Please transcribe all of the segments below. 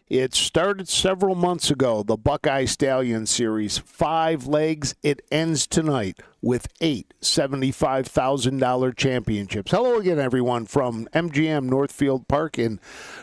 It started several months ago, the Buckeye Stallion Series. 5 legs. It ends tonight with 8 $75,000 championships. Hello again, everyone, from MGM Northfield Park in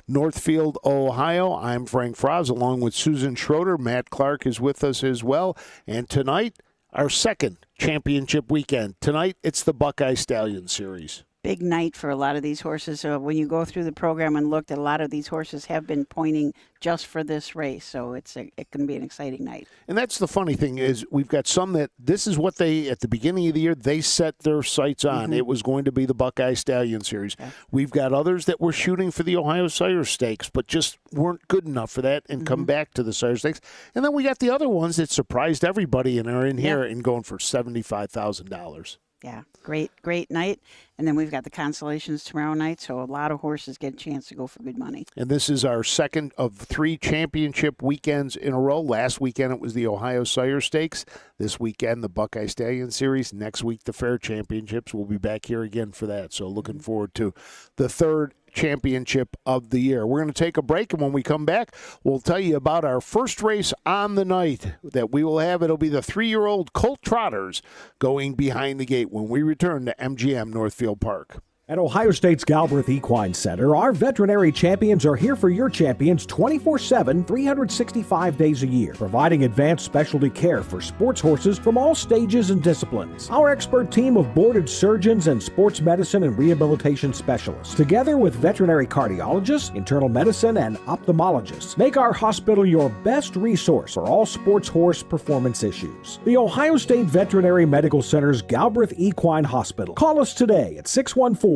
Northfield, Ohio. I'm Frank Froz, along with Susan Schroeder. Matt Clark is with us as well. And tonight, our second championship weekend. Tonight, it's the Buckeye Stallion Series. Big night for a lot of these horses. When you go through the program and looked, a lot of these horses have been pointing just for this race. So it can be an exciting night. And that's the funny thing is we've got some that this is what they, at the beginning of the year, they set their sights on. Mm-hmm. It was going to be the Buckeye Stallion Series. Okay. We've got others that were shooting for the Ohio Sire Stakes, but just weren't good enough for that and come back to the Sire Stakes. And then we got the other ones that surprised everybody and are in here and going for $75,000. Yeah, great night. And then we've got the Constellations tomorrow night, so a lot of horses get a chance to go for good money. And this is our second of 3 championship weekends in a row. Last weekend it was the Ohio Sire Stakes. This weekend, the Buckeye Stallion Series. Next week, the Fair Championships. We'll be back here again for that. So looking forward to the third championship of the year. We're going to take a break, and when we come back, we'll tell you about our first race on the night that we will have. It'll be the 3-year-old Colt Trotters going behind the gate when we return to MGM Northfield Park. At Ohio State's Galbraith Equine Center, our veterinary champions are here for your champions 24/7, 365 days a year, providing advanced specialty care for sports horses from all stages and disciplines. Our expert team of boarded surgeons and sports medicine and rehabilitation specialists, together with veterinary cardiologists, internal medicine, and ophthalmologists, make our hospital your best resource for all sports horse performance issues. The Ohio State Veterinary Medical Center's Galbraith Equine Hospital. Call us today at 614-292-6661.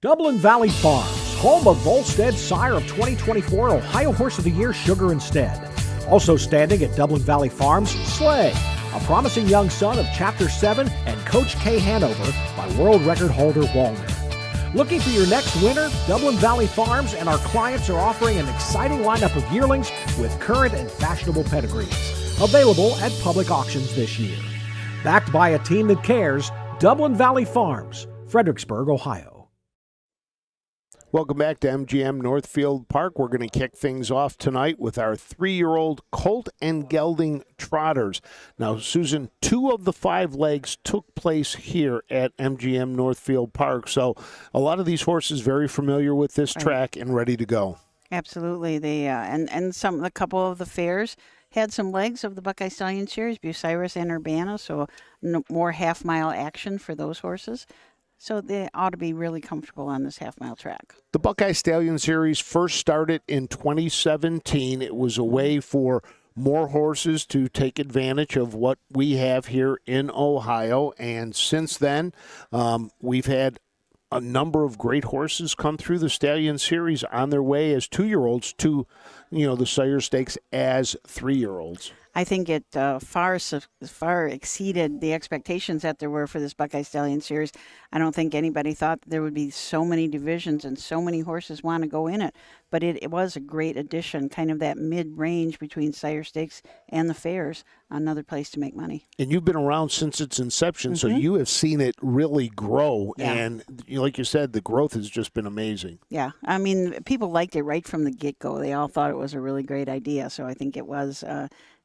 Dublin Valley Farms, home of Volstead's sire of 2024 Ohio Horse of the Year, Sugar Instead. Also standing at Dublin Valley Farms, Slay, a promising young son of Chapter 7 and Coach K Hanover by world record holder Walner. Looking for your next winner? Dublin Valley Farms and our clients are offering an exciting lineup of yearlings with current and fashionable pedigrees. Available at public auctions this year. Backed by a team that cares, Dublin Valley Farms, Fredericksburg, Ohio. Welcome back to MGM Northfield Park. We're going to kick things off tonight with our 3-year-old Colt and Gelding Trotters. Now, Susan, 2 of the 5 legs took place here at MGM Northfield Park. So a lot of these horses very familiar with this track and ready to go. Absolutely. They and a couple of the fairs had some legs of the Buckeye Stallion Series, Bucyrus and Urbana, so more half-mile action for those horses. So they ought to be really comfortable on this half-mile track. The Buckeye Stallion Series first started in 2017. It was a way for more horses to take advantage of what we have here in Ohio, and since then, we've had a number of great horses come through the Stallion Series on their way as 2-year-olds to, the Sire Stakes as 3-year-olds. I think it far exceeded the expectations that there were for this Buckeye Stallion Series. I don't think anybody thought there would be so many divisions and so many horses want to go in it. But it was a great addition, kind of that mid-range between Sire Stakes and the fairs, another place to make money. And you've been around since its inception, so you have seen it really grow. Yeah. And like you said, the growth has just been amazing. Yeah, I mean, people liked it right from the get-go. They all thought it was a really great idea, so I think it was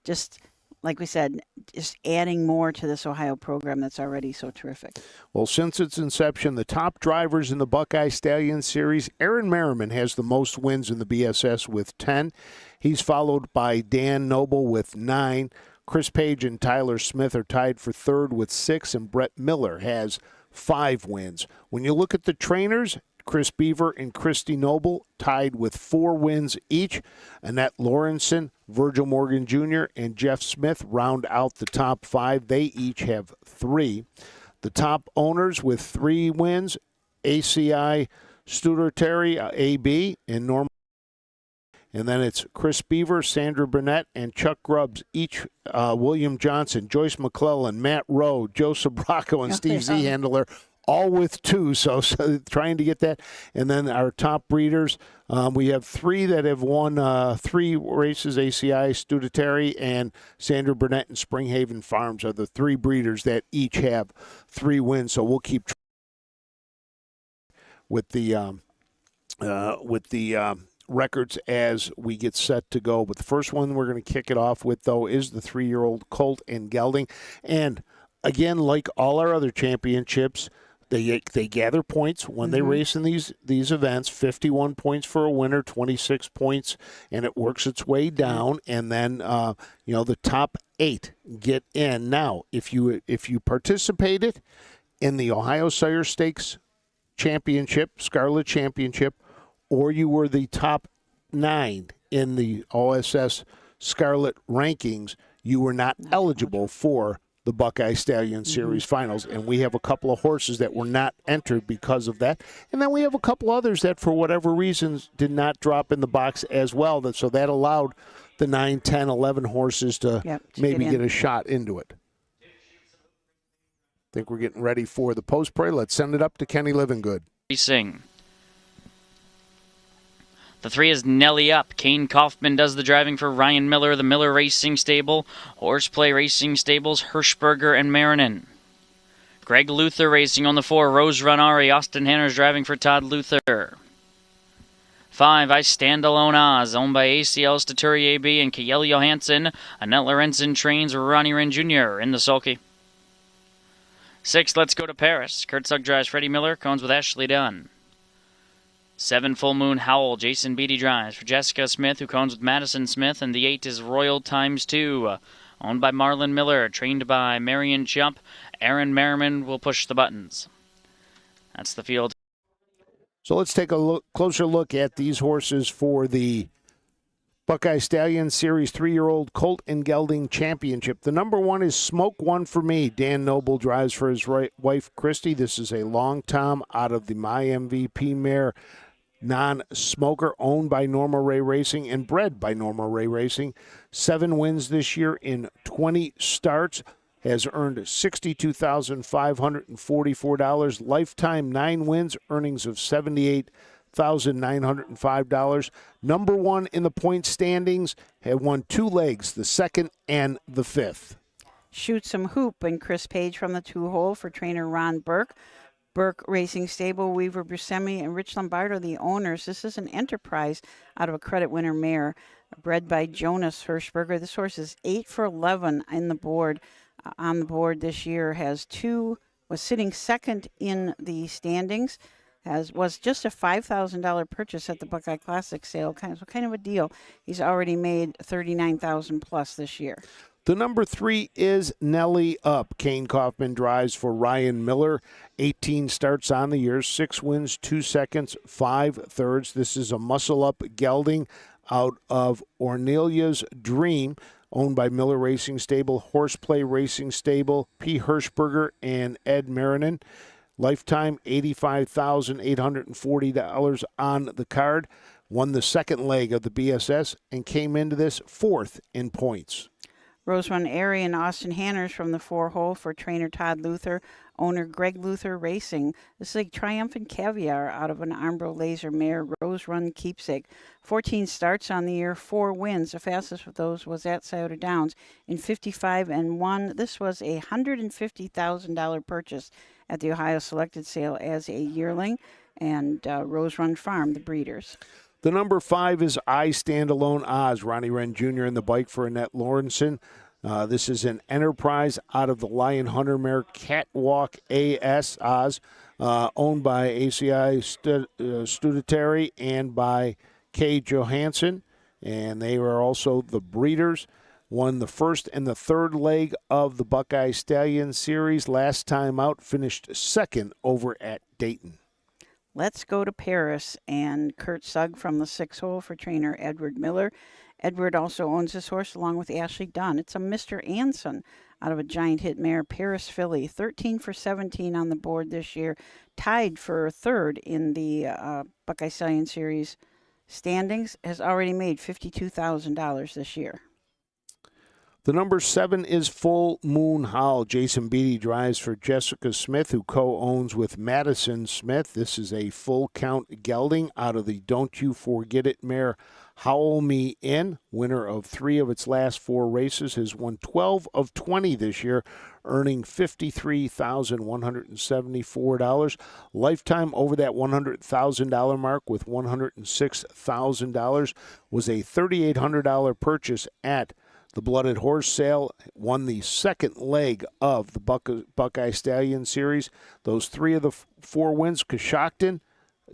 just, like we said, just adding more to this Ohio program that's already so terrific. Well, since its inception, the top drivers in the Buckeye Stallion Series, Aaron Merriman has the most wins in the BSS with 10. He's followed by Dan Noble with 9. Chris Page and Tyler Smith are tied for third with 6, and Brett Miller has 5 wins. When you look at the trainers, Chris Beaver and Christy Noble tied with 4 wins each. Annette Lawrenson, Virgil Morgan Jr., and Jeff Smith round out the top 5. They each have 3. The top owners with 3 wins, ACI Studer-Terry, AB, and Norman. And then it's Chris Beaver, Sandra Burnett, and Chuck Grubbs, each William Johnson, Joyce McClellan, Matt Rowe, Joe Sabraco, and Steve Zehandler, all with 2, so trying to get that. And then our top breeders, we have 3 that have won 3 races, ACI, Studer-Terry, and Sandra Burnett and Springhaven Farms are the 3 breeders that each have 3 wins. So we'll keep with the with the records as we get set to go. But the first one we're going to kick it off with, though, is the 3-year-old Colt and Gelding. And again, like all our other championships, they gather points when they race in these events. 51 points for a winner, 26 points, and it works its way down. And then the top 8 get in. Now, if you participated in the Ohio Sire Stakes Championship, Scarlet Championship, or you were the top 9 in the OSS Scarlet rankings, you were not eligible for the Buckeye Stallion Series finals. And we have a couple of horses that were not entered because of that. And then we have a couple others that, for whatever reasons, did not drop in the box as well. So that allowed the 9, 10, 11 horses to maybe get a shot into it. I think we're getting ready for the post-play. Let's send it up to Kenny Livingood. Racing. The 3 is Nelly Up. Kane Kaufman does the driving for Ryan Miller, the Miller Racing Stable. Horseplay Racing Stables, Hirschberger and Marinin. Greg Luther racing on the 4. Rose Run Ari. Austin Hanner's driving for Todd Luther. 5, I Stand Alone Oz, owned by ACL Staturi AB and Kiel Johansson. Annette Lorenzen trains Ronnie Wren Jr. in the sulky. 6, Let's Go to Paris. Kurt Sugg drives Freddie Miller. Cones with Ashley Dunn. 7, Full Moon Howl. Jason Beatty drives for Jessica Smith, who cones with Madison Smith. And the 8 is Royal Times 2, owned by Marlon Miller, trained by Marion Chump. Aaron Merriman will push the buttons. That's the field. So let's take a closer look at these horses for the Buckeye Stallion Series 3-year-old Colt and Gelding Championship. The number 1 is Smoke One for Me. Dan Noble drives for his wife, Christy. This is a long tom out of the My MVP mare non-smoker, owned by Norma Ray Racing and bred by Norma Ray Racing. 7 wins this year in 20 starts. Has earned $62,544. Lifetime 9 wins, earnings of $78,905. Number 1 in the point standings, have won 2 legs, the 2nd and the 5th. Shoot Some Hoop and Chris Page from the 2-hole for trainer Ron Burke. Burke Racing Stable, Weaver Buscemi, and Rich Lombardo, the owners. This is an enterprise out of a credit winner mare, bred by Jonas Hirschberger. This horse is 8 for 11 in the board. On the board this year, was sitting 2nd in the standings, was just a $5,000 purchase at the Buckeye Classic sale, kind of a deal. He's already made $39,000 plus this year. The number 3 is Nelly Up. Kane Kaufman drives for Ryan Miller. 18 starts on the year, 6 wins, 2 seconds, 5 thirds. This is a muscle-up gelding out of Ornelia's Dream, owned by Miller Racing Stable, Horseplay Racing Stable, P. Hirschberger, and Ed Marinin. Lifetime $85,840 on the card. Won the 2nd leg of the BSS and came into this 4th in points. Rose Run Airy and Austin Hanners from the 4-hole for trainer Todd Luther, owner Greg Luther Racing. This is a Triumphant Caviar out of an Armbro Laser mare, Rose Run Keepsake. 14 starts on the year, 4 wins. The fastest of those was at Scioto Downs in 55-1. This was a $150,000 purchase at the Ohio Selected Sale as a yearling, and Rose Run Farm, the breeders. The number 5 is I Stand Alone Oz. Ronnie Wren Jr. in the bike for Annette Lawrenson. This is an enterprise out of the Lion Hunter mare Catwalk AS Oz, owned by ACI Studentary and by Kay Johansson. And they are also the breeders. Won the 1st and the 3rd leg of the Buckeye Stallion Series. Last time out, finished 2nd over at Dayton. Let's Go to Paris, and Kurt Sugg from the 6-hole for trainer Edward Miller. Edward also owns this horse along with Ashley Dunn. It's a Mr. Anson out of a giant hit mare, Paris Filly. 13 for 17 on the board this year. Tied for 3rd in the Buckeye Stallion Series standings. Has already made $52,000 this year. The number 7 is Full Moon Howl. Jason Beatty drives for Jessica Smith, who co-owns with Madison Smith. This is a full count gelding out of the Don't You Forget It mare, Howl Me In, winner of 3 of its last 4 races, has won 12 of 20 this year, earning $53,174. Lifetime over that $100,000 mark with $106,000 was a $3,800 purchase at the Blooded Horse Sale. Won the second leg of the Buckeye Stallion Series. Those 3 of the 4 wins, Coshocton,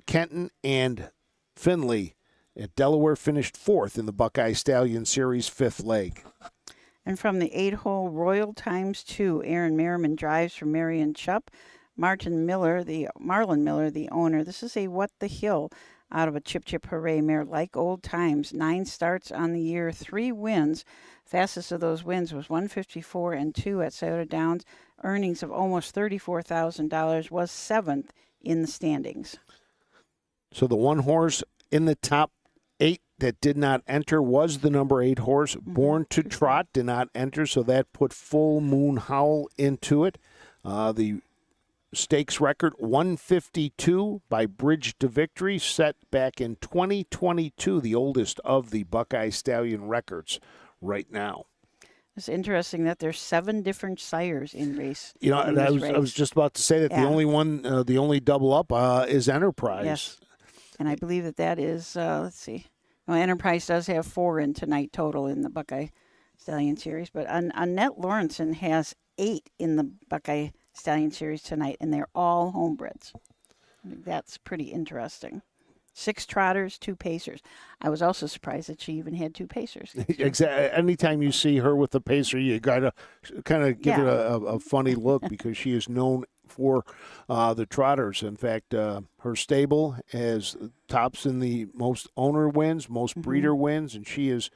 Kenton, and Findlay at Delaware, finished 4th in the Buckeye Stallion Series 5th leg. And from the 8-hole Royal Times 2, Aaron Merriman drives for Marion Chupp. Marlon Miller, the owner. This is a What the Hill out of a Chip Chip Hooray mare, like old times. 9 starts on the year, 3 wins. Fastest of those wins was 154 and 2 at Scioto Downs. Earnings of almost $34,000, was 7th in the standings. So the one horse in the top 8 that did not enter was the number 8 horse, Born to Trot, did not enter, so that put Full Moon Howl into it. The stakes record, 152 by Bridge to Victory, set back in 2022, the oldest of the Buckeye Stallion records right now. It's interesting that there's 7 different sires in race. You know, I was just about to say that the only one, the only double up is Enterprise. Yes. And I believe that is, let's see. Well, Enterprise does have 4 in tonight total in the Buckeye Stallion Series. But Annette Lawrenson has 8 in the Buckeye Stallion Series tonight, and they're all homebreds. I think that's pretty interesting. 6 trotters, 2 pacers. I was also surprised that she even had 2 pacers. Exactly. Anytime you see her with a pacer, you got to kind of give it a funny look because she is known for the trotters. In fact, her stable has tops in the most owner wins, most breeder wins, and she is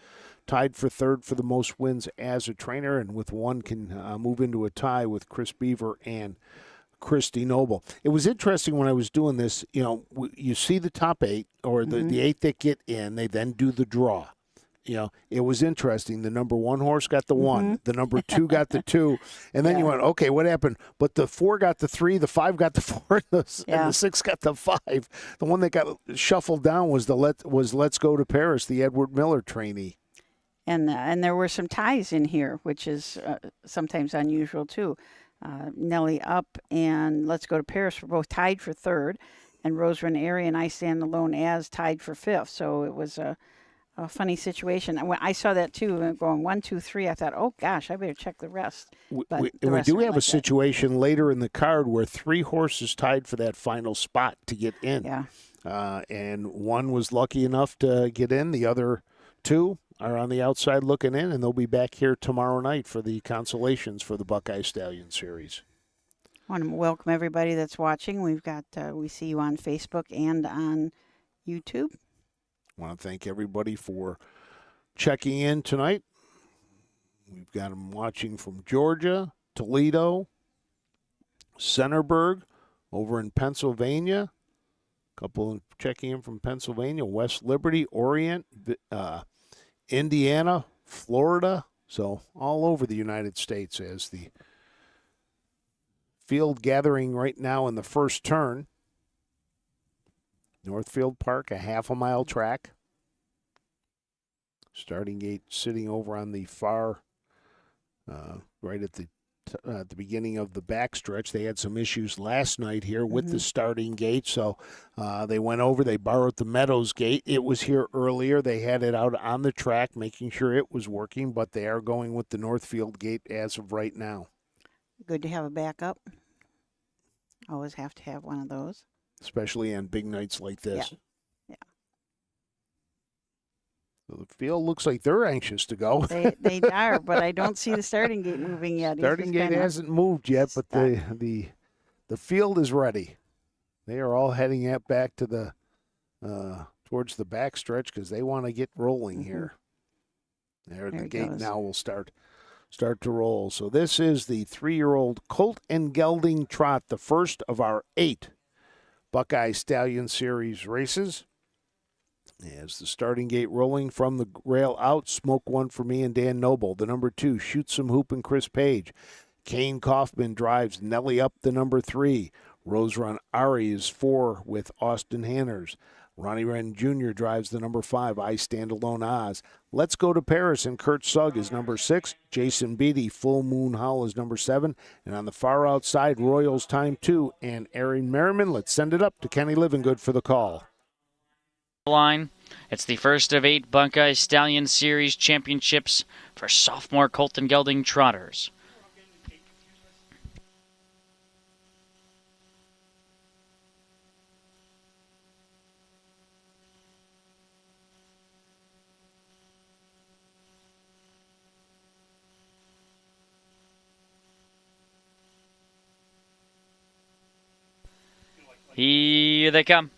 tied for 3rd for the most wins as a trainer, and with 1 can move into a tie with Chris Beaver and Christy Noble. It was interesting when I was doing this, you know, you see the top 8 or the 8 that get in, they then do the draw. You know, it was interesting. The number 1 horse got the 1, the number 2 got the 2, and then you went, okay, what happened? But the 4 got the 3, the 5 got the 4, and the 6 got the 5. The one that got shuffled down was Let's Go to Paris, the Edward Miller trainee. And there were some ties in here, which is sometimes unusual too. Nellie Up and Let's Go to Paris were both tied for 3rd, and Rose Run Area and I Stand Alone As tied for 5th. So it was a funny situation. And when I saw that too, going 1, 2, 3, I thought, oh gosh, I better check the rest. We do have a situation later in the card where 3 horses tied for that final spot to get in. Yeah. And 1 was lucky enough to get in. The other 2 are on the outside looking in, and they'll be back here tomorrow night for the consolations for the Buckeye Stallion Series. I want to welcome everybody that's watching. We've got we see you on Facebook and on YouTube. I want to thank everybody for checking in tonight. We've got them watching from Georgia, Toledo, Centerburg, over in Pennsylvania. A couple checking in from Pennsylvania, West Liberty, Orient, Indiana, Florida. So all over the United States as the field gathering right now in the first turn. Northfield Park, a half-a-mile track. Starting gate sitting over on the far, right at the beginning of the backstretch. They had some issues last night here with the starting gate, so they went over. They borrowed the Meadows gate. It was here earlier. They had it out on the track, making sure it was working, but they are going with the Northfield gate as of right now. Good to have a backup. Always have to have one of those. Especially on big nights like this. Yeah. So the field looks like they're anxious to go. They are, but I don't see the starting gate moving yet. Starting gate hasn't moved yet, but the field is ready. They are all heading back to the towards the backstretch because they want to get rolling here. There the gate goes. Now will start to roll. So this is the 3-year-old Colt and Gelding Trot, the first of our 8 Buckeye Stallion Series races. As the starting gate rolling from the rail out, Smoke One for Me and Dan Noble. The number 2, Shoot Some Hoop and Chris Page. Kane Kaufman drives Nellie Up, the number 3. Rose Run Ari is 4 with Austin Hanners. Irvine Jr. drives the number 5, I Stand Alone Oz. Let's Go to Paris, and Kurt Sugg is number 6. Jason Beatty, Full Moon Howl is number 7. And on the far outside, Royals Time 2 and Aaron Merriman. Let's send it up to Kenny Livingood for the call. Line. It's the first of 8 Buckeye Stallion Series championships for sophomore Colton Gelding trotters. Here they come.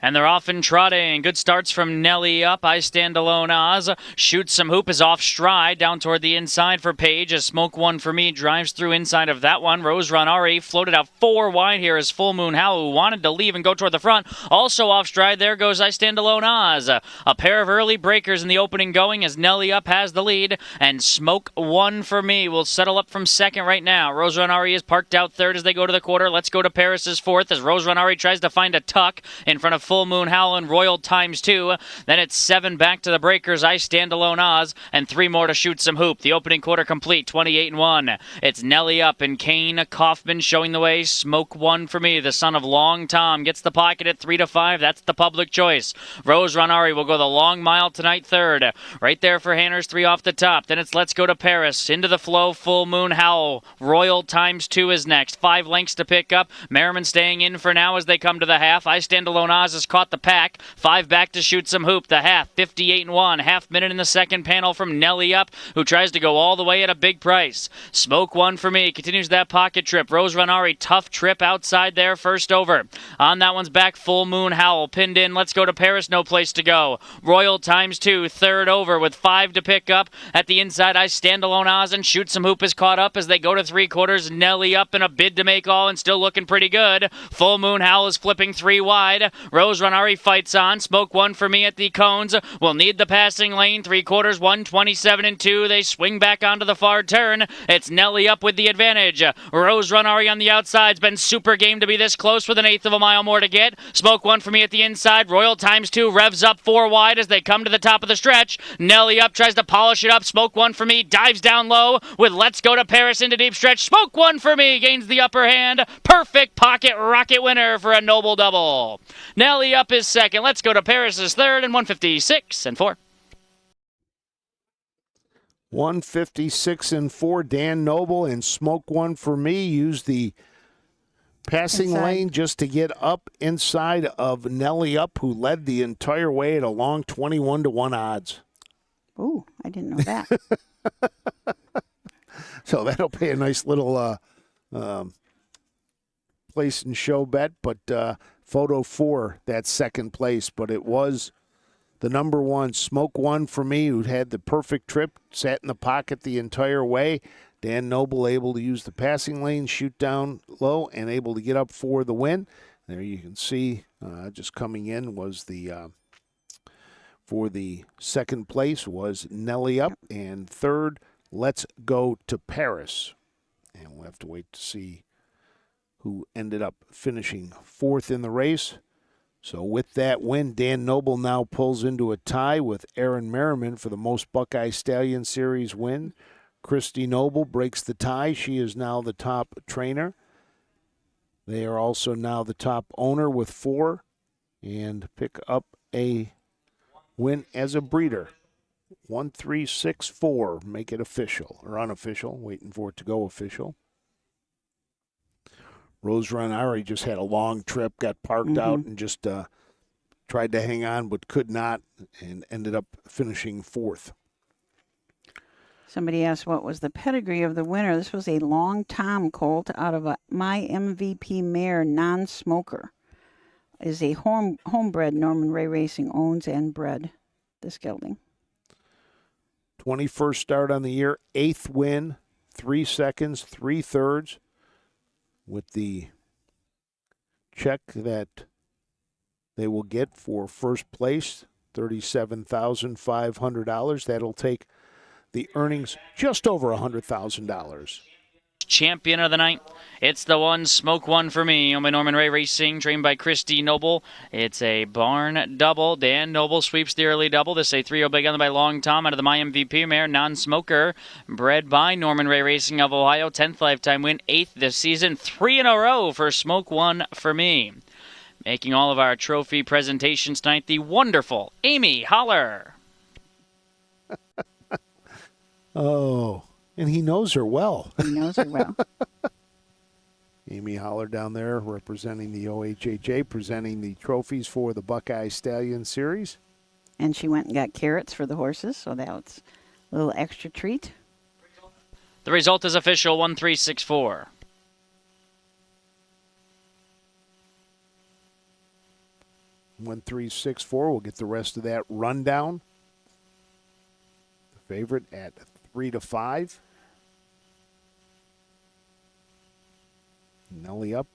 And they're off and trotting. Good starts from Nelly Up. I Stand Alone Oz. Shoots some hoop is off stride. Down toward the inside for Page. A Smoke One for Me drives through inside of that one. Rose Ranari floated out 4 wide here as Full Moon Howl, who wanted to leave and go toward the front. Also off stride. There goes I Stand Alone Oz. A pair of early breakers in the opening going as Nelly Up has the lead. And Smoke One for Me will settle up from second right now. Rose Ranari is parked out third as they go to the quarter. Let's Go to Paris is fourth as Rose Ranari tries to find a tuck in front of Full Moon Howl and Royal Times 2. Then it's 7 back to the breakers. I Stand Alone Oz, and 3 more to Shoot Some Hoop. The opening quarter complete, 28-1. It's Nelly Up and Kane Kaufman showing the way. Smoke One for Me, the son of Long Tom, gets the pocket at 3-5. That's the public choice. Rose Ranari will go the long mile tonight, third. Right there for Hanners, 3 off the top. Then it's Let's Go to Paris. Into the flow, Full Moon Howl. Royal Times 2 is next. 5 lengths to pick up. Merriman staying in for now as they come to the half. I Stand Alone Oz has caught the pack. 5 back to Shoot Some Hoop. The half, 58-1. Half minute in the second panel from Nelly Up, who tries to go all the way at a big price. Smoke One for Me continues that pocket trip. Rose Ranari, tough trip outside there, first over. On that one's back, Full Moon Howl pinned in. Let's Go to Paris, no place to go. Royal Times 2, third over with 5 to pick up. At the inside, I Stand Alone Oz and Shoot Some Hoop is caught up as they go to 3/4. Nelly Up in a bid to make all and still looking pretty good. Full Moon Howl is flipping 3 wide. Rose Ranari fights on. Smoke One for Me at the cones. Will need the passing lane. 3/4, 127-2. They swing back onto the far turn. It's Nelly Up with the advantage. Rose Ranari on the outside's been super game to be this close with 1/8 of a mile more to get. Smoke One for Me at the inside. Royal Times 2 revs up 4 wide as they come to the top of the stretch. Nelly Up tries to polish it up. Smoke One for Me dives down low with Let's Go to Paris into deep stretch. Smoke One for Me gains the upper hand. Perfect pocket rocket winner for a noble double. Nelly Up is second. Let's Go to Paris is third, and 156-4. 156-4. Dan Noble and Smoke One for Me use the passing lane just to get up inside of Nelly Up, who led the entire way at a long 21-1 odds. Ooh, I didn't know that. So that'll pay a nice little place and show bet, but photo for that second place. But it was the number 1, Smoke One for Me, who had the perfect trip, sat in the pocket the entire way. Dan Noble able to use the passing lane, shoot down low, and able to get up for the win. There you can see just coming in was the for the second place was Nelly Up, and third, Let's Go to Paris. And we'll have to wait to see who ended up finishing 4th in the race. So with that win, Dan Noble now pulls into a tie with Aaron Merriman for the most Buckeye Stallion Series win. Christy Noble breaks the tie. She is now the top trainer. They are also now the top owner with 4 and pick up a win as a breeder. 1-3-6-4. Make it official or unofficial. Waiting for it to go official. Rose Ranari just had a long trip, got parked out, and just tried to hang on but could not, and ended up finishing 4th. Somebody asked what was the pedigree of the winner. This was a Long Tom colt out of a My MVP mare non-smoker. Is a homebred Norman Ray Racing owns and bred this gelding. 21st start on the year, 8th win, 3 seconds, 3/3. With the check that they will get for first place, $37,500. That'll take the earnings just over $100,000. champion of the night. It's the one, Smoke One for me, owned by Norman Ray Racing, trained by Christy Noble. It's a barn double. Dan Noble sweeps the early double. This is a 3-0 big on by Long Tom out of the My MVP mare, Non-Smoker, bred by Norman Ray Racing of Ohio. 10th lifetime win, 8th this season. 3 in a row for Smoke One for me. Making all of our trophy presentations tonight, the wonderful Amy Holler. Oh, and he knows her well. He knows her well. Amy Holler down there representing the OHHA, presenting the trophies for the Buckeye Stallion Series. And she went and got carrots for the horses, so that was a little extra treat. The result is official, 1364. 1364. We'll get the rest of that rundown. The favorite at 3-5. Nelly up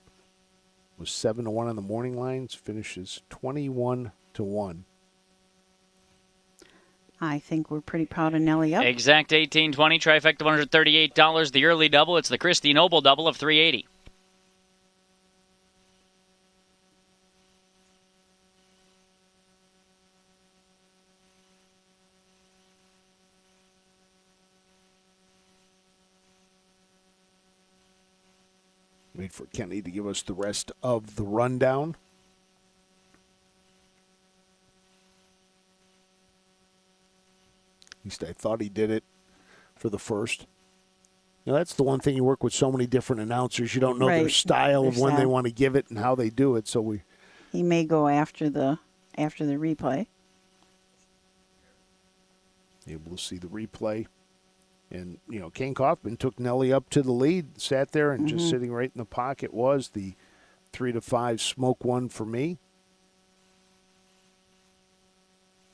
was 7-1 on the morning lines. Finishes 21-1. I think we're pretty proud of Nelly up. Exact 1820, trifecta $138. The early double, it's the Christy Noble double of $380. Wait for Kenny to give us the rest of the rundown. At least I thought he did it for the first. You know, that's the one thing you work with so many different announcers. You don't know their Right. style Their of when they style. want to give it and how they do it. So He may go after the replay. able to see the replay. And, you know, Kane Kaufman took Nelly up to the lead, sat there, and just sitting right in the pocket was the 3-5 Smoke One for me.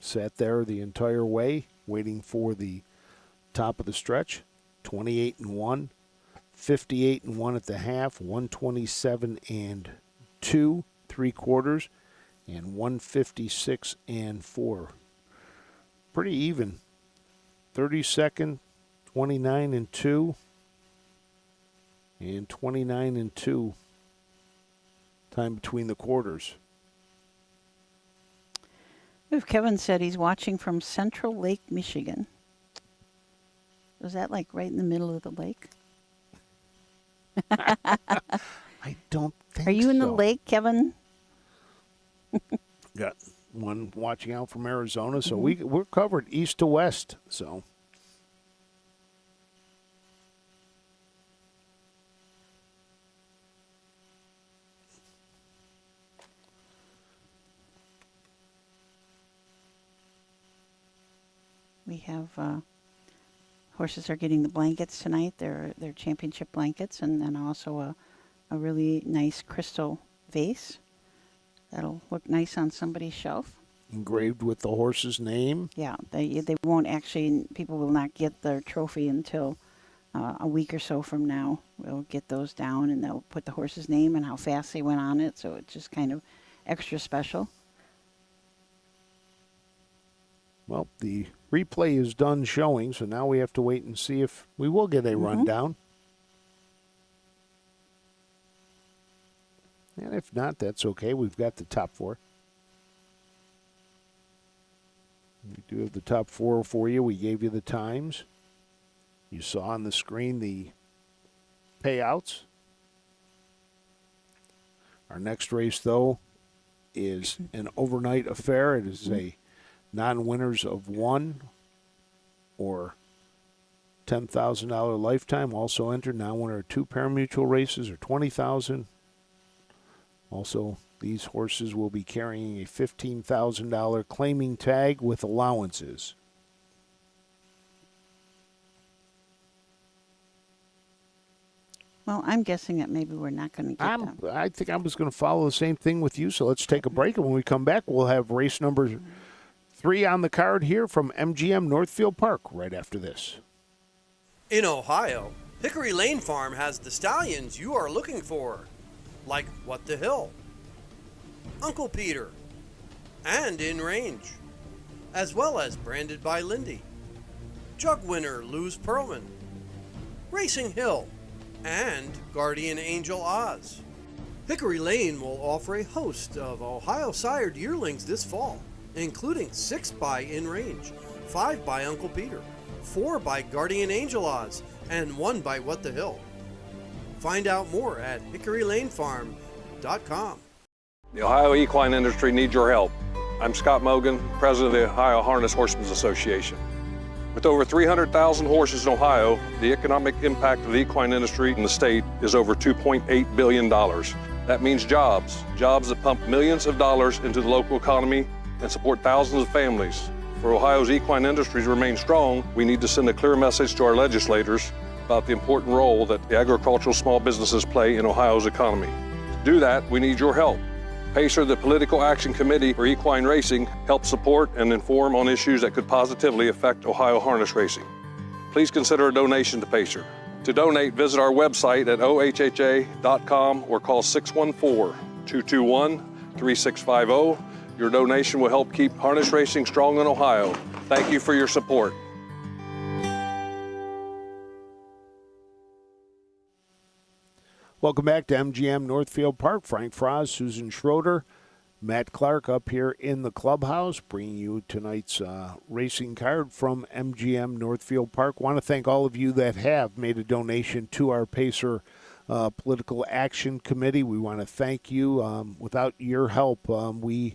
Sat there the entire way, waiting for the top of the stretch. 28-1, 58-1 at the half, 127-2 3/4, and 156-4. Pretty even. 32nd. 29-2 and 29-2 time between the quarters. Kevin said he's watching from Central Lake, Michigan. Was that like right in the middle of the lake? I don't think so. Are you in the lake, Kevin? Got one watching out from Arizona, so we're covered east to west, so. We have horses are getting the blankets tonight. They're championship blankets, and then also a really nice crystal vase that'll look nice on somebody's shelf. Engraved with the horse's name. Yeah, they won't actually. People will not get their trophy until a week or so from now. We'll get those down, and they'll put the horse's name and how fast they went on it. So it's just kind of extra special. Well, the replay is done showing, so now we have to wait and see if we will get a rundown. And if not, that's okay. We've got the top four. We do have the top four for you. We gave you the times. You saw on the screen the payouts. Our next race, though, is an overnight affair. It is a non-winners of one or $10,000 lifetime. Also entered non-winner of two parimutuel races or $20,000. Also, these horses will be carrying a $15,000 claiming tag with allowances. Well, I'm guessing that maybe we're not going to get them. I think I was going to follow the same thing with you, so let's take a break. And when we come back, we'll have race number 3 on the card here from MGM Northfield Park right after this. In Ohio, Hickory Lane Farm has the stallions you are looking for, like What the Hill, Uncle Peter, and In Range, as well as Branded by Lindy, Jug Winner Luz Pearlman, Racing Hill, and Guardian Angel Oz. Hickory Lane will offer a host of Ohio sired yearlings this fall, including 6 by In Range, 5 by Uncle Peter, 4 by Guardian Angel Oz, and 1 by What the Hill. Find out more at hickorylanefarm.com. The Ohio equine industry needs your help. I'm Scott Mogan, president of the Ohio Harness Horsemen's Association. With over 300,000 horses in Ohio, the economic impact of the equine industry in the state is over $2.8 billion. That means jobs that pump millions of dollars into the local economy and support thousands of families. For Ohio's equine industry to remain strong, we need to send a clear message to our legislators about the important role that the agricultural small businesses play in Ohio's economy. To do that, we need your help. PACER, the Political Action Committee for Equine Racing, helps support and inform on issues that could positively affect Ohio harness racing. Please consider a donation to PACER. To donate, visit our website at ohha.com or call 614-221-3650. Your donation will help keep harness racing strong in Ohio. Thank you for your support. Welcome back to MGM Northfield Park. Frank Frost, Susan Schroeder, Matt Clark up here in the clubhouse, bringing you tonight's racing card from MGM Northfield Park. Want to thank all of you that have made a donation to our PACER Political Action Committee. We want to thank you. Without your help, we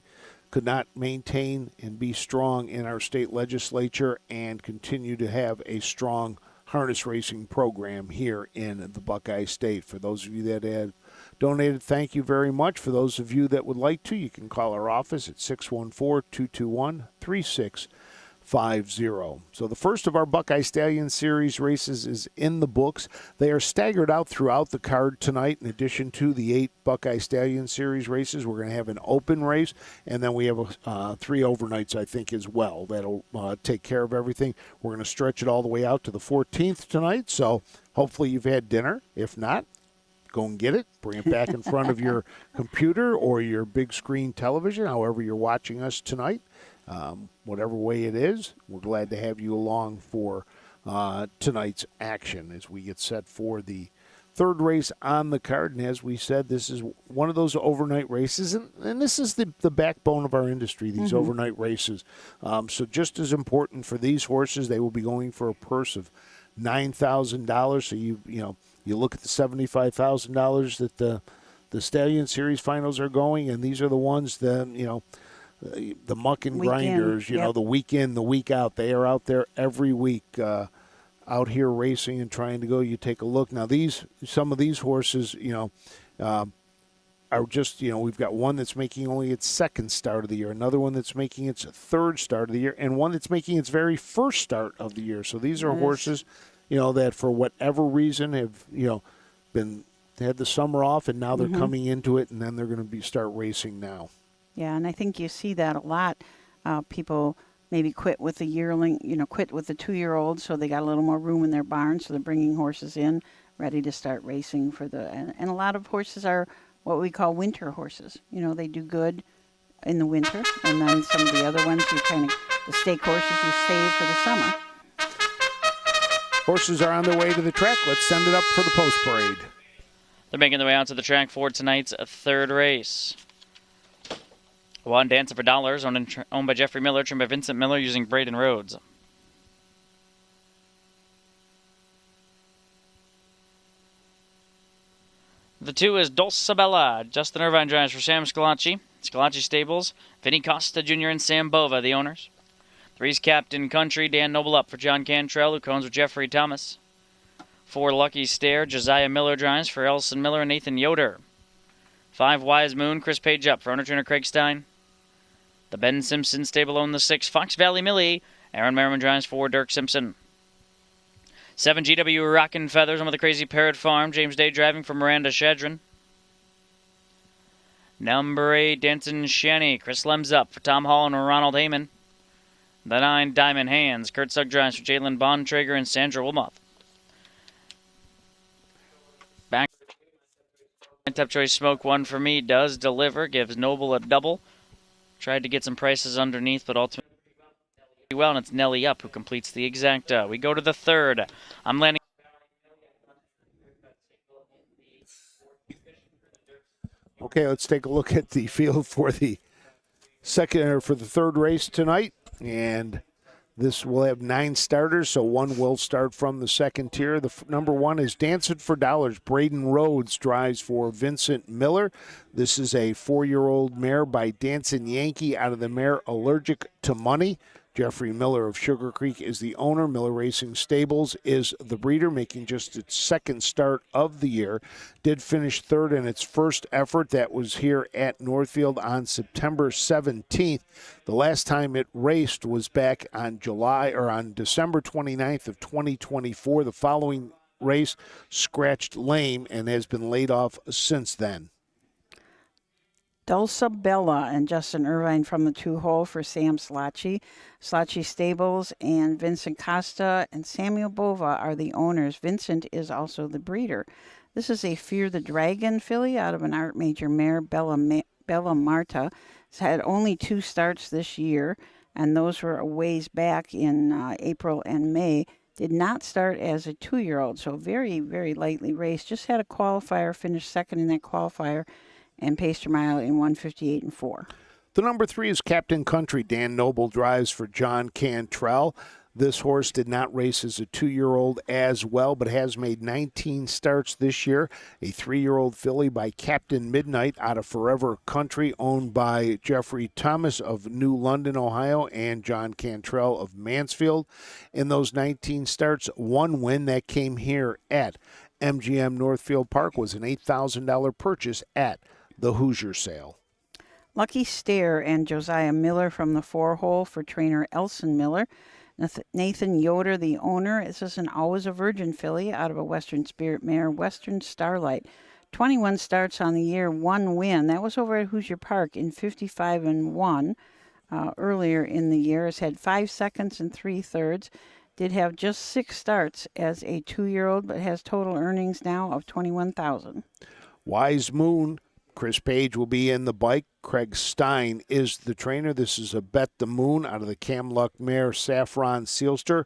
could not maintain and be strong in our state legislature and continue to have a strong harness racing program here in the Buckeye State. For those of you that had donated, thank you very much. For those of you that would like to, you can call our office at 614-221-3650. So the first of our Buckeye Stallion Series races is in the books. They are staggered out throughout the card tonight. In addition to the 8 Buckeye Stallion Series races, we're going to have an open race, and then we have 3 overnights, I think, as well. That'll take care of everything. We're going to stretch it all the way out to the 14th tonight, so hopefully you've had dinner. If not, go and get it. Bring it back in front of your computer or your big screen television, however you're watching us tonight. Whatever way it is, we're glad to have you along for tonight's action as we get set for the third race on the card. And as we said, this is one of those overnight races, and this is the backbone of our industry, these overnight races. So just as important for these horses, they will be going for a purse of $9,000. So you look at the $75,000 that the Stallion Series finals are going, and these are the ones that the muck and grinders, the week in, the week out. They are out there every week out here racing and trying to go. You take a look. Now, some of these horses, are just, we've got one that's making only its second start of the year, another one that's making its third start of the year, and one that's making its very first start of the year. So these are horses, that for whatever reason have, had the summer off, and now they're coming into it, and then they're going to start racing now. Yeah, and I think you see that a lot. People maybe quit with the yearling, quit with the 2-year-old, so they got a little more room in their barn, so they're bringing horses in, ready to start racing and a lot of horses are what we call winter horses. They do good in the winter, and then some of the other ones, the stake horses you save for the summer. Horses are on their way to the track. Let's send it up for the post parade. They're making their way out to the track for tonight's third race. One Dancing for Dollars, owned by Jeffrey Miller, trimmed by Vincent Miller using Braden Rhodes. The 2 is Dulce Bella, Justin Irvine drives for Sam Scalacci. Scalacci Stables, Vinny Costa Jr. and Sam Bova, the owners. 3's Captain Country, Dan Noble up for John Cantrell, who comes with Jeffrey Thomas. 4 Lucky Stare, Josiah Miller drives for Elson Miller and Nathan Yoder. 5 Wise Moon, Chris Page up for owner-trainer Craig Stein. The Ben Simpson stable owned the 6 Fox Valley Millie. Aaron Merriman drives for Dirk Simpson. 7 GW Rockin' Feathers, on with the Crazy Parrot Farm. James Day driving for Miranda Shadron. Number 8, Dancing Shanny. Chris Lems up for Tom Hall and Ronald Heyman. The 9, Diamond Hands. Kurt Sugg drives for Jalen Bontrager and Sandra Wilmoth. Back. Top Choice Smoke 1 for me does deliver. Gives Noble a double. Tried to get some prices underneath, but ultimately well, and it's Nelly Up who completes the exacta. We go to the third. I'm landing Okay, let's take a look at the field for the third race tonight. And this will have 9 starters, so one will start from the second tier. The number 1 is Dancing for Dollars. Braden Rhodes drives for Vincent Miller. This is a 4-year-old mare by Dancing Yankee out of the mare Allergic to Money. Jeffrey Miller of Sugar Creek is the owner. Miller Racing Stables is the breeder, making just its second start of the year. Did finish third in its first effort. That was here at Northfield on September 17th. The last time it raced was back on December 29th of 2024. The following race scratched lame and has been laid off since then. Dulce Bella and Justin Irvine from the 2-hole for Sam Slotchy. Slotchy Stables and Vincent Costa and Samuel Bova are the owners. Vincent is also the breeder. This is a Fear the Dragon filly out of an Art Major mare, Bella Marta. It's had only 2 starts this year, and those were a ways back in April and May. Did not start as a 2-year-old, so very, very lightly raced. Just had a qualifier, finished second in that qualifier, and paced her mile in 1:58 and 4. The number 3 is Captain Country. Dan Noble drives for John Cantrell. This horse did not race as a 2-year-old as well, but has made 19 starts this year. A 3-year-old filly by Captain Midnight out of Forever Country, owned by Jeffrey Thomas of New London, Ohio, and John Cantrell of Mansfield. In those 19 starts, 1 win that came here at MGM Northfield Park was an $8,000 purchase at the Hoosier sale. Lucky Stare and Josiah Miller from the 4-hole for trainer Elson Miller. Nathan Yoder, the owner. This is an Always a Virgin filly out of a Western Spirit mare, Western Starlight. 21 starts on the year, 1 win. That was over at Hoosier Park in 55 and 1 earlier in the year. Has had 5 seconds and 3/3. Did have just 6 starts as a 2-year-old, but has total earnings now of $21,000. Wise Moon. Chris Page will be in the bike. Craig Stein is the trainer. This is a Bet the Moon out of the Camluck mare Saffron Sealster.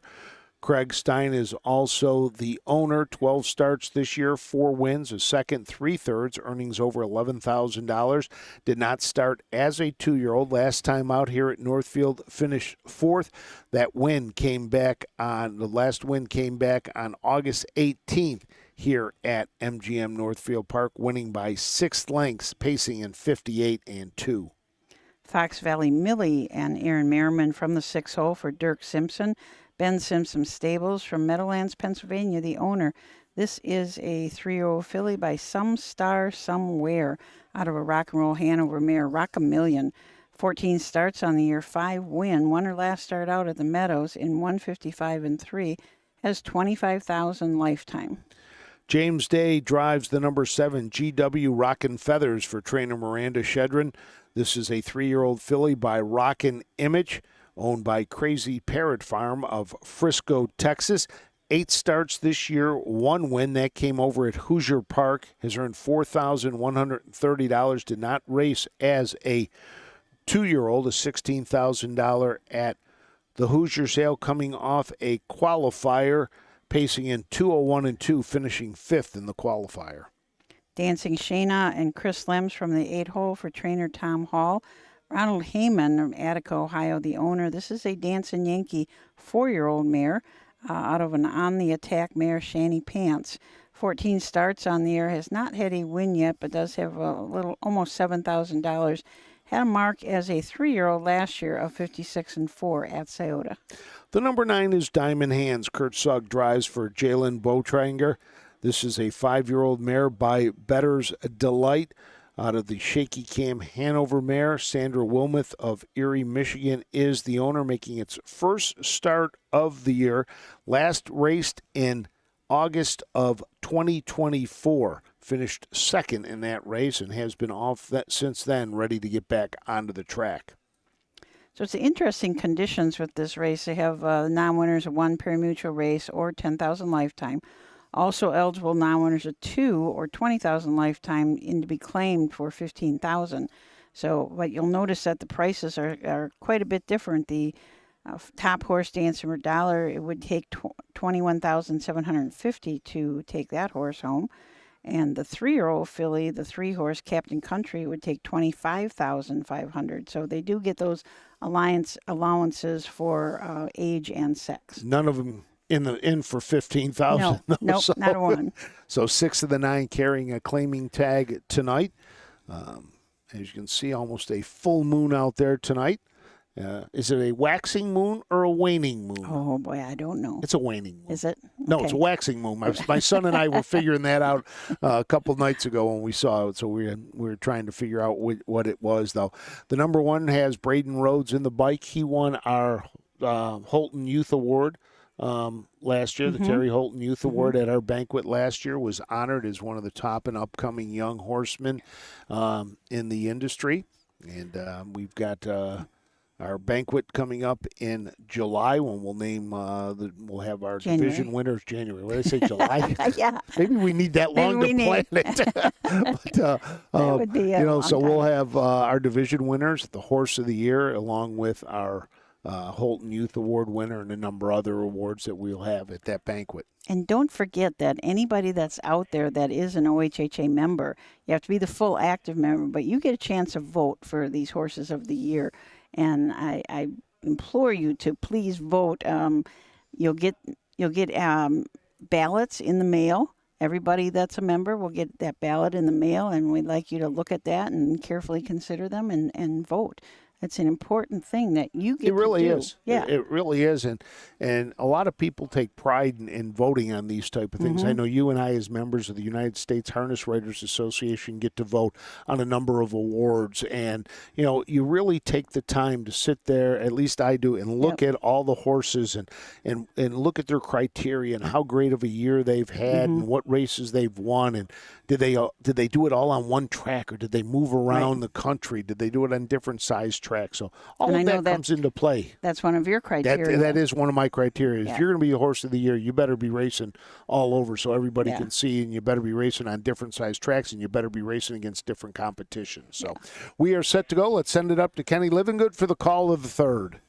Craig Stein is also the owner. 12 starts this year, 4 wins, a second, 3/3, earnings over $11,000. Did not start as a 2-year-old. Last time out here at Northfield, finished 4th. The last win came back on August 18th. Here at MGM Northfield Park, winning by 6 lengths, pacing in 58 and 2. Fox Valley Millie and Aaron Merriman from the 6-hole for Dirk Simpson. Ben Simpson Stables from Meadowlands, Pennsylvania, the owner. This is a 3-year-old filly by Some Star Somewhere out of a Rock and Roll Hanover mare, Rock-A-Million. 14 starts on the year, 5 win. Won her last start out at the Meadows in 1:55 and 3. Has $25,000 lifetime. James Day drives the number 7 GW Rockin' Feathers for trainer Miranda Shedrin. This is a 3-year-old filly by Rockin' Image, owned by Crazy Parrot Farm of Frisco, Texas. 8 starts this year, 1 win. That came over at Hoosier Park. Has earned $4,130. Did not race as a 2-year-old, a $16,000 at the Hoosier sale, coming off a qualifier, pacing in 2:01 and 2, finishing 5th in the qualifier. Dancing Shayna and Chris Lems from the 8-hole for trainer Tom Hall. Ronald Heyman from Attica, Ohio, the owner. This is a Dancing Yankee 4-year-old mare out of an On the Attack mare, Shanny Pants. 14 starts on the year. Has not had a win yet, but does have almost $7,000. Had a mark as a 3-year-old last year of 56 and 4 at Scioto. The number 9 is Diamond Hands. Kurt Sugg drives for Jalen Botranger. This is a 5-year-old mare by Better's Delight out of the Shaky Cam Hanover mare. Sandra Wilmoth of Erie, Michigan is the owner, making its first start of the year. Last raced in August of 2024. Finished second in that race and has been off that since then, ready to get back onto the track. So it's interesting conditions with this race. They have non-winners of 1 pari-mutuel race or $10,000 lifetime. Also eligible non-winners of 2 or $20,000 lifetime in to be claimed for $15,000. So, but you'll notice that the prices are quite a bit different. The top horse, Dancing for $1, it would take $21,750 to take that horse home. And the 3-year-old filly, the 3-horse Captain Country, would take $25,500. So they do get those allowances for age and sex. None of them in for 15,000. No, nope, so, not one. So 6 of the 9 carrying a claiming tag tonight. As you can see, almost a full moon out there tonight. Is it a waxing moon or a waning moon? Oh, boy, I don't know. It's a waning moon. Is it? No, Okay. it's a waxing moon. My son and I were figuring that out a couple nights ago when we saw it. So we were trying to figure out what it was, though. The number 1 has Braden Rhodes in the bike. He won our Holton Youth Award last year. The Terry Holton Youth Award at our banquet last year, was honored as one of the top and upcoming young horsemen in the industry. And we've got our banquet coming up in July, when we'll name we'll have our January. division winners. January. What did I say? July. Yeah. Maybe we need that long to plan it. But, That would be a long so we'll time. have our division winners, the Horse of the Year, along with our Holton Youth Award winner and a number of other awards that we'll have at that banquet. And don't forget that anybody that's out there that is an OHHA member, you have to be the full active member, but you get a chance to vote for these Horses of the Year. And I implore you to please vote. You'll get ballots in the mail. Everybody that's a member will get that ballot in the mail, and we'd like you to look at that and carefully consider them and vote. It's an important thing that you get It really to do. is. Yeah. It really is. And a lot of people take pride in voting on these type of things. I know you and I, as members of the United States Harness Writers Association, get to vote on a number of awards. And, you really take the time to sit there, at least I do, and look at all the horses and look at their criteria and how great of a year they've had and what races they've won. And did they do it all on one track, or did they move around the country? Did they do it on different size tracks? So all And I of know that comes into play. That's one of your criteria. That is one of my criteria. Yeah. If you're going to be a Horse of the Year, you better be racing all over so everybody can see, and you better be racing on different size tracks, and you better be racing against different competitions. So we are set to go. Let's send it up to Kenny Livingood for the call of the third.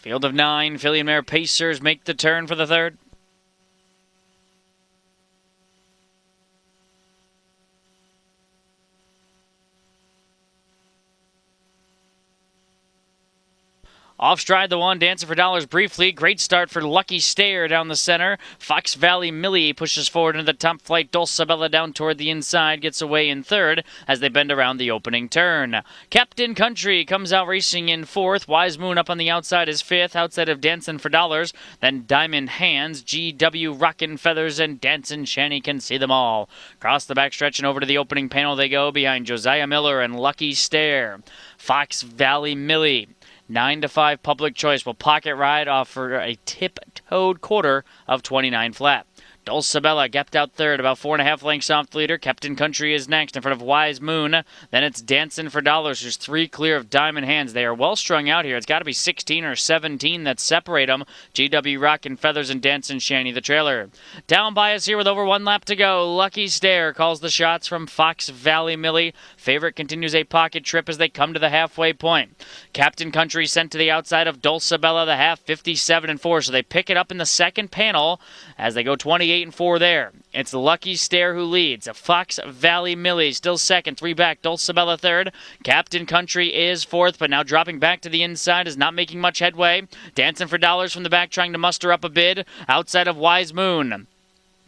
Field of 9, filly and mare Pacers make the turn for the third. Off stride the 1, Dancing for Dollars briefly. Great start for Lucky Stare down the center. Fox Valley Millie pushes forward into the top flight. Dulcibella down toward the inside, gets away in third as they bend around the opening turn. Captain Country comes out racing in fourth. Wise Moon up on the outside is fifth, outside of Dancing for Dollars. Then Diamond Hands, GW Rockin' Feathers, and Dancin' Shanny can see them all. Across the backstretch and over to the opening panel they go behind Josiah Miller and Lucky Stare. Fox Valley Millie. 9-5 Public Choice will pocket ride off for a tip-toed quarter of 29 flat. Dulcibella gapped out third, about 4.5 lengths off the leader. Captain Country is next in front of Wise Moon. Then it's Dancing for Dollars, who's 3 clear of Diamond Hands. They are well strung out here. It's got to be 16 or 17 that separate them. GW Rockin' Feathers and Dancin' Shanny the trailer. Down by us here with over 1 lap to go. Lucky Stare calls the shots from Fox Valley Millie. Favorite continues a pocket trip as they come to the halfway point. Captain Country sent to the outside of Dulcibella, the half, 57-4. So they pick it up in the second panel as they go 28-4 there. It's Lucky Stare who leads. Fox Valley Millie still second, 3 back. Dulcibella third. Captain Country is fourth, but now dropping back to the inside, is not making much headway. Dancing for Dollars from the back, trying to muster up a bid outside of Wise Moon.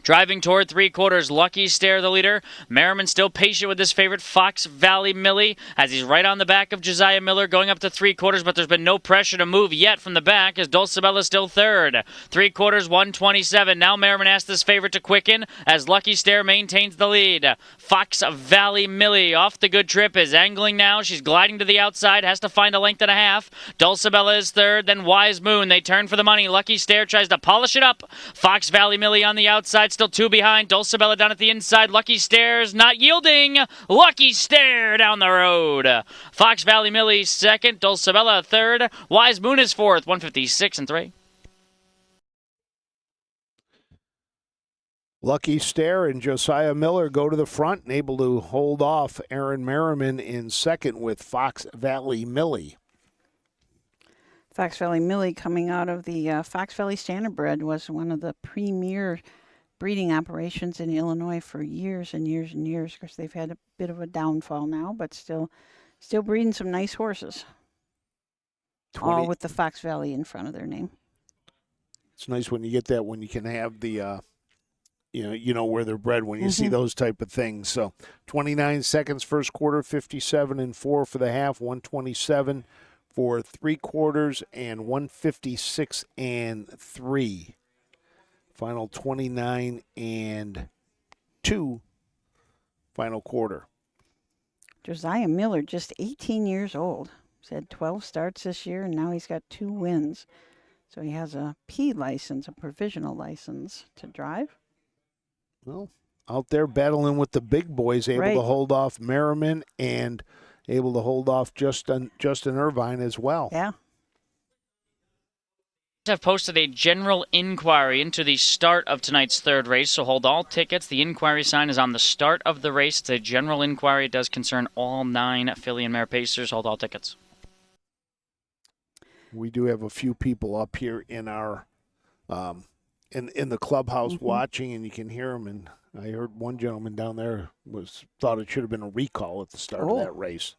Driving toward 3/4, Lucky Stare, the leader. Merriman still patient with his favorite, Fox Valley Millie, as he's right on the back of Josiah Miller, going up to 3/4, but there's been no pressure to move yet from the back, as Dulcibella still third. 3/4, 127. Now Merriman asks this favorite to quicken, as Lucky Stare maintains the lead. Fox Valley Millie off the good trip, is angling now. She's gliding to the outside, has to find a length and a half. Dulcibella is third, then Wise Moon. They turn for the money. Lucky Stare tries to polish it up. Fox Valley Millie on the outside, still two behind. Dulcibella down at the inside. Lucky Stare's not yielding. Lucky Stare down the road. Fox Valley Millie second. Dulcibella third. Wise Moon is fourth. 156 and 3. Lucky Stare and Josiah Miller go to the front and able to hold off Aaron Merriman in second with Fox Valley Millie. Fox Valley Millie, coming out of the Fox Valley Standardbred, was one of the premier breeding operations in Illinois for years and years and years. Of course, they've had a bit of a downfall now, but still breeding some nice horses. All with the Fox Valley in front of their name. It's nice when you get that, when you can have the you know where they're bred when you see those type of things. So 29 seconds first quarter, 57 and 4 for the half, 127 for 3/4, and 156 and 3. Final 29 and 2 final quarter. Josiah Miller, just 18 years old. He's had 12 starts this year, and now he's got 2 wins. So he has a P license, a provisional license to drive. Well, out there battling with the big boys, able to hold off Merriman and able to hold off Justin Irvine as well. Yeah. Have posted a general inquiry into the start of tonight's third race, so hold all tickets. The inquiry sign is on the start of the race. It's a general inquiry. It does concern all 9 filly and mare pacers. Hold all tickets. We do have a few people up here in our in the clubhouse watching, and you can hear them. And I heard one gentleman down there thought it should have been a recall at the start of that race.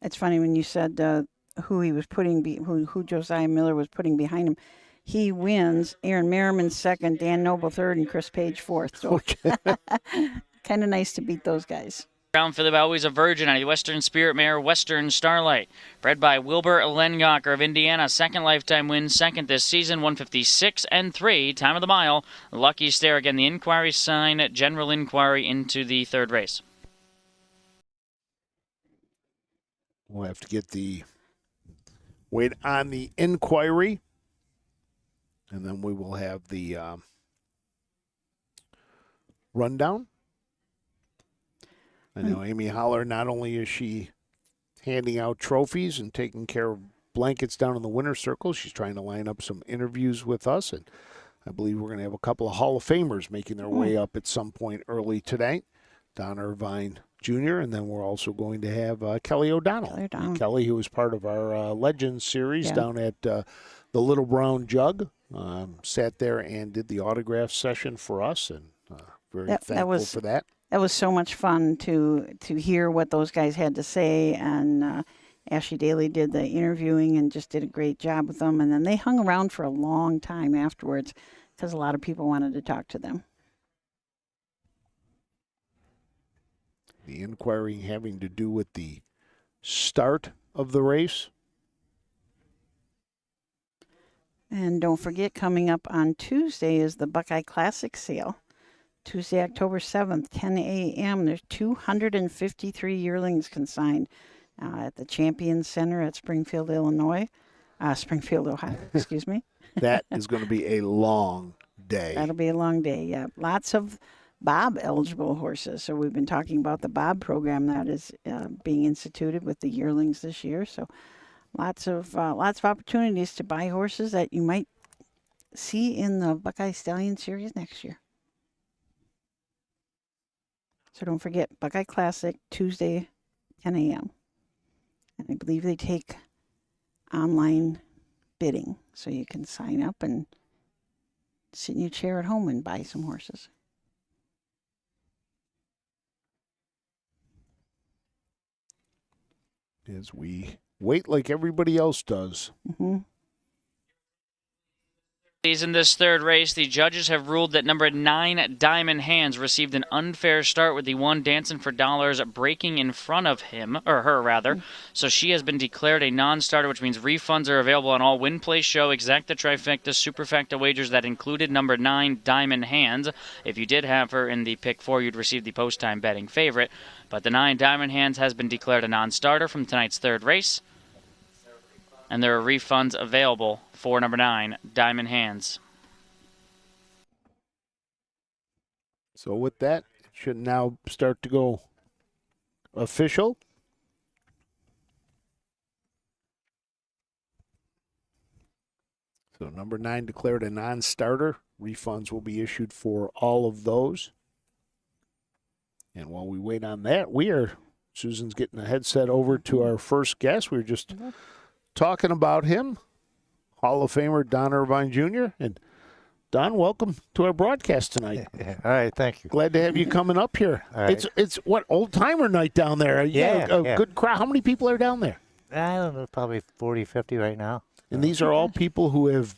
It's funny when you said who he was putting, who Josiah Miller was putting behind him. He wins. Aaron Merriman second, Dan Noble third, and Chris Page fourth. So kind of nice to beat those guys. Brown filly by Always a Virgin out of the Western Spirit mare Western Starlight. Bred by Wilbur Lengacher of Indiana. Second lifetime win, second this season, 156 and 3. Time of the mile. Lucky Stare again. The inquiry sign, general inquiry into the third race. We'll have to get the wait on the inquiry, and then we will have the rundown. I know Amy Holler, not only is she handing out trophies and taking care of blankets down in the winner's circle, she's trying to line up some interviews with us, and I believe we're going to have a couple of Hall of Famers making their way up at some point early today. Don Irvine Jr., and then we're also going to have Kelly O'Donnell. Kelly, who was part of our Legends series down at the Little Brown Jug, sat there and did the autograph session for us, and very thankful for that. That was so much fun to hear what those guys had to say, and Ashley Daly did the interviewing and just did a great job with them. And then they hung around for a long time afterwards because a lot of people wanted to talk to them. The inquiry having to do with the start of the race. And don't forget, coming up on Tuesday is the Buckeye Classic sale. Tuesday, October 7th, 10 a.m. There's 253 yearlings consigned at the Champions Center at Springfield, Ohio, excuse me. That is going to be a long day. That'll be a long day, yeah. Lots of Bob-eligible horses. So we've been talking about the Bob program that is being instituted with the yearlings this year. So lots of opportunities to buy horses that you might see in the Buckeye Stallion Series next year. So don't forget, Buckeye Classic, Tuesday, 10 a.m. And I believe they take online bidding, so you can sign up and sit in your chair at home and buy some horses. As we wait like everybody else does. In this third race, the judges have ruled that number 9, Diamond Hands, received an unfair start with the 1 Dancing for Dollars breaking in front of him, or her rather. So she has been declared a non-starter, which means refunds are available on all Win Play Show, Exacta, Trifecta, Superfecta wagers that included number 9, Diamond Hands. If you did have her in the pick 4, you'd receive the post-time betting favorite. But the 9, Diamond Hands, has been declared a non-starter from tonight's third race. And there are refunds available for number 9, Diamond Hands. So with that, it should now start to go official. So number 9 declared a non-starter. Refunds will be issued for all of those. And while we wait on that, Susan's getting the headset over to our first guest. We were just talking about him, Hall of Famer Don Irvine Jr. And Don, welcome to our broadcast tonight. Yeah. All right, thank you. Glad to have you coming up here. All right. It's what, old timer night down there. Yeah, a good crowd. How many people are down there? I don't know, probably 40, 50 right now. And these are all people who have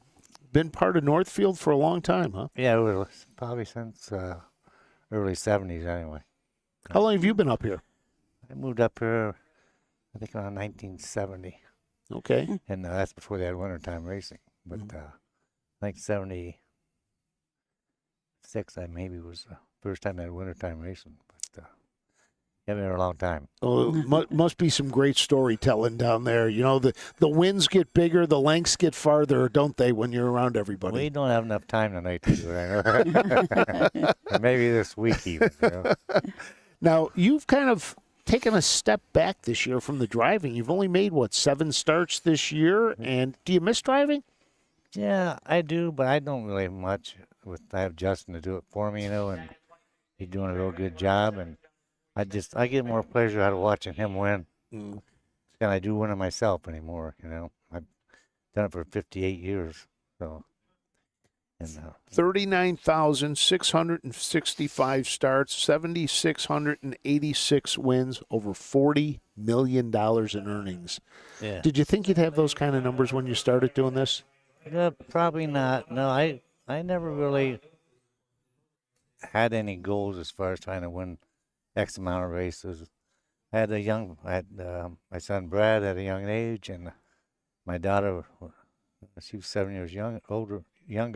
been part of Northfield for a long time, huh? Yeah, it was probably since early 70s anyway. How long have you been up here? I moved up here, I think, around 1970. Okay. And that's before they had wintertime racing. But I think 76, I maybe was the first time they had wintertime racing. But I've been here a long time. Oh, must be some great storytelling down there. You know, the winds get bigger, the lengths get farther, don't they, when you're around everybody? We don't have enough time tonight to do it. Maybe this week even. You know? Now, you've kind of taken a step back this year from the driving. You've only made, 7 starts this year, and do you miss driving? Yeah, I do, but I don't really much. I have Justin to do it for me, and he's doing a real good job, and I get more pleasure out of watching him win than I do winning myself anymore, I've done it for 58 years, so. And 39,665 starts, 7,686 wins, over $40 million in earnings. yeah. Did you think you'd have those kind of numbers when you started doing this? Probably not. No, I never really had any goals as far as trying to win X amount of races. I had my son Brad at a young age, and my daughter, she was 7 years younger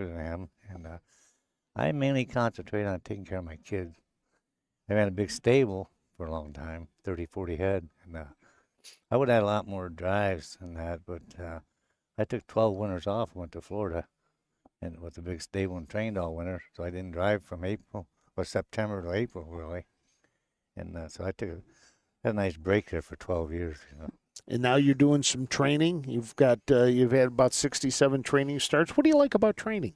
than him, and I mainly concentrated on taking care of my kids. I ran a big stable for a long time, 30, 40 head, and I would have had a lot more drives than that, but I took 12 winters off and went to Florida, and with a big stable and trained all winter, so I didn't drive from September to April, really. And so I had a nice break there for 12 years, And now you're doing some training. You've had about 67 training starts. What do you like about training?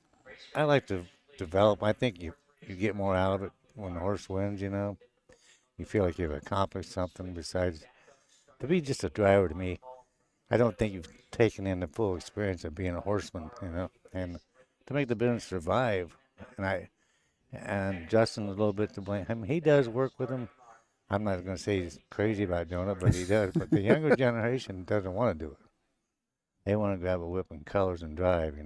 I like to develop. I think you get more out of it when the horse wins, You feel like you've accomplished something besides to be just a driver to me. I don't think you've taken in the full experience of being a horseman, and to make the business survive. And Justin's a little bit to blame. I mean, he does work with him. I'm not going to say he's crazy about doing it, but he does. But the younger generation doesn't want to do it. They want to grab a whip and colors and drive,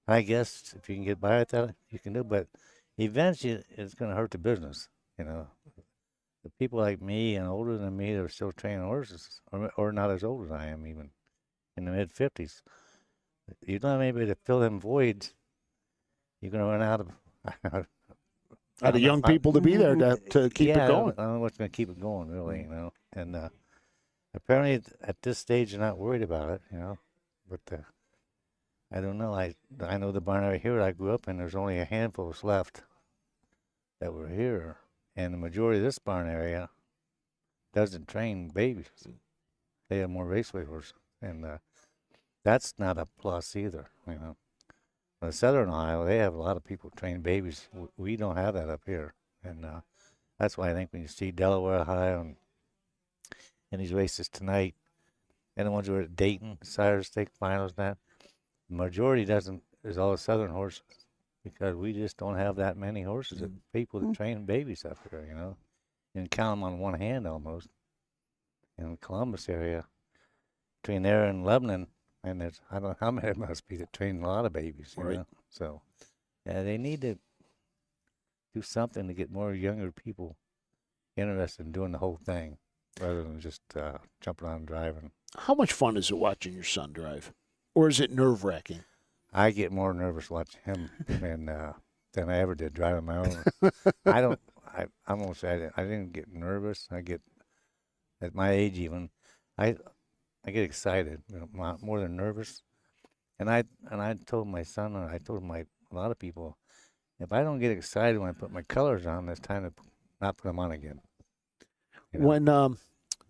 I guess if you can get by with that, you can do it. But eventually, it's going to hurt the business, The people like me and older than me that are still training horses, or not as old as I am, even in the mid-50s, you don't have anybody to fill them voids. You're going to run out of young people to be there to keep it going. I don't know what's going to keep it going, really, And apparently at this stage, they're not worried about it, But I don't know. I know the barn area here I grew up in, there's only a handful left that were here. And the majority of this barn area doesn't train babies. They have more raceway horses. And that's not a plus either, In Southern Ohio, they have a lot of people train babies. We don't have that up here. And that's why I think when you see Delaware, Ohio, and these races tonight, and the ones who are at Dayton, Sire Stake Finals, the majority is all the Southern horses, because we just don't have that many horses, people that train babies up here, You can count them on one hand almost. In the Columbus area, between there and Lebanon, And there's, I don't know how many must be that train a lot of babies, you know. So, yeah, they need to do something to get more younger people interested in doing the whole thing rather than just jumping on and driving. How much fun is it watching your son drive? Or is it nerve-wracking? I get more nervous watching him than I ever did driving my own. I'm gonna say I didn't get nervous. I get, at my age even, I get excited, you know, more than nervous. And I told my son, and I told a lot of people, if I don't get excited when I put my colors on, it's time to not put them on again. You know? When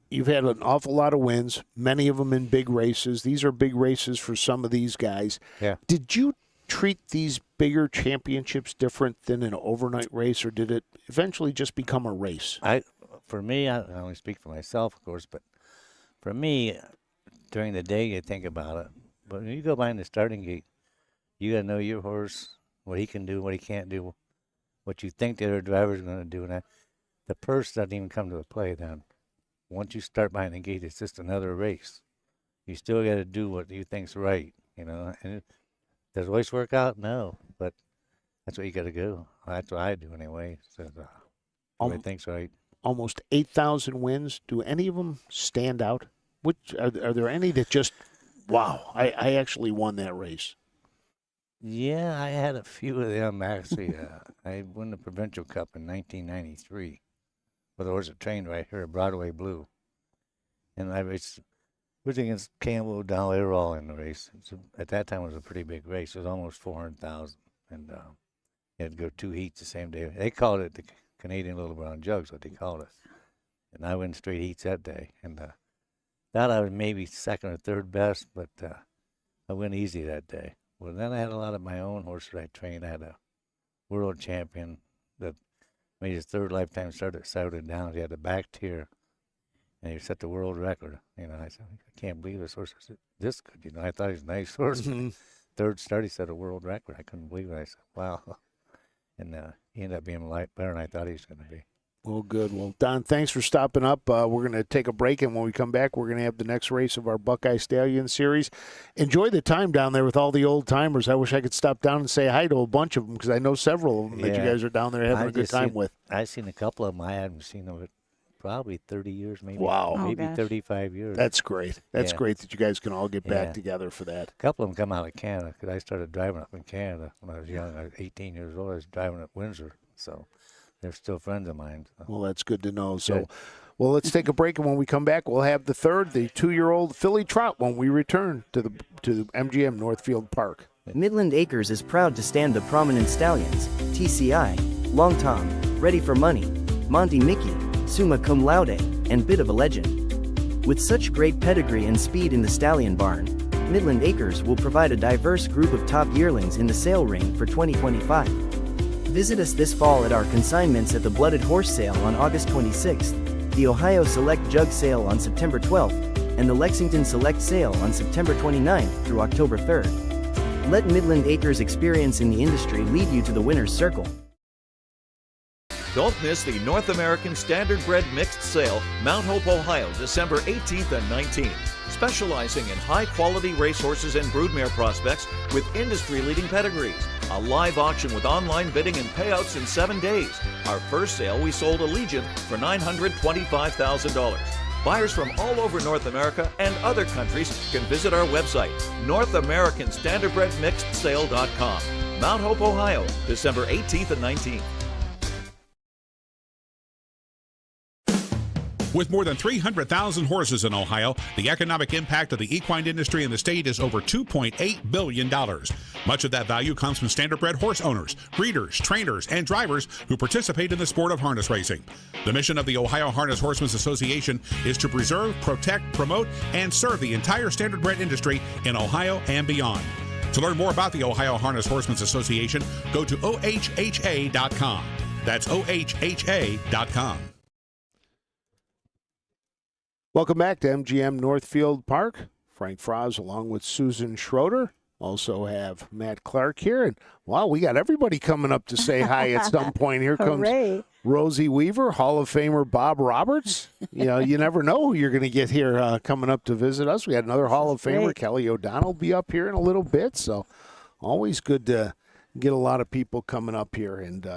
you've had an awful lot of wins, many of them in big races. These are big races for some of these guys. Yeah. Did you treat these bigger championships different than an overnight race, or did it eventually just become a race? For me, I only speak for myself, of course, but for me, during the day, you think about it. But when you go behind the starting gate, you got to know your horse, what he can do, what he can't do, what you think the other driver's going to do. And the purse doesn't even come to play then. Once you start behind the gate, it's just another race. You still got to do what you think's right, you know. And does it always work out? No, but that's what you got to do. That's what I do anyway. So what I think's right. Almost 8,000 wins. Do any of them stand out? Which are there any that just, wow, I actually won that race? Yeah, I had a few of them actually. I won the Provincial Cup in 1993 with a horse that trained right here at Broadway Blue. And I was against Campbell, Donald Errol in the race. At that time, it was a pretty big race. It was almost 400,000. And you had to go 2 heats the same day. They called it the Canadian Little Brown Jug's, what they called it. And I went straight heats that day. And thought I was maybe second or third best, but I went easy that day. Well, then I had a lot of my own horses I trained. I had a world champion that made his third lifetime start at Saturday Downs. He had a back tier, and he set the world record. You know, I said, I can't believe this horse is this good. You know, I thought he was a nice horse. Mm-hmm. Third start, he set a world record. I couldn't believe it. I said, wow. And he ended up being a lot better than I thought he was going to be. Well, good. Well, Don, thanks for stopping up. We're going to take a break, and when we come back, we're going to have the next race of our Buckeye Stallion series. Enjoy the time down there with all the old-timers. I wish I could stop down and say hi to a bunch of them, because I know several of them that you guys are down there having a good time with. I've seen a couple of them. I haven't seen them in probably 30 years, maybe. Wow. Maybe 35 years. That's great. That's great that you guys can all get back together for that. A couple of them come out of Canada, because I started driving up in Canada when I was young. I was 18 years old. I was driving at Windsor, so they're still friends of mine. So. Well, that's good to know. So, well, let's take a break, and when we come back, we'll have the 2-year-old filly trot when we return to MGM Northfield Park. Midland Acres is proud to stand the prominent stallions, TCI, Long Tom, Ready for Money, Monty Mickey, Summa Cum Laude, and Bit of a Legend. With such great pedigree and speed in the stallion barn, Midland Acres will provide a diverse group of top yearlings in the sale ring for 2025. Visit us this fall at our consignments at the Blooded Horse Sale on August 26th, the Ohio Select Jug Sale on September 12th, and the Lexington Select Sale on September 29th through October 3rd. Let Midland Acres' experience in the industry lead you to the winner's circle. Don't miss the North American Standardbred Mixed Sale, Mount Hope, Ohio, December 18th and 19th. Specializing in high-quality racehorses and broodmare prospects with industry-leading pedigrees. A live auction with online bidding and payouts in 7 days. Our first sale, we sold a Legion for $925,000. Buyers from all over North America and other countries can visit our website, NorthAmericanStandardbredMixedSale.com. Mount Hope, Ohio, December 18th and 19th. With more than 300,000 horses in Ohio, the economic impact of the equine industry in the state is over $2.8 billion. Much of that value comes from standardbred horse owners, breeders, trainers, and drivers who participate in the sport of harness racing. The mission of the Ohio Harness Horsemen's Association is to preserve, protect, promote, and serve the entire standardbred industry in Ohio and beyond. To learn more about the Ohio Harness Horsemen's Association, go to OHHA.com. That's OHHA.com. Welcome back to MGM Northfield Park. Frank Froz along with Susan Schroeder. Also have Matt Clark here. And wow, we got everybody coming up to say hi at some point. Here comes Rosie Weaver, Hall of Famer Bob Roberts. You never know who you're going to get here coming up to visit us. We had another Hall of Famer, great. Kelly O'Donnell, be up here in a little bit. So always good to get a lot of people coming up here and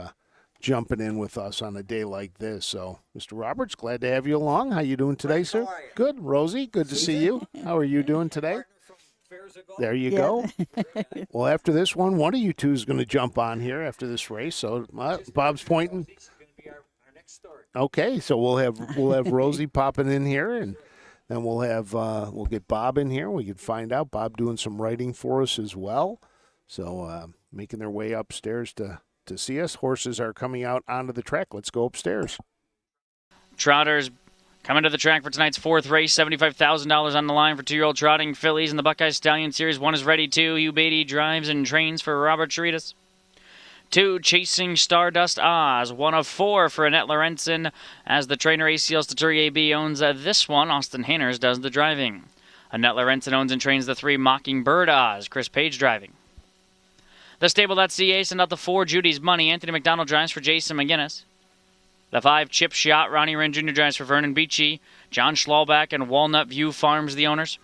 jumping in with us on a day like this. So, Mr. Roberts, glad to have you along. How you doing today, sir? Good. Rosie, good to see you. How are you doing today? There you go. Well, after this one of you two is going to jump on here after this race. So Bob's pointing. Okay, so we'll have Rosie popping in here, and then we'll get Bob in here. We can find out Bob doing some writing for us as well. So making their way upstairs to see us. Horses are coming out onto the track. Let's go upstairs. Trotters coming to the track for tonight's fourth race. $75,000 on the line for 2-year-old trotting fillies in the Buckeye Stallion Series. 1 is ready too. Hugh Beatty drives and trains for Robert Charitas. 2, Chasing Stardust Oz. 1 of 4 for Annette Lorenzen, as the trainer ACL Staturi AB owns this one. Austin Hanners does the driving. Annette Lorenzen owns and trains the 3, Mockingbird Oz. Chris Page driving. The stable.ca sent out the 4, Judy's Money. Anthony McDonald drives for Jason McGinnis. The 5, Chip Shot. Ronnie Wren Jr. drives for Vernon Beachy. John Schlauback and Walnut View Farms, the owners.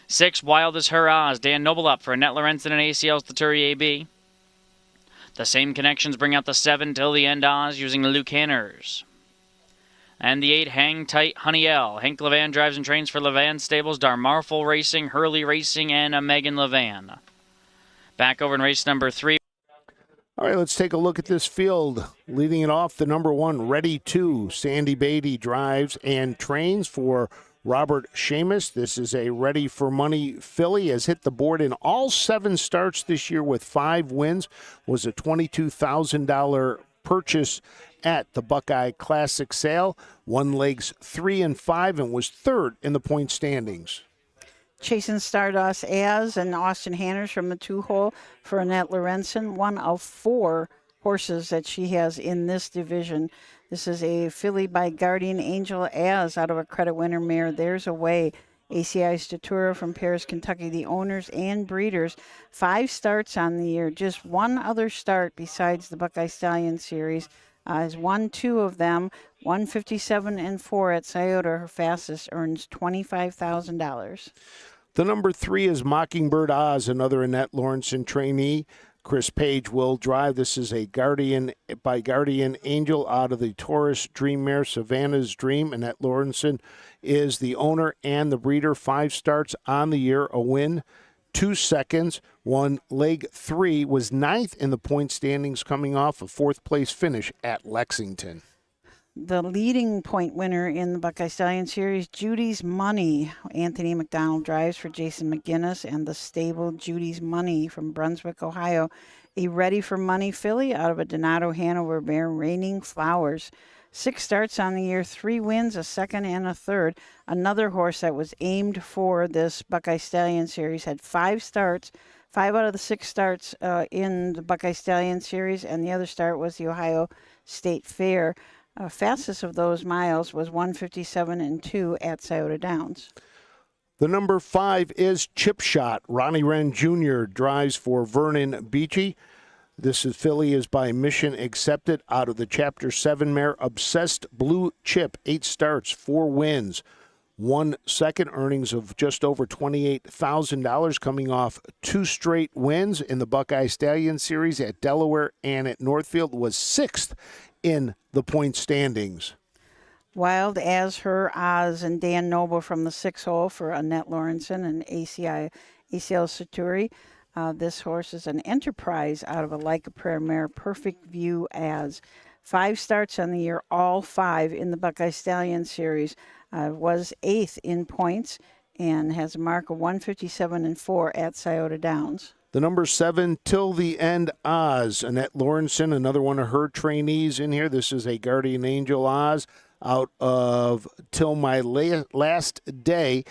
6, Wild as Her Oz. Dan Noble up for Annette Lorenzen and ACL Staturi AB. The same connections bring out the 7, Till the End Oz, using Luke Hanners. And the 8, Hang Tight Honey L. Hank Levan drives and trains for Levan Stables, Darmarful Racing, Hurley Racing, and Megan Levan. Back over in race number 3. All right, let's take a look at this field. Leading it off, the number 1, Ready 2. Sandy Beatty drives and trains for Robert Shamus. This is a Ready for Money filly. Has hit the board in all 7 starts this year with 5 wins. Was a $22,000 purchase at the Buckeye Classic sale. Won legs 3 and 5 and was 3rd in the point standings. Chasing Stardust Az and Austin Hanners from the 2-hole for Annette Lorenzen. 1 of 4 horses that she has in this division. This is a filly by Guardian Angel Az out of a credit winner mare. There's a Way. ACI Statura from Paris, Kentucky, the owners and breeders. 5 starts on the year. Just 1 other start besides the Buckeye Stallion Series. Has won 2 of them. 157 and 4 at Scioto. Her fastest earns $25,000. The number 3 is Mockingbird Oz, another Annette Lawrenson trainee. Chris Page will drive. This is a Guardian Angel out of the Taurus Dream Mare, Savannah's Dream. Annette Lawrenson is the owner and the breeder. 5 starts on the year, a win, 2 seconds. Won leg 3, was 9th in the point standings, coming off a 4th place finish at Lexington. The leading point winner in the Buckeye Stallion Series, Judy's Money. Anthony McDonald drives for Jason McGinnis, and the stable Judy's Money from Brunswick, Ohio. A Ready for Money filly out of a Donato Hanover mare, Raining Flowers. 6 starts on the year, 3 wins, a 2nd and a 3rd. Another horse that was aimed for this Buckeye Stallion Series had 5 starts. 5 out of the 6 starts in the Buckeye Stallion Series, and the other start was the Ohio State Fair. Fastest of those miles was 157 and 2 at Scioto Downs. The number 5 is Chip Shot. Ronnie Wren Jr. drives for Vernon Beachy. This filly is by Mission Accepted out of the Chapter 7 mare, Obsessed Blue Chip. 8 starts, 4 wins. 1 second, earnings of just over $28,000, coming off 2 straight wins in the Buckeye Stallion Series at Delaware and at Northfield. Was 6th in the point standings. Wild as Her Oz and Dan Noble from the 6-hole for Annette Lawrenson and ACL Saturi. This horse is an Enterprise out of a Like a Prayer mare, Perfect View Az. 5 starts on the year, all 5 in the Buckeye Stallion Series. Was 8th in points and has a mark of 157 and 4 at Scioto Downs. The number 7, Till the End Oz. Annette Lawrenson, another one of her trainees in here. This is a Guardian Angel Oz out of Till My Last Day.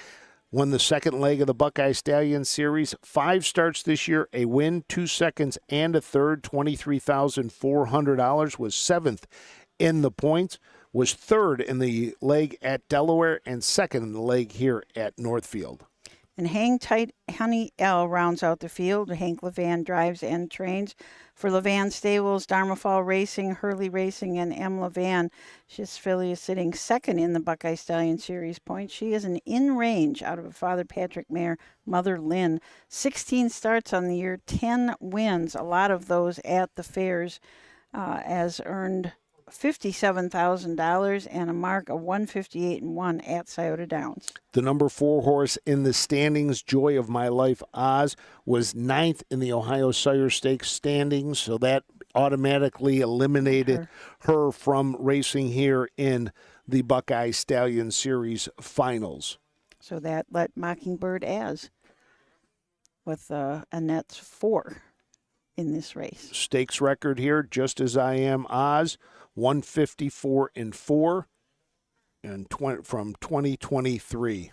Won the 2nd leg of the Buckeye Stallion Series. 5 starts this year, a win, 2 seconds, and a 3rd. $23,400. Was 7th in the points. Was 3rd in the leg at Delaware and 2nd in the leg here at Northfield. And Hang Tight Honey L rounds out the field. Hank Levan drives and trains for Levan Stables, Dharma Fall Racing, Hurley Racing, and M. Levan. This filly is sitting second in the Buckeye Stallion Series points. She is an in-range out of a Father Patrick mare, Mother Lynn. 16 starts on the year, 10 wins, a lot of those at the fairs, as earned $57,000 and a mark of 158-1 at Scioto Downs. The number 4 horse in the standings, Joy of My Life Oz, was 9th in the Ohio Sire Stakes standings, so that automatically eliminated her from racing here in the Buckeye Stallion Series finals. So that let Mockingbird as with Annette's 4 in this race. Stakes record here, Just As I Am Oz, 154-4 and from 2023.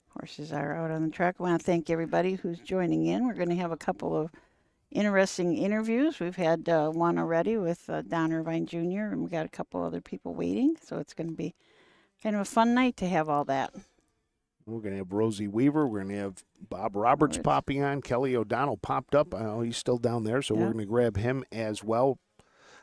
Horses are out on the track. I want to thank everybody who's joining in. We're going to have a couple of interesting interviews. We've had one already with Don Irvine Jr., and we got a couple other people waiting. So it's going to be kind of a fun night to have all that. We're going to have Rosie Weaver. We're going to have Bob Roberts popping on. Kelly O'Donnell popped up. He's still down there, so we're going to grab him as well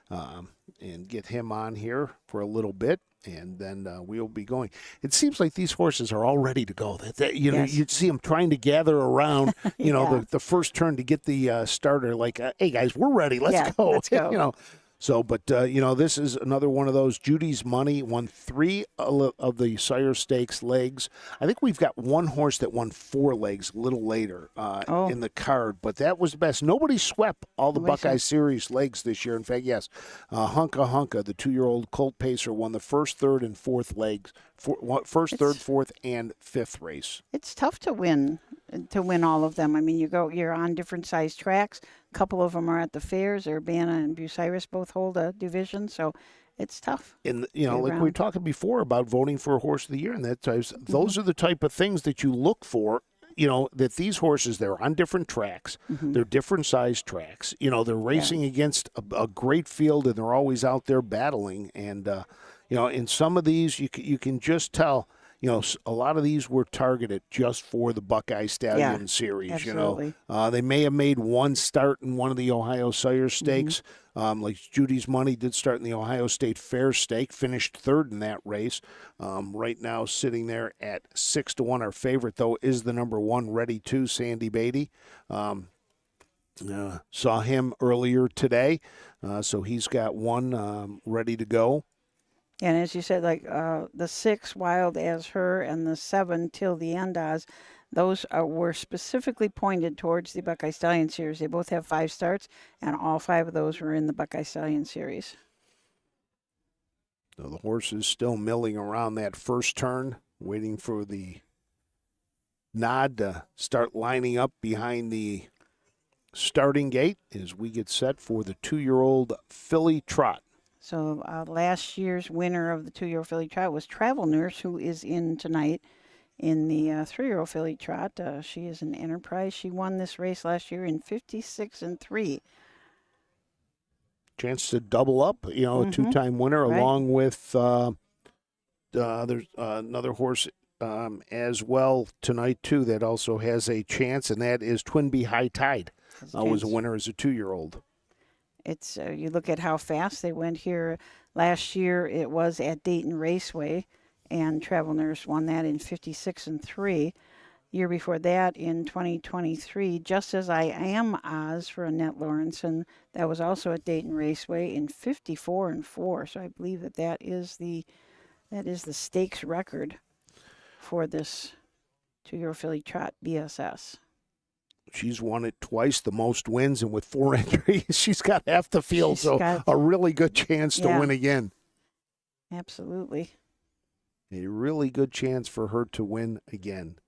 and get him on here for a little bit, and then we'll be going. It seems like these horses are all ready to go. Know, you'd see them trying to gather around, the first turn to get the starter. Like, hey guys, we're ready. Let's go. Let's go. So, but, this is another one of those. Judy's Money won 3 of the Sire Stakes legs. I think we've got one horse that won 4 legs a little later in the card, but that was the best. Nobody swept all the Buckeye Series legs this year. In fact, yes, Hunka Hunka, the 2-year-old colt pacer, won the first, third, and fourth legs. First, third, fourth, and fifth race. It's tough to win all of them. I mean, you're on different size tracks. A couple of them are at the fairs. Urbana and Bucyrus both hold a division, so it's tough. And like we were talking before about voting for a horse of the year, and those are the type of things that you look for. That these horses, they're on different tracks. They're different size tracks. They're racing against a great field, and they're always out there battling. And in some of these, you can just tell. A lot of these were targeted just for the Buckeye Stallion Series. Absolutely. They may have made one start in one of the Ohio Sire Stakes. Like Judy's Money did start in the Ohio State Fair Stake, finished third in that race. Right now, sitting there at 6-1. Our favorite, though, is the number 1, Ready 2, Sandy Beatty. Saw him earlier today, so he's got one ready to go. And as you said, like the 6, Wild as Her, and the 7, Till the End Oz, those were specifically pointed towards the Buckeye Stallion Series. They both have 5 starts, and all 5 of those were in the Buckeye Stallion Series. So the horse is still milling around that first turn, waiting for the nod to start lining up behind the starting gate as we get set for the 2-year-old filly trot. So last year's winner of the 2-year-old filly trot was Travel Nurse, who is in tonight in the 3-year-old filly trot. She is an Enterprise. She won this race last year in 56-3. Chance to double up, a 2-time winner, along with there's another horse as well tonight, too, that also has a chance, and that is Twinbee High Tide. Was a winner as a 2-year-old. It's you look at how fast they went here. Last year it was at Dayton Raceway, and Travel Nurse won that in 56-3. Year before that, in 2023, Just As I Am Oz for Annette Lawrenson, that was also at Dayton Raceway in 54-4. So I believe that is the stakes record for this 2-year-old filly trot BSS. She's won it twice, the most wins, and with 4 entries, she's got half the field, a really good chance to win again. Absolutely. A really good chance for her to win again.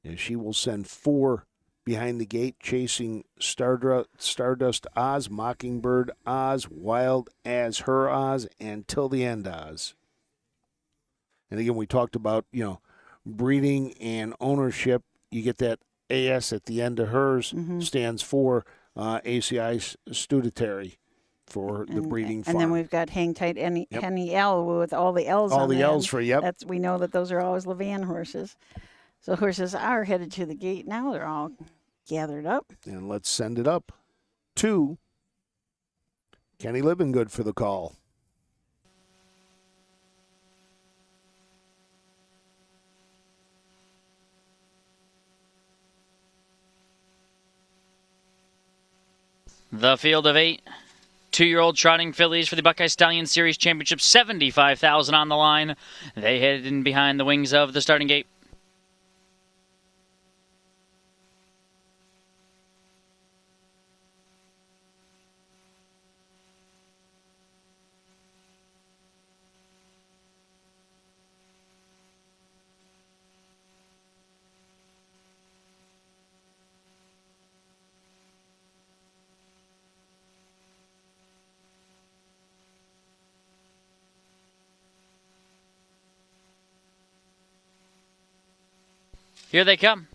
And she will send 4 behind the gate, chasing Stardust Oz, Mockingbird Oz, Wild as Her Oz, and Till the End Oz. And again, we talked about, breeding and ownership. You get that AS at the end of hers stands for ACI Studentary for the breeding farm. And then we've got Hang Tight Henny L with all the L's all on the L's for, yep. We know that those are always Levan horses. So horses are headed to the gate now. They're all gathered up. And let's send it up to Kenny Livingood for the call. The field of 8 two-year-old trotting fillies for the Buckeye Stallion Series Championship, 75,000 on the line. They headed in behind the wings of the starting gate. Here they come.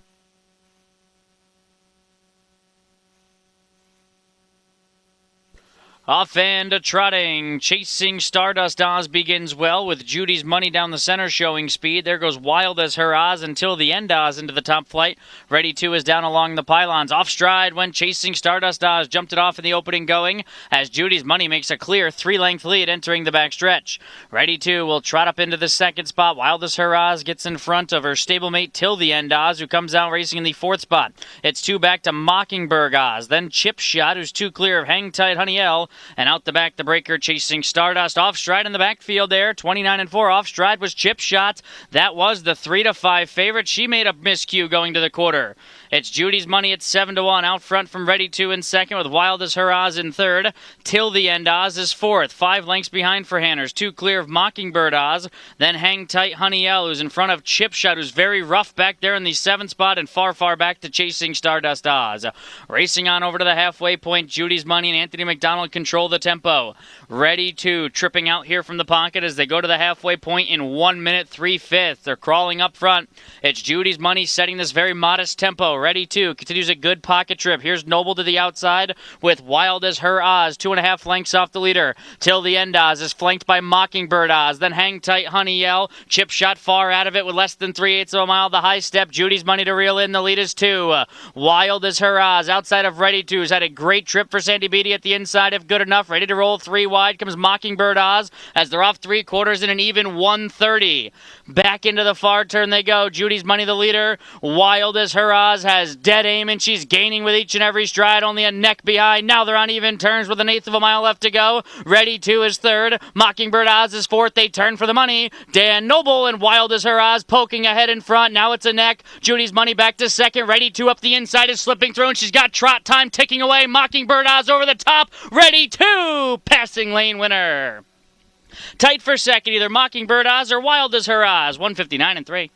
Off and a trotting, Chasing Stardust Oz begins well with Judy's Money down the center showing speed. There goes Wild as Her Oz until the end Oz into the top flight. Ready 2 is down along the pylons. Off stride when Chasing Stardust Oz jumped it off in the opening going as Judy's Money makes a clear 3-length lead entering the back stretch. Ready 2 will trot up into the second spot. Wild as Her Oz gets in front of her stablemate Till the End Oz, who comes out racing in the 4th spot. It's 2 back to Mockingbird Oz. Then Chip Shot, who's 2 clear of Hang Tight Honey L. And out the back, the breaker Chasing Stardust. Off stride in the backfield there. 29-4. Off stride was Chip Shot. That was the 3-5 favorite. She made a miscue going to the quarter. It's Judy's Money at 7-1. Out front from Ready 2 in second with Wild as Her Oz in third. Till the End Oz is fourth. 5 lengths behind for Hanners. 2 clear of Mockingbird Oz. Then Hang Tight Honey L, who's in front of Chip Shot, who's very rough back there in the 7th spot and far back to Chasing Stardust Oz. Racing on over to the halfway point, Judy's Money and Anthony McDonald control the tempo. Ready 2 tripping out here from the pocket as they go to the halfway point in 1 minute 3/5. They're crawling up front. It's Judy's Money setting this very modest tempo. Ready 2 continues a good pocket trip. Here's Noble to the outside with Wild as Her Oz, 2.5 lengths off the leader. Till the End Oz is flanked by Mockingbird Oz. Then Hang Tight Honey Yell. Chip Shot far out of it with less than 3/8 of a mile. The high step. Judy's Money to reel in. The lead is 2. Wild as Her Oz outside of Ready 2 has had a great trip for Sandy Beatty at the inside if good enough. Ready to roll 3 wide comes Mockingbird Oz as they're off 3/4 in an even 130. Back into the far turn they go. Judy's Money the leader. Wild as Her Oz has dead aim and she's gaining with each and every stride. Only a neck behind. Now they're on even turns with 1/8 of a mile left to go. Ready 2 is third. Mockingbird Oz is fourth. They turn for the money. Dan Noble and Wild as Her Oz poking ahead in front. Now it's a neck. Judy's Money back to second. Ready 2 up the inside is slipping through and she's got trot time ticking away. Mockingbird Oz over the top. Ready 2. Passing lane winner. Tight for second, either Mockingbird Oz or Wild as Her Oz. 159-3.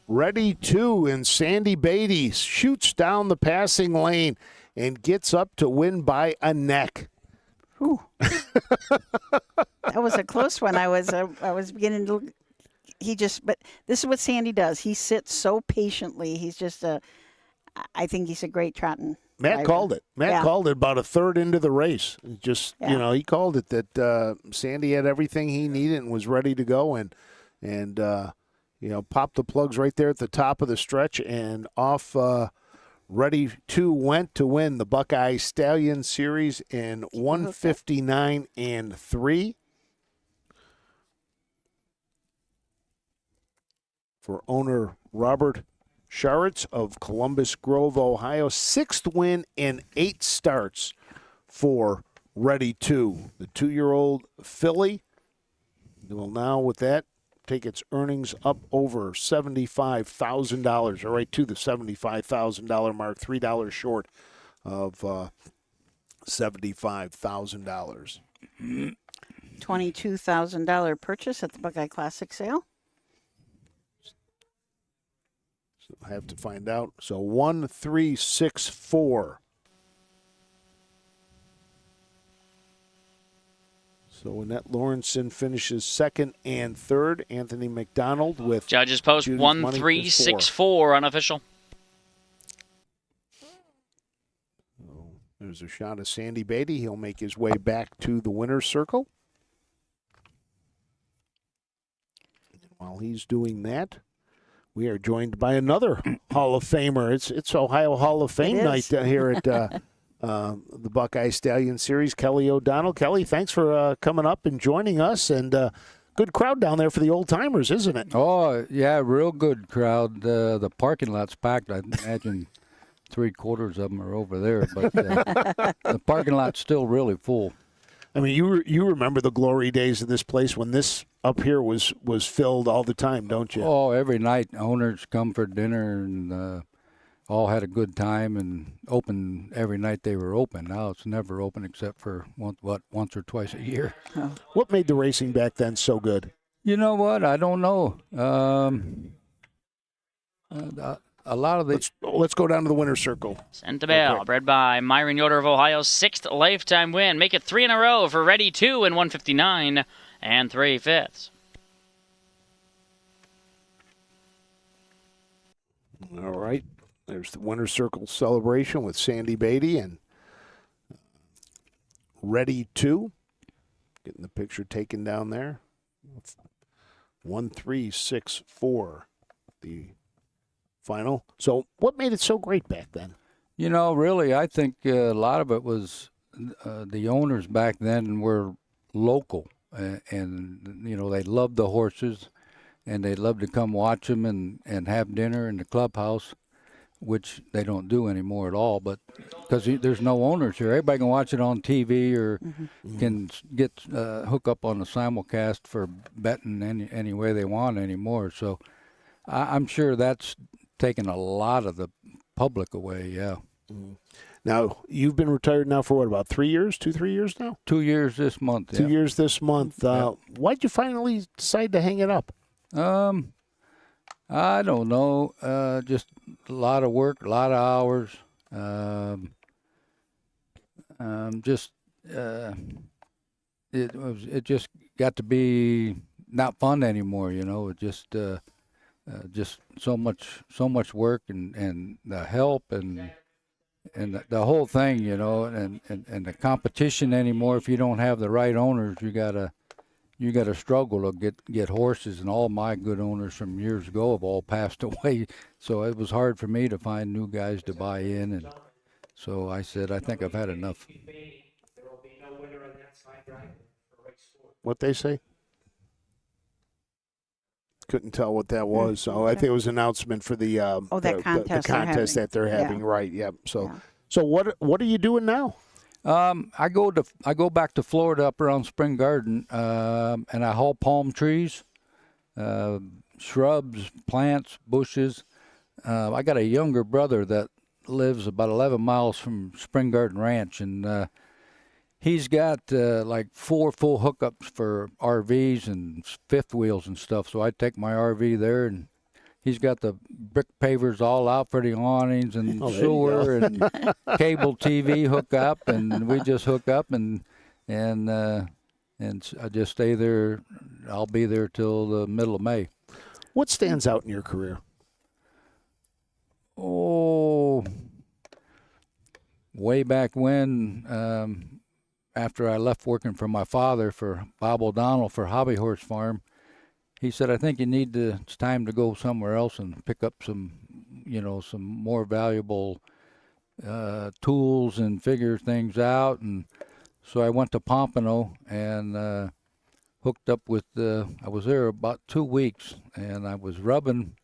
Ready 2 and Sandy Beatty shoots down the passing lane and gets up to win by a neck. Whew. That was a close one. I was beginning to. But this is what Sandy does. He sits so patiently. He's just I think he's a great trotting. Matt called it. Matt called it about a third into the race. Just he called it that Sandy had everything he needed and was ready to go and popped the plugs right there at the top of the stretch and off. Ready 2 went to win the Buckeye Stallion Series in 159-3. For owner Robert Scharitz of Columbus Grove, Ohio. 6th win in 8 starts for Ready 2. The 2-year-old filly will now, with that, take its earnings up over $75,000, or right to the $75,000 mark, $3 short of $75,000. $22,000 purchase at the Buckeye Classic sale. I have to find out. So 1,364. So Annette Lawrenson finishes second and third. Anthony McDonald with Judges post 1,364 unofficial. So There's a shot of Sandy Beatty. He'll make his way back to the winner's circle. And while he's doing that, we are joined by another Hall of Famer. It's Ohio Hall of Fame night here at the Buckeye Stallion Series. Kelly O'Donnell. Kelly, thanks for coming up and joining us. And good crowd down there for the old timers, isn't it? Oh, yeah, real good crowd. The parking lot's packed. I imagine 3/4 of them are over there, but the parking lot's still really full. I mean, you remember the glory days of this place when this up here was filled all the time, don't you? Oh, every night owners come for dinner and all had a good time and open every night they were open. Now it's never open except for once or twice a year. Oh. What made the racing back then so good? You know what? I don't know. A lot of the let's go down to the winner's circle. Sent to Bell, bred by Myron Yoder of Ohio, 6th lifetime win. Make it 3 in a row for Ready 2 in 159 and 3/5. All right. There's the winner's circle celebration with Sandy Beatty and Ready 2. Getting the picture taken down there. 1-3-6-4. The final. So what made it so great back then? You know, really, I think a lot of it was the owners back then were local, and you know, they loved the horses, and they loved to come watch them and have dinner in the clubhouse, which they don't do anymore at all. But because there's no owners here, everybody can watch it on TV or can get hook up on the simulcast for betting any way they want anymore. So I'm sure that's taken a lot of the public away, yeah. Now, you've been retired now for what, about 3 years, 2-3 years now? 2 years this month, 2 years this month. Why'd you finally decide to hang it up? I don't know. Just a lot of work, a lot of hours. It just got to be not fun anymore, you know. It just so much work and the help and the whole thing, you know, and the competition anymore. If you don't have the right owners, you gotta struggle to get horses. And all my good owners from years ago have all passed away, so it was hard for me to find new guys to buy in. And so I said, I think I've had enough. What they say? Couldn't tell what that was. So I think it was an announcement for the contest that they're having. Yeah. Right. Yep. So what are you doing now? I go back to Florida up around Spring Garden, and I haul palm trees, shrubs, plants, bushes. I got a younger brother that lives about 11 miles from Spring Garden Ranch, and he's got like 4 full hookups for RVs and fifth wheels and stuff. So I take my RV there, and he's got the brick pavers all out for the awnings and sewer and cable TV hookup, and we just hook up and I just stay there. I'll be there till the middle of May. What stands out in your career? Oh, way back when. After I left working for my father, for Bob O'Donnell, for Hobby Horse Farm, he said, I think it's time to go somewhere else and pick up some more valuable tools and figure things out. And so I went to Pompano and hooked up with, I was there about 2 weeks, and I was rubbing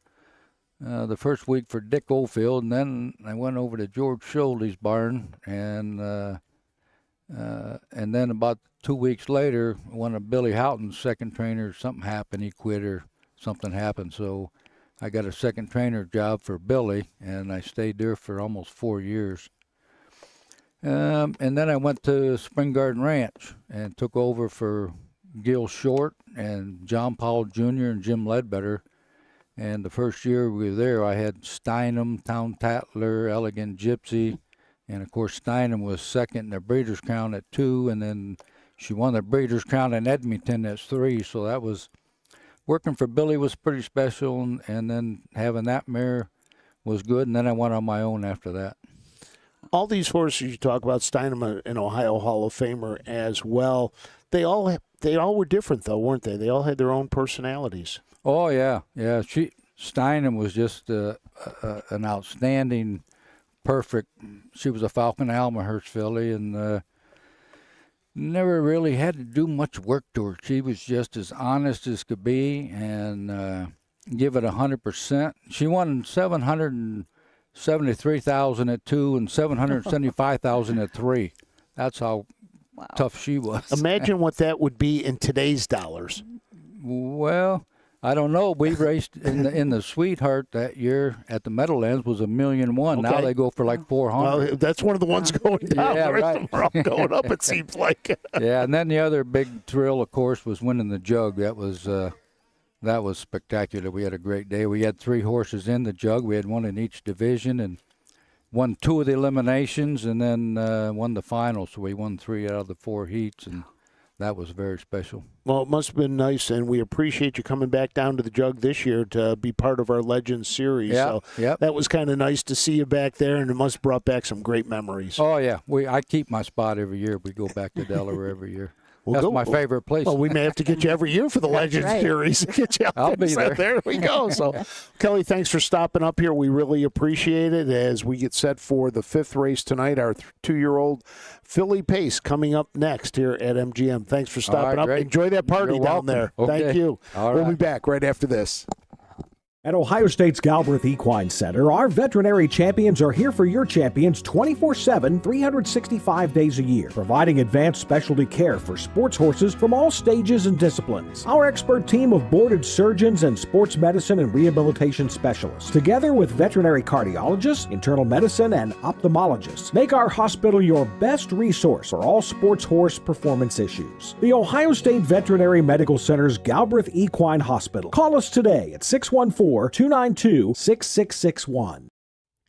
the first week for Dick Oldfield, and then I went over to George Schulte's barn, and then about 2 weeks later, one of Billy Houghton's second trainers, something happened, he quit or something happened. So I got a second trainer job for Billy, and I stayed there for almost 4 years. And then I went to Spring Garden Ranch and took over for Gil Short and John Paul Jr. and Jim Ledbetter. And the first year we were there, I had Steinem, Town Tattler, Elegant Gypsy. And, of course, Steinem was second in the Breeders' Crown at 2, and then she won the Breeders' Crown in Edmonton at 3. So that was, working for Billy was pretty special, and then having that mare was good, and then I went on my own after that. All these horses you talk about, Steinem, an Ohio Hall of Famer as well. They all were different, though, weren't they? They all had their own personalities. Oh yeah. Steinem was just an outstanding, perfect. She was a Falcon Almahurst filly, and never really had to do much work to her. She was just as honest as could be, and give it 100%. She won 773,000 at 2 and 775,000 at 3. That's how tough she was. Imagine what that would be in today's dollars. Well, I don't know. We raced in the Sweetheart that year at the Meadowlands was $1.1 million. Okay. Now they go for like 400. Well, that's one of the ones going down. Yeah, the rest right. of them are all going up, it seems like. Yeah, and then the other big thrill, of course, was winning the Jug. That was spectacular. We had a great day. We had 3 horses in the Jug. We had one in each division and won 2 of the eliminations and then won the final. So we won 3 out of the 4 heats, and that was very special. Well, it must have been nice, and we appreciate you coming back down to the Jug this year to be part of our Legends series. Yeah, so that was kind of nice to see you back there, and it must have brought back some great memories. Oh, yeah. I keep my spot every year. We go back to Delaware every year. We'll That's my favorite place. Well, we may have to get you every year for the Legends right. series. Get you out I'll be So there. there we go. So, Kelly, thanks for stopping up here. We really appreciate it as we get set for the 5th race tonight. Our 2-year-old Philly Pace coming up next here at MGM. Thanks for stopping up. great. Enjoy that party You're down welcome. there. Okay. Thank you. All We'll be right. back right after this. At Ohio State's Galbraith Equine Center, our veterinary champions are here for your champions 24/7, 365 days a year, providing advanced specialty care for sports horses from all stages and disciplines. Our expert team of boarded surgeons and sports medicine and rehabilitation specialists, together with veterinary cardiologists, internal medicine, and ophthalmologists, make our hospital your best resource for all sports horse performance issues. The Ohio State Veterinary Medical Center's Galbraith Equine Hospital. Call us today at 614-292-6661.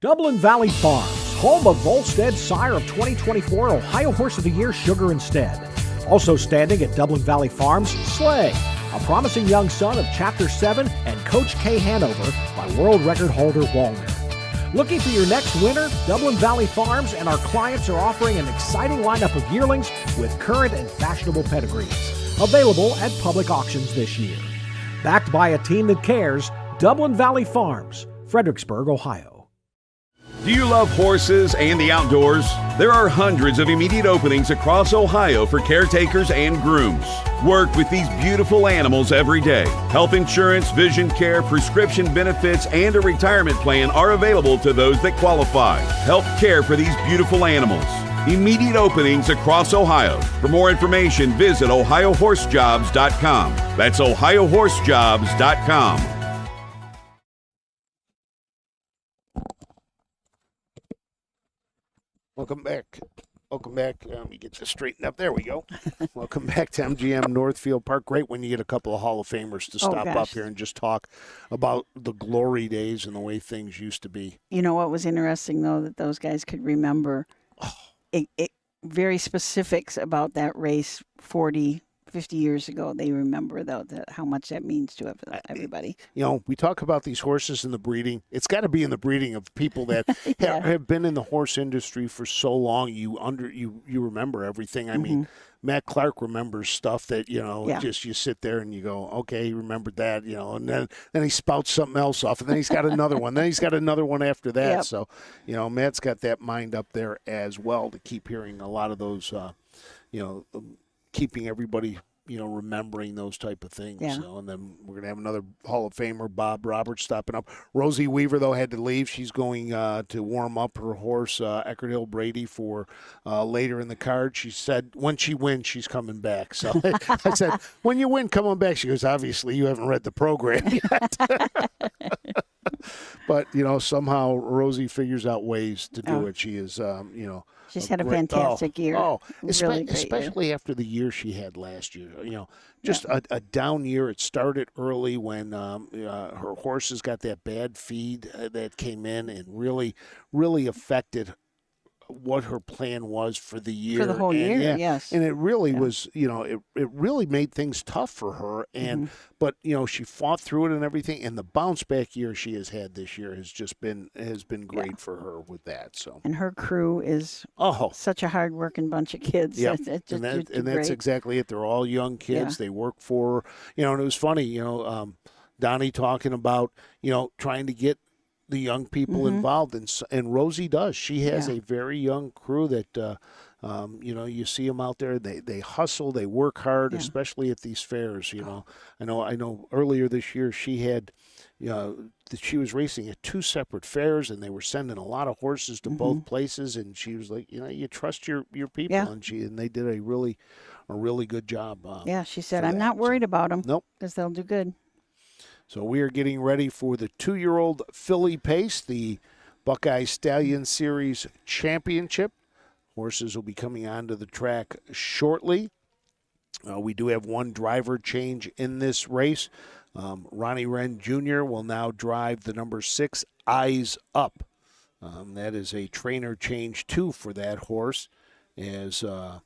Dublin Valley Farms, home of Volstead Sire of 2024 Ohio Horse of the Year Sugar Instead. Also standing at Dublin Valley Farms, Slay, a promising young son of Chapter 7 and Coach K Hanover by world record holder Walner. Looking for your next winner? Dublin Valley Farms and our clients are offering an exciting lineup of yearlings with current and fashionable pedigrees. Available at public auctions this year. Backed by a team that cares, Dublin Valley Farms, Fredericksburg, Ohio. Do you love horses and the outdoors? There are hundreds of immediate openings across Ohio for caretakers and grooms. Work with these beautiful animals every day. Health insurance, vision care, prescription benefits, and a retirement plan are available to those that qualify. Help care for these beautiful animals. Immediate openings across Ohio. For more information, visit ohiohorsejobs.com. That's ohiohorsejobs.com. Welcome back. Welcome back. Let me get this straightened up. There we go. Welcome back to MGM Northfield Park. Great when you get a couple of Hall of Famers to stop up here and just talk about the glory days and the way things used to be. You know what was interesting, though, that those guys could remember very specifics about that race 40, 50 years ago. They remember, though, how much that means to everybody. You know, we talk about these horses in the breeding. It's got to be in the breeding of people that have been in the horse industry for so long. You remember everything. I mean, Matt Clark remembers stuff that, just you sit there and you go, okay, he remembered that, and then he spouts something else off, and then he's got another one. Then he's got another one after that. Yep. So, Matt's got that mind up there as well to keep hearing a lot of those, keeping everybody, remembering those type of things. Yeah. And then we're going to have another Hall of Famer, Bob Roberts, stopping up. Rosie Weaver, though, had to leave. She's going to warm up her horse, Eckerd Hill Brady, for later in the card. She said when she wins, she's coming back. So I said, when you win, come on back. She goes, obviously, you haven't read the program yet. But, somehow Rosie figures out ways to do it. She is, She's had a fantastic year. Really great especially year. after the year she had last year. Just a down year. It started early when her horses got that bad feed that came in and really, really affected what her plan was for the year. For the whole year, yeah, yes. And it really was, it really made things tough for her. And but she fought through it and everything. And the bounce back year she has had this year has been great for her with that. So and her crew is such a hard working bunch of kids. Yeah, and that's exactly it. They're all young kids. They work for her. And it was funny, Donnie talking about trying to get the young people involved, and Rosie does. She has a very young crew that you see them out there. They hustle, they work hard, especially at these fairs. I know. Earlier this year, she had, she was racing at 2 separate fairs, and they were sending a lot of horses to both places. And she was like, you trust your people, and they did a really good job. She said, I'm not worried about them. Nope, because they'll do good. So we are getting ready for the 2-year-old filly pace, the Buckeye Stallion Series Championship. Horses will be coming onto the track shortly. We do have one driver change in this race. Ronnie Wren Jr. will now drive the number 6, Eyes Up. That is a trainer change, too, for that horse, as the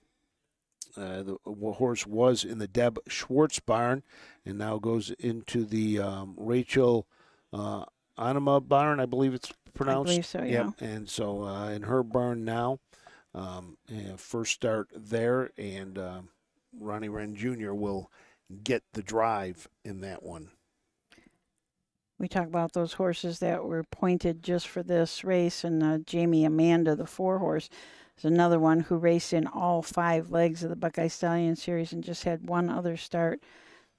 horse was in the Deb Schwartz barn and now goes into the Rachel Anima barn, I believe it's pronounced. I believe so, yeah. Yep. And so in her barn now, first start there, and Ronnie Wren Jr. will get the drive in that one. We talk about those horses that were pointed just for this race, and Jamie Amanda, the 4-horse, is another one who raced in all 5 legs of the Buckeye Stallion Series and just had one other start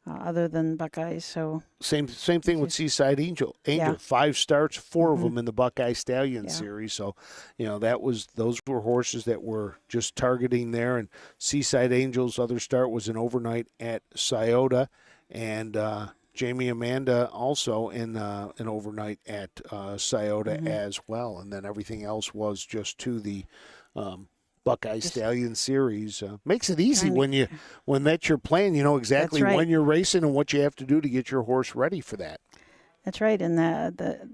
other than Buckeyes. So same thing with Seaside Angel. 5 starts, 4 of them in the Buckeye Stallion Series. So, those were horses that were just targeting there. And Seaside Angel's other start was an overnight at Scioto, and Jamie Amanda also in an overnight at Scioto as well. And then everything else was just to the Buckeye Stallion Series. Makes it easy when that's your plan. You know exactly when you're racing and what you have to do to get your horse ready for that. That's right. And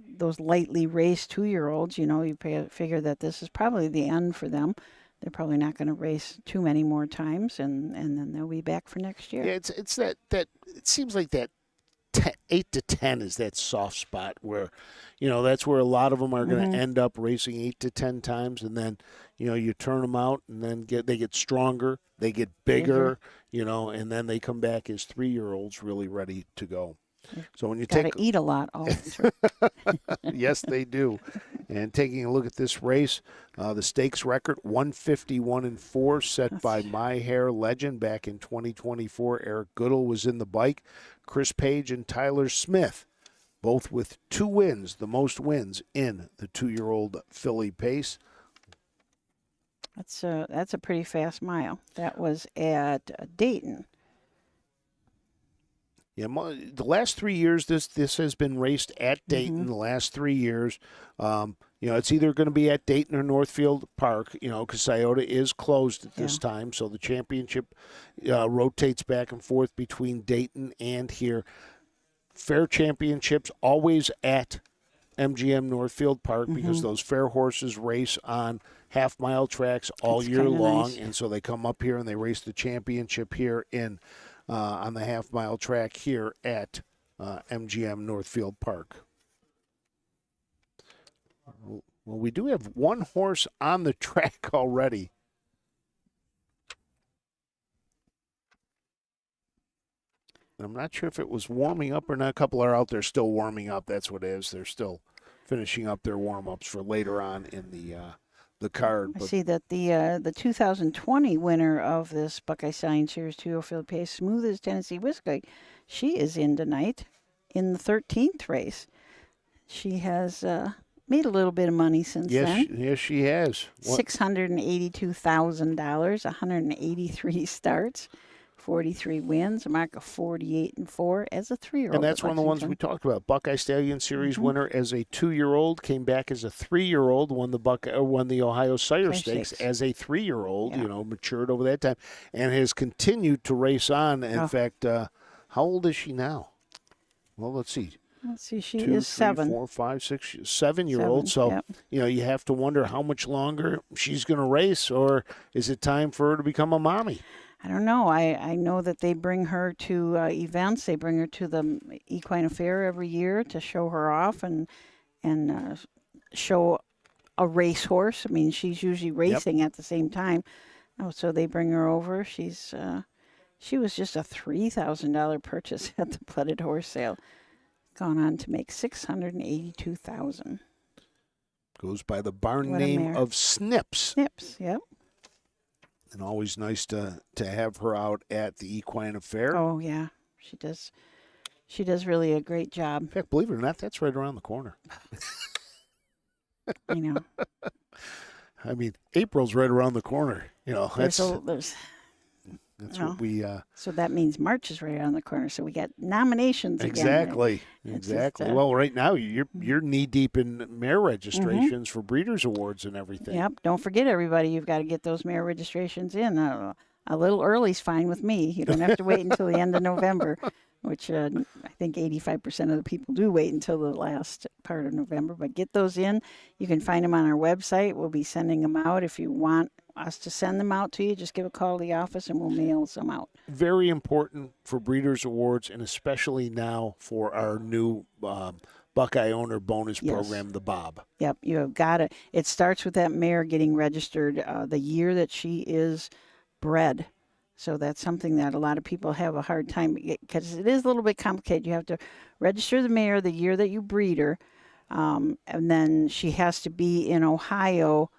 those lightly raced 2-year-olds, you figure that this is probably the end for them. They're probably not going to race too many more times, and then they'll be back for next year. Yeah, it's that it seems like that 8 to 10 is that soft spot where, that's where a lot of them are going to end up racing 8 to 10 times, and then, you turn them out, and then they get stronger, they get bigger, and then they come back as 3-year-olds really ready to go. So when you gotta eat a lot all the time. Yes, they do. And taking a look at this race, the stakes record 151-4 set by My Hair Legend back in 2024. Eric Goodall was in the bike. Chris Page and Tyler Smith, both with 2 wins, the most wins in the 2-year-old filly pace. That's a pretty fast mile. That was at Dayton. Yeah, the last 3 years, this has been raced at Dayton. The last 3 years, it's either going to be at Dayton or Northfield Park. Because Scioto is closed at this time, so the championship rotates back and forth between Dayton and here. Fair championships always at MGM Northfield Park because those fair horses race on half-mile tracks all year long, and so they come up here and they race the championship here in. On the half-mile track here at MGM Northfield Park. Well, we do have one horse on the track already. I'm not sure if it was warming up or not. A couple are out there still warming up. That's what it is. They're still finishing up their warm-ups for later on in the card. I see that the 2020 winner of this Buckeye Stallion Series 2-year field pace, Smooth as Tennessee Whiskey, she is in tonight in the 13th race. She has made a little bit of money since then. Yes, she has. $682,000, 183 starts. 43 wins, a mark of 48-4 as a 3-year-old. And that's one of the ones we talked about. Buckeye Stallion Series winner as a 2-year-old, came back as a 3-year-old, won the Ohio Sire Stakes as a 3-year-old. Matured over that time, and has continued to race on. In fact, how old is she now? Well, let's see. Let's see, she 2, is 3, 7. 4, 5, 6, 7-year-old. So, Yep. you have to wonder how much longer she's going to race, or is it time for her to become a mommy? I don't know. I know that they bring her to events. They bring her to the Equine Affair every year to show her off and show a racehorse. I mean, she's usually racing at the same time. Oh, so they bring her over. She was just a $3,000 purchase at the Blooded Horse Sale. Gone on to make $682,000. Goes by the barn What a name mare. of Snips. Snips, yep. And always nice to have her out at the Equine Affair. Oh yeah, she does. She does really a great job. In fact, believe it or not, that's right around the corner. I know. I mean, April's right around the corner. That's what we. So that means March is right around the corner. So we got nominations again. Exactly. It's Exactly. just, Well, right now you're knee deep in mare registrations for breeders' awards and everything. Yep. Don't forget, everybody, you've got to get those mare registrations in. A little early's fine with me. You don't have to wait until the end of November, which I think 85% of the people do wait until the last part of November. But get those in. You can find them on our website. We'll be sending them out. If you want us to send them out to you, just give a call to the office and we'll mail some out. Very important for breeders' awards, and especially now for our new Buckeye owner bonus program, the Bob. Yep, you have got to. It starts with that mare getting registered the year that she is bred. So that's something that a lot of people have a hard time, because it is a little bit complicated. You have to register the mare the year that you breed her, and then she has to be in Ohio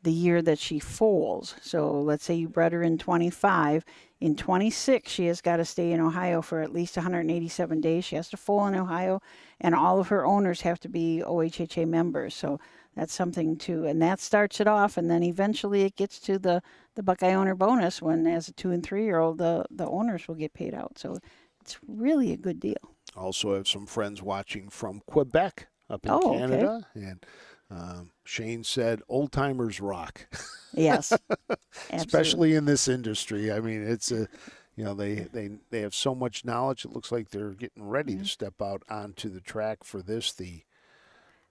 the year that she foals. So let's say you bred her in 25. In 26, she has got to stay in Ohio for at least 187 days. She has to foal in Ohio, and all of her owners have to be OHHA members. So that's something too, and that starts it off, and then eventually it gets to the Buckeye owner bonus when, as a 2- and 3-year-old, the owners will get paid out. So it's really a good deal. Also have some friends watching from Quebec up in Canada, and Shane said old timers rock. Yes, especially in this industry. I mean, it's they have so much knowledge. It looks like they're getting ready to step out onto the track for this.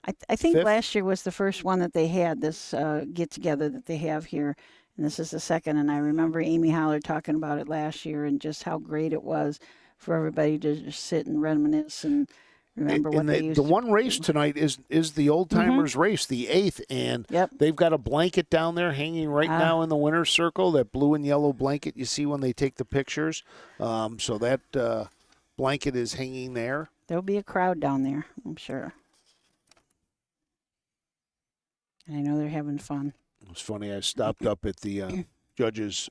I think 5th? last year was the first one that they had, this get-together that they have here, and this is the second. And I remember Amy Holler talking about it last year and just how great it was for everybody to just sit and reminisce and remember what they used the to one race tonight is the old timers race, the 8th, and they've got a blanket down there hanging right now in the winner's circle, that blue and yellow blanket you see when they take the pictures. So that blanket is hanging there. There'll be a crowd down there, I'm sure. I know they're having fun. It was funny. I stopped up at the judges'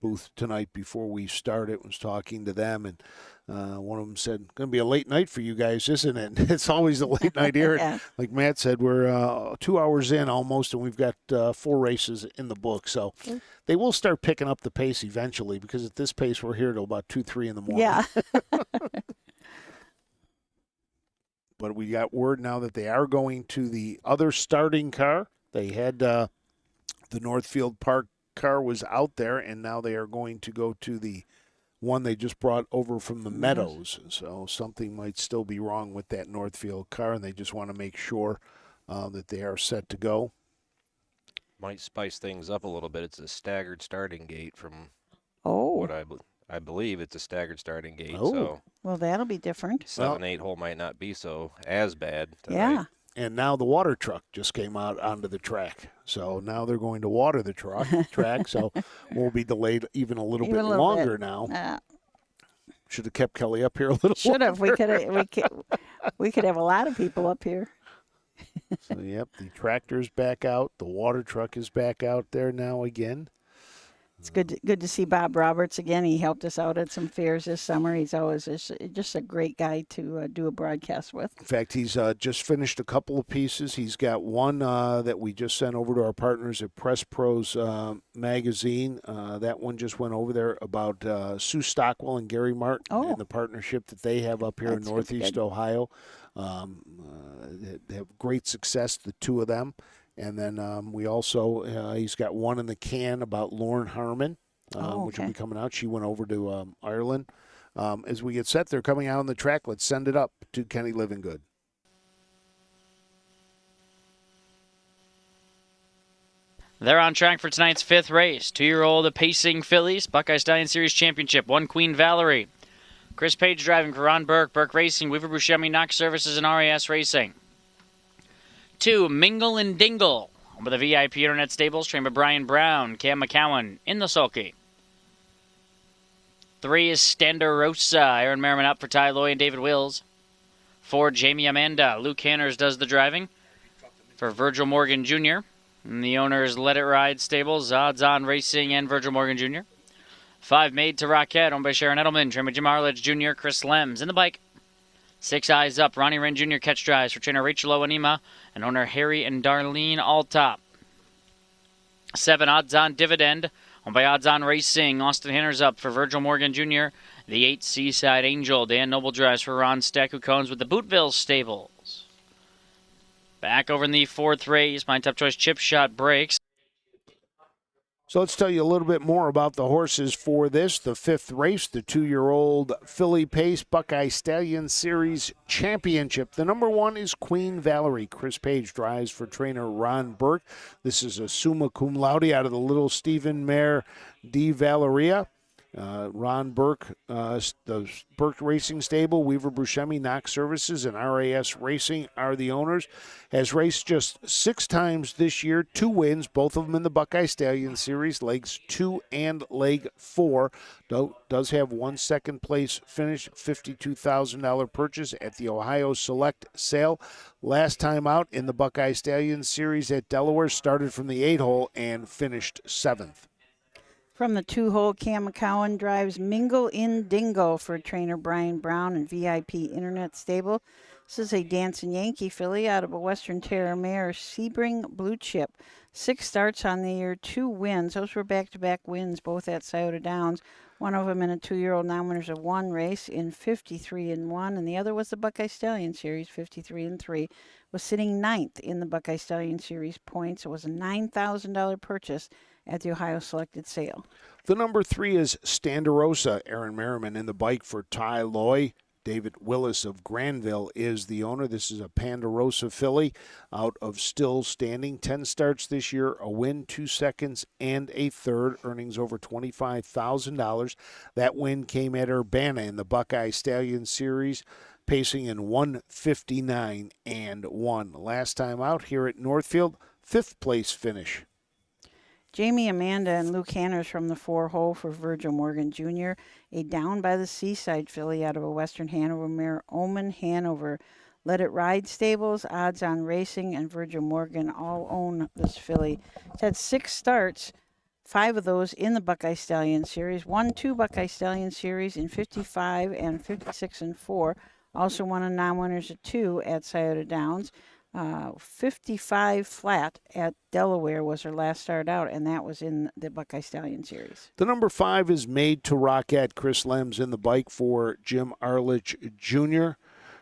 booth tonight before we started. Was talking to them, and one of them said, "Going to be a late night for you guys, isn't it?" It's always a late night here. Yeah. Like Matt said, we're 2 hours in almost, and we've got 4 races in the book. So they will start picking up the pace eventually, because at this pace we're here till about 2-3 in the morning. Yeah. But we got word now that they are going to the other starting car. They had the Northfield Park car was out there, and now they are going to go to the one they just brought over from the Meadows. So something might still be wrong with that Northfield car, and they just want to make sure that they are set to go. Might spice things up a little bit. It's a staggered starting gate from what I believe it's a staggered starting gate. Oh. So well, that'll be different. 7-8 hole might not be so as bad tonight. Yeah. And now the water truck just came out onto the track. So now they're going to water the track. So we'll be delayed even a little bit longer now. Should have kept Kelly up here a little Should have. longer. We could have a lot of people up here. So, yep, the tractor's back out. The water truck is back out there now again. It's good to see Bob Roberts again. He helped us out at some fairs this summer. He's always just a great guy to do a broadcast with. In fact, he's just finished a couple of pieces. He's got one that we just sent over to our partners at Press Pros magazine. That one just went over there about Sue Stockwell and Gary Martin and the partnership that they have up here in Northeast Ohio. They have great success, the two of them. And then we also, he's got one in the can about Lauren Harmon, which will be coming out. She went over to Ireland As we get set, they're coming out on the track. Let's send it up to Kenny Livingood. They're on track for tonight's fifth race. 2-year-old Pacing Fillies, Buckeye Stallion Series Championship. 1 Queen Valerie. Chris Page driving for Ron Burke, Burke Racing, Weaver Buscemi, Knox Services, and RAS Racing. 2, Mingle and Dingle. Over the VIP Internet Stables, trained by Brian Brown, Cam McCowan in the sulky. 3 is Standarosa. Aaron Merriman up for Ty Loy and David Wills. 4, Jamie Amanda. Luke Hanners does the driving for Virgil Morgan Jr. And the owners Let It Ride Stables, Odds On Racing, and Virgil Morgan Jr. 5, Made to Rockette, owned by Sharon Edelman, trained by Jim Arledge Jr., Chris Lems in the bike. 6, Eyes Up, Ronnie Wren Jr. catch drives for trainer Rachel Owanima and owner Harry and Darlene Alltop. 7, Odds On Dividend, owned by Odds On Racing, Austin Hanners up for Virgil Morgan Jr. The 8, Seaside Angel, Dan Noble drives for Ron Steck, who cones with the Bootville Stables. Back over in the 4th race, my top choice Chip Shot breaks. So let's tell you a little bit more about the horses for this. The 5th race, the 2-year-old Filly Pace Buckeye Stallion Series Championship. The number 1 is Queen Valerie. Chris Page drives for trainer Ron Burke. This is a summa cum laude out of the Little Stephen Mare de Valeria. Ron Burke, the Burke Racing Stable, Weaver Buscemi, Knox Services, and RAS Racing are the owners. Has raced just 6 times this year, 2 wins, both of them in the Buckeye Stallion Series, legs 2 and leg 4. Does have 1 second place finish, $52,000 purchase at the Ohio Select Sale. Last time out in the Buckeye Stallion Series at Delaware, started from the 8 hole and finished 7th. From the 2-hole, Cam McCowan drives Mingle in Dingo for trainer Brian Brown and VIP Internet Stable. This is a Dancing Yankee filly out of a Western Terra mare, Sebring Blue Chip. 6 starts on the year, 2 wins. Those were back-to-back wins, both at Scioto Downs. One of them in a 2-year-old non-winners of 1 race in 53-1, and the other was the Buckeye Stallion Series, 53-3. Was sitting 9th in the Buckeye Stallion Series points. It was a $9,000 purchase at the Ohio Selected Sale. The number 3 is Standarosa. Aaron Merriman in the bike for Ty Loy. David Willis of Granville is the owner. This is a Ponderosa filly out of Still Standing. 10 starts this year, a win, 2 seconds, and a third. Earnings over $25,000. That win came at Urbana in the Buckeye Stallion Series, pacing in 1:59-1. Last time out here at Northfield, 5th place finish. Jamie Amanda and Luke Hanners from the 4-hole for Virgil Morgan Jr. A Down by the Seaside filly out of a Western Hanover mare, Omen Hanover. Let It Ride Stables, Odds On Racing, and Virgil Morgan all own this filly. It's had 6 starts, 5 of those in the Buckeye Stallion Series. Won 2 Buckeye Stallion Series in 55 and 56-4. Also won a non-winners of 2 at Scioto Downs. 55 flat at Delaware was her last start out, and that was in the Buckeye Stallion Series. The number 5 is Made to Rockette. Chris Lems in the bike for Jim Arledge Jr.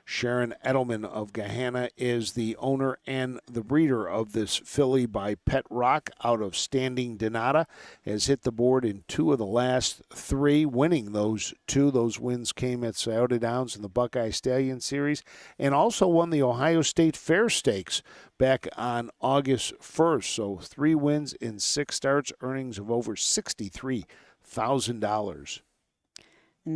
Sharon Edelman of Gahanna is the owner and the breeder of this filly by Pet Rock out of Standing Donata. Has hit the board in 2 of the last 3, winning those 2. Those wins came at Scioto Downs in the Buckeye Stallion Series, and also won the Ohio State Fair Stakes back on August 1st. So 3 wins in 6 starts, earnings of over $63,000.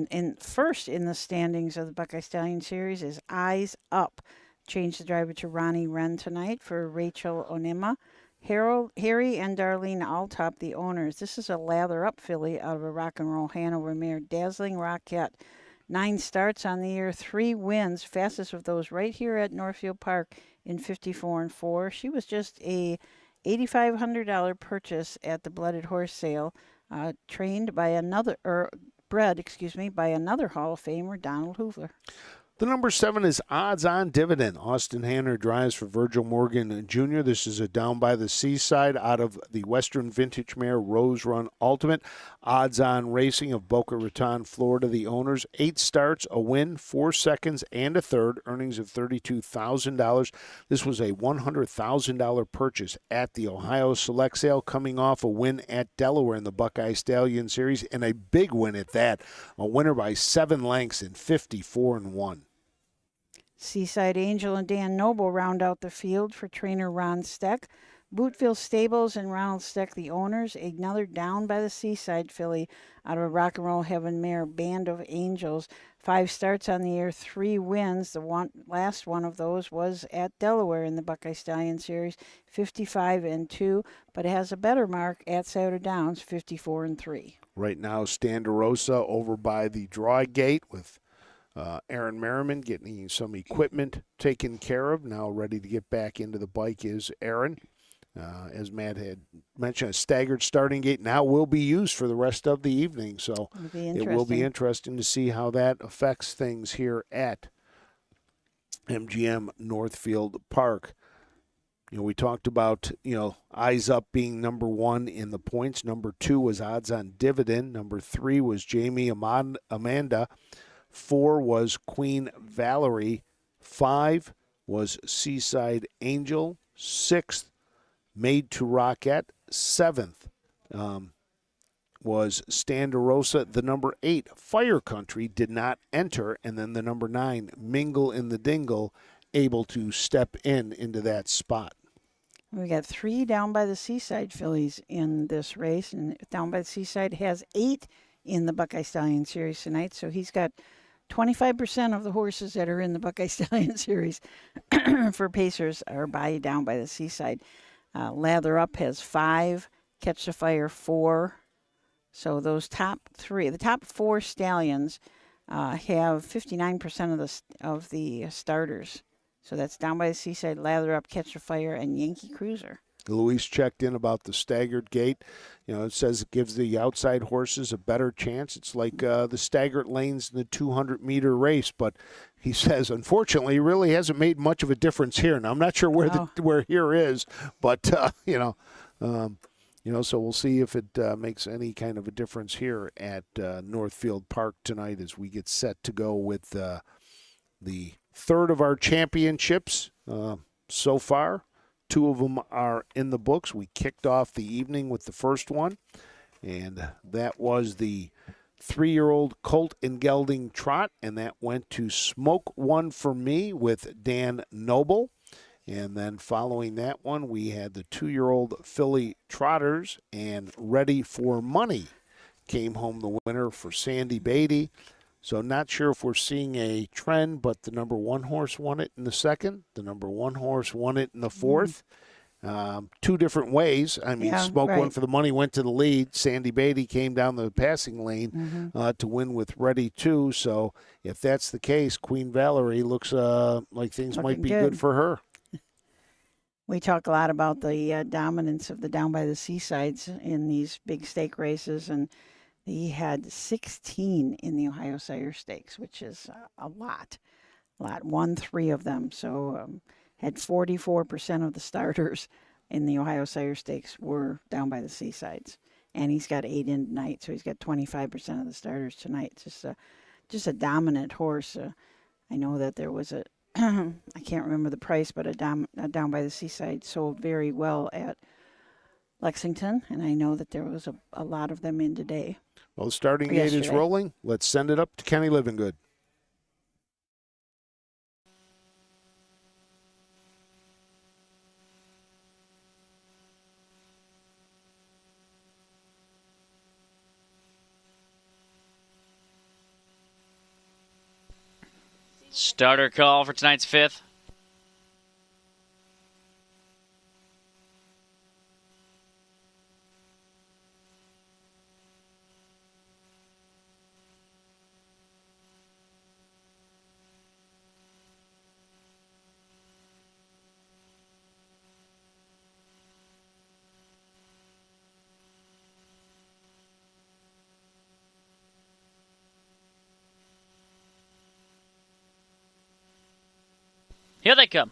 And first in the standings of the Buckeye Stallion Series is Eyes Up. Changed the driver to Ronnie Wren tonight for Rachel Onima. Harry and Darlene Alltop, the owners. This is a lather up filly out of a Rock and Roll Hanover mare, Dazzling Rockette. 9 starts on the year, 3 wins, fastest of those right here at Northfield Park in 54-4. She was just a $8,500 purchase at the Blooded Horse Sale, bred by another Hall of Famer, Donald Hoover. The number 7 is Odds On Dividend. Austin Hanner drives for Virgil Morgan Jr. This is a down by the seaside out of the Western Vintage Mare Rose Run Ultimate. Odds On Racing of Boca Raton, Florida. The owners, 8 starts, a win, 4 seconds, and a third. Earnings of $32,000. This was a $100,000 purchase at the Ohio Select Sale, coming off a win at Delaware in the Buckeye Stallion Series, and a big win at that. A winner by 7 lengths in 54-1. Seaside Angel and Dan Noble round out the field for trainer Ron Steck. Bootville Stables and Ronald Steck, the owners. Another down by the Seaside filly out of Rock and Roll Heaven mare, Band of Angels. 5 starts on the year, 3 wins. The last one of those was at Delaware in the Buckeye Stallion Series, 55-2, but it has a better mark at Scioto Downs, 54-3. Right now, Standerosa over by the draw gate with Aaron Merriman getting some equipment taken care of. Now ready to get back into the bike is Aaron. As Matt had mentioned, a staggered starting gate now will be used for the rest of the evening. So it will be interesting to see how that affects things here at MGM Northfield Park. You know, we talked about, Eyes Up being number 1 in the points. Number 2 was Odds On Dividend. Number 3 was Jamie Amanda. 4 was Queen Valerie. 5 was Seaside Angel. 6th, Made to Rockette. 7th was Standerosa. The number 8, Fire Country, did not enter. And then the number 9, Mingle in the Dingle, able to step into that spot. We got 3 down by the Seaside fillies in this race, and down by the Seaside has 8 in the Buckeye Stallion Series tonight, so he's got 25% of the horses that are in the Buckeye Stallion Series for Pacers are down by the Seaside. Lather Up has 5, Catch the Fire 4. So those top 3, the top 4 stallions have 59% of the starters. So that's Down by the Seaside, Lather Up, Catch the Fire, and Yankee Cruiser. Luis checked in about the staggered gate. It says it gives the outside horses a better chance. It's like the staggered lanes in the 200-meter race, but he says, unfortunately, it really hasn't made much of a difference here. Now, I'm not sure where here is, but, so we'll see if it makes any kind of a difference here at Northfield Park tonight as we get set to go with the third of our championships so far. 2 of them are in the books. We kicked off the evening with the first one, and that was the 3-year-old Colt and Gelding Trot, and that went to Smoke One for Me with Dan Noble. And then following that one, we had the 2-year-old filly Trotters, and Ready for Money came home the winner for Sandy Beatty. So not sure if we're seeing a trend, but the number 1 horse won it in the second. The number 1 horse won it in the fourth. 2 different ways. I mean, Smoke One for the Money went to the lead. Sandy Beatty came down the passing lane to win with Ready 2. So if that's the case, Queen Valerie looks like things might be good for her. We talk a lot about the dominance of the Down by the Seasides in these big stake races, and he had 16 in the Ohio Sire Stakes, which is a lot. Won 3 of them. So had 44% of the starters in the Ohio Sire Stakes were Down by the Seasides. And he's got 8 in tonight, so he's got 25% of the starters tonight. Just a dominant horse. I know that there was I can't remember the price, but a Down by the Seaside sold very well at Lexington, and I know that there was a lot of them in today. Well, the starting gate is rolling. Let's send it up to Kenny Livingood. Starter call for tonight's 5th. Here they come.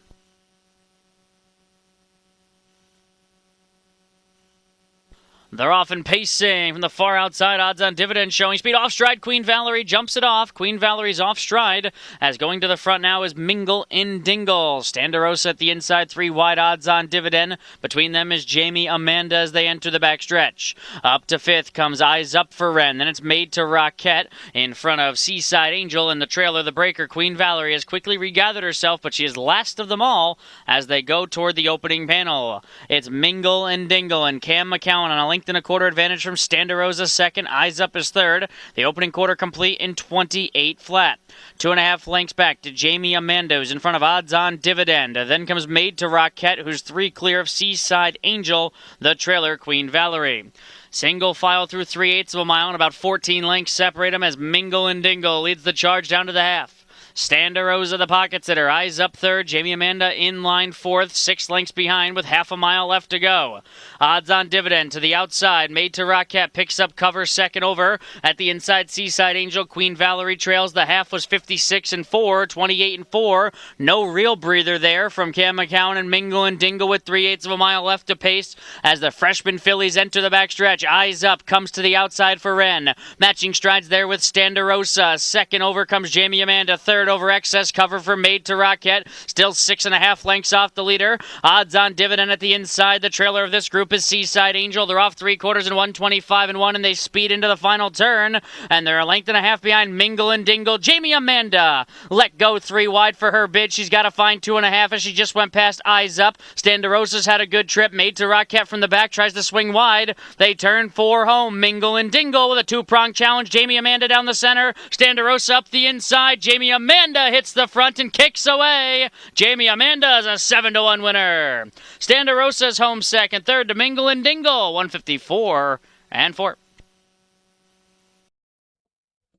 They're off and pacing from the far outside. Odds on Dividend showing speed. Off stride, Queen Valerie jumps it off. Queen Valerie's off stride. As going to the front now is Mingle in Dingle. Standerosa at the inside, 3 wide. Odds on Dividend. Between them is Jamie Amanda as they enter the backstretch. Up to 5th comes Eyes Up for Ren. Then it's Made to Rockette in front of Seaside Angel. In the trailer, the breaker, Queen Valerie, has quickly regathered herself, but she is last of them all as they go toward the opening panel. It's Mingle and Dingle and Cam McCowan on a length and a quarter advantage from Standerosa second. Eyes Up is third. The opening quarter complete in 28 flat. 2.5 lengths back to Jamie Amanda, who's in front of Odds on Dividend. Then comes Made to Rockette, who's 3 clear of Seaside Angel, the trailer, Queen Valerie. Single file through 3/8 of a mile and about 14 lengths separate them as Mingle and Dingle leads the charge down to the half. Standerosa the pocket sitter, Eyes Up third, Jamie Amanda in line 4th, 6 lengths behind with half a mile left to go. Odds on Dividend to the outside, Made to Rockette picks up cover second over. At the inside, Seaside Angel, Queen Valerie trails. The half was 56-4, 28-4. No real breather there from Cam McCown and Mingle and Dingle with 3/8 of a mile left to pace as the freshman fillies enter the backstretch. Eyes Up comes to the outside for Ren. Matching strides there with Standerosa. Second over comes Jamie Amanda. Third over excess cover for Made to Rockette. Still 6.5 lengths off the leader. Odds on Dividend at the inside. The trailer of this group is Seaside Angel. They're off 3/4 in 125-1, and they speed into the final turn. And they're a length and a half behind Mingle and Dingle. Jamie Amanda let go 3 wide for her bid. She's got to find 2.5 as she just went past Eyes Up. Standerosa's had a good trip. Made to Rockette from the back tries to swing wide. They turn 4 home. Mingle and Dingle with a 2-prong challenge. Jamie Amanda down the center. Standerosa up the inside. Jamie Amanda hits the front and kicks away. Jamie Amanda is a 7-1 winner. Standerosa's home second. Third to Mingle and Dingle, 154-4.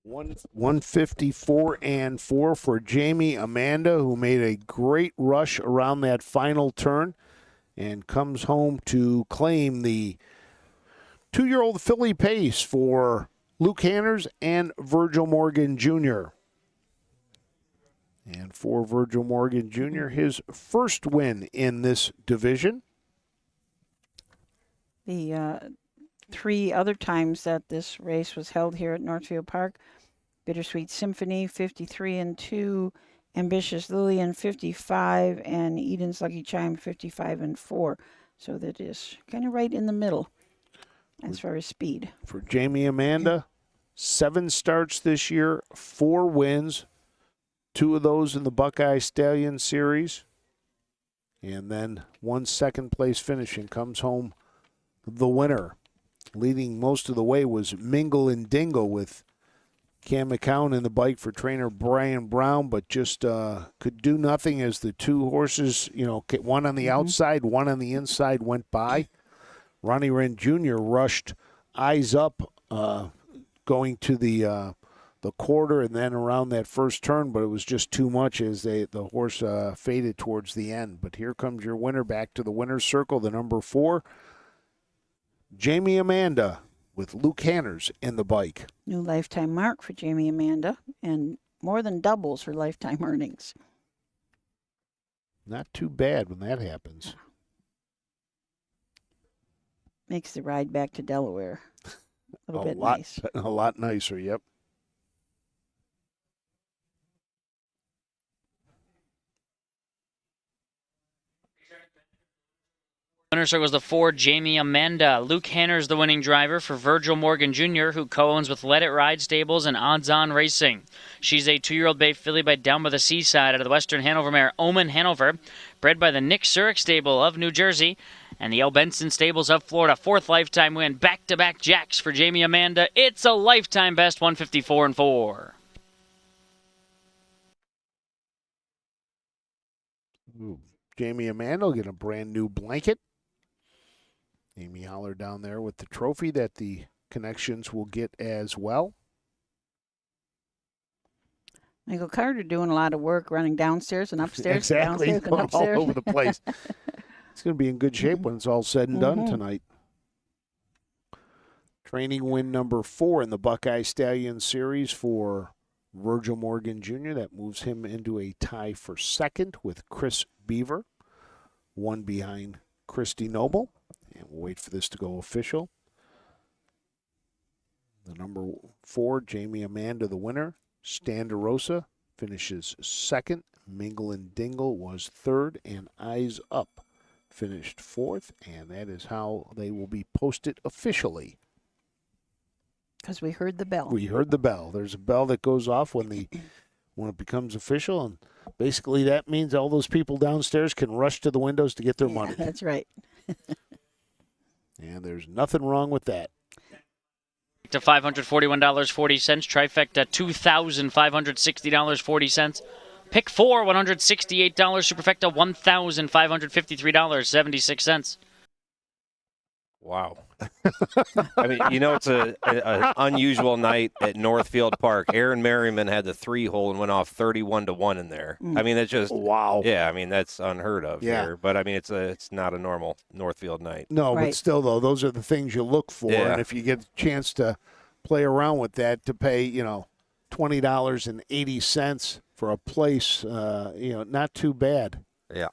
154-4 for Jamie Amanda, who made a great rush around that final turn and comes home to claim the 2-year-old filly pace for Luke Hanners and Virgil Morgan Jr. And for Virgil Morgan Jr., his first win in this division. The 3 other times that this race was held here at Northfield Park, Bittersweet Symphony, 53-2, Ambitious Lillian, 55, and Eden's Lucky Chime, 55-4. So that is kind of right in the middle as far as speed. For Jamie Amanda, 7 starts this year, 4 wins. 2 of those in the Buckeye Stallion series. And then 1 second-place finish and comes home the winner. Leading most of the way was Mingle and Dingle with Cam McCown in the bike for trainer Brian Brown, but just could do nothing as the 2 horses, one on the outside, one on the inside went by. Ronnie Wren Jr. rushed Eyes Up going to the quarter and then around that first turn, but it was just too much as the horse faded towards the end. But here comes your winner back to the winner's circle, the number 4, Jamie Amanda with Luke Hanners in the bike. New lifetime mark for Jamie Amanda and more than doubles her lifetime earnings. Not too bad when that happens. Makes the ride back to Delaware a little bit nice. A lot nicer, yep. Winner circles the 4, Jamie Amanda. Luke Hanners the winning driver for Virgil Morgan Jr., who co-owns with Let It Ride Stables and Odds On Racing. She's a 2-year-old bay filly by Down by the Seaside out of the Western Hanover mare Omen Hanover, bred by the Nick Zurich stable of New Jersey and the L. Benson stables of Florida. 4th lifetime win, back-to-back jacks for Jamie Amanda. It's a lifetime best, 154-4. Ooh. Jamie Amanda will get a brand new blanket. Amy Holler down there with the trophy that the connections will get as well. Michael Carter doing a lot of work running downstairs and upstairs. Exactly, downstairs and upstairs. all over the place. It's going to be in good shape when it's all said and done tonight. Training win number 4 in the Buckeye Stallion Series for Virgil Morgan Jr. That moves him into a tie for second with Chris Beaver, one behind Christy Noble. And we'll wait for this to go official. The number 4, Jamie Amanda, the winner. Standerosa finishes second. Mingle and Dingle was third, and Eyes Up finished fourth. And that is how they will be posted officially. Because we heard the bell. We heard the bell. There's a bell that goes off when it becomes official, and basically that means all those people downstairs can rush to the windows to get their money. That's right. And there's nothing wrong with that. To $541.40. Trifecta $2,560.40. Pick 4 $168. Superfecta $1,553.76. Wow. I mean, it's an unusual night at Northfield Park. Aaron Merriman had the 3-hole and went off 31-1 in there. I mean, that's just wow. Yeah, I mean that's unheard of Yeah. here. But I mean, it's not a normal Northfield night. No, Right. but still, though, those are the things you look for. Yeah. And if you get a chance to play around with that, to pay, $20.80 for a place, not too bad. Yeah.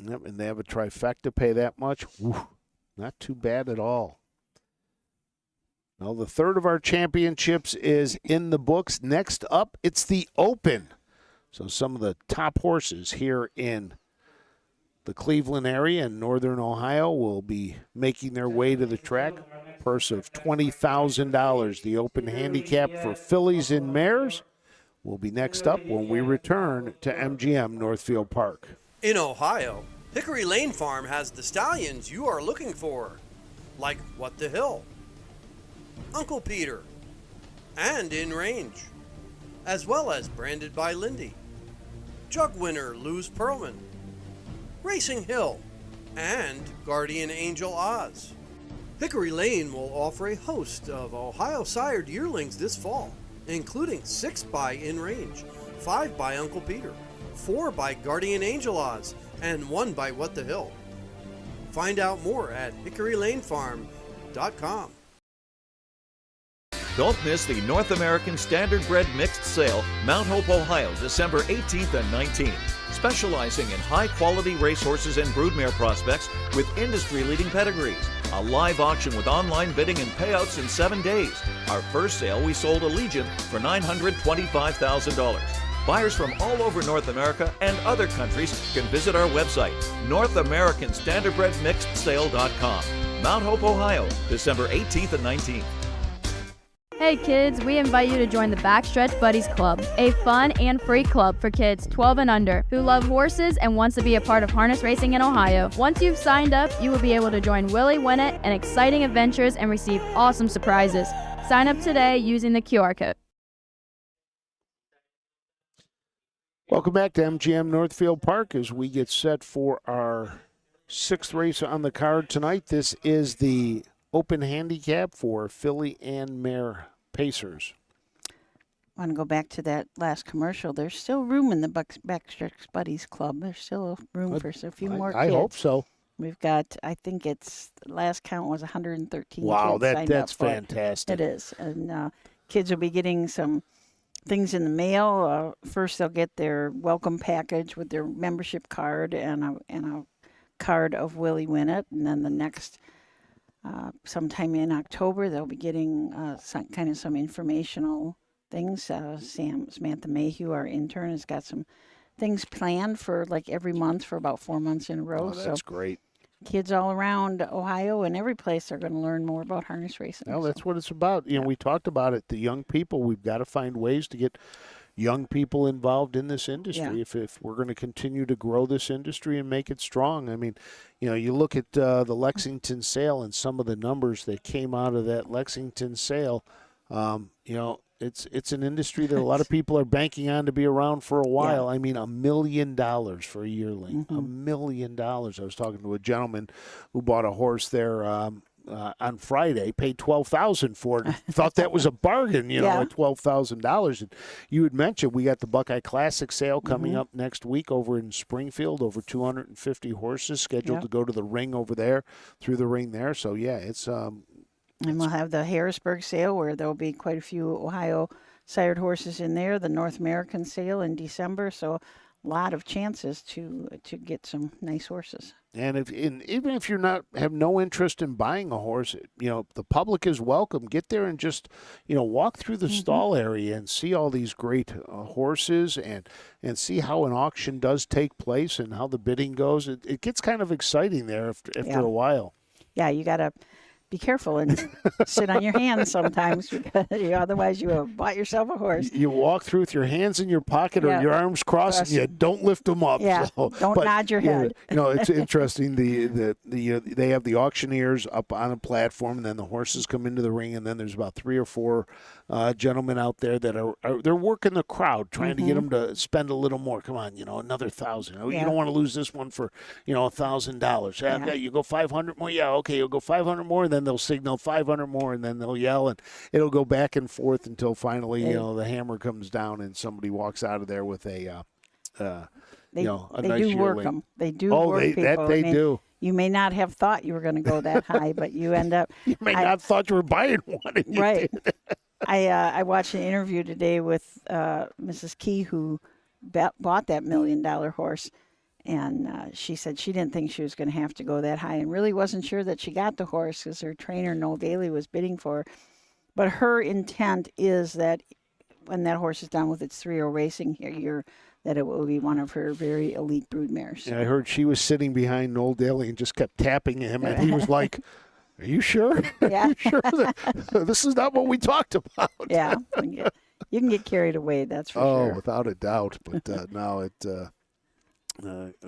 Yep, and they have a trifecta, pay that much. Whew, not too bad at all. Well, the third of our championships is in the books. Next up, it's the Open. So some of the top horses here in the Cleveland area and northern Ohio will be making their way to the track. Purse of $20,000. The Open handicap for fillies and mares will be next up when we return to MGM Northfield Park. In Ohio, Hickory Lane Farm has the stallions you are looking for, like What the Hill, Uncle Peter, and In Range, as well as Branded by Lindy, Jug Winner Luz Pearlman, Racing Hill, and Guardian Angel Oz. Hickory Lane will offer a host of Ohio sired yearlings this fall, including 6 by In Range, 5 by Uncle Peter, 4 by Guardian Angel Oz, and 1 by What the Hill. Find out more at hickorylanefarm.com. Don't miss the North American Standardbred Mixed Sale, Mount Hope, Ohio, December 18th and 19th. Specializing in high-quality racehorses and broodmare prospects with industry-leading pedigrees. A live auction with online bidding and payouts in 7 days. Our first sale, we sold Allegiant for $925,000. Buyers from all over North America and other countries can visit our website, NorthAmericanStandardbredMixedSale.com. Mount Hope, Ohio, December 18th and 19th. Hey kids, we invite you to join the Backstretch Buddies Club, a fun and free club for kids 12 and under who love horses and wants to be a part of harness racing in Ohio. Once you've signed up, you will be able to join Willie Winnett and exciting adventures and receive awesome surprises. Sign up today using the QR code. Welcome back to MGM Northfield Park as we get set for our 6th race on the card tonight. This is the Open handicap for filly and mare pacers. I want to go back to that last commercial. There's still room in the Backstretch Buddies Club. There's still room for a few more kids. I hope so. We've got, I think it's, the last count was 113 wow, kids signed that's up for fantastic. It is. And kids will be getting some things in the mail. First, they'll get their welcome package with their membership card and a card of Willie Winnett. And then the next, sometime in October, they'll be getting some informational things. Samantha Mayhew, our intern, has got some things planned for like every month for about 4 months in a row. Oh, that's great. Kids all around Ohio and every place are going to learn more about harness racing. Well, that's what it's about. You know, we talked about it, the young people. We've got to find ways to get young people involved in this industry if we're going to continue to grow this industry and make it strong. I mean, you know, you look at the Lexington sale and some of the numbers that came out of that Lexington sale, you know, it's an industry that a lot of people are banking on to be around for a while. I mean, $1 million for a yearling. $1 million. I was talking to a gentleman who bought a horse there on Friday, paid $12,000 for it. Thought that was a bargain, you know, at $12,000. And you had mentioned we got the Buckeye Classic sale coming up next week over in Springfield. Over 250 horses scheduled to go to the ring over there, through the ring there. So yeah, it's And we'll have the Harrisburg sale where there'll be quite a few Ohio sired horses in there, the North American sale in December. So a lot of chances to get some nice horses. And even if you're have no interest in buying a horse, the public is welcome. Get there and just, walk through the stall area and see all these great horses and see how an auction does take place and how the bidding goes. It gets kind of exciting there after a while. Yeah, you got to be careful and sit on your hands sometimes because otherwise you have bought yourself a horse. You walk through with your hands in your pocket or your arms crossed, and you don't lift them up. Yeah, don't nod your head. It's interesting. They have the auctioneers up on a platform, and then the horses come into the ring, and then there's about 3 or 4 gentlemen out there that they're working the crowd, trying to get them to spend a little more. Come on, another $1,000. You don't want to lose this one for $1,000. Okay, you go 500 more. Yeah, okay, you'll go 500 more, and then they'll signal 500 more, and then they'll yell, and it'll go back and forth until finally, the hammer comes down and somebody walks out of there with a they nice do work yearling. them. They do work people. They do. You may not have thought you were going to go that high, but you end up. You may not have thought you were buying one. Right. I watched an interview today with Mrs. Key, who bought that $1 million horse. And she said she didn't think she was going to have to go that high and really wasn't sure that she got the horse because her trainer, Noel Daly, was bidding for her. But her intent is that when that horse is done with its 3-year racing year, that it will be one of her very elite brood mares. And I heard she was sitting behind Noel Daly and just kept tapping him, and he was like, "Are you sure? Yeah. Are you sure that this is not what we talked about?" Yeah. You can get carried away, that's for sure. Oh, without a doubt. But now it's a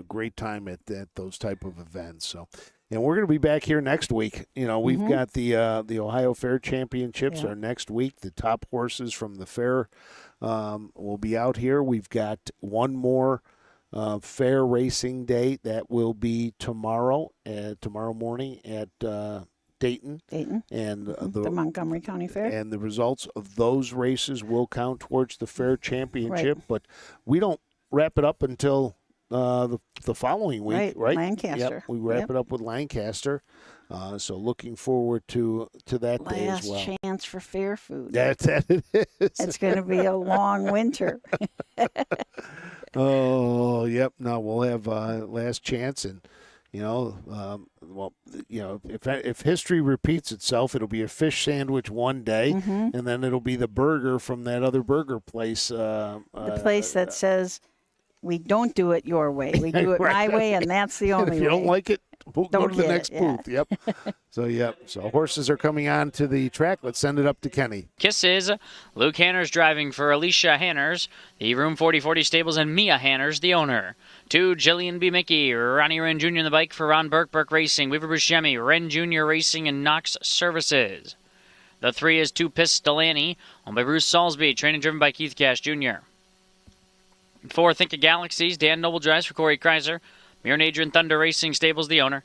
great time at those type of events. So, and we're going to be back here next week. We've got the Ohio Fair Championships are next week. The top horses from the fair will be out here. We've got one more fair racing day that will be tomorrow morning at Dayton. And the Montgomery County Fair. And the results of those races will count towards the fair championship. Right. But we don't wrap it up until the following week, right? Lancaster. Yep, we wrap it up with Lancaster. So looking forward to that day as well. Last chance for fair food. That's it is. It's going to be a long winter. Oh, yep. No, we'll have last chance, and if history repeats itself, it'll be a fish sandwich one day, and then it'll be the burger from that other burger place. The place that says, we don't do it your way. We do it my way, and that's the only way. If you don't like it, go to the next booth. Yeah. Yep. So horses are coming on to the track. Let's send it up to Kenny. Kisses. Luke Hanners driving for Alicia Hanners, the Room 4040 Stables, and Mia Hanners, the owner. 2, Jillian B. Mickey, Ronnie Wren Jr. in the bike for Ron Burke Racing, Weaver Buscemi, Wren Jr. Racing, and Knox Services. The 3 is 2 Pistolani, owned by Bruce Salsby, trained and driven by Keith Cash Jr. 4, Think of Galaxies, Dan Noble drives for Corey Kreiser. Mirren Adrian Thunder Racing Stables, the owner.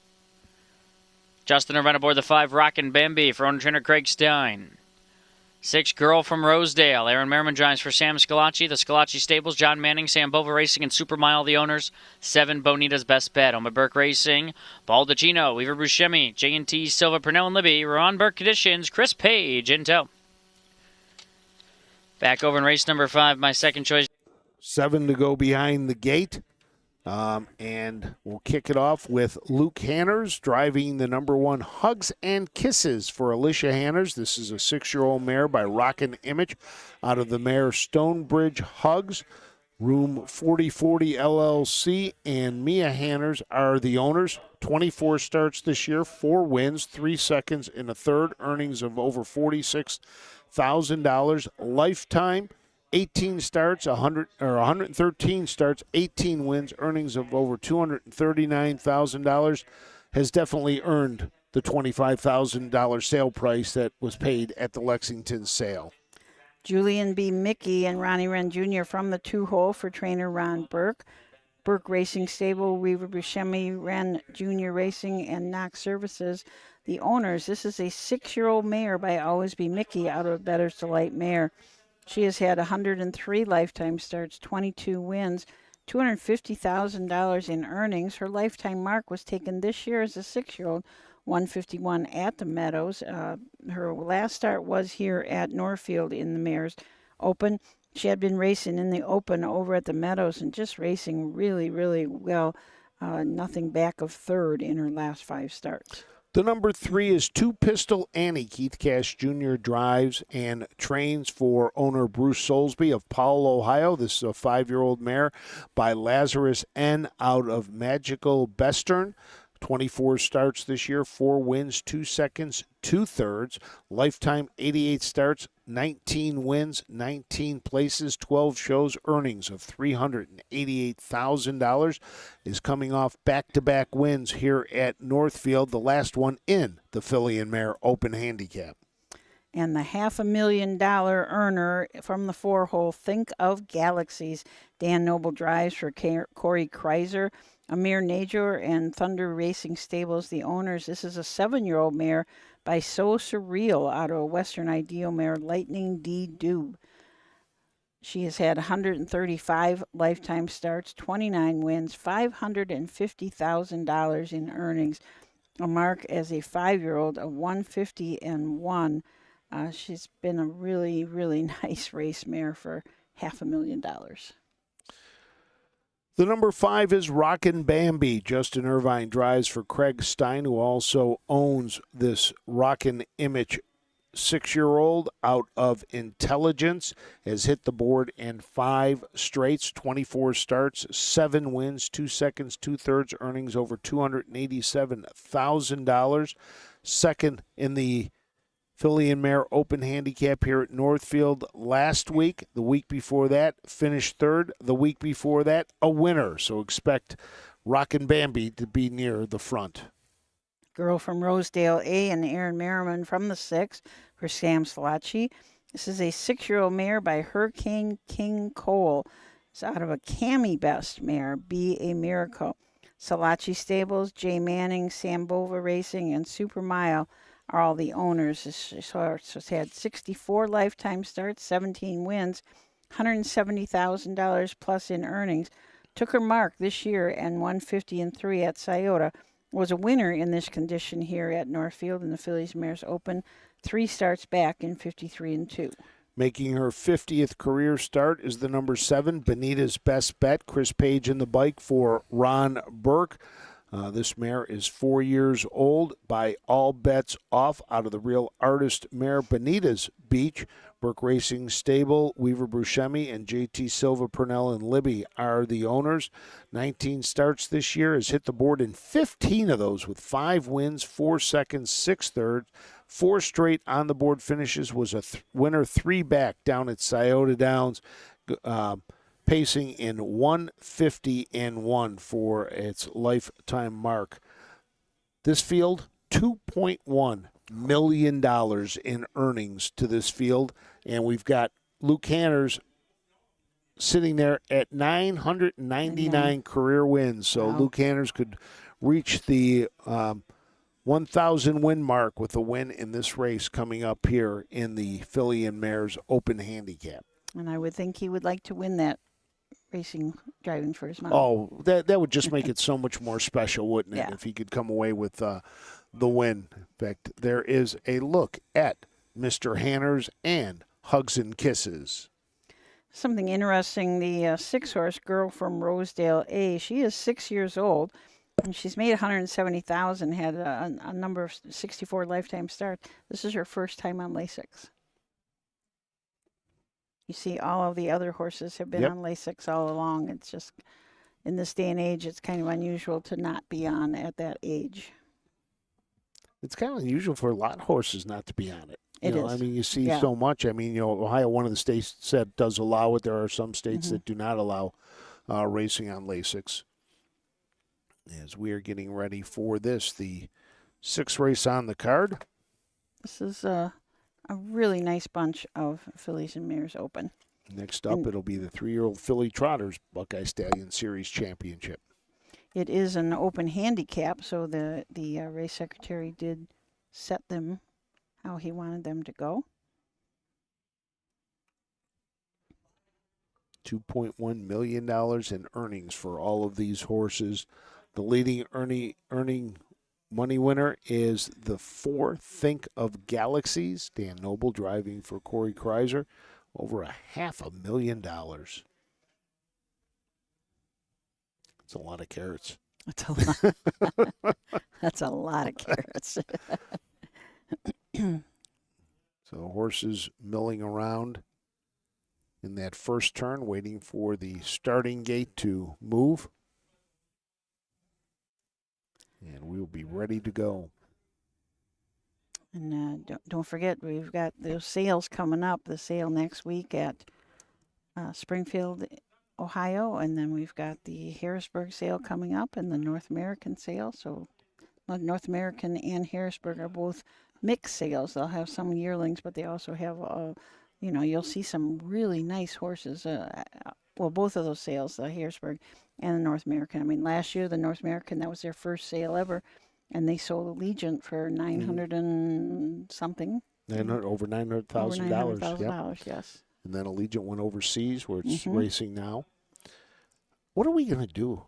Justin Irvine aboard the 5, Rockin' Bambi for owner trainer Craig Stein. 6, Girl from Rosedale, Aaron Merriman drives for Sam Scalacci, the Scalacci Stables, John Manning, Sam Bova Racing, and Super Mile, the owners. 7, Bonita's Best Bet, owned by Burke Racing. Baldacchino, Weaver Buscemi, J&T, Silva, Purnell, and Libby, Ron Burke Conditions, Chris Page in tow. Back over in race number 5, my second choice. 7 to go behind the gate. And we'll kick it off with Luke Hanners driving the number 1 Hugs and Kisses for Alicia Hanners. This is a 6-year-old mare by Rockin' Image out of the mare Stonebridge Hugs. Room 4040 LLC and Mia Hanners are the owners. 24 starts this year, 4 wins, 3 seconds and a third, earnings of over $46,000. Lifetime 18 starts, 113 starts, 18 wins, earnings of over $239,000, has definitely earned the $25,000 sale price that was paid at the Lexington sale. Julian B. Mickey and Ronnie Wren Jr. from the 2-hole for trainer Ron Burke. Burke Racing Stable, Weaver Buscemi, Wren Jr. Racing, and Knox Services, the owners. This is a 6-year-old mare by Always B. Mickey out of Better's Delight mare. She has had 103 lifetime starts, 22 wins, $250,000 in earnings. Her lifetime mark was taken this year as a 6-year-old 151 at the Meadows. Her last start was here at Northfield in the Mares Open. She had been racing in the Open over at the Meadows and just racing really, really well. Nothing back of third in her last 5 starts. The number 3 is Two Pistol Annie. Keith Cash Jr. drives and trains for owner Bruce Soulsby of Powell, Ohio. This is a 5-year-old mare by Lazarus N. out of Magical Bestern. 24 starts this year, 4 wins, 2 seconds, 2 thirds. Lifetime 88 starts, 19 wins, 19 places, 12 shows, earnings of $388,000. Is coming off back-to-back wins here at Northfield, the last one in the Filly and Mare Open Handicap. And the $500,000 earner from the 4-hole, Think of Galaxies. Dan Noble drives for Corey Kreiser. Amir Najor and Thunder Racing Stables, the owners. This is a 7-year-old mare by So Surreal out of a Western Ideal mare, Lightning D. Dube. She has had 135 lifetime starts, 29 wins, $550,000 in earnings. A mark as a 5-year-old of 150-1. She's been a really, really nice race mare for $500,000. The number 5 is Rockin' Bambi. Justin Irvine drives for Craig Stein, who also owns this Rockin' Image 6-year-old out of Intelligence. Has hit the board in 5 straights, 24 starts, 7 wins, 2 seconds, 2 thirds, earnings over $287,000. Second in the Filly and Mare Open Handicap here at Northfield last week. The week before that, finished third. The week before that, a winner. So expect Rockin' Bambi to be near the front. Girl from Rosedale A and Aaron Merriman from the 6 for Sam Slotchy. This is a 6-year-old mare by Hurricane King Cole. It's out of a Cami Best mare, Be a Miracle. Salacci Stables, Jay Manning, Sam Bova Racing, and Super Mile are all the owners. This horse has had 64 lifetime starts, 17 wins, $170,000 plus in earnings. Took her mark this year and 150-3 at Scioto. Was a winner in this condition here at Northfield in the Fillies Mares Open. 3 starts back in 53-2. Making her 50th career start is the number 7, Benita's Best Bet. Chris Page in the bike for Ron Burke. This mare is 4 years old by All Bets Off out of the Real Artist mare Benita's Beach. Burke Racing Stable, Weaver Buscemi, and JT Silva, Purnell, and Libby are the owners. 19 starts this year, has hit the board in 15 of those with 5 wins, 4 seconds, 6 thirds. 4 straight on the board finishes, was a winner 3 back down at Scioto Downs. Pacing in 150-1 for its lifetime mark. This field, $2.1 million in earnings to this field, and we've got Luke Hanners sitting there at 999 career wins. So wow. Luke Hanners could reach the 1,000 win mark with a win in this race coming up here in the Filly and Mares Open Handicap. And I would think he would like to win that racing, driving for his mom. Oh, that would just make it so much more special, wouldn't it, yeah, if he could come away with the win. In fact, there is a look at Mr. Hanners and Hugs and Kisses. Something interesting, the 6-horse Girl from Rosedale A, she is 6 years old, and she's made $170,000, had a number of 64 lifetime starts. This is her first time on Lasix. You see, all of the other horses have been on Lasix all along. It's just, in this day and age, it's kind of unusual to not be on at that age. It's kind of unusual for a lot of horses not to be on it. It is. I mean, you see so much. I mean, Ohio, one of the states that does allow it. There are some states that do not allow racing on Lasix. As we are getting ready for this, the 6th race on the card. This is a really nice bunch of Fillies and Mares Open. Next up, it'll be the 3-year-old Filly Trotters Buckeye Stallion Series Championship. It is an open handicap, so the race secretary did set them how he wanted them to go. $2.1 million in earnings for all of these horses. The leading earning money winner is the Think of Galaxies. Dan Noble driving for Corey Kreiser. Over $500,000. That's a lot of carrots. That's a lot. That's a lot of carrots. So horses milling around in that first turn, waiting for the starting gate to move. And we'll be ready to go. And don't forget, we've got those sales coming up. The sale next week at Springfield, Ohio, and then we've got the Harrisburg sale coming up and the North American sale. So North American and Harrisburg are both mixed sales. They'll have some yearlings, but they also have, you'll see some really nice horses. Well, both of those sales, the Harrisburg and the North American. I mean, last year, the North American, that was their first sale ever, and they sold Allegiant for $900 and something. Over $900,000. $900,000, yes. And then Allegiant went overseas, where it's racing now. What are we going to do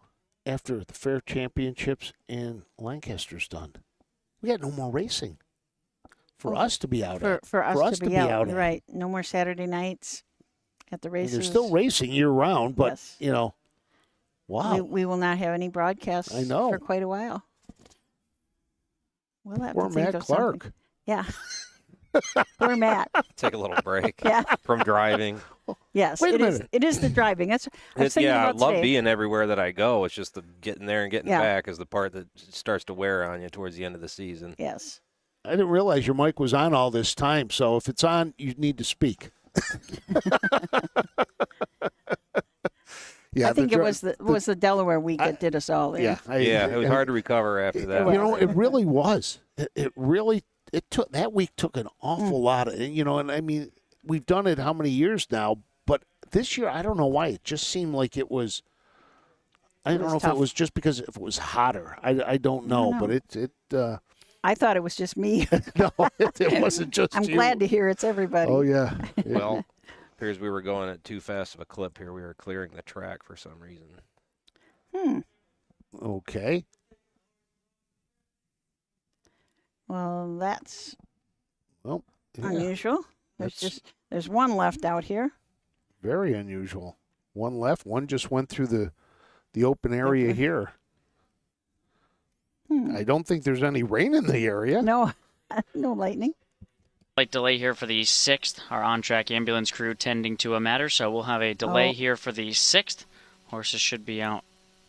after the Fair Championships and Lancaster's done? We got no more racing for us to be out at. For us to be out, at. right. No more Saturday nights at the races. They're still racing year-round, but, yes. Wow. We will not have any broadcasts for quite a while. We'll have Poor to think Matt of Clark. something. Yeah. Poor Matt. Take a little break Yeah. from driving. Yes, Wait a minute. It is the driving. That's I was thinking I about love today. being everywhere that I go. It's just the getting there and getting Yeah. back is the part that starts to wear on you towards the end of the season. Yes. I didn't realize your mic was on all this time, so if it's on, you need to speak. I think it was the Delaware week that did us all there. Yeah, it was hard to recover after that. It really was. It took that week took an awful lot of, and I mean, we've done it how many years now, but this year I don't know why it just seemed like it was. I don't know if it was just because it was hotter. I don't know, but it. I thought it was just me. No, it wasn't just I'm you. glad to hear it's everybody. Oh yeah. Well, appears we were going at too fast of a clip here. We were clearing the track for some reason. Okay. Well, that's Yeah. unusual. There's one left out here. Very unusual. One left. One just went through the open area here. I don't think there's any rain in the area. No, no lightning. Slight delay here for the 6th. Our on-track ambulance crew tending to a matter, so we'll have a delay here for the 6th. Horses should be out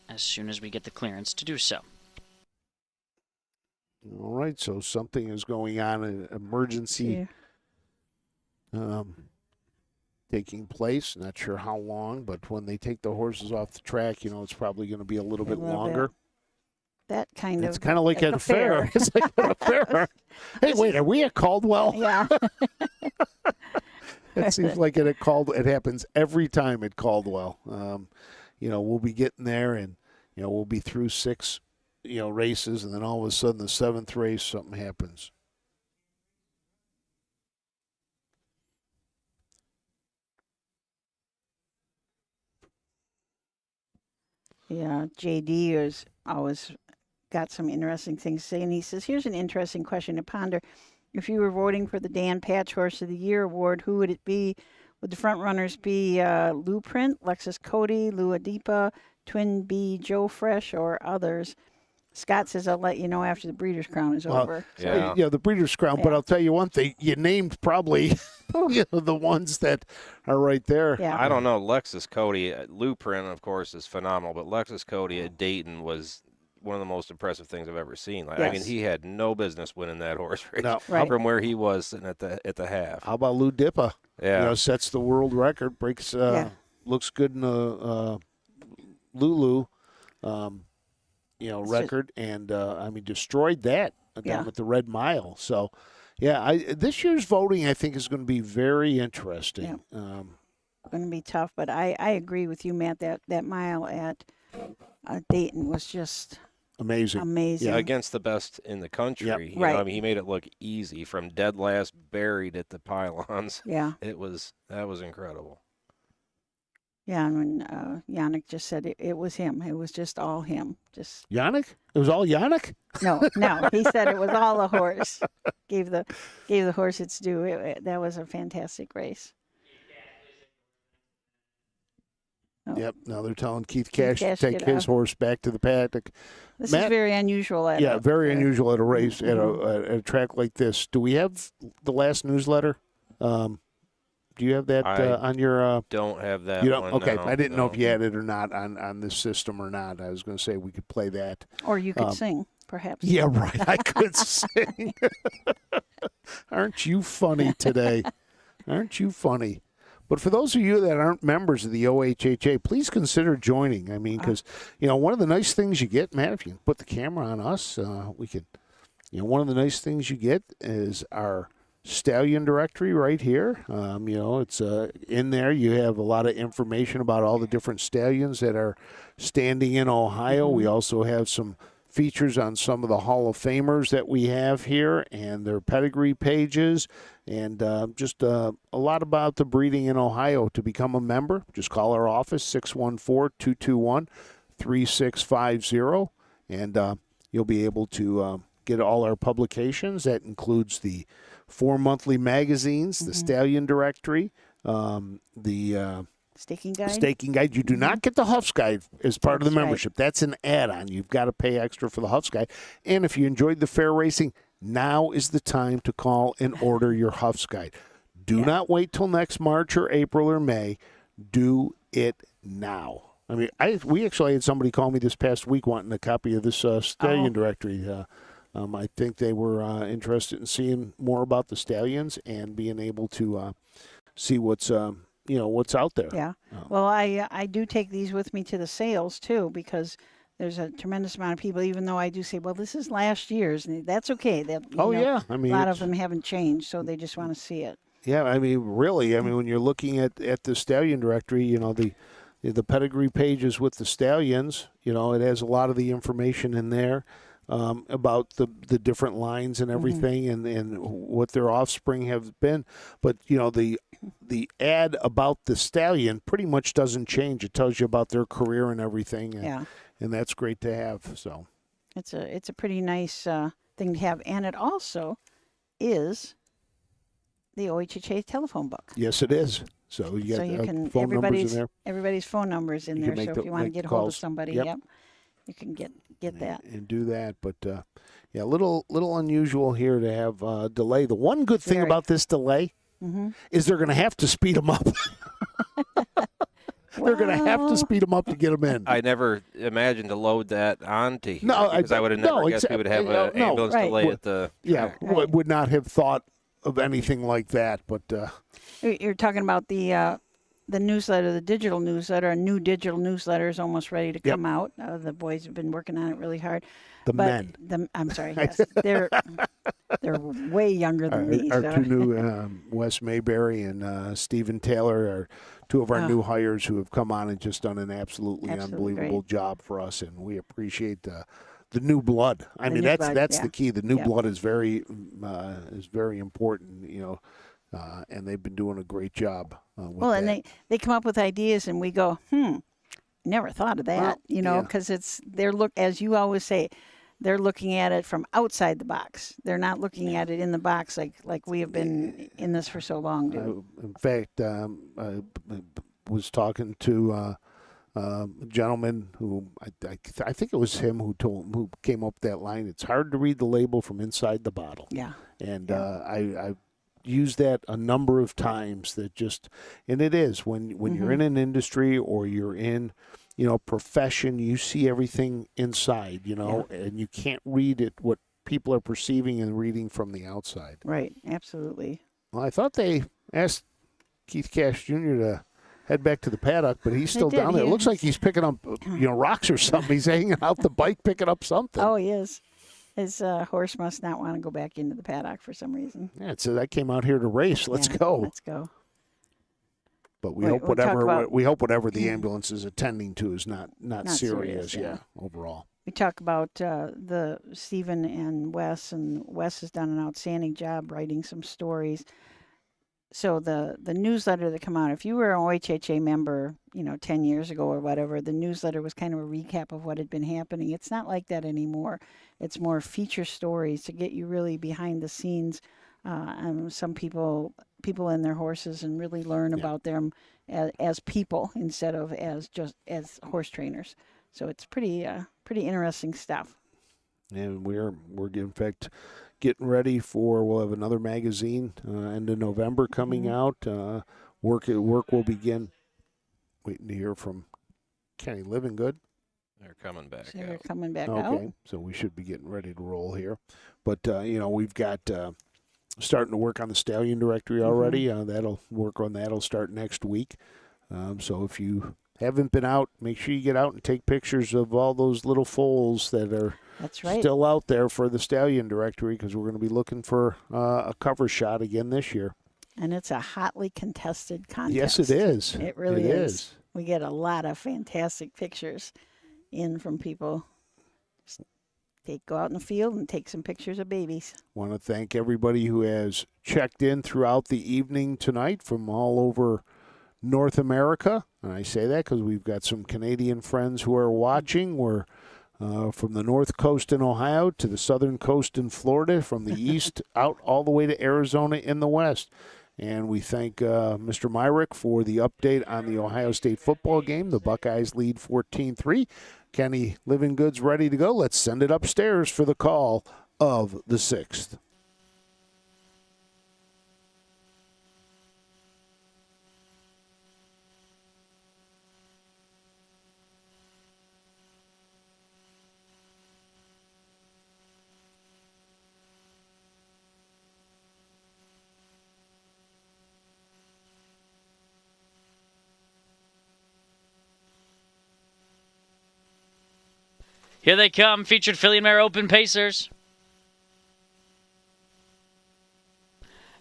as soon as we get the clearance to do so. All right, so something is going on, an emergency taking place. Not sure how long, but when they take the horses off the track, it's probably going to be a little bit longer. That kind of. It's kind of like at a fair. It's like at a fair. Hey, wait, are we at Caldwell? Yeah. It seems like it happens every time at Caldwell. We'll be getting there, and we'll be through 6, races, and then all of a sudden the 7th race, something happens. Yeah, JD has always got some interesting things to say, and he says, here's an interesting question to ponder. If you were voting for the Dan Patch Horse of the Year award, who would it be? Would the front runners be Lou Print, Lexus Cody, Lou Adipa, Twin B, Joe Fresh, or others? Scott says, I'll let you know after the Breeders' Crown is over. Yeah, the Breeders' Crown, but I'll tell you one thing. You named probably the ones that are right there. Yeah. I don't know. Lexus Cody, Lou Print, of course, is phenomenal, but Lexus Cody at Dayton was one of the most impressive things I've ever seen. I mean, he had no business winning that horse race from where he was sitting at the half. How about Lou Dippa? Yeah. Sets the world record, breaks, looks good in the Lulu, record, and destroyed that down at the Red Mile. So, this year's voting I think is going to be very interesting. Yeah. Going to be tough, but I agree with you, Matt. That mile at Dayton was just amazing. Yeah, against the best in the country. Yep. He made it look easy from dead last, buried at the pylons. Yeah, that was incredible. Yeah, and when Yannick just said it was him. It was just all him. Just Yannick? It was all Yannick? no. He said it was all a horse. Gave the horse its due. That was a fantastic race. Oh. Yep. Now they're telling Keith Cash to Cash take get his off. horse back to the paddock. This Matt? is very unusual. Very unusual at a race, at a track like this. Do we have the last newsletter? Do you have that on your? Don't have that. You don't. One, Okay, no, I didn't know if you no. had it or not on this system or not. I was going to say we could play that. Or you could sing, perhaps. Yeah, right. I could sing. Aren't you funny today? Aren't you funny? But for those of you that aren't members of the OHHA, please consider joining. I mean, because, one of the nice things you get, Matt, if you can put the camera on us, we can, one of the nice things you get is our stallion directory right here. It's in there. You have a lot of information about all the different stallions that are standing in Ohio. We also have some features on some of the Hall of Famers that we have here and their pedigree pages, and just a lot about the breeding in Ohio. To become a member, just call our office, 614-221-3650, and you'll be able to get all our publications. That includes the 4 monthly magazines, the Stallion Directory, the Staking Guide. Staking Guide. You do not get the Huffs Guide as part of the That's right. membership. That's an add-on. You've got to pay extra for the Huffs Guide. And if you enjoyed the fair racing, now is the time to call and order your Huffs Guide. Do not wait till next March or April or May. Do it now. I mean, we actually had somebody call me this past week wanting a copy of this Stallion Directory. I think they were interested in seeing more about the stallions and being able to see what's what's out there. Yeah. Well, I do take these with me to the sales too, because there's a tremendous amount of people. Even though I do say, well, this is last year's, and that's okay. That I mean, a lot of them haven't changed, so they just want to see it. Yeah, I mean, really, when you're looking at the Stallion Directory, the pedigree pages with the stallions, it has a lot of the information in there. About the different lines and everything, and what their offspring have been, but the ad about the stallion pretty much doesn't change. It tells you about their career and everything, and that's great to have. So it's a pretty nice thing to have, and it also is the OHHA telephone book. Yes, it is. So you got phone numbers in there. Everybody's phone numbers in there. So if you want to get a hold of somebody, you can get that and do that. But a little unusual here to have delay. The one good thing about this delay is they're going to have to speed them up. They're going to have to speed them up to get them in. I never imagined to load that onto here because I would have never guessed we would have an ambulance delay at the track. Would not have thought of anything like that. But you're talking about the newsletter, the digital newsletter. A new digital newsletter is almost ready to come out. The boys have been working on it really hard. I'm sorry. Yes, they're way younger than me. Our two new Wes Mayberry and Stephen Taylor are two of our new hires who have come on and just done an absolutely unbelievable job for us, and we appreciate the new blood. I mean, that's the key. The new blood is very important. And they've been doing a great job. With that. And they come up with ideas, and we go, never thought of that. Because as you always say, they're looking at it from outside the box. They're not looking at it in the box like we have been in this for so long. In fact, I was talking to a gentleman who I think it was him who came up with that line. It's hard to read the label from inside the bottle. Yeah. And I used that a number of times. And it is when you're in an industry or you're in profession, you see everything inside, and you can't read it what people are perceiving and reading from the outside. Right, absolutely. Well, I thought they asked Keith Cash Jr. to head back to the paddock, but he's still down there. It looks like he's picking up rocks or something. He's hanging out the bike picking up something. Oh, he is. His horse must not want to go back into the paddock for some reason. Yeah, it says I came out here to race. Let's go. Let's go. But we hope whatever the ambulance is attending to is not serious. Overall. We talk about the Stephen and Wes has done an outstanding job writing some stories. so the newsletter that come out, if you were an OHHA member, 10 years ago or whatever, the newsletter was kind of a recap of what had been happening. It's not like that anymore. It's more feature stories to get you really behind the scenes, and some people and their horses, and really learn about them as people instead of as horse trainers. So it's pretty interesting stuff. And we're in fact getting ready for, we'll have another magazine end of November coming out. Work will begin. Waiting to hear from Kenny Living Good. They're coming back So out. they're coming back out. Okay, so we should be getting ready to roll here. But, we've got starting to work on the Stallion directory already. That'll start next week. So if you haven't been out, make sure you get out and take pictures of all those little foals that are still out there for the Stallion directory, because we're going to be looking for a cover shot again this year. And it's a hotly contested contest. Yes, it is. It really is. We get a lot of fantastic pictures in from people. Go out in the field and take some pictures of babies. Want to thank everybody who has checked in throughout the evening tonight from all over North America. And I say that because we've got some Canadian friends who are watching. We're from the North Coast in Ohio to the Southern Coast in Florida, from the East out all the way to Arizona in the West. And we thank Mr. Myrick for the update on the Ohio State football game. The Buckeyes lead 14-3. Kenny Living Good's ready to go. Let's send it upstairs for the call of the 6th. Here they come, featured filly and mare open pacers.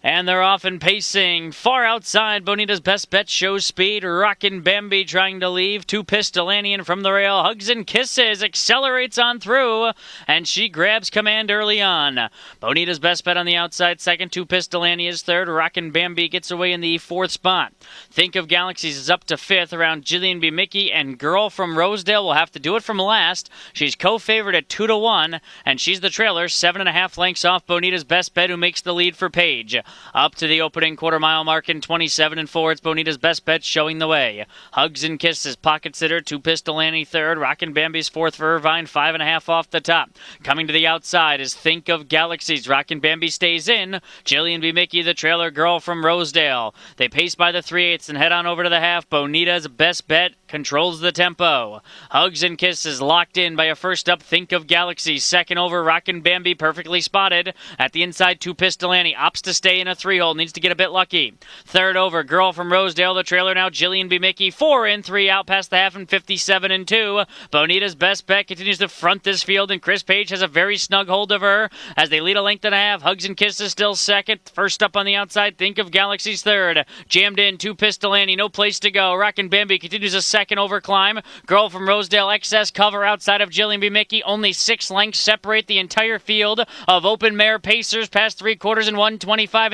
And they're off and pacing. Far outside, Bonita's Best Bet shows speed. Rockin' Bambi trying to leave. Two Pistolanian from the rail. Hugs and Kisses accelerates on through. And she grabs command early on. Bonita's Best Bet on the outside. Second, Two Pistolani is third. Rockin' Bambi gets away in the fourth spot. Think of Galaxies is up to fifth around Jillian B. Mickey. And Girl from Rosedale will have to do it from last. She's co-favored at 2-1. And she's the trailer, 7.5 lengths off Bonita's Best Bet, who makes the lead for Page. Up to the opening quarter-mile mark in 27-4. It's Bonita's Best Bet showing the way. Hugs and Kisses, Pocket Sitter, Two Pistolani third. Rockin' Bambi's fourth for Irvine, 5.5 off the top. Coming to the outside is Think of Galaxies. Rockin' Bambi stays in. Jillian B. Mickey, the trailer, Girl from Rosedale. They pace by the 3/8 and head on over to the half. Bonita's Best Bet controls the tempo. Hugs and Kisses locked in by a first up Think of Galaxies. Second over, Rockin' Bambi perfectly spotted. At the inside, Two Pistolani opts to stay in a 3-hole, needs to get a bit lucky. Third over, Girl from Rosedale, the trailer now, Jillian B. Mickey, 4 in, 3 out past the half and 57-2. Bonita's Best Bet continues to front this field, and Chris Page has a very snug hold of her as they lead a length and a half. Hugs and Kisses still second. First up on the outside, Think of Galaxies third. Jammed in, Two Pistolani, no place to go. Rockin' Bambi continues a second over climb. Girl from Rosedale, excess cover outside of Jillian B. Mickey. Only 6 lengths separate the entire field of open mare pacers past 3/4 and 1:25-3.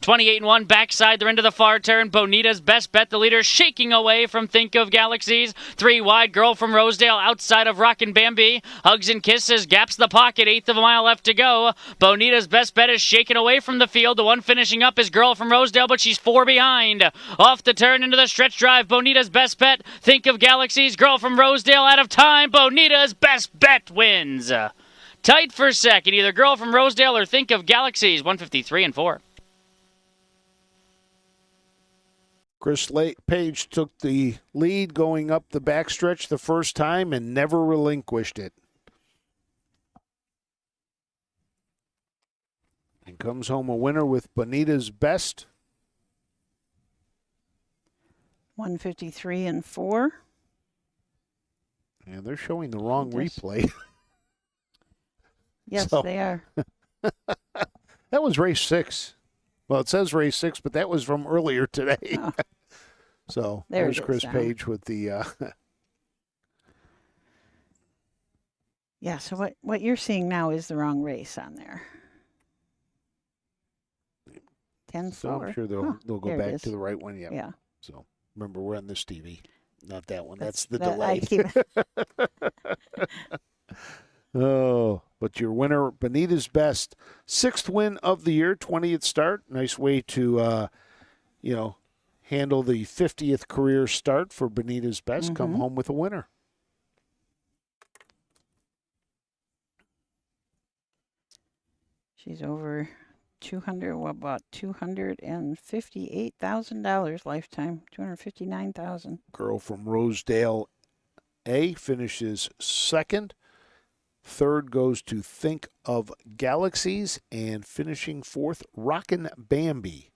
28-1 backside. They're into the far turn. Bonita's Best Bet, the leader, shaking away from Think of Galaxies. 3 wide. Girl from Rosedale outside of Rockin' Bambi. Hugs and Kisses gaps the pocket. 1/8 of a mile left to go. Bonita's Best Bet is shaken away from the field. The one finishing up is Girl from Rosedale, but she's 4 behind. Off the turn into the stretch drive. Bonita's Best Bet. Think of Galaxies. Girl from Rosedale out of time. Bonita's Best Bet wins. Tight for second. Either Girl from Rosedale or Think of Galaxies. 153-4. Chris Page took the lead going up the backstretch the first time and never relinquished it. And comes home a winner with Bonita's Best. 153-4. And they're showing the wrong replay. Yes, they are. That was race 6. Well, it says race 6, but that was from earlier today. Oh. So there's Chris Page with the... Yeah, so what you're seeing now is the wrong race on there. 10-4. So I'm sure they'll go There it back is. to the right one. Yeah. So remember, we're on this TV, not that one. That's the that- I delay. Oh, but your winner, Bonita's Best, 6th win of the year, 20th start. Nice way to, handle the 50th career start for Bonita's Best. Come home with a winner. She's over about $258,000 lifetime, $259,000. Girl from Rosedale A finishes 2nd. 3rd goes to Think of Galaxies, and finishing 4th, Rockin' Bambi.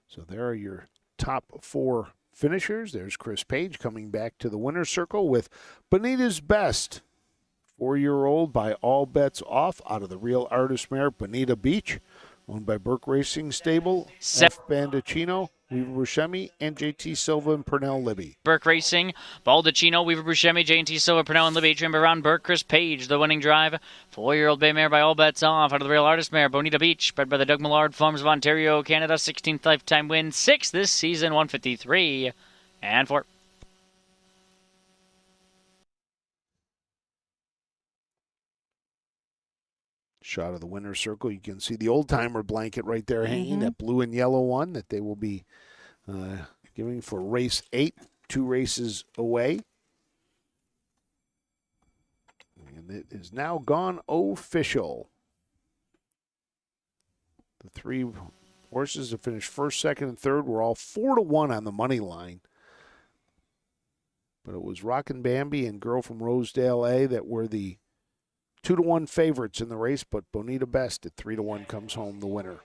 So there are your top 4 finishers. There's Chris Page coming back to the winner's circle with Bonita's Best. 4-year-old by all bets off out of the Real Artist Mare, Bonita Beach, owned by Burke Racing Stable, F. Bandicino, Weaver Buscemi, and JT Silva and Purnell Libby. Burke Racing, Baldacchino, Weaver Buscemi, J&T Silva, Purnell, and Libby. Trimmed around Burke, Chris Page, the winning drive. 4-year-old bay mare by all bets off out of the Real Artist Mare, Bonita Beach, bred by the Doug Millard Farms of Ontario, Canada. 16th lifetime win, 6th this season, 153 and 4. Shot of the winner's circle. You can see the old-timer blanket right there hanging, that blue and yellow one that they will be giving for race 8, 2 races away. And it is now gone official. The 3 horses that finished 1st, 2nd, and 3rd were all 4-1 on the money line. But it was Rockin' Bambi and Girl from Rosedale A that were the 2-1 favorites in the race, but Bonita Best at 3-1 comes home the winner.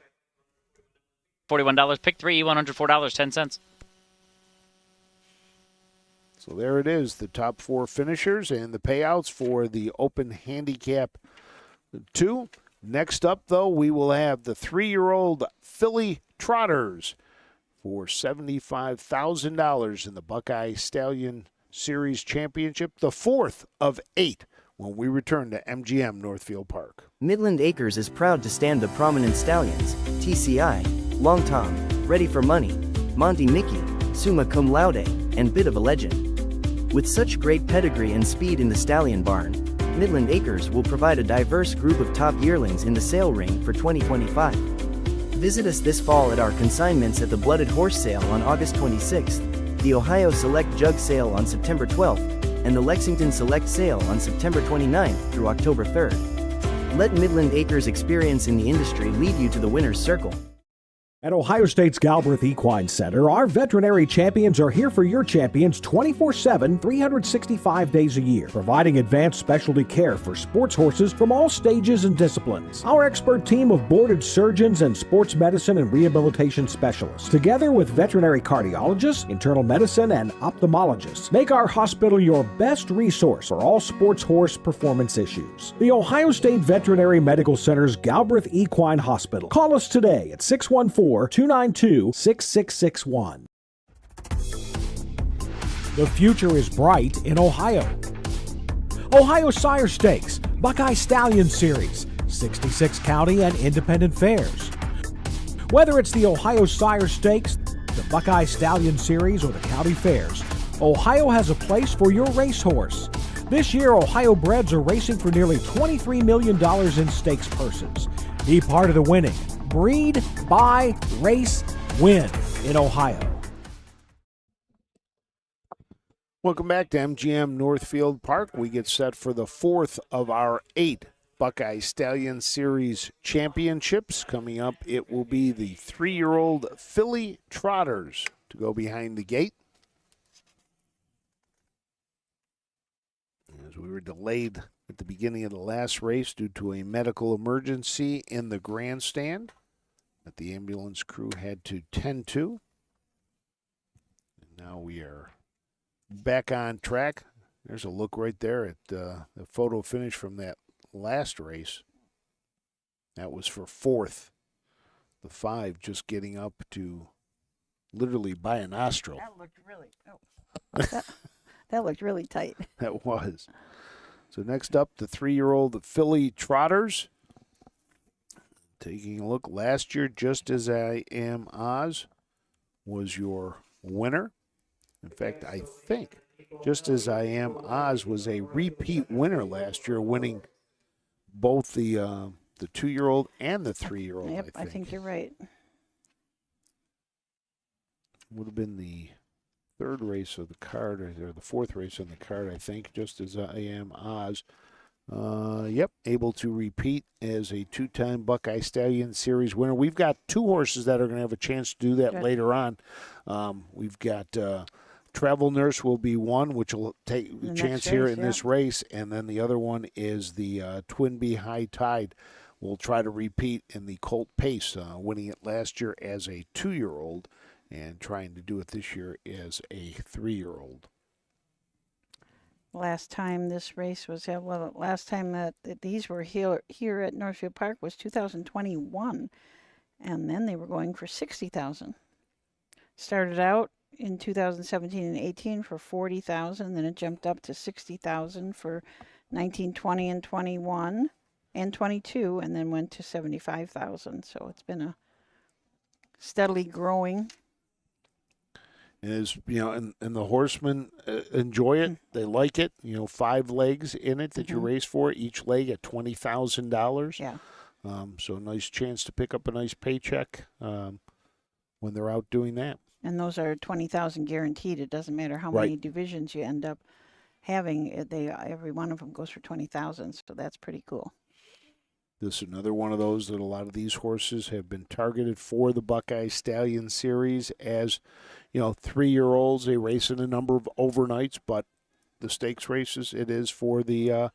$41, pick 3, $104.10. So there it is, the top 4 finishers and the payouts for the Open Handicap 2. Next up, though, we will have the 3-year-old filly trotters for $75,000 in the Buckeye Stallion Series Championship, the 4th of 8. When we return to MGM Northfield Park. Midland Acres is proud to stand the prominent stallions, TCI, Long Tom, Ready for Money, Monty Mickey, Summa Cum Laude, and Bit of a Legend. With such great pedigree and speed in the stallion barn, Midland Acres will provide a diverse group of top yearlings in the sale ring for 2025. Visit us this fall at our consignments at the Blooded Horse Sale on August 26th, the Ohio Select Jug Sale on September 12th, and the Lexington Select Sale on September 29th through October 3rd. Let Midland Acres experience in the industry lead you to the winner's circle. At Ohio State's Galbraith Equine Center, our veterinary champions are here for your champions 24/7, 365 days a year, providing advanced specialty care for sports horses from all stages and disciplines. Our expert team of boarded surgeons and sports medicine and rehabilitation specialists, together with veterinary cardiologists, internal medicine, and ophthalmologists, make our hospital your best resource for all sports horse performance issues. The Ohio State Veterinary Medical Center's Galbraith Equine Hospital. Call us today at 614-292-6661. The future is bright in Ohio. Ohio Sire Stakes, Buckeye Stallion Series, 66 county and independent fairs. Whether it's the Ohio Sire Stakes, the Buckeye Stallion Series, or the county fairs, Ohio has a place for your racehorse. This year, Ohio breds are racing for nearly $23 million in stakes purses. Be part of the winning. Breed, buy, race, win in Ohio. Welcome back to MGM Northfield Park. We get set for the 4th of our 8 Buckeye Stallion Series championships. Coming up, it will be the 3-year-old filly trotters to go behind the gate. As we were delayed at the beginning of the last race due to a medical emergency in the grandstand that the ambulance crew had to tend to. And now we are back on track. There's a look right there at the photo finish from that last race. That was for 4th. The 5 just getting up to literally by a nostril. That looked really, that looked really tight. That was. So next up, the 3-year-old filly trotters. Taking a look, last year, Just As I Am Oz was your winner. In fact, I think Just As I Am Oz was a repeat winner last year, winning both the 2-year-old and the 3-year-old. Yep, I think you're right. Would have been the third race of the card, or the fourth race on the card, I think, Just As I Am Oz. Yep, able to repeat as a 2-time Buckeye Stallion Series winner. We've got 2 horses that are going to have a chance to do that later on. We've got Travel Nurse will be one, which will take a chance here in this race, and then the other one is the Twin Bee High Tide. We'll try to repeat in the Colt Pace, winning it last year as a 2-year-old and trying to do it this year as a 3-year-old. Last time this race was held, last time that these were here at Northfield Park was 2021, and then they were going for $60,000. Started out in 2017 and 18 for $40,000, then it jumped up to $60,000 for 19, 20, and 21 and 22, and then went to $75,000. So it's been a steadily growing. Is, and the horsemen enjoy it. They like it. 5 legs in it that you race for, each leg at $20,000. Yeah. So a nice chance to pick up a nice paycheck when they're out doing that. And those are $20,000 guaranteed. It doesn't matter how many divisions you end up having. Every one of them goes for $20,000. So that's pretty cool. This is another one of those that a lot of these horses have been targeted for the Buckeye Stallion Series as, 3-year-olds. They race in a number of overnights, but the stakes races, it is for the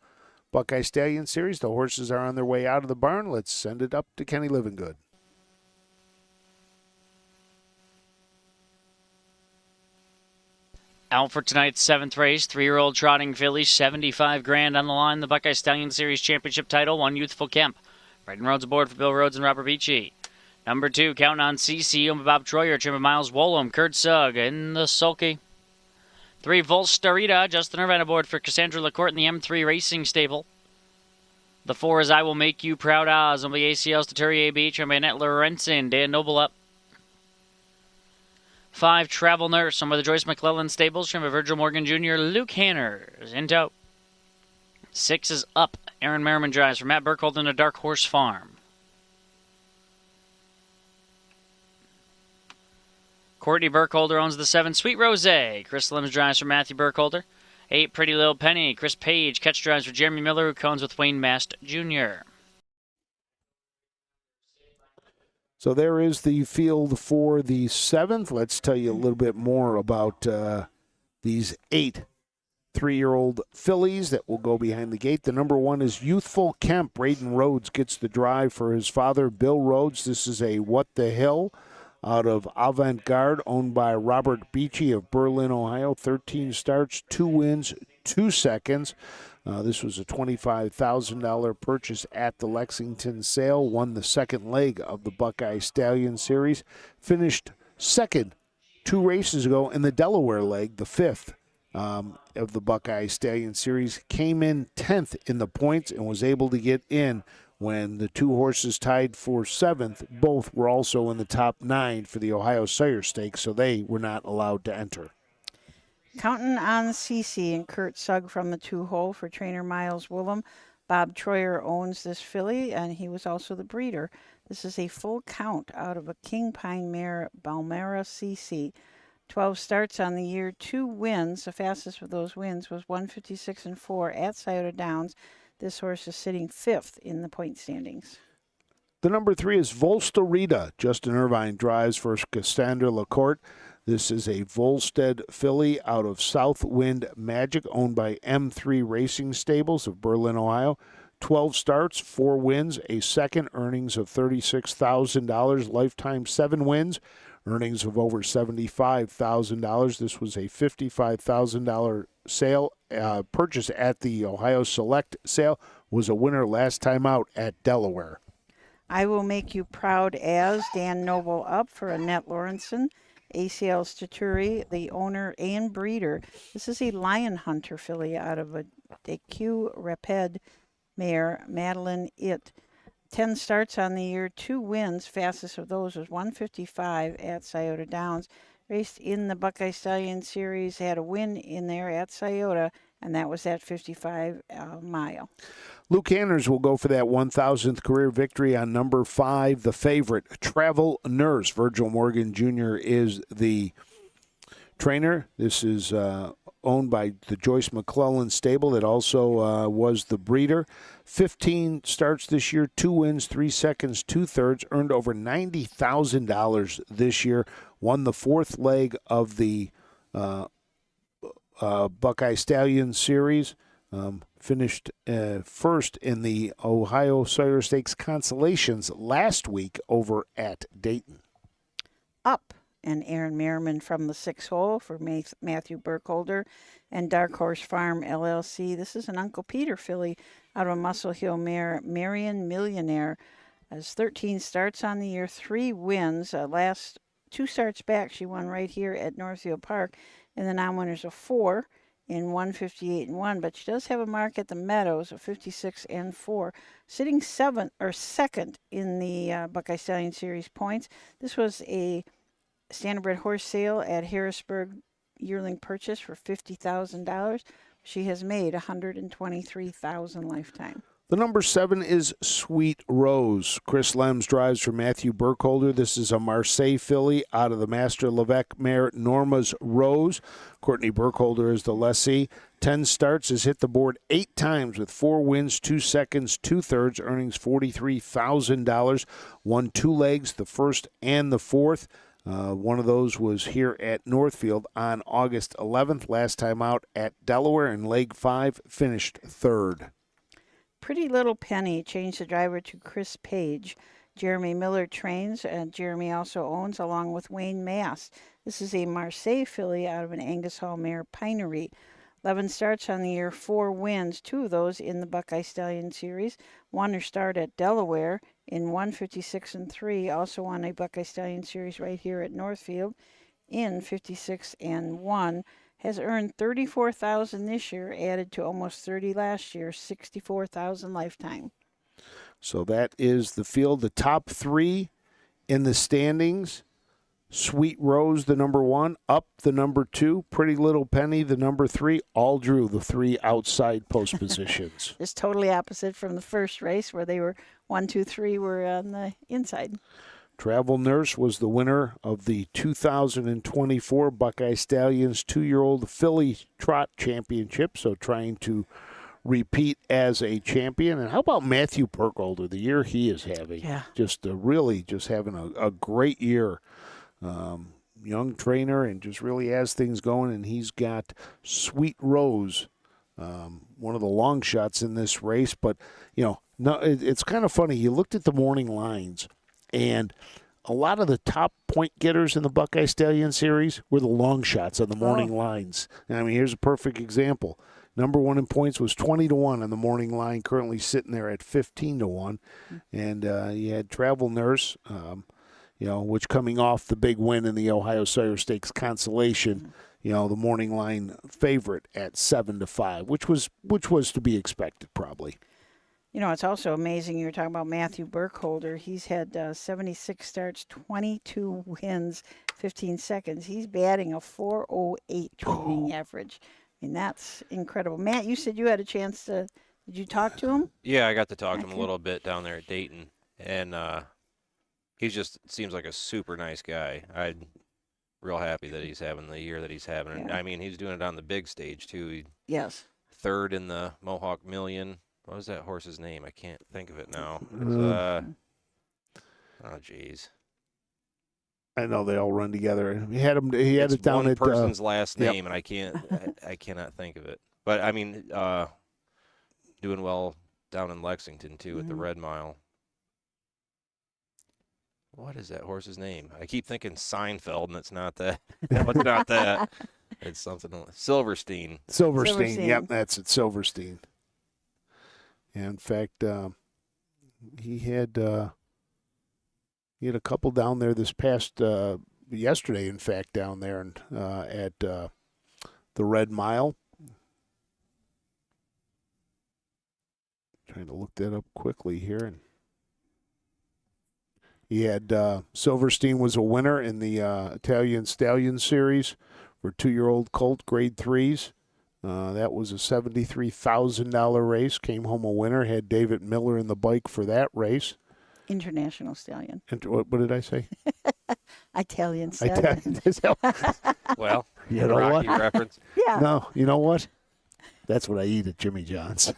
Buckeye Stallion Series. The horses are on their way out of the barn. Let's send it up to Kenny Livingood. Out for tonight's 7th race, 3-year-old trotting filly, $75,000 on the line. The Buckeye Stallion Series Championship title, one Youthful Kemp. Braden Rhodes aboard for Bill Rhodes and Robert Beachy. Number 2, Counting on CC, owned by Bob Troyer, trim of Miles Woolham, Kurt Sugg in the sulky. 3, Volstarita, Justin Irvine aboard for Cassandra LaCourte in the M3 Racing Stable. The 4 is I Will Make You Proud Oz, owned by ACL's Tuturier B, trim by Annette Lorenzen, Dan Noble up. 5, Travel Nurse, owned by the Joyce McClellan Stables, trim by Virgil Morgan Jr., Luke Hanners in tow. 6 is Up, Aaron Merriman drives for Matt Burkholder and a Dark Horse Farm. Courtney Burkholder owns the 7, Sweet Rose. Chris Lims drives for Matthew Burkholder. 8, Pretty Little Penny. Chris Page catch drives for Jeremy Miller, who cones with Wayne Mast Jr. So there is the field for the 7th. Let's tell you a little bit more about these 8 3-year-old fillies that will go behind the gate. The number 1 is Youthful Kemp. Braden Rhodes gets the drive for his father, Bill Rhodes. This is a What the Hill out of Avant Garde, owned by Robert Beachy of Berlin, Ohio. 13 starts, 2 wins, 2 seconds. This was a $25,000 purchase at the Lexington sale. Won the 2nd leg of the Buckeye Stallion Series. Finished 2nd 2 races ago in the Delaware leg, the 5th of the Buckeye Stallion Series. Came in 10th in the points and was able to get in when the 2 horses tied for 7th. Both were also in the top 9 for the Ohio Sire Stakes, so they were not allowed to enter. Counting on CC and Kurt Sugg from the 2-hole for trainer Miles Woolham. Bob Troyer owns this filly, and he was also the breeder. This is a full count out of a King Pine mare, Balmera CC. 12 starts on the year, 2 wins. The fastest of those wins was 156-4 at Scioto Downs. This horse is sitting 5th in the point standings. The number 3 is Volstarita. Justin Irvine drives for Cassandra LaCourte. This is a Volstead filly out of Southwind Magic, owned by M3 Racing Stables of Berlin, Ohio. 12 starts, 4 wins, a 2nd, earnings of $36,000. Lifetime 7 wins, earnings of over $75,000. This was a $55,000 sale. Purchase at the Ohio Select sale. Was a winner last time out at Delaware. I Will Make You Proud as Dan Noble up for Annette Lorenzen. ACL Staturi, the owner and breeder. This is a Lion Hunter filly out of a DQ Rapid mare, Madeline It. 10 starts on the year, 2 wins. Fastest of those was 155 at Scioto Downs. Raced in the Buckeye Stallion Series, had a win in there at Scioto, and that was that 55 mile. Luke Anders will go for that 1,000th career victory on number 5, the favorite, Travel Nurse. Virgil Morgan Jr. is the trainer. This is owned by the Joyce McClellan stable that also was the breeder. 15 starts this year, 2 wins, 3 seconds, 2/3, earned over $90,000 this year. Won the 4th leg of the Buckeye Stallion Series. Finished first in the Ohio Sawyer Stakes Consolations last week over at Dayton. Up, and Aaron Merriman from the 6th hole for Matthew Burkholder and Dark Horse Farm LLC. This is an Uncle Peter filly out of a Muscle Hill mare, Marion Millionaire. Has 13 starts on the year, 3 wins. Last 2 starts back, she won right here at Northfield Park, and the non-winners of 4 in 158-1, but she does have a mark at the Meadows of 56-4, sitting 2nd in the Buckeye Stallion Series points. This was a standardbred horse sale at Harrisburg yearling purchase for $50,000. She has made $123,000 lifetime. The number 7 is Sweet Rose. Chris Lems drives for Matthew Burkholder. This is a Marseille filly out of the Master Levesque mare Norma's Rose. Courtney Burkholder is the lessee. 10 starts, has hit the board 8 times with 4 wins, 2 seconds, 2/3, earnings $43,000. Won 2 legs, the 1st and the 4th. One of those was here at Northfield on August 11th. Last time out at Delaware in leg 5, finished 3rd. Pretty Little Penny changed the driver to Chris Page. Jeremy Miller trains, and Jeremy also owns, along with Wayne Mass. This is a Marseille filly out of an Angus Hall mare, Pinery. 11 starts on the year, 4 wins, 2 of those in the Buckeye Stallion Series. Won her start at Delaware in 156-3. Also won a Buckeye Stallion Series right here at Northfield in 56-1. Has earned $34,000 this year, added to almost $30,000 last year, $64,000 lifetime. So that is the field. The top 3 in the standings. Sweet Rose, the number 1. Up, the number 2. Pretty Little Penny, the number 3. All drew the 3 outside post positions. Just totally opposite from the first race where they were 1, 2, 3 were on the inside. Travel Nurse was the winner of the 2024 Buckeye Stallions 2-year-old filly trot championship, so trying to repeat as a champion. And how about Matthew Burkholder, the year he is having? Yeah. Just really just having a great year. Young trainer and just really has things going, and he's got Sweet Rose, one of the long shots in this race. But, it's kind of funny. You looked at the morning lines, and a lot of the top point getters in the Buckeye Stallion Series were the long shots on the morning lines. And, here's a perfect example. Number 1 in points was 20-1 on the morning line, currently sitting there at 15-1. And you had Travel Nurse, which coming off the big win in the Ohio Sawyer Stakes Consolation, the morning line favorite at 7-5, which was to be expected probably. It's also amazing. You were talking about Matthew Burkholder. He's had 76 starts, 22 wins, 15 seconds. He's batting a .408 training average. That's incredible. Matt, you said you had a chance to. Did you talk to him? Yeah, I got to talk to him a little bit down there at Dayton, and he just seems like a super nice guy. I'm real happy that he's having the year that he's having. Yeah. And, he's doing it on the big stage too. Yes. 3rd in the Mohawk Million. What was that horse's name? I can't think of it now. Oh, jeez. I know they all run together. He had him. He had It's it down one at person's last yep. name, and I can't. I cannot think of it. But doing well down in Lexington too at the Red Mile. What is that horse's name? I keep thinking Seinfeld, and it's not that. No, it's not that. It's something else. Silverstein. Yep, that's it. Silverstein. In fact, he had a couple down there this past yesterday. In fact, down there at the Red Mile. Trying to look that up quickly here, and He had Silverstein was a winner in the Italian Stallion Series for 2-year-old colt, grade 3s. That was a $73,000 race. Came home a winner. Had David Miller in the bike for that race. International Stallion. What did I say? Italian Stallion. Well, you know Rocky what? reference. Yeah. No, you know what? That's what I eat at Jimmy John's.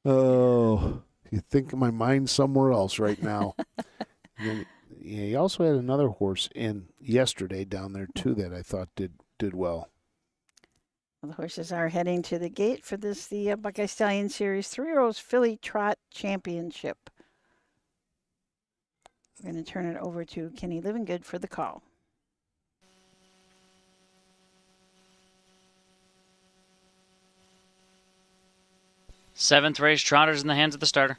Oh, you think my mind's somewhere else right now. Yeah, he also had another horse in yesterday down there too that I thought did well. The horses are heading to the gate for the Buckeye Stallion Series 3-year-olds Filly Trot Championship. We're going to turn it over to Kenny Livingood for the call. Seventh race, trotters in the hands of the starter.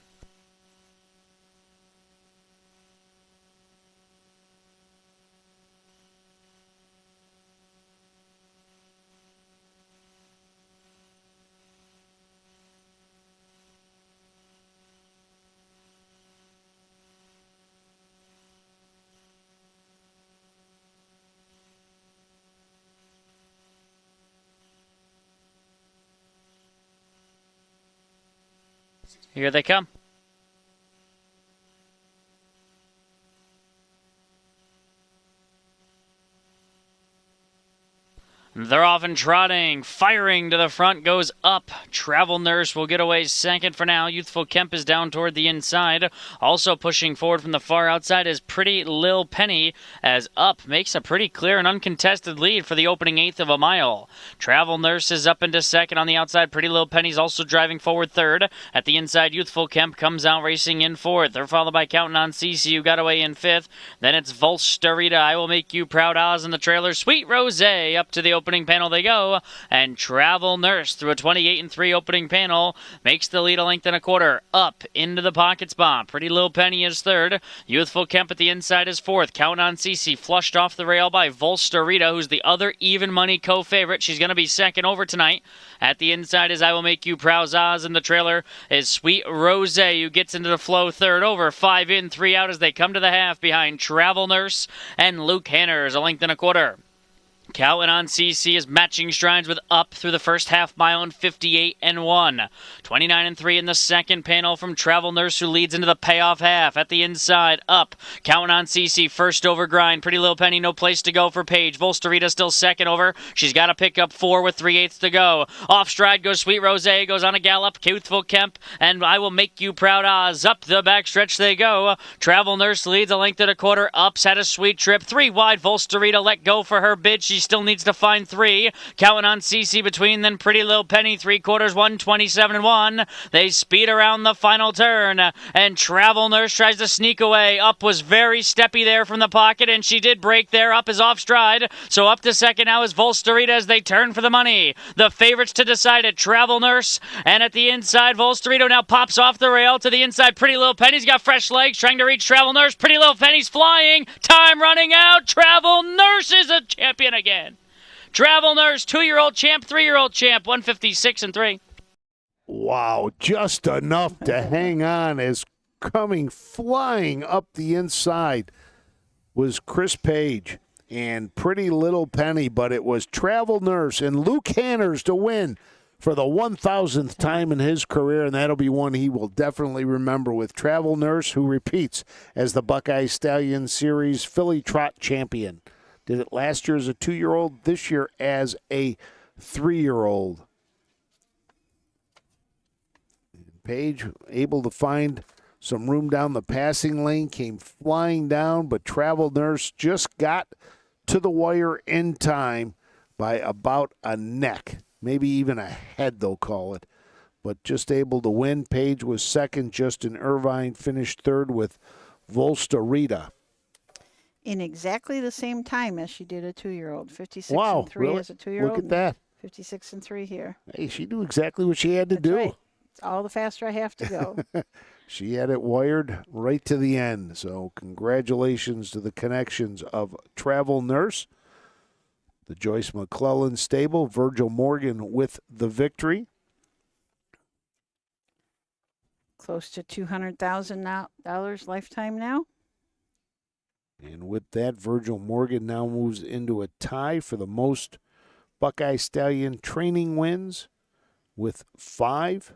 Here they come. They're off and trotting. Firing to the front goes Up. Travel Nurse will get away second for now. Youthful Kemp is down toward the inside. Also pushing forward from the far outside is Pretty Lil Penny, as Up makes a pretty clear and uncontested lead for the opening eighth of a mile. Travel Nurse is up into second on the outside. Pretty Lil Penny's also driving forward third. At the inside, Youthful Kemp comes out racing in fourth. They're followed by Counting on CC, who got away in fifth. Then it's Volsterita, I Will Make You Proud, Oz in the trailer. Sweet Rose up to the opening panel they go, and Travel Nurse through a 28-3 opening panel makes the lead a length and a quarter. Up into the pocket spot. Pretty Lil Penny is third. Youthful Kemp at the inside is fourth. Count on CC flushed off the rail by Volsterita, who's the other even money co-favorite. She's going to be second over tonight. At the inside is I Will Make You Proud, Oz in the trailer is Sweet Rose, who gets into the flow third. Over 5 in, 3 out as they come to the half behind Travel Nurse and Luke Hanners, a length and a quarter. Cowan on CC is matching strides with Up through the first half mile in 58-1. 29-3 in the second panel from Travel Nurse, who leads into the payoff half. At the inside, Up. Cowan on CC first over grind. Pretty Lil Penny, no place to go for Paige. Volsterita still second over. She's got to pick up 4 with 3/8 to go. Off stride goes Sweet Rose, goes on a gallop. Youthful Kemp and I Will Make You Proud, Oz. Up the backstretch they go. Travel Nurse leads a length and a quarter. Up's had a sweet trip. 3 wide. Volsterita let go for her bid. She still needs to find 3. Cowan on CC between, then Pretty Lil Penny, 3/4, 127-1. They speed around the final turn, and Travel Nurse tries to sneak away. Up was very steppy there from the pocket, and she did break there. Up is off stride, so up to second now is Volsterita as they turn for the money. The favorites to decide it, Travel Nurse, and at the inside, Volsterita now pops off the rail to the inside. Pretty Lil Penny's got fresh legs, trying to reach Travel Nurse. Pretty Lil Penny's flying. Time running out. Travel Nurse is a champion again. Travel Nurse, 2-year-old champ, 3-year-old champ, 156-3. Wow, just enough to hang on as coming flying up the inside was Chris Page and Pretty Little Penny, but it was Travel Nurse and Luke Hanners to win for the 1,000th time in his career, and that'll be one he will definitely remember, with Travel Nurse, who repeats as the Buckeye Stallion Series Filly Trot champion. Did it last year as a 2-year-old, this year as a 3-year-old. Page able to find some room down the passing lane, came flying down, but Travel Nurse just got to the wire in time by about a neck, maybe even a head they'll call it, but just able to win. Page was second. Justin Irvine finished third with Volsterita. In exactly the same time as she did a 2-year-old. 56-3 wow, really? as a 2-year-old. Look at that. 56-3 here. Hey, she knew exactly what she had to do. Right. It's all the faster I have to go. She had it wired right to the end. So congratulations to the connections of Travel Nurse, the Joyce McClellan stable, Virgil Morgan with the victory. close to $200,000 lifetime now. And with that, Virgil Morgan now moves into a tie for the most Buckeye Stallion training wins with 5.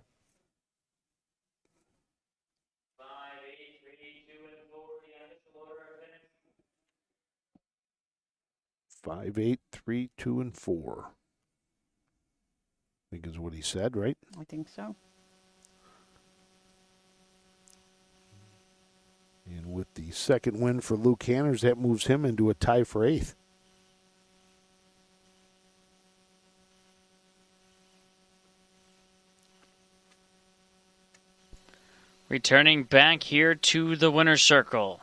5, 8, 3, 2, and 4. I think is what he said, right? I think so. And with the second win for Luke Hanners, that moves him into a tie for 8th. Returning back here to the winner's circle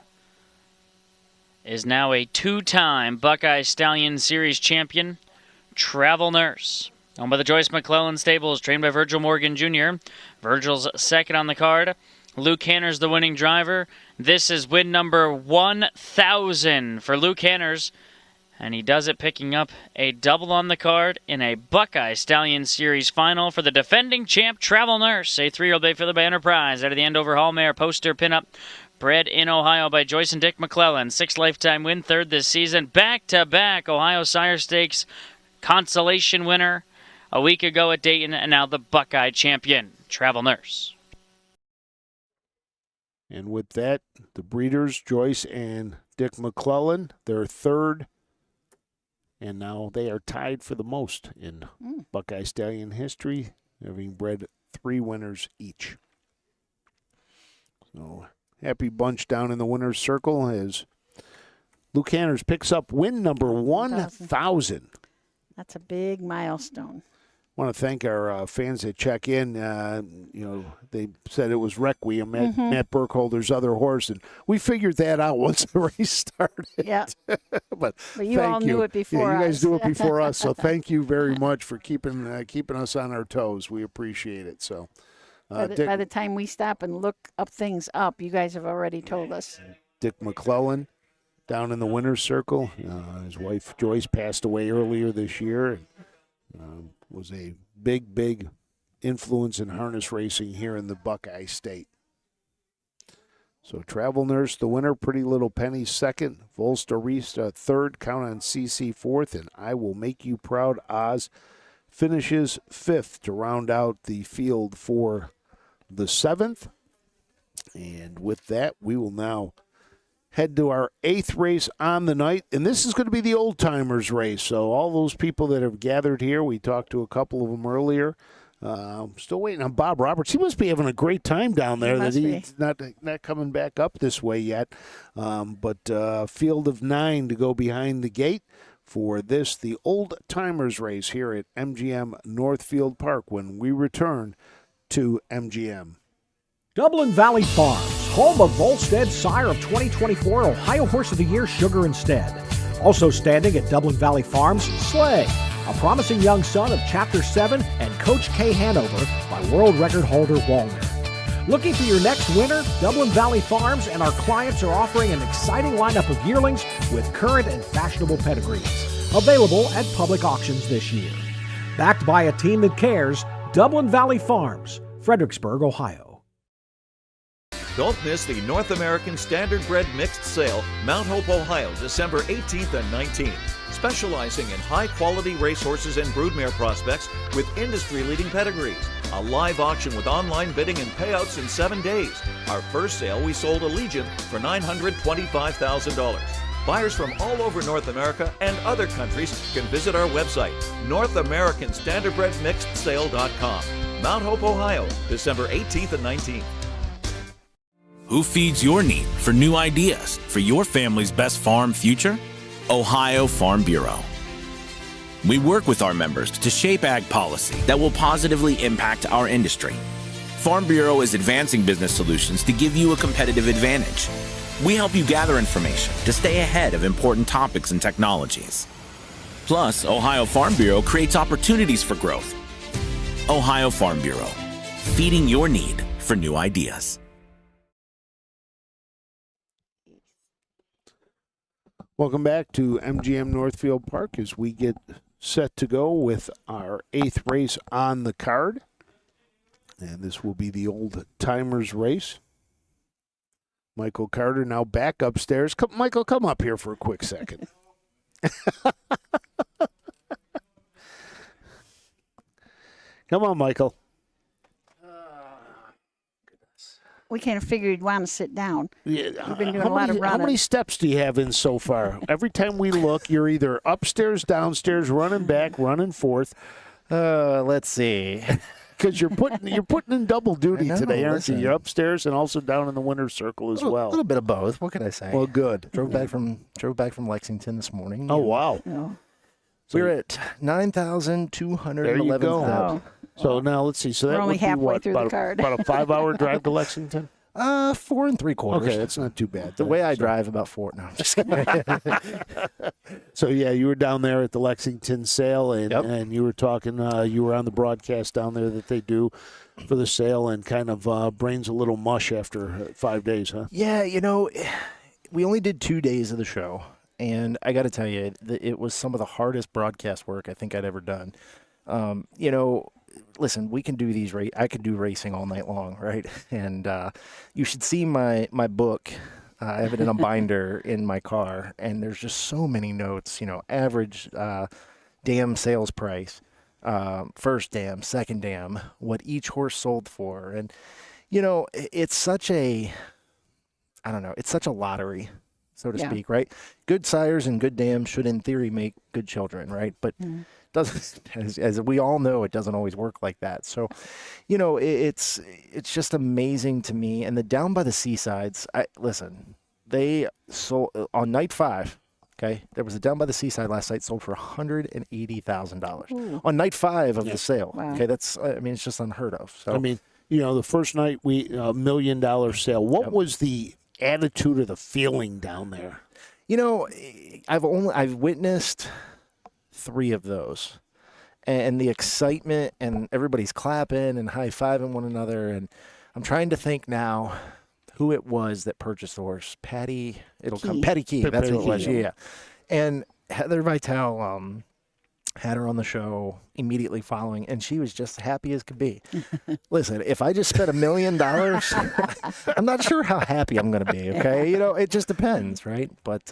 is now a 2-time Buckeye Stallion Series champion, Travel Nurse. Owned by the Joyce McClellan Stables, trained by Virgil Morgan Jr. Virgil's second on the card. Luke Hanners, the winning driver. This is win number 1,000 for Luke Hanners. And he does it picking up a double on the card in a Buckeye Stallion Series final for the defending champ, Travel Nurse. A 3-year-old bay filled by Enterprise out of the Andover Hall Mare poster pinup. Bred in Ohio by Joyce and Dick McClellan. 6th lifetime win, 3rd this season. Back-to-back Ohio Sire Stakes consolation winner a week ago at Dayton, and now the Buckeye champion, Travel Nurse. And with that, the breeders, Joyce and Dick McClellan, their 3rd. And now they are tied for the most in Buckeye Stallion history, having bred 3 winners each. So, happy bunch down in the winner's circle as Luke Hanners picks up win number 1,000. That's a big milestone. I want to thank our fans that check in. They said it was Requiem, Matt Burkholder's other horse, and we figured that out once the race started. Yeah. but you all knew it before us. You guys us. do it before us, so thank you very much for keeping us on our toes. We appreciate it. So, by the time we stop and look things up, you guys have already told us. Dick McClellan down in the winner's circle. His wife Joyce passed away earlier this year. Was a big influence in harness racing here in the Buckeye State. So Travel Nurse, the winner, Pretty Little Penny, 2nd, Volstarista, 3rd, Count on CC, 4th, and I Will Make You Proud, Oz, finishes 5th to round out the field for the 7th. And with that, we will now head to our 8th race on the night, and this is going to be the old-timers race. So all those people that have gathered here, we talked to a couple of them earlier. Still waiting on Bob Roberts. He must be having a great time down there. He's not coming back up this way yet. But field of 9 to go behind the gate for this, the old-timers race here at MGM Northfield Park when we return to MGM. Dublin Valley Farms, home of Volstead Sire of 2024 Ohio Horse of the Year, Sugar Instead. Also standing at Dublin Valley Farms, Slay, a promising young son of Chapter 7 and Coach K Hanover by world record holder Walner. Looking for your next winner? Dublin Valley Farms and our clients are offering an exciting lineup of yearlings with current and fashionable pedigrees. Available at public auctions this year. Backed by a team that cares, Dublin Valley Farms, Fredericksburg, Ohio. Don't miss the North American Standardbred Mixed Sale, Mount Hope, Ohio, December 18th and 19th. Specializing in high-quality racehorses and broodmare prospects with industry-leading pedigrees. A live auction with online bidding and payouts in 7 days. Our first sale, we sold Allegiant for $925,000. Buyers from all over North America and other countries can visit our website, NorthAmericanStandardbredMixedSale.com. Mount Hope, Ohio, December 18th and 19th. Who feeds your need for new ideas for your family's best farm future? Ohio Farm Bureau. We work with our members to shape ag policy that will positively impact our industry. Farm Bureau is advancing business solutions to give you a competitive advantage. We help you gather information to stay ahead of important topics and technologies. Plus, Ohio Farm Bureau creates opportunities for growth. Ohio Farm Bureau, feeding your need for new ideas. Welcome back to MGM Northfield Park as we get set to go with our 8th race on the card. And this will be the old timers race. Michael Carter now back upstairs. Michael, come up here for a quick second. Come on, Michael. We kind of figured you'd want to sit down. Yeah, You've been doing a lot of running. How many steps do you have in so far? Every time we look, you're either upstairs, downstairs, running back, running forth. Let's see. Because you're putting in double duty today, aren't you? listen. You're upstairs and also down in the winner's circle as well. A little bit of both. What can I say? Well, good. Drove back from Lexington this morning. Oh, wow. Oh. We're at 9,211 There you go. steps. So now let's see. So that We're only would be halfway what, through the about, card. about a 5-hour drive to Lexington? 4 3/4. Okay, that's not too bad. The way I drive, about 4. No, I'm just kidding. So, yeah, you were down there at the Lexington sale, and you were talking, you were on the broadcast down there that they do for the sale, and kind of brains a little mush after 5 days, huh? Yeah, we only did 2 days of the show, and I got to tell you, it was some of the hardest broadcast work I think I'd ever done. Listen, we can do these. I could do racing all night long, right? And you should see my book. I have it in a binder in my car, and there's just so many notes. Average dam sales price, first dam, second dam, what each horse sold for, and it's such a, I don't know, it's such a lottery, so to speak, right? Good sires and good dams should, in theory, make good children, right? But doesn't, as we all know, it doesn't always work like that. So, it's just amazing to me. And the Down by the Seasides, listen, they sold on night 5. Okay, there was a Down by the Seaside last night, sold for $180,000 on night 5 of the sale. Wow. Okay, it's just unheard of. So the first night $1 million sale. What was the attitude or the feeling down there? I've witnessed 3 of those, and the excitement, and everybody's clapping and high-fiving one another, and I'm trying to think now who it was that purchased the horse. Patty Key, that's who it was. Yeah. And Heather Vitale had her on the show immediately following, and she was just happy as could be. Listen, if I just spent $1 million, I'm not sure how happy I'm going to be, okay? It just depends, right? But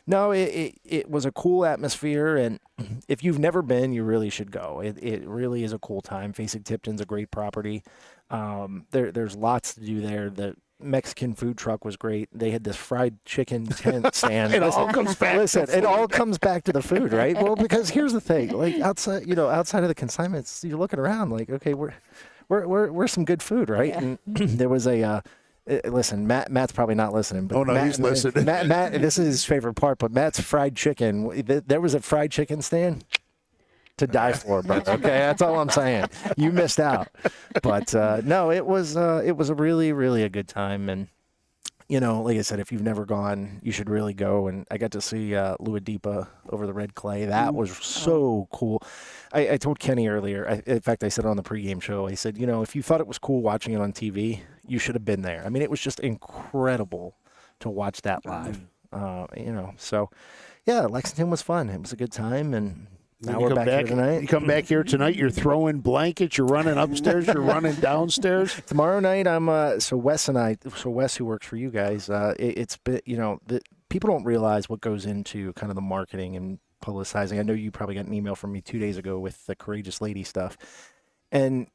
no, it was a cool atmosphere, and if you've never been, you really should go. It really is a cool time. Facing Tipton's a great property. There's lots to do there. The Mexican food truck was great. They had this fried chicken tent stand. It all comes back. Listen, it all comes back to the food, right? Well, because here's the thing: like outside of the consignments, you're looking around, like, okay, we're some good food, right? Yeah. And there was a. Listen, Matt's probably not listening. But he's listening. Matt, this is his favorite part. But Matt's fried chicken. There was a fried chicken stand to die for, brother. Okay, that's all I'm saying. You missed out. But no, it was a really, really a good time. And like I said, if you've never gone, you should really go. And I got to see Luadipa over the red clay. That was so cool. I told Kenny earlier. In fact, I said it on the pregame show. I said, if you thought it was cool watching it on TV, you should have been there. I mean, it was just incredible to watch that live. So yeah, Lexington was fun. It was a good time, and now we're back here tonight. You come back here tonight, you're throwing blankets, you're running upstairs, you're running downstairs. Tomorrow night, Wes, who works for you guys, it's been, people don't realize what goes into kind of the marketing and publicizing. I know you probably got an email from me 2 days ago with the Courageous Lady stuff. And,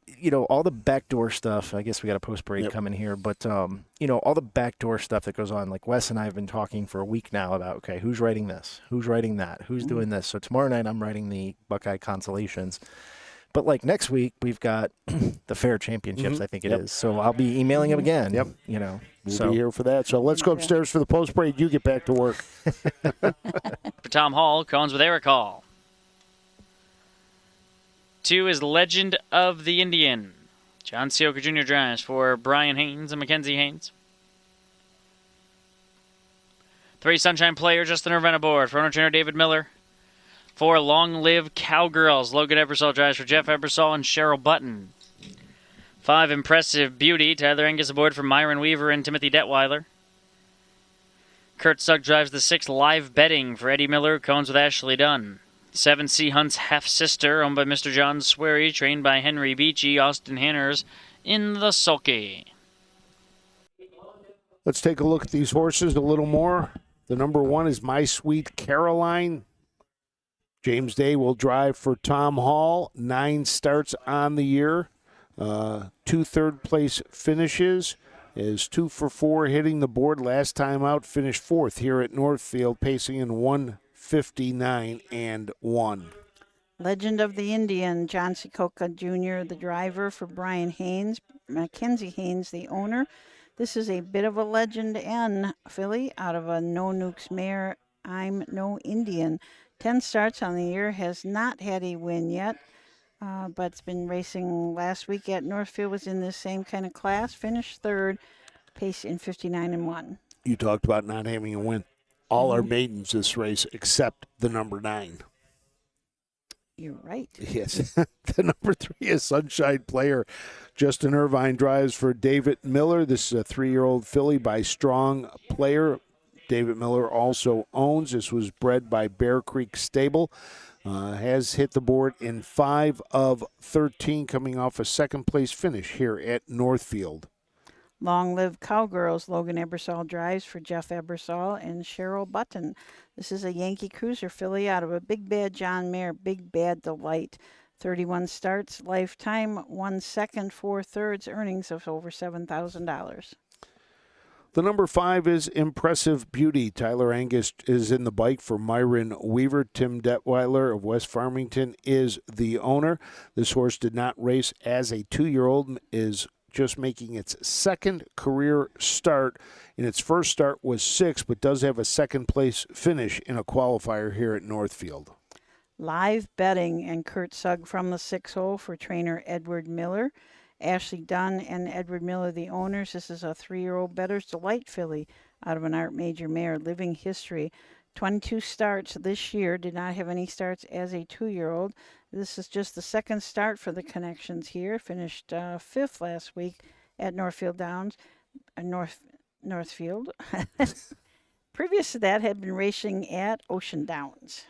all the backdoor stuff, I guess we got a post-break coming here, but, all the backdoor stuff that goes on, like Wes and I have been talking for a week now about, okay, who's writing this? Who's writing that? Who's doing this? So tomorrow night I'm writing the Buckeye Consolations. But like next week, we've got the Fair Championships, I think it is. So I'll be emailing him again. Yep. We'll be here for that. So let's go upstairs for the post-break. You get back to work. For Tom Hall, Cones with Eric Hall. 2 is Legend of the Indian. John Sioka Jr. drives for Brian Haynes and Mackenzie Haynes. 3, Sunshine Player, Justin Irvine aboard for owner trainer David Miller. 4, Long Live Cowgirls, Logan Ebersol drives for Jeff Ebersol and Cheryl Button. 5, Impressive Beauty, Tyler Angus aboard for Myron Weaver and Timothy Detweiler. Kurt Sugg drives the 6, Live Betting for Eddie Miller, Cones with Ashley Dunn. 7, C Hunt's Half-Sister, owned by Mr. John Swery, trained by Henry Beachy, Austin Hanners, in the sulky. Let's take a look at these horses a little more. The number 1 is My Sweet Caroline. James Day will drive for Tom Hall. 9 starts on the year. 2 third-place finishes. Is 2 for 4 hitting the board. Last time out, finished 4th here at Northfield, pacing in 1:59.1. Legend of the Indian, John Sikoka Jr., the driver for Brian Haynes. Mackenzie Haynes, the owner. This is a bit of a legend and filly out of a No Nukes mare, I'm No Indian. 10 starts on the year, has not had a win yet, but it's been racing last week at Northfield, was in this same kind of class, finished 3rd, pace in 59.1. You talked about not having a win. All our maidens this race except the number 9. You're right. Yes. The number 3 is Sunshine Player. Justin Irvine drives for David Miller. This is a 3-year-old filly by Strong Player. David Miller also owns. This was bred by Bear Creek Stable. Has hit the board in 5 of 13, coming off a second-place finish here at Northfield. Long Live Cowgirls, Logan Ebersol drives for Jeff Ebersol and Cheryl Button. This is a Yankee Cruiser filly out of a Big Bad John Mayer, Big Bad Delight. 31 starts, lifetime, 1 second, 4 thirds, earnings of over $7,000. The number 5 is Impressive Beauty. Tyler Angus is in the bike for Myron Weaver. Tim Detweiler of West Farmington is the owner. This horse did not race as a 2-year-old, is just making its second career start. In its first start was 6th, but does have a second-place finish in a qualifier here at Northfield. Live betting and Kurt Sugg from the 6 hole for trainer Edward Miller. Ashley Dunn and Edward Miller, the owners. This is a 3-year-old Better's Delight filly out of an Art Major mare, Living History. 22 starts this year, did not have any starts as a 2-year-old. This is just the second start for the Connections here. Finished 5th last week at Northfield Downs, Northfield. Previous to that, had been racing at Ocean Downs.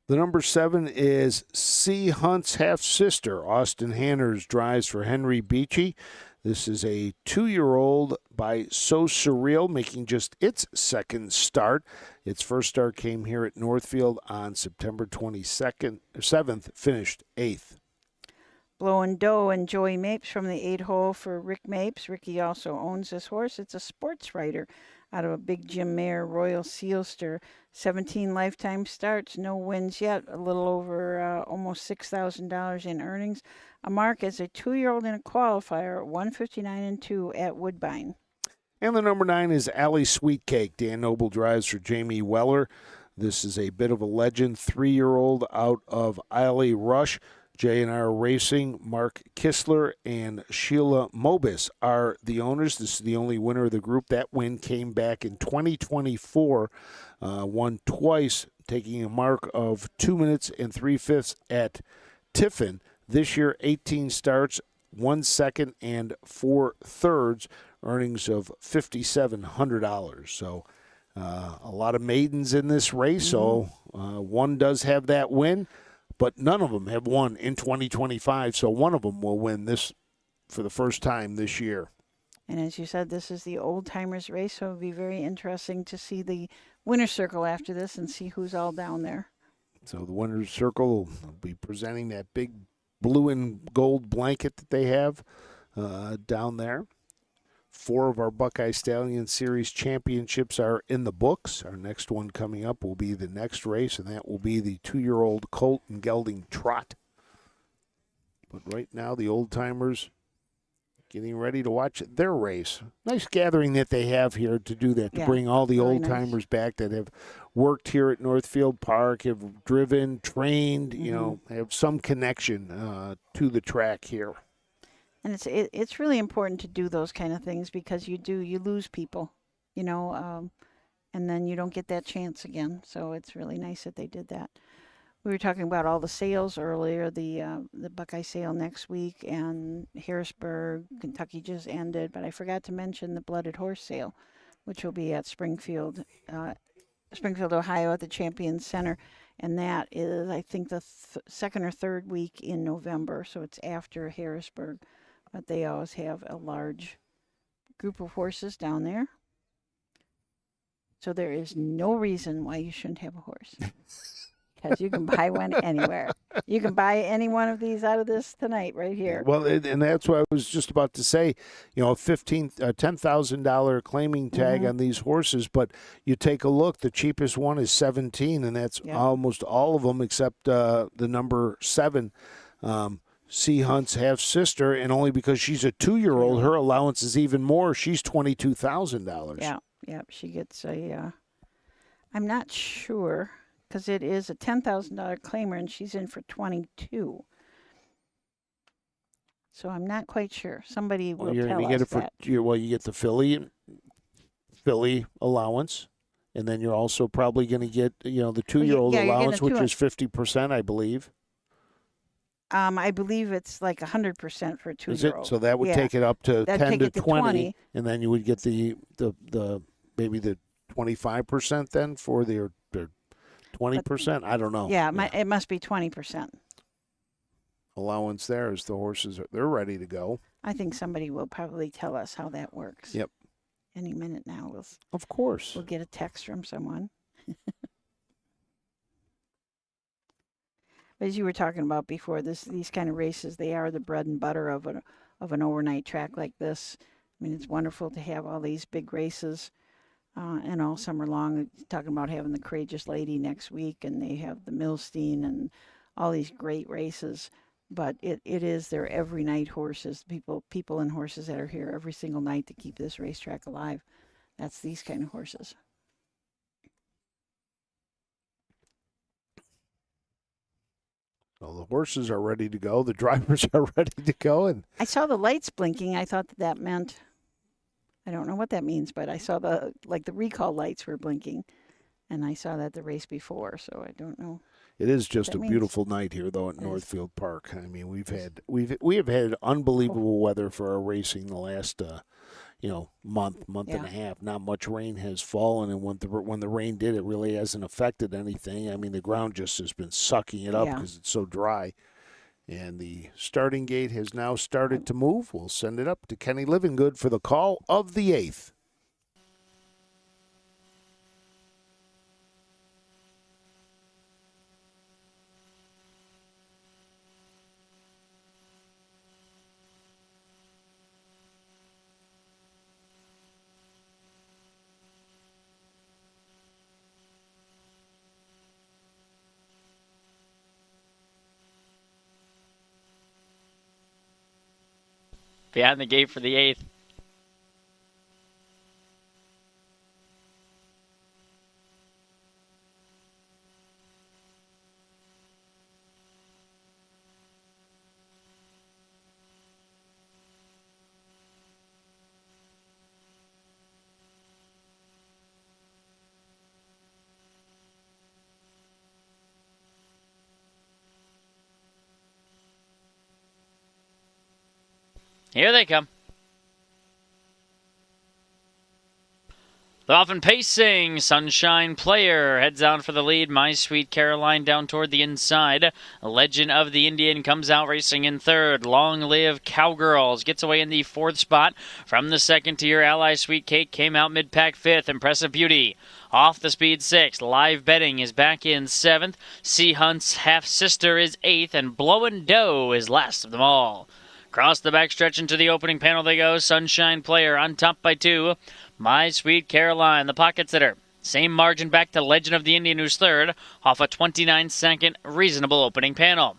The number 7 is C. Hunt's half-sister. Austin Hanners drives for Henry Beachy. This is a 2-year-old by So Surreal, making just its second start. Its first start came here at Northfield on September 7th, finished 8th. Blow and Doe and Joey Mapes from the 8 hole for Rick Mapes. Ricky also owns this horse. It's a sports writer out of a Big Jim mare, Royal Sealster. 17 lifetime starts, no wins yet, a little over almost $6,000 in earnings. A mark as a 2-year-old in a qualifier, 159.2 at Woodbine. And the number 9 is Alley Sweetcake. Dan Noble drives for Jamie Weller. This is a bit of a legend, 3-year-old out of Alley Rush. J&R Racing, Mark Kistler, and Sheila Mobis are the owners. This is the only winner of the group. That win came back in 2024, won twice, taking a mark of 2 minutes and 3/5 at Tiffin. This year, 18 starts, 1 second and 4 thirds, earnings of $5,700. So a lot of maidens in this race. So one does have that win, but none of them have won in 2025. So one of them will win this for the first time this year. And as you said, this is the old-timers race, so it'll be very interesting to see the winner's circle after this and see who's all down there. So the winner's circle will be presenting that big blue and gold blanket that they have down there. 4 of our Buckeye Stallion Series championships are in the books. Our next one coming up will be the next race, and that will be the 2-year-old Colt and Gelding Trot. But right now, the old-timers getting ready to watch their race. Nice gathering that they have here to do that, to bring all the really old-timers back that have worked here at Northfield Park, have driven, trained, you know, have some connection to the track here. And it's really important to do those kind of things because you lose people, you know, and then you don't get that chance again. So it's really nice that they did that. We were talking about all the sales earlier, the Buckeye sale next week, and Harrisburg, Kentucky just ended, but I forgot to mention the Blooded Horse sale, which will be at Springfield, Ohio at the Champions Center. And that is, I think, the second or third week in November, so it's after Harrisburg. But they always have a large group of horses down there. So there is no reason why you shouldn't have a horse. Because you can buy one anywhere. You can buy any one of these out of this tonight right here. Well, and that's what I was just about to say. A $10,000 claiming tag on these horses, but you take a look. The cheapest one is $17,000, and that's almost all of them except the number 7. C Hunt's half sister, and only because she's a 2-year-old, her allowance is even more. She's $22,000. Yeah. She gets a. I'm not sure. Because it is a $10,000 claimer, and she's in for $22,000. So I'm not quite sure. Somebody will tell us that. You get the filly allowance, and then you're also probably going to get the 2-year-old allowance, which is 50%, I believe. I believe it's like 100% for a 2-year-old. Is it? So that would take it up to 10 to 20, and then you would get the maybe the 25% then for their 20%? I don't know. Yeah, it must be 20%. Allowance there as the horses they're ready to go. I think somebody will probably tell us how that works. Yep. Any minute now. Of course. We'll get a text from someone. As you were talking about before, these kind of races, they are the bread and butter of an overnight track like this. I mean, it's wonderful to have all these big races. And all summer long, talking about having the Courageous Lady next week, and they have the Milstein and all these great races. But it is their every night horses, people and horses that are here every single night to keep this racetrack alive. That's these kind of horses. So the horses are ready to go. The drivers are ready to go. And I saw the lights blinking. I thought that meant... I don't know what that means, but I saw the recall lights were blinking, and I saw that the race before, so I don't know. It is just a beautiful night here, though, at Northfield Park. I mean, we have had unbelievable weather for our racing the last month and a half. Not much rain has fallen, and when the rain did, it really hasn't affected anything. I mean, the ground just has been sucking it up because it's so dry. And the starting gate has now started to move. We'll send it up to Kenny Livingood for the call of the 8th. Behind the gate for the 8th. Here they come. They're off and pacing. Sunshine Player heads out for the lead. My Sweet Caroline down toward the inside. Legend of the Indian comes out racing in third. Long Live Cowgirls gets away in the 4th spot. From the 2nd tier, Ally Sweet Cake came out mid-pack 5th. Impressive Beauty off the speed 6th. Live Betting is back in 7th. Sea Hunt's half-sister is 8th. And Blowin' Dough is last of them all. Across the backstretch into the opening panel they go. Sunshine Player on top by 2. My Sweet Caroline, the pocket sitter. Same margin back to Legend of the Indian, who's 3rd, off a 29-second reasonable opening panel.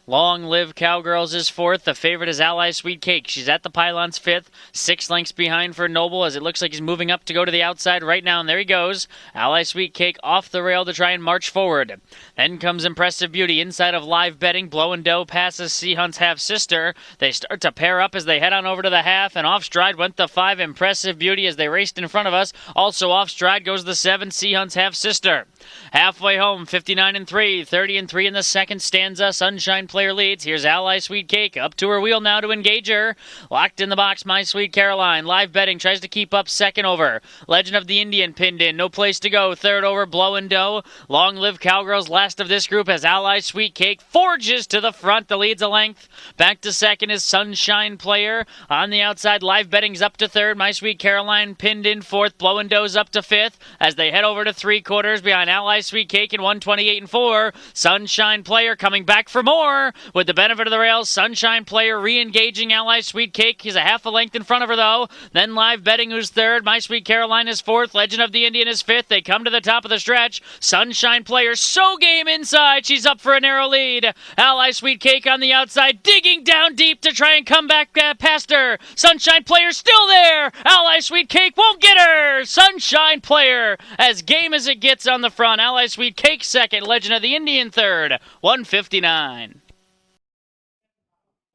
Long Live Cowgirls is 4th. The favorite is Ally Sweet Cake. She's at the pylons 5th. 6 lengths behind for Noble as it looks like he's moving up to go to the outside right now. And there he goes. Ally Sweet Cake off the rail to try and march forward. Then comes Impressive Beauty inside of Live Betting. Blowin' Dough passes Sea Hunt's half-sister. They start to pair up as they head on over to the half. And off stride went the 5 Impressive Beauty as they raced in front of us. Also off stride goes the 7 Sea Hunt's half-sister. Halfway home, 59-3. 30-3 in the second stanza. Sunshine Player leads. Here's Ally Sweet Cake up to her wheel now to engage her. Locked in the box, My Sweet Caroline. Live betting tries to keep up second over. Legend of the Indian pinned in. No place to go. Third over, Blow and Dough. Long live Cowgirls. Last of this group as Ally Sweet Cake forges to the front. The lead's a length. Back to second is Sunshine Player. On the outside, Live betting's up to third. My Sweet Caroline pinned in fourth. Blow and Dough's up to fifth as they head over to three-quarters behind Ally Sweet Cake in 128 and 4. Sunshine Player coming back for more. With the benefit of the rails, Sunshine Player re-engaging Ally Sweet Cake. He's a half a length in front of her, though. Then Live Betting, who's third. My Sweet Caroline is fourth. Legend of the Indian is fifth. They come to the top of the stretch. Sunshine Player so game inside. She's up for a narrow lead. Ally Sweet Cake on the outside, digging down deep to try and come back past her. Sunshine Player still there. Ally Sweet Cake won't get her. Sunshine Player as game as it gets on the front. Ally Sweet Cake second. Legend of the Indian third. 159.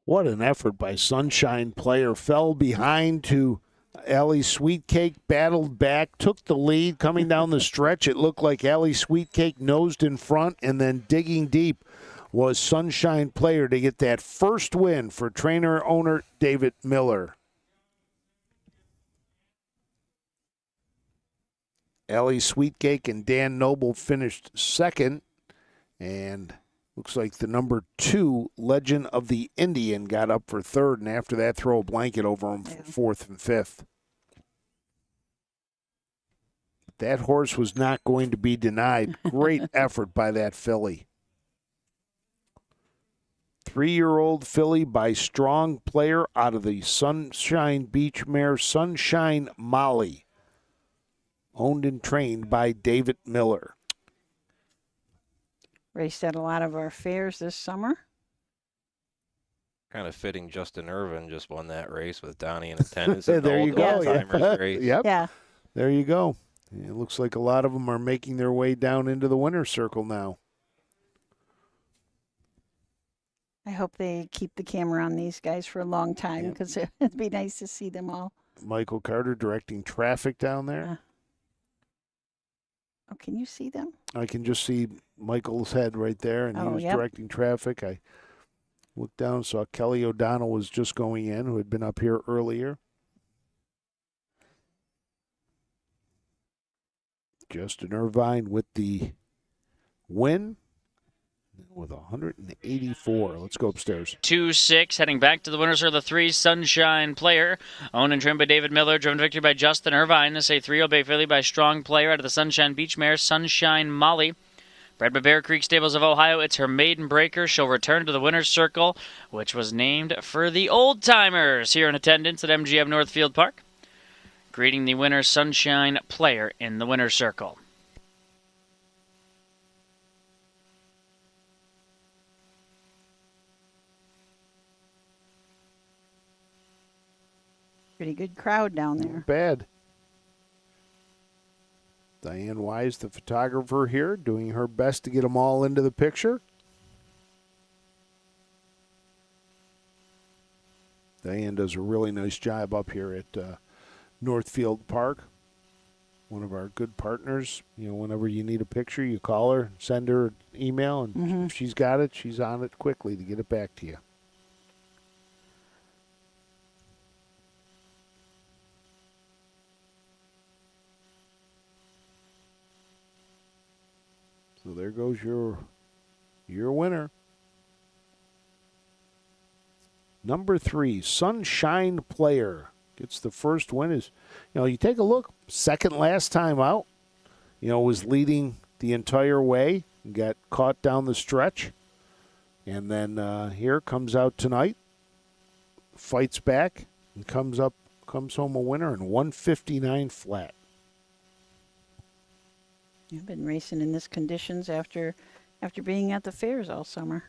What an effort by Sunshine Player. Fell behind to Allie Sweetcake, battled back, took the lead. Coming down the stretch, it looked like Allie Sweetcake nosed in front, and then digging deep was Sunshine Player to get that first win for trainer-owner David Miller. Allie Sweetcake and Dan Noble finished second, and looks like the number 2, Legend of the Indian, got up for third, and after that, throw a blanket over him for fourth and fifth. That horse was not going to be denied. Great effort by that filly. 3-year-old filly by Strong Player out of the Sunshine Beach mare Sunshine Molly, owned and trained by David Miller. Raced at a lot of our fairs this summer. Kind of fitting Justin Irvine just won that race with Donnie in attendance. There you go. Race. Yep. Yeah. There you go. It looks like a lot of them are making their way down into the winner's circle now. I hope they keep the camera on these guys for a long time because it'd be nice to see them all. Michael Carter directing traffic down there. Oh, can you see them? I can just see Michael's head right there, and he was directing traffic. I looked down, saw Kelly O'Donnell was just going in, who had been up here earlier. Justin Irvine with the win with 184. Let's go upstairs. 2-6, heading back to the winners are the 3, Sunshine Player. Owned and trimmed by David Miller, driven to victory by Justin Irvine. This is a 3-0 Bay filly by Strong Player out of the Sunshine Beach mare, Sunshine Molly. Bred by Bear Creek Stables of Ohio, it's her maiden breaker. She'll return to the winner's circle, which was named for the old-timers here in attendance at MGM Northfield Park. Greeting the winner, Sunshine Player, in the winner's circle. Pretty good crowd down there. Not bad. Diane Wise, the photographer here, doing her best to get them all into the picture. Diane does a really nice job up here at Northfield Park. One of our good partners. You know, whenever you need a picture, you call her, send her an email, and if she's got it, she's on it quickly to get it back to you. So there goes your winner. Number 3, Sunshine Player. Gets the first win. Is, you know, you take a look, second last time out, you know, was leading the entire way and got caught down the stretch. And then here comes out tonight, fights back, and comes home a winner in 159 flat. You've been racing in this conditions after being at the fairs all summer.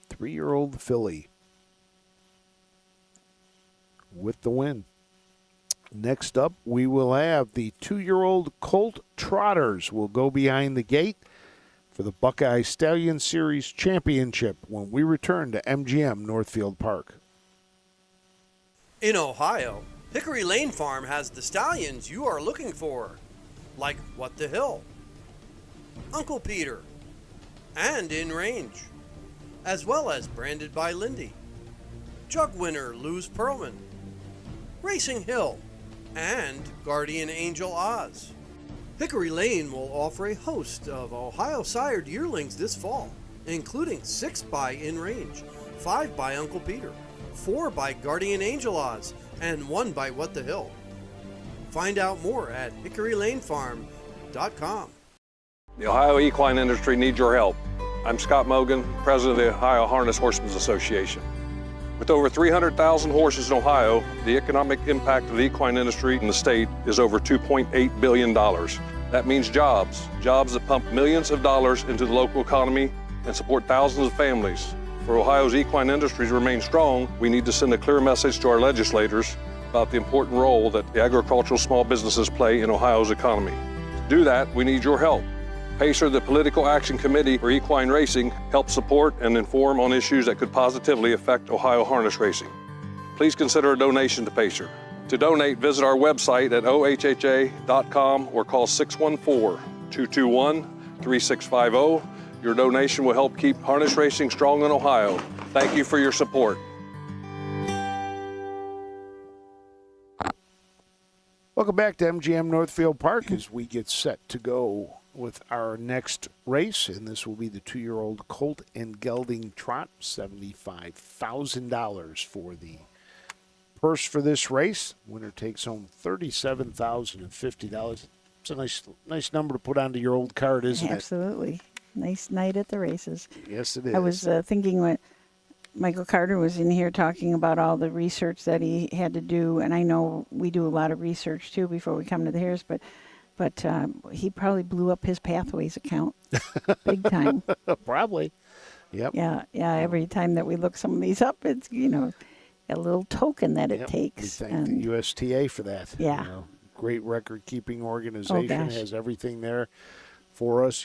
3-year-old filly with the win. Next up, we will have the 2-year-old Colt Trotters will go behind the gate for the Buckeye Stallion Series Championship when we return to MGM Northfield Park. In Ohio, Hickory Lane Farm has the stallions you are looking for, like What the Hill, Uncle Peter, and in range, as well as branded by Lindy, Jug winner Luz Pearlman, Racing Hill, and Guardian Angel Oz. Hickory Lane will offer a host of Ohio sired yearlings this fall, including 6 by In Range, 5 by Uncle Peter, 4 by Guardian Angel Oz, and 1 by What the Hill. Find out more at hickorylanefarm.com. The Ohio equine industry needs your help. I'm Scott Mogan, president of the Ohio Harness Horsemen's Association. With over 300,000 horses in Ohio, the economic impact of the equine industry in the state is over $2.8 billion. That means jobs that pump millions of dollars into the local economy and support thousands of families. For Ohio's equine industry to remain strong, we need to send a clear message to our legislators about the important role that the agricultural small businesses play in Ohio's economy. To do that, we need your help. PACER, the Political Action Committee for Equine Racing, helps support and inform on issues that could positively affect Ohio harness racing. Please consider a donation to PACER. To donate, visit our website at ohha.com or call 614-221-3650. Your donation will help keep harness racing strong in Ohio. Thank you for your support. Welcome back to MGM Northfield Park as we get set to go with our next race, and this will be the 2-year-old Colt and Gelding Trot. $75,000 for the purse for this race. Winner takes home $37,050. It's a nice number to put onto your old card, isn't it? Absolutely. Nice night at the races. Yes, it is. I was thinking when Michael Carter was in here talking about all the research that he had to do, and I know we do a lot of research too before we come to the Harris, but he probably blew up his Pathways account big time. Probably. Yep. Yeah. Every time that we look some of these up, it's, a little token that it takes. We thank the USTA for that. Yeah. Great record-keeping organization, has everything there for us.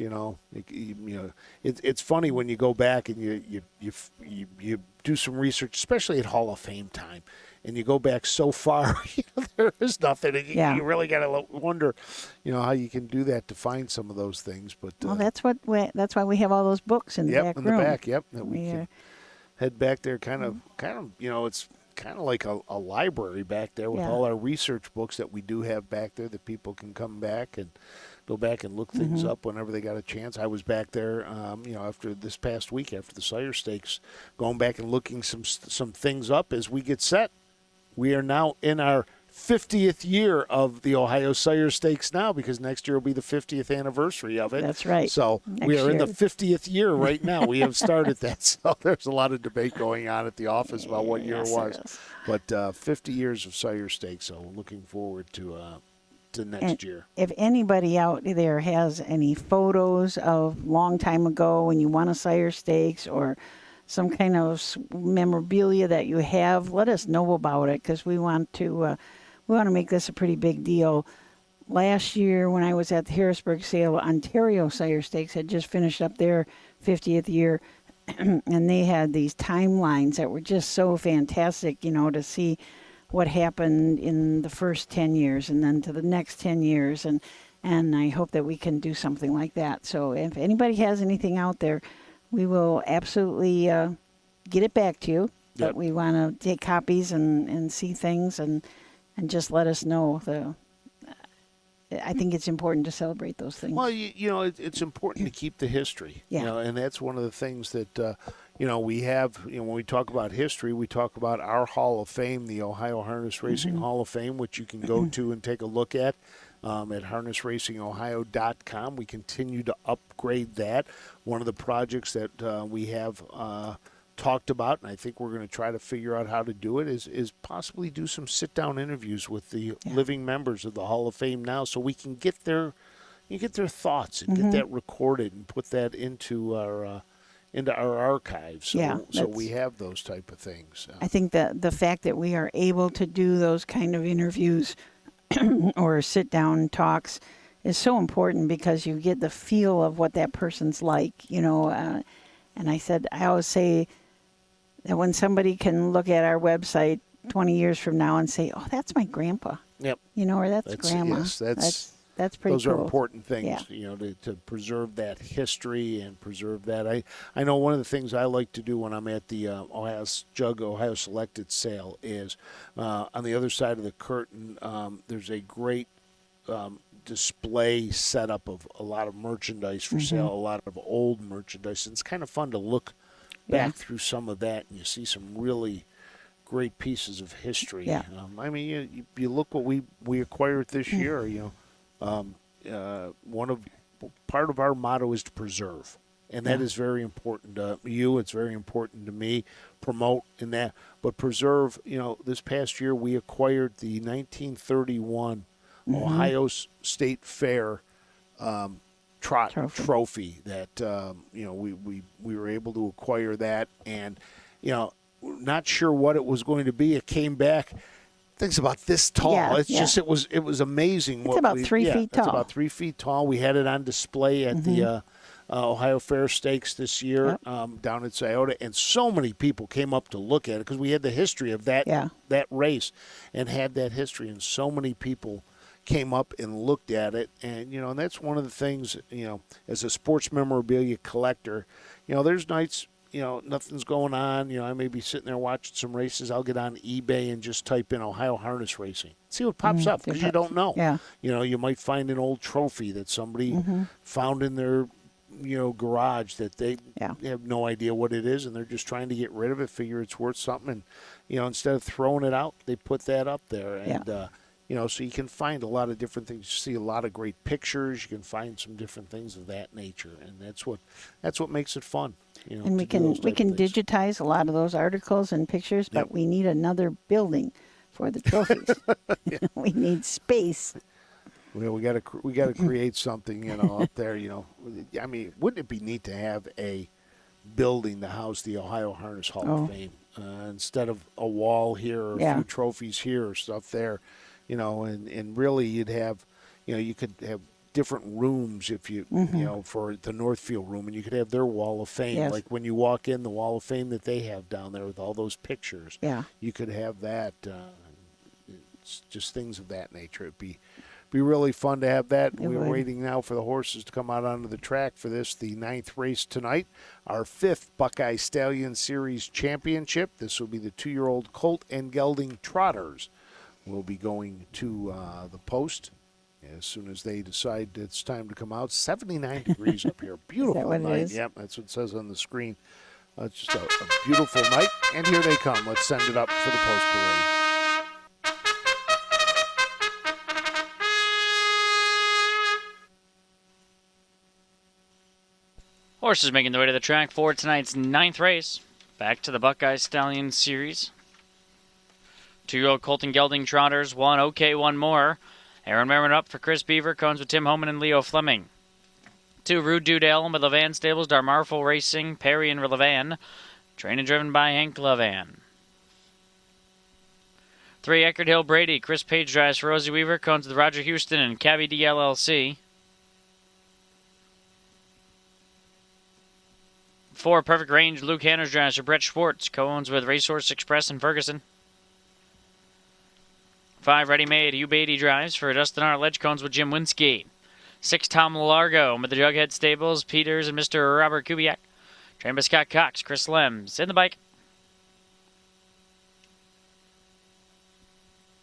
It's funny when you go back and you do some research, especially at Hall of Fame time, and you go back so far, there is nothing. And you really got to wonder, how you can do that to find some of those things. But well, that's why we have all those books in the back room. In the back. Yep. That we can head back there, kind of. It's kind of like a library back there with all our research books that we do have back there that people can come back and go back and look things up whenever they got a chance. I was back there, after this past week, after the Sire Stakes, going back and looking some things up as we get set. We are now in our 50th year of the Ohio Sire Stakes now, because next year will be the 50th anniversary of it. That's right. So we are in the 50th year right now. We have started that. So there's a lot of debate going on at the office about what year it was. But 50 years of Sire Stakes, so looking forward to next year. If anybody out there has any photos of long time ago when you won a Sire Stakes or some kind of memorabilia that you have, let us know about it, because we want to make this a pretty big deal. Last year when I was at the Harrisburg sale, Ontario Sire Stakes had just finished up their 50th year, and they had these timelines that were just so fantastic, to see what happened in the first 10 years and then to the next 10 years. And I hope that we can do something like that. So if anybody has anything out there, we will absolutely get it back to you. Yep. But we want to take copies and see things and just let us know. I think it's important to celebrate those things. Well, it's important to keep the history. Yeah. And that's one of the things that, we have, when we talk about history, we talk about our Hall of Fame, the Ohio Harness Racing Hall of Fame, which you can go to and take a look at harnessracingohio.com. We continue to upgrade that. One of the projects that we have talked about, and I think we're going to try to figure out how to do it, is possibly do some sit-down interviews with the living members of the Hall of Fame now, so we can get their thoughts and get that recorded and put that into our archives. So we have those type of things. I think that the fact that we are able to do those kind of interviews or sit-down talks is so important, because you get the feel of what that person's like, and I always say that when somebody can look at our website 20 years from now and say, oh, that's my grandpa. Yep. Or that's grandma. Yes, That's pretty those cool. are important things, Yeah. you know, to preserve that history and preserve that. I know one of the things I like to do when I'm at the Ohio Selected sale is on the other side of the curtain, there's a great display setup of a lot of merchandise for sale, a lot of old merchandise. And it's kind of fun to look back through some of that, and you see some really great pieces of history. Yeah. I mean, you look what we acquired this year. You know, part of our motto is to preserve, and that is very important to you. It's very important to me. Promote in that, but preserve. You know, this past year we acquired the 1931 Ohio State Fair trot trophy that you know we were able to acquire that, and you know, not sure what it was going to be. It came back. Things about this tall. Yeah, It's just it was amazing. It's about 3 feet tall. It's about 3 feet tall. We had it on display at the Ohio Fair Stakes this year down at Scioto, and so many people came up to look at it because we had the history of that that race, and had that history, and so many people came up and looked at it. And you know, and that's one of the things, you know, as a sports memorabilia collector, you know, there's nights, you know, nothing's going on, you know, I may be sitting there watching some races. I'll get on eBay and just type in Ohio harness racing, see what pops up, because you don't know. You know, you might find an old trophy that somebody found in their, you know, garage that they have no idea what it is, and they're just trying to get rid of it, figure it's worth something, and you know, instead of throwing it out, they put that up there. And you know, so you can find a lot of different things. You see a lot of great pictures. You can find some different things of that nature, and that's what makes it fun. You know, and we can digitize a lot of those articles and pictures, but we need another building for the trophies. We need space. Well, we got to create something, you know, up there. You know, I mean, wouldn't it be neat to have a building to house the Ohio Harness Hall of Fame instead of a wall here or a few trophies here or stuff there? You know, and really you'd have, you know, you could have different rooms if you, you know, for the Northfield room, and you could have their wall of fame. Like when you walk in, the wall of fame that they have down there with all those pictures. You could have that. It's just things of that nature. It'd be really fun to have that. We're waiting now for the horses to come out onto the track for this, the 9th race tonight, our 5th Buckeye Stallion Series Championship. This will be the 2-year-old Colt and Gelding Trotters. Will be going to the post as soon as they decide it's time to come out. 79 degrees up here. Beautiful night. Yep, that's what it says on the screen. It's just a beautiful night. And here they come. Let's send it up for the post parade. Horses making their way to the track for tonight's 9th race. Back to the Buckeye Stallion Series. 2-year-old Colton Gelding Trotters, one okay, one more. Aaron Merriman up for Chris Beaver, comes with Tim Homan and Leo Fleming. 2, Rude Dudale with Levan Stables, Darmarful Racing, Perry and Levan. Trained and driven by Hank Levan. 3, Eckerd Hill Brady, Chris Page drives for Rosie Weaver, comes with Roger Houston and Cabby DLLC. 4, Perfect Range, Luke Hanners drives for Brett Schwartz, co-owns with Racehorse Express and Ferguson. 5, Ready Made, Hugh Beatty drives for Dustin R. Ledgecones with Jim Winsky. 6, Tom Largo with the Jughead Stables, Peters and Mr. Robert Kubiak. Trained by Scott Cox, Chris Lems. In the bike.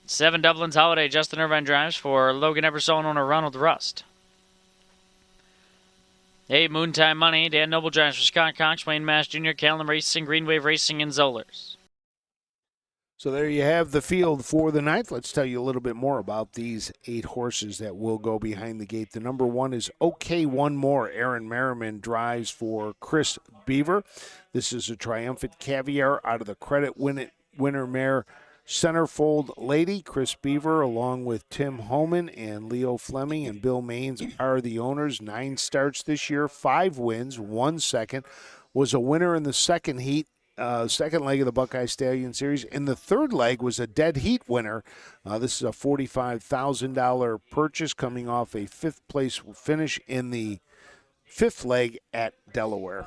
7, Dublin's Holiday, Justin Irvine drives for Logan Ebersol and owner Ronald Rust. 8, Moontime Money, Dan Noble drives for Scott Cox, Wayne Mass Jr., Callum Racing, Green Wave Racing, and Zollers. So there you have the field for the 9th. Let's tell you a little bit more about these 8 horses that will go behind the gate. The number 1 is OK One More. Aaron Merriman drives for Chris Beaver. This is a triumphant caviar out of the credit winner mare Centerfold Lady. Chris Beaver, along with Tim Homan and Leo Fleming and Bill Maines, are the owners. 9 starts this year, 5 wins, 1 second. Was a winner in the second heat. Second leg of the Buckeye Stallion Series. And the third leg was a dead heat winner. This is a $45,000 purchase coming off a 5th place finish in the 5th leg at Delaware.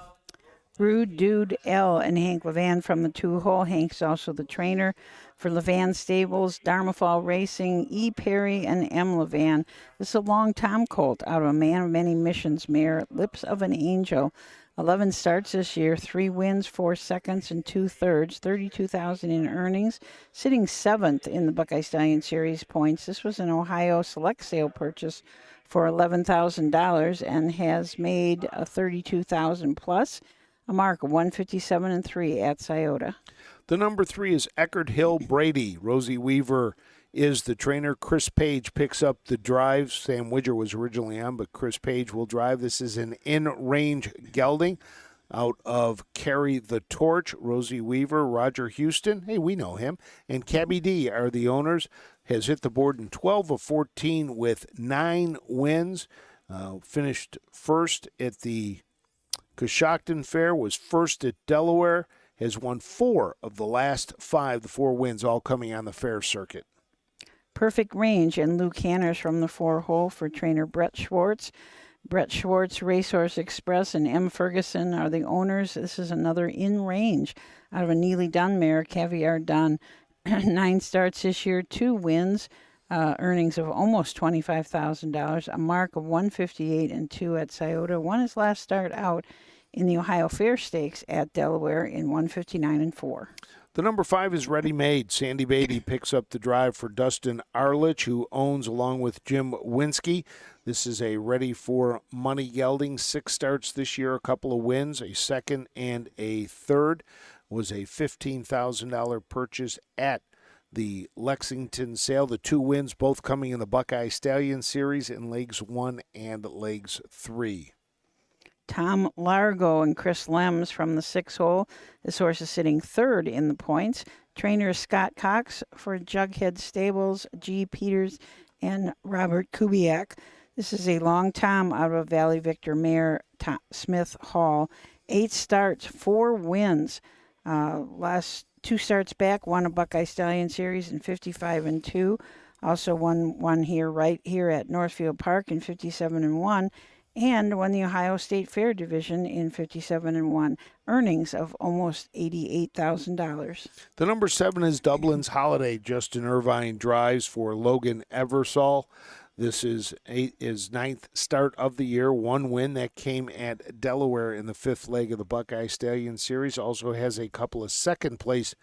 Rude Dude L and Hank Levan from the 2-hole. Hank's also the trainer for Levan Stables, Darmafall Racing, E. Perry, and M. Levan. This is a long Tom colt out of a Man of Many Missions mare, Lips of an Angel. 11 starts this year, 3 wins, 4 seconds, and 2 thirds, $32,000 in earnings, sitting 7th in the Buckeye Stallion Series points. This was an Ohio select sale purchase for $11,000 and has made a $32,000 plus, a mark of 157-3 at Scioto. The number 3 is Eckerd Hill Brady. Rosie Weaver is the trainer. Chris Page picks up the drive. Sam Widger was originally on, but Chris Page will drive. This is an in-range gelding out of Carry the Torch. Rosie Weaver, Roger Houston, hey, we know him, and Cabby D are the owners. Has hit the board in 12 of 14 with 9 wins. Finished first at the Coshocton Fair, was first at Delaware, has won 4 of the last 5, the 4 wins all coming on the fair circuit. Perfect Range and Luke Hanners from the 4-hole for trainer Brett Schwartz. Brett Schwartz, Racehorse Express, and M. Ferguson are the owners. This is another in range out of a Neely Dunn mare, Caviar Dunn. 9 starts this year, 2 wins, earnings of almost $25,000, a mark of 158-2 at Scioto. Won his last start out in the Ohio Fair Stakes at Delaware in 159-4. The number 5 is Ready Made. Sandy Beatty picks up the drive for Dustin Arlich, who owns along with Jim Winsky. This is a ready for money gelding. 6 starts this year, a couple of wins, a second and a third. Was a $15,000 purchase at the Lexington sale. The 2 wins, both coming in the Buckeye Stallion Series in legs 1 and legs 3. Tom Largo and Chris Lems from the 6-hole. This horse is sitting 3rd in the points. Trainer Scott Cox for Jughead Stables, G. Peters, and Robert Kubiak. This is a long Tom out of Valley Victor mare, Smith Hall. 8 starts, 4 wins. Last 2 starts back, won a Buckeye Stallion Series in 55-2. Also won one here right here at Northfield Park in 57-1. And won the Ohio State Fair Division in 57-1, earnings of almost $88,000. The number 7 is Dublin's Holiday. Justin Irvine drives for Logan Eversole. This is his 9th start of the year, 1 win that came at Delaware in the 5th leg of the Buckeye Stallion Series. Also has a couple of second-place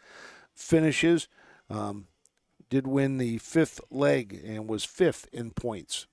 finishes. Did win the 5th leg and was 5th in points.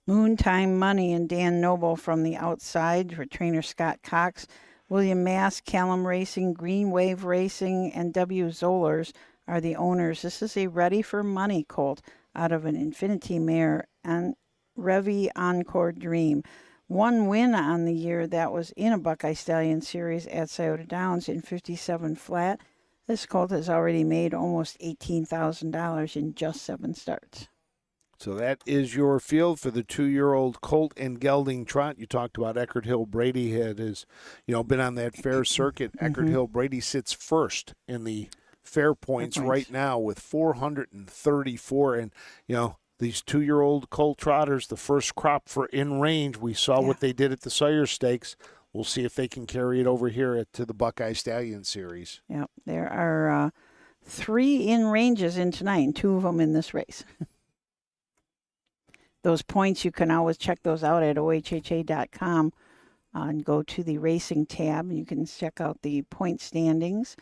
Moontime Money and Dan Noble from the outside for trainer Scott Cox. William Mass, Callum Racing, Green Wave Racing, and W. Zollers are the owners. This is a ready for money colt out of an Infinity mare and Revy Encore Dream. 1 win on the year that was in a Buckeye Stallion Series at Scioto Downs in 57 flat. This colt has already made almost $18,000 in just 7 starts. So that is your field for the 2-year-old colt and gelding trot. You talked about Eckerd Hill Brady has, been on that fair circuit. Eckerd Hill Brady sits first in the fair points right now with 434. And, these 2-year-old colt trotters, the first crop for in range. We saw what they did at the Sawyer Stakes. We'll see if they can carry it over here to the Buckeye Stallion Series. Yep, there are 3 in ranges in tonight, and 2 of them in this race. Those points, you can always check those out at ohha.com and go to the racing tab. You can check out the point standings.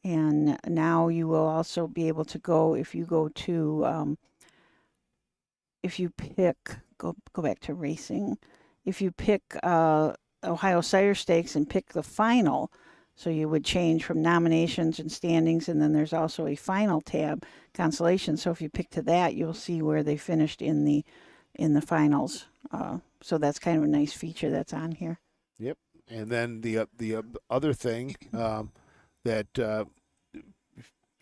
And now you will also be able to go, if you go to, if you pick, go back to racing. If you pick Ohio Sire Stakes and pick the final, so you would change from nominations and standings, and then there's also a final tab, consolation. So if you pick to that, you'll see where they finished in the finals. So that's kind of a nice feature that's on here. Yep. And then the other thing that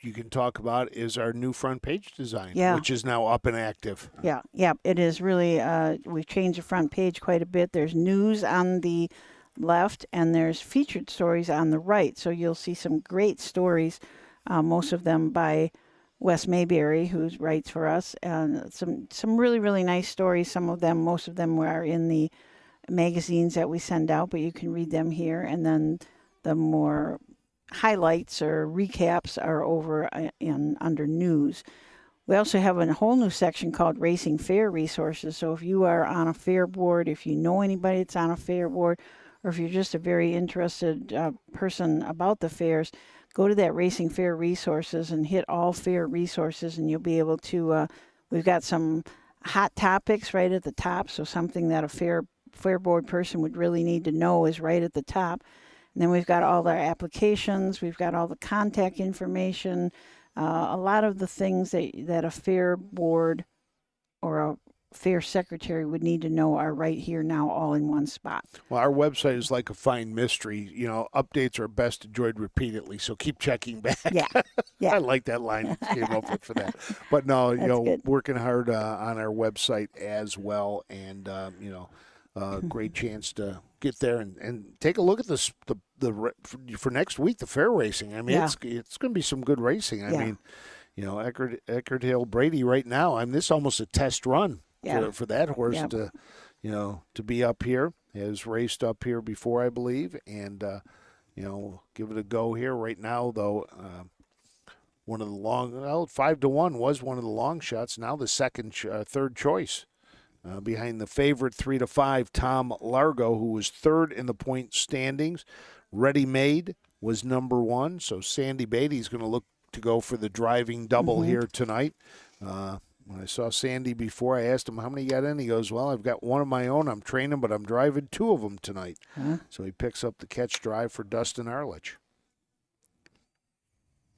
you can talk about is our new front page design, which is now up and active. Yeah, it is really, we've changed the front page quite a bit. There's news on the left, and there's featured stories on the right. So you'll see some great stories, most of them by Wes Mayberry, who writes for us, and some really, really nice stories. Most of them are in the magazines that we send out, but you can read them here. And then the more highlights or recaps are over under news. We also have a whole new section called Racing Fair Resources. So if you are on a fair board, if you know anybody that's on a fair board, or if you're just a very interested person about the fairs, go to that Racing Fair Resources and hit all fair resources, and you'll be able to, we've got some hot topics right at the top. So something that a fair board person would really need to know is right at the top. And then we've got all our applications, we've got all the contact information, a lot of the things that a fair board or a fair secretary would need to know are right here now, all in one spot. Well, our website is like a fine mystery. You know, updates are best enjoyed repeatedly, so keep checking back. Yeah. I like that line you came up with for that. But no, you know, good. working hard on our website as well, and great chance to get there and take a look at this for next week, the fair racing. I mean, it's going to be some good racing. I mean, you know, Eckerd Hill Brady right now. I mean, this is almost a test run for that horse to, you know, to be up here. Has raced up here before, I believe, and you know, give it a go here right now. Though one of the 5-1 was one of the long shots. Now the third choice. Behind the favorite 3-5, Tom Largo, who was third in the point standings. Ready Made was number 1. So Sandy Beatty's going to look to go for the driving double here tonight. When I saw Sandy before, I asked him how many you got in. He goes, well, I've got one of my own. I'm training, but I'm driving 2 of them tonight. So he picks up the catch drive for Dustin Arlich.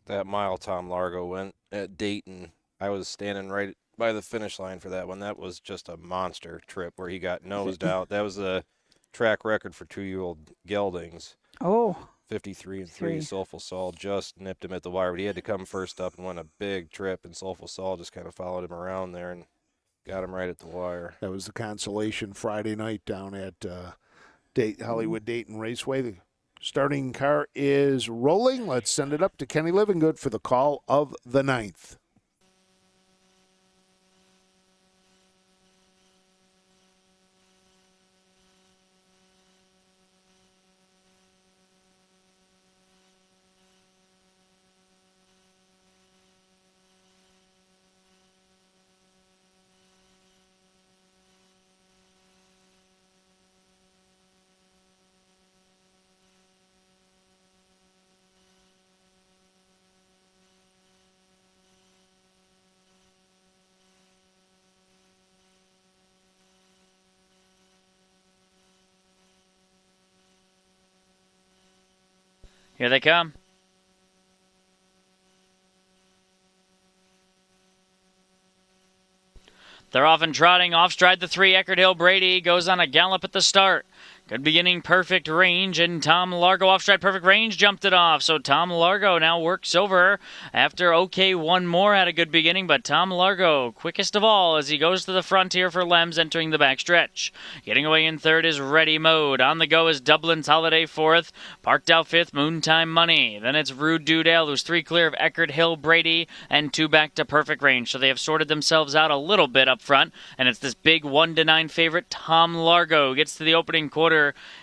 That mile Tom Largo went at Dayton, I was standing right by the finish line for that one. That was just a monster trip where he got nosed out. That was a track record for 2-year-old geldings. 53-3. Soulful Sol just nipped him at the wire, but he had to come first up and won a big trip, and Soulful Sol just kind of followed him around there and got him right at the wire. That was the consolation Friday night down at Hollywood Dayton Raceway. The starting car is rolling. Let's send it up to Kenny Livingood for the call of the 9th. Here they come. They're off and trotting. Off stride the 3, Eckerd Hill Brady goes on a gallop at the start. Good beginning, Perfect Range, and Tom Largo off stride. Perfect Range jumped it off, so Tom Largo now works over after One More had a good beginning, but Tom Largo quickest of all as he goes to the frontier for Lems entering the backstretch. Getting away in third is Ready Mode. On the go is Dublin's Holiday fourth. Parked out fifth, Moontime Money. Then it's Rude Dudell, who's 3 clear of Eckerd Hill Brady and 2 back to Perfect Range. So they have sorted themselves out a little bit up front, and it's this big 1-9 favorite Tom Largo gets to the opening quarter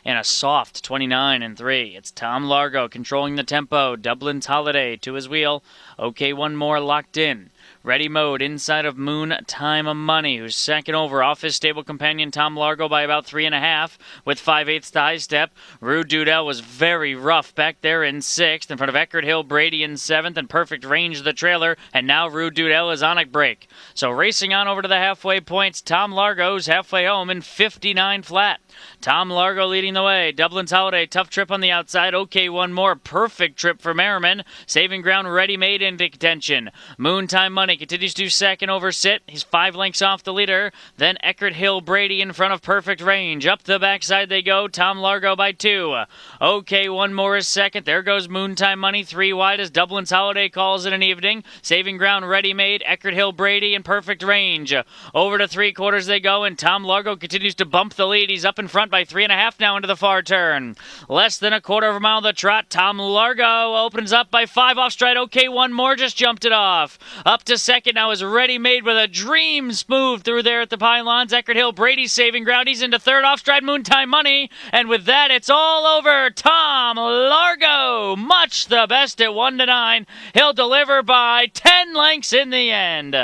in a soft 29-3. It's Tom Largo controlling the tempo. Dublin's Holiday to his wheel. One More locked in. Ready Mode inside of Moontime Money, who's second over off his stable companion Tom Largo by about 3.5 with 5/8 to high step. Rude Dudell was very rough back there in 6th in front of Eckerd Hill Brady in 7th and Perfect Range the trailer, and now Rude Dudell is on a break. So racing on over to the halfway points, Tom Largo's halfway home in 59 flat. Tom Largo leading the way. Dublin's Holiday, tough trip on the outside. One More, perfect trip for Merriman. Saving ground, Ready Made into contention. Moontime Money continues to second over Sit. He's 5 lengths off the leader. Then Eckerd Hill Brady in front of Perfect Range. Up the backside they go. Tom Largo by 2. One More is second. There goes Moontime Money 3 wide as Dublin's Holiday calls it an evening. Saving ground, Ready Made, Eckerd Hill Brady in Perfect Range. Over to 3/4 they go, and Tom Largo continues to bump the lead. He's up in front by 3.5 now into the far turn. Less than a quarter of a mile the trot. Tom Largo opens up by 5 off stride. One More just jumped it off. Up to second. Now is Ready Made with a dream smooth through there at the pylons. Eckerd Hill Brady saving ground. He's into third off stride Moontime Money. And with that, it's all over. Tom Largo, much the best at 1-9. He'll deliver by 10 lengths in the end.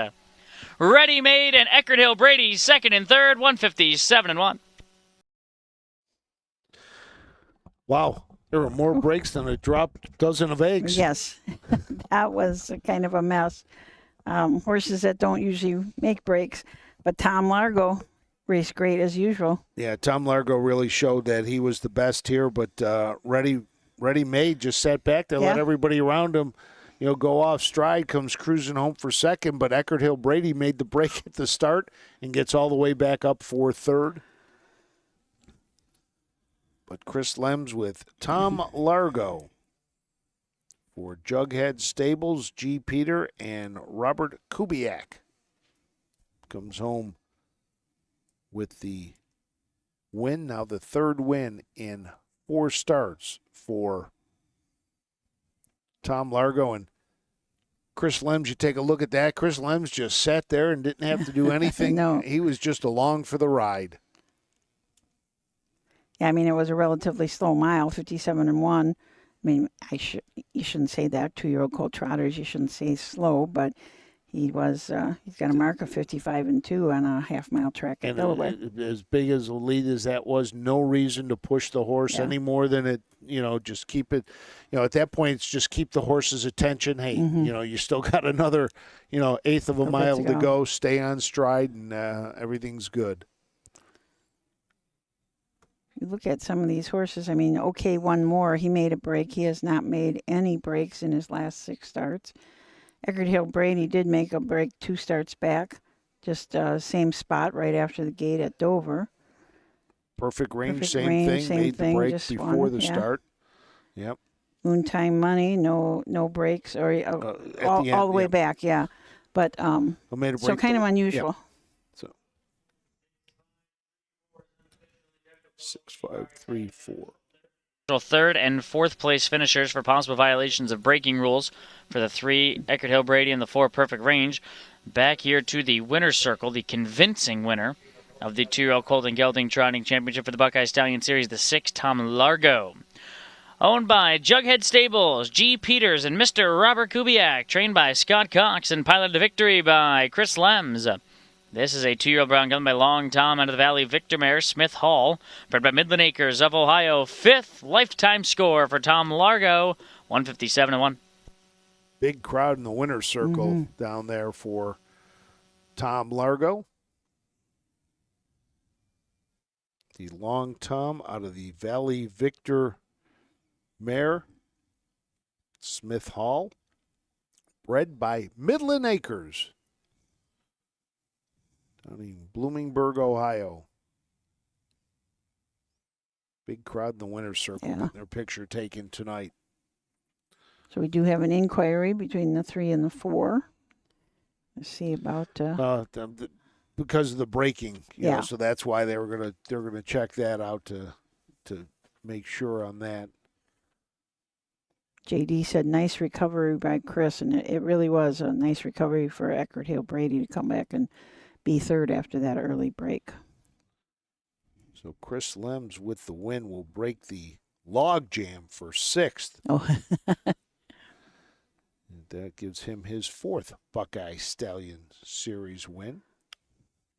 Ready Made and Eckerd Hill Brady second and third, 157-1. Wow. There were more breaks than a dropped dozen of eggs. Yes, that was kind of a mess. Horses that don't usually make breaks, but Tom Largo raced great as usual. Yeah, Tom Largo really showed that he was the best here, but Ready Made just sat back there, let everybody around him, go off stride, comes cruising home for second, but Eckerd Hill Brady made the break at the start and gets all the way back up for third. But Chris Lems with Tom Largo for Jughead Stables, G. Peter, and Robert Kubiak comes home with the win. Now the third win in 4 starts for Tom Largo. And Chris Lems, you take a look at that. Chris Lems just sat there and didn't have to do anything. No. He was just along for the ride. Yeah, I mean, it was a relatively slow mile, 57-1. I mean, you shouldn't say that. 2-year-old colt trotters, you shouldn't say slow, but he's got a mark of 55-2 on a half-mile track at Delaware. As big as a lead as that was, no reason to push the horse any more than it, just keep it, at that point, it's just keep the horse's attention. Hey, you still got another, eighth of a mile to go. Stay on stride, and everything's good. You look at some of these horses. I mean, OK, one more. He made a break. He has not made any breaks in his last 6 starts. Eckerd Hill Brady did make a break 2 starts back, just same spot right after the gate at Dover. Perfect range, Same thing. Made the break before the start. Yep. Moontime Money, no breaks, or all the way back, yeah. But made a break so kind of unusual. Yep. 6, 5, 3, 4. Third and fourth place finishers for possible violations of braking rules for the 3 Eckerd Hill Brady and the 4 Perfect Range. Back here to the winner's circle, the convincing winner of the 2-year-old colt and gelding trotting championship for the Buckeye Stallion Series, the 6 Tom Largo. Owned by Jughead Stables, G. Peters, and Mr. Robert Kubiak. Trained by Scott Cox and piloted to victory by Chris Lems. This is a 2-year-old brown gelding by Long Tom out of the Valley Victor mare Smith Hall. Bred by Midland Acres of Ohio. 5th lifetime score for Tom Largo, 157-1. Big crowd in the winner's circle down there for Tom Largo. The Long Tom out of the Valley Victor mare Smith Hall. Bred by Midland Acres down in Bloomingburg, Ohio. Big crowd in the winner's circle. Getting their picture taken tonight. So we do have an inquiry between the 3 and the 4. Let's see about because of the braking, you know, so that's why they're gonna check that out to make sure on that. JD said nice recovery by Chris, and it really was a nice recovery for Eckerd Hill Brady to come back and be 3rd after that early break. So Chris Lems with the win will break the log jam for 6th. Oh. And that gives him his 4th Buckeye Stallion Series win.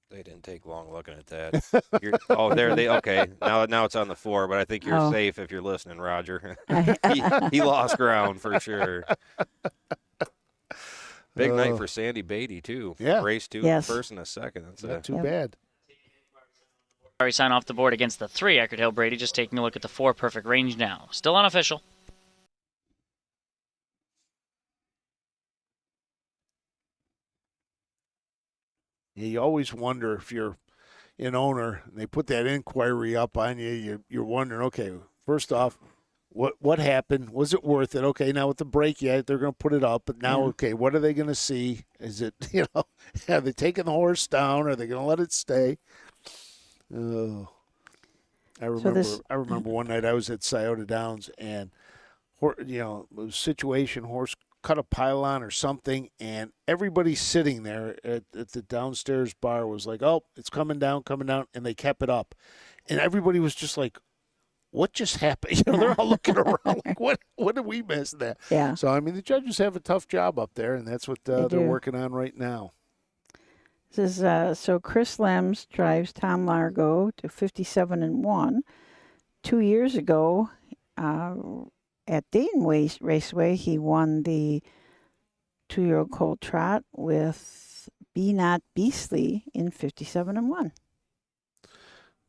They didn't take long looking at that. Okay. Now it's on the 4, but I think you're safe if you're listening, Roger. he lost ground for sure. Big night for Sandy Beatty, too. Yeah. Race 2, first and a second. That's not too bad. Sorry, sign off the board against the 3 Eckerd Hill Brady. Just taking a look at the 4 Perfect Range now. Still unofficial. You always wonder if you're an owner and they put that inquiry up on you, you're wondering, okay, first off, what happened? Was it worth it? Okay, now with the break yet, they're going to put it up. But now, okay, what are they going to see? Is it, are they taking the horse down? Are they going to let it stay? Oh, I remember one night I was at Scioto Downs and, it was situation, horse cut a pylon or something, and everybody sitting there at the downstairs bar was like, oh, it's coming down, and they kept it up. And everybody was just like, what just happened? You know, they're all looking around like, what did we miss there? Yeah. So, I mean, the judges have a tough job up there, and that's what they're working on right now. This is so Chris Lems drives Tom Largo to 57-1. 2 years ago, at Dayton Raceway, he won the 2-year-old colt trot with Be Not Beastly in 57-1.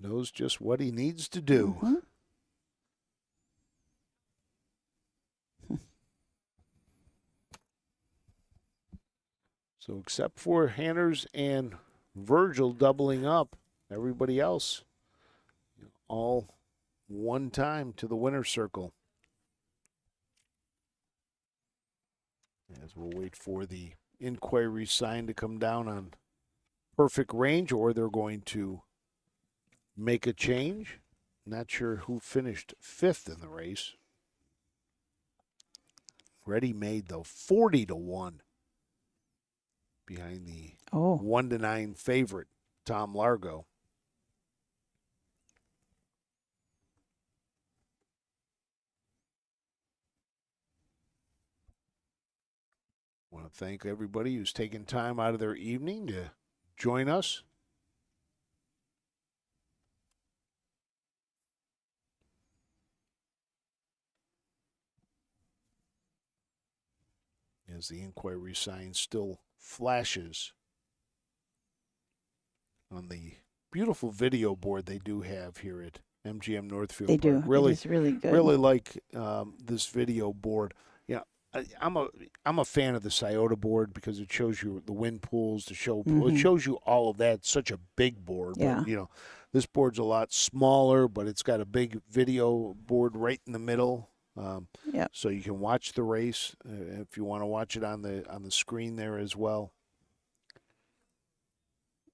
Knows just what he needs to do. Mm-hmm. So except for Hanners and Virgil doubling up, everybody else all one time to the winner's circle. As we'll wait for the inquiry sign to come down on Perfect Range, or they're going to make a change. Not sure who finished 5th in the race. Ready Made, though, 40-1 behind the 1-9 favorite, Tom Largo. I want to thank everybody who's taken time out of their evening to join us. As the inquiry sign still flashes on the beautiful video board they do have here at MGM Northfield. They do. Really, it is really good. Really like this video board. Yeah, I'm a fan of the Scioto board because it shows you the wind pools, the show pool. It shows you all of that. It's such a big board. Yeah. But, this board's a lot smaller, but it's got a big video board right in the middle. So you can watch the race if you want to watch it on the screen there as well.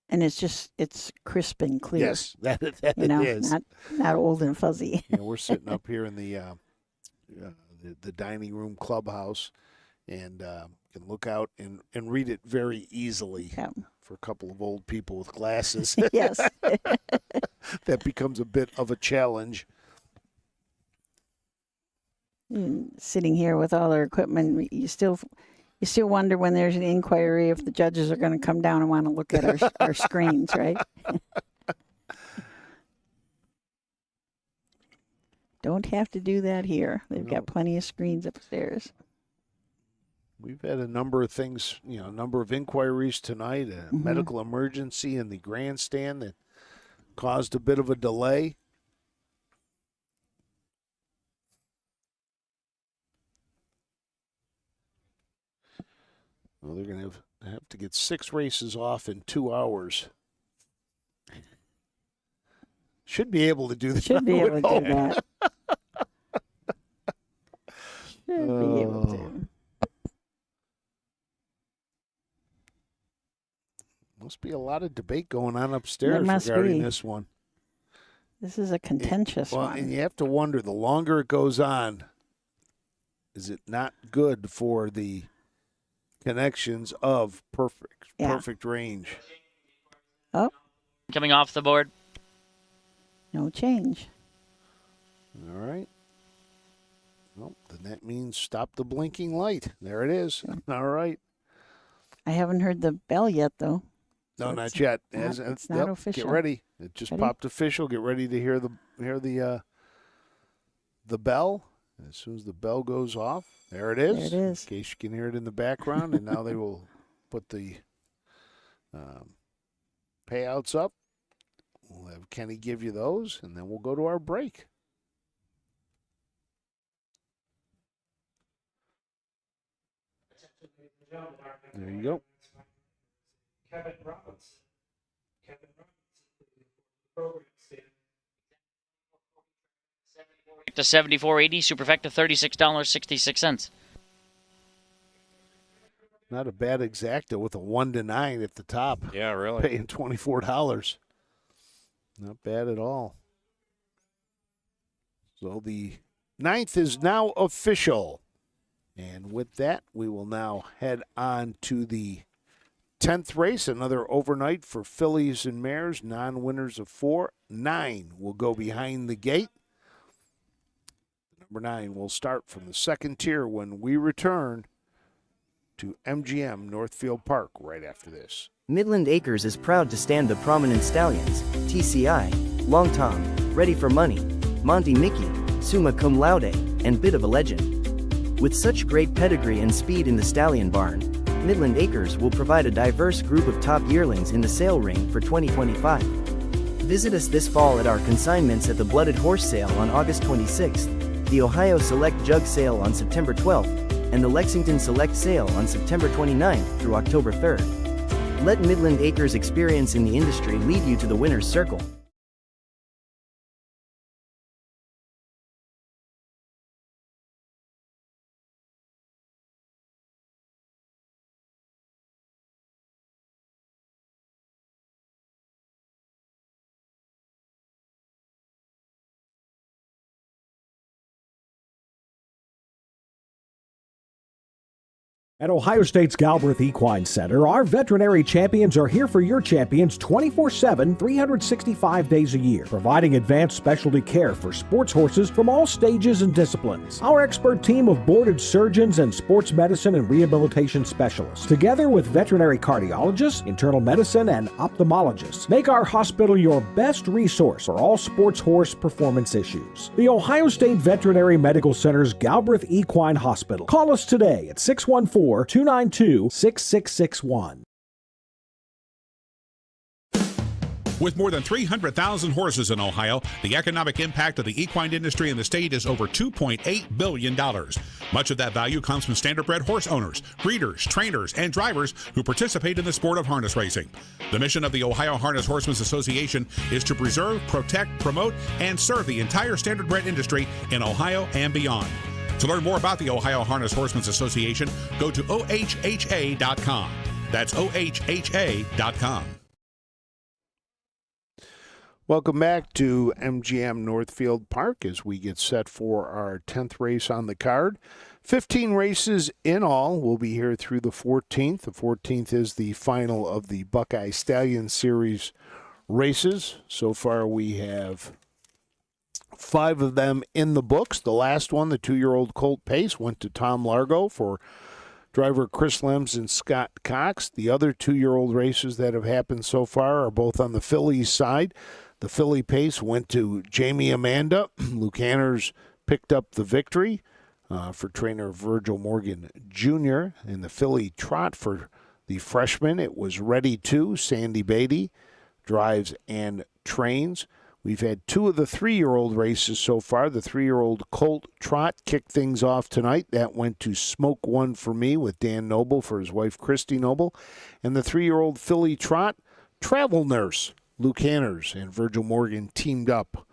And it's crisp and clear. Yes, that it is. Not old and fuzzy. We're sitting up here in the dining room clubhouse, and can look out and read it very easily. For a couple of old people with glasses. Yes. That becomes a bit of a challenge. Sitting here with all our equipment, you still wonder when there's an inquiry if the judges are going to come down and want to look at our screens, right? Don't have to do that here. They've got plenty of screens upstairs. We've had a number of things, a number of inquiries tonight, a medical emergency in the grandstand that caused a bit of a delay. Well, they're going to have to get 6 races off in 2 hours. Should be able to do that. Should be able to do that. Should be able to. Must be a lot of debate going on upstairs regarding this one. This is a contentious one. And you have to wonder, the longer it goes on, is it not good for the connections of perfect range? Oh. Coming off the board. No change. All right. Well, then that means stop the blinking light. There it is. All right. I haven't heard the bell yet, though. No, not yet. It's not official. Get ready. It just popped official. Get ready to hear the bell. As soon as the bell goes off, there it is. There it is. In case you can hear it in the background, and now they will put the payouts up. We'll have Kenny give you those, and then we'll go to our break. There you go. Kevin Robbins. Program stand. To $74.80, Superfecta $36.66. Not a bad exacta with a 1-9 at the top. Yeah, really. Paying $24. Not bad at all. So the 9th is now official. And with that, we will now head on to the 10th race, another overnight for fillies and mares, non-winners of 4. 9 will go behind the gate. Number 9 will start from the second tier when we return to MGM Northfield Park right after this. Midland Acres is proud to stand the prominent stallions, TCI, Long Tom, Ready for Money, Monty Mickey, Summa Cum Laude, and Bit of a Legend. With such great pedigree and speed in the stallion barn, Midland Acres will provide a diverse group of top yearlings in the sale ring for 2025. Visit us this fall at our consignments at the Blooded Horse Sale on August 26th, the Ohio Select Jug Sale on September 12th, and the Lexington Select Sale on September 29th through October 3rd. Let Midland Acres' experience in the industry lead you to the winner's circle. At Ohio State's Galbraith Equine Center, our veterinary champions are here for your champions 24/7, 365 days a year, providing advanced specialty care for sports horses from all stages and disciplines. Our expert team of boarded surgeons and sports medicine and rehabilitation specialists, together with veterinary cardiologists, internal medicine, and ophthalmologists, make our hospital your best resource for all sports horse performance issues. The Ohio State Veterinary Medical Center's Galbraith Equine Hospital. Call us today at 614-292-6661. With more than 300,000 horses in Ohio, the economic impact of the equine industry in the state is over $2.8 billion. Much of that value comes from standardbred horse owners, breeders, trainers, and drivers who participate in the sport of harness racing. The mission of the Ohio Harness Horsemen's Association is to preserve, protect, promote, and serve the entire standardbred industry in Ohio and beyond. To learn more about the Ohio Harness Horsemen's Association, go to ohha.com. That's ohha.com. Welcome back to MGM Northfield Park as we get set for our 10th race on the card. 15 races in all. We'll be here through the 14th. The 14th is the final of the Buckeye Stallion Series races. So far we have 5 of them in the books. The last one, the 2-year-old Colt Pace, went to Tom Largo for driver Chris Lems and Scott Cox. The other 2-year-old races that have happened so far are both on the fillies side. The filly Pace went to Jamie Amanda. Luke Hanners picked up the victory for trainer Virgil Morgan Jr. And the filly trot for the freshman, it was Ready To. Sandy Beatty drives and trains. We've had 2 of the 3-year-old races so far. The 3-year-old Colt Trot kicked things off tonight. That went to Smoke One for Me with Dan Noble for his wife Christy Noble. And the 3-year-old filly Trot Travel Nurse, Luke Hanners and Virgil Morgan teamed up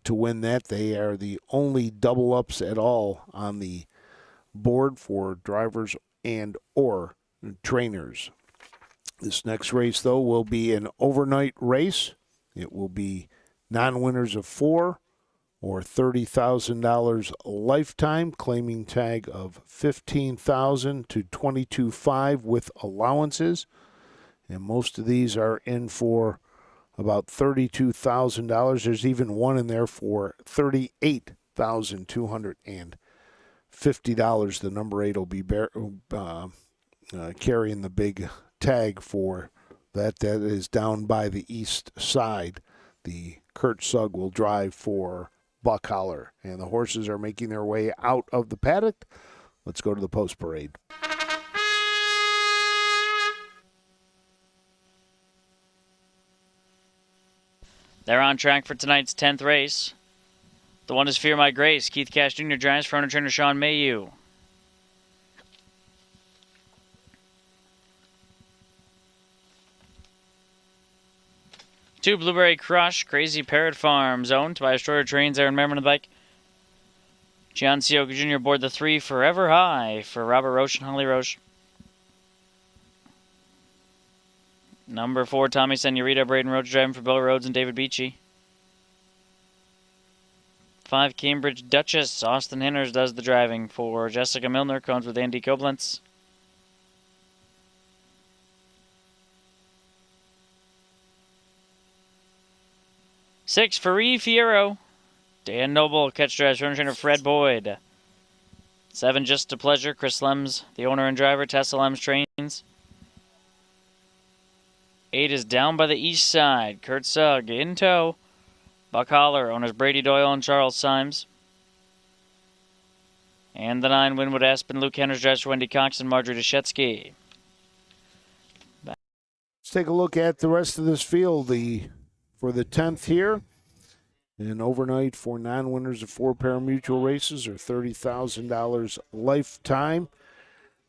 to win that. They are the only double-ups at all on the board for drivers and or trainers. This next race, though, will be an overnight race. It will be non-winners of 4 or $30,000 lifetime, claiming tag of $15,000 to $22,500 with allowances. And most of these are in for about $32,000. There's even one in there for $38,250. The number 8 will be carrying the big tag for that. That is down by the east side. The Kurt Sugg will drive for Buck Holler. And the horses are making their way out of the paddock. Let's go to the post parade. They're on track for tonight's 10th race. The one is Fear My Grace. Keith Cash Jr. drives for owner trainer Sean Mayhew. 2, Blueberry Crush, Crazy Parrot Farms, owned by Destroyer Trains, Aaron Merriman on the bike. Gian Sioka Jr. aboard the 3, Forever High, for Robert Roche and Holly Roche. Number 4, Tommy Senorita, Braden Rhodes driving for Bill Rhodes and David Beachy. 5, Cambridge Duchess. Austin Henners does the driving for Jessica Milner. Comes with Andy Koblenz. 6, Farie Fierro. Dan Noble, catch drives, runner trainer Fred Boyd. 7, Just a Pleasure, Chris Lems, the owner and driver, Tessa Lems trains. 8 is Down by the East Side, Kurt Sugg in tow. Buck Holler, owners Brady Doyle and Charles Symes. And the 9, Winwood Aspen, Luke Henners drives for Wendy Cox and Marjorie Deshetsky. Let's take a look at the rest of this field. For the 10th here, and overnight for non-winners of 4 pari-mutuel races are $30,000 lifetime.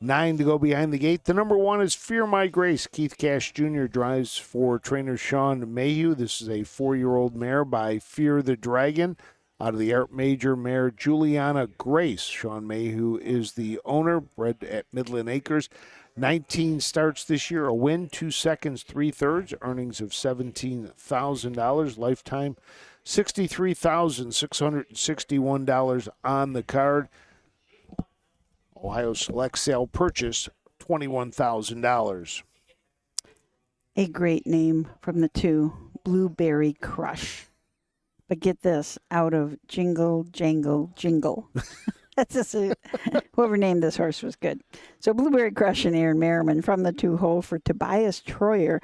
9 to go behind the gate. The number 1 is Fear My Grace. Keith Cash Jr. drives for trainer Sean Mayhew. This is a 4-year-old mare by Fear the Dragon out of the Art Major mare Juliana Grace. Sean Mayhew is the owner, bred at Midland Acres. 19 starts this year, a win, 2 seconds, 3/3, earnings of $17,000, lifetime $63,661 on the card. Ohio Select Sale purchase, $21,000. A great name from the 2, Blueberry Crush. But get this, out of Jingle, Jangle, Jingle. That's just whoever named this horse was good. So Blueberry Crush and Aaron Merriman from the 2 hole for Tobias Troyer.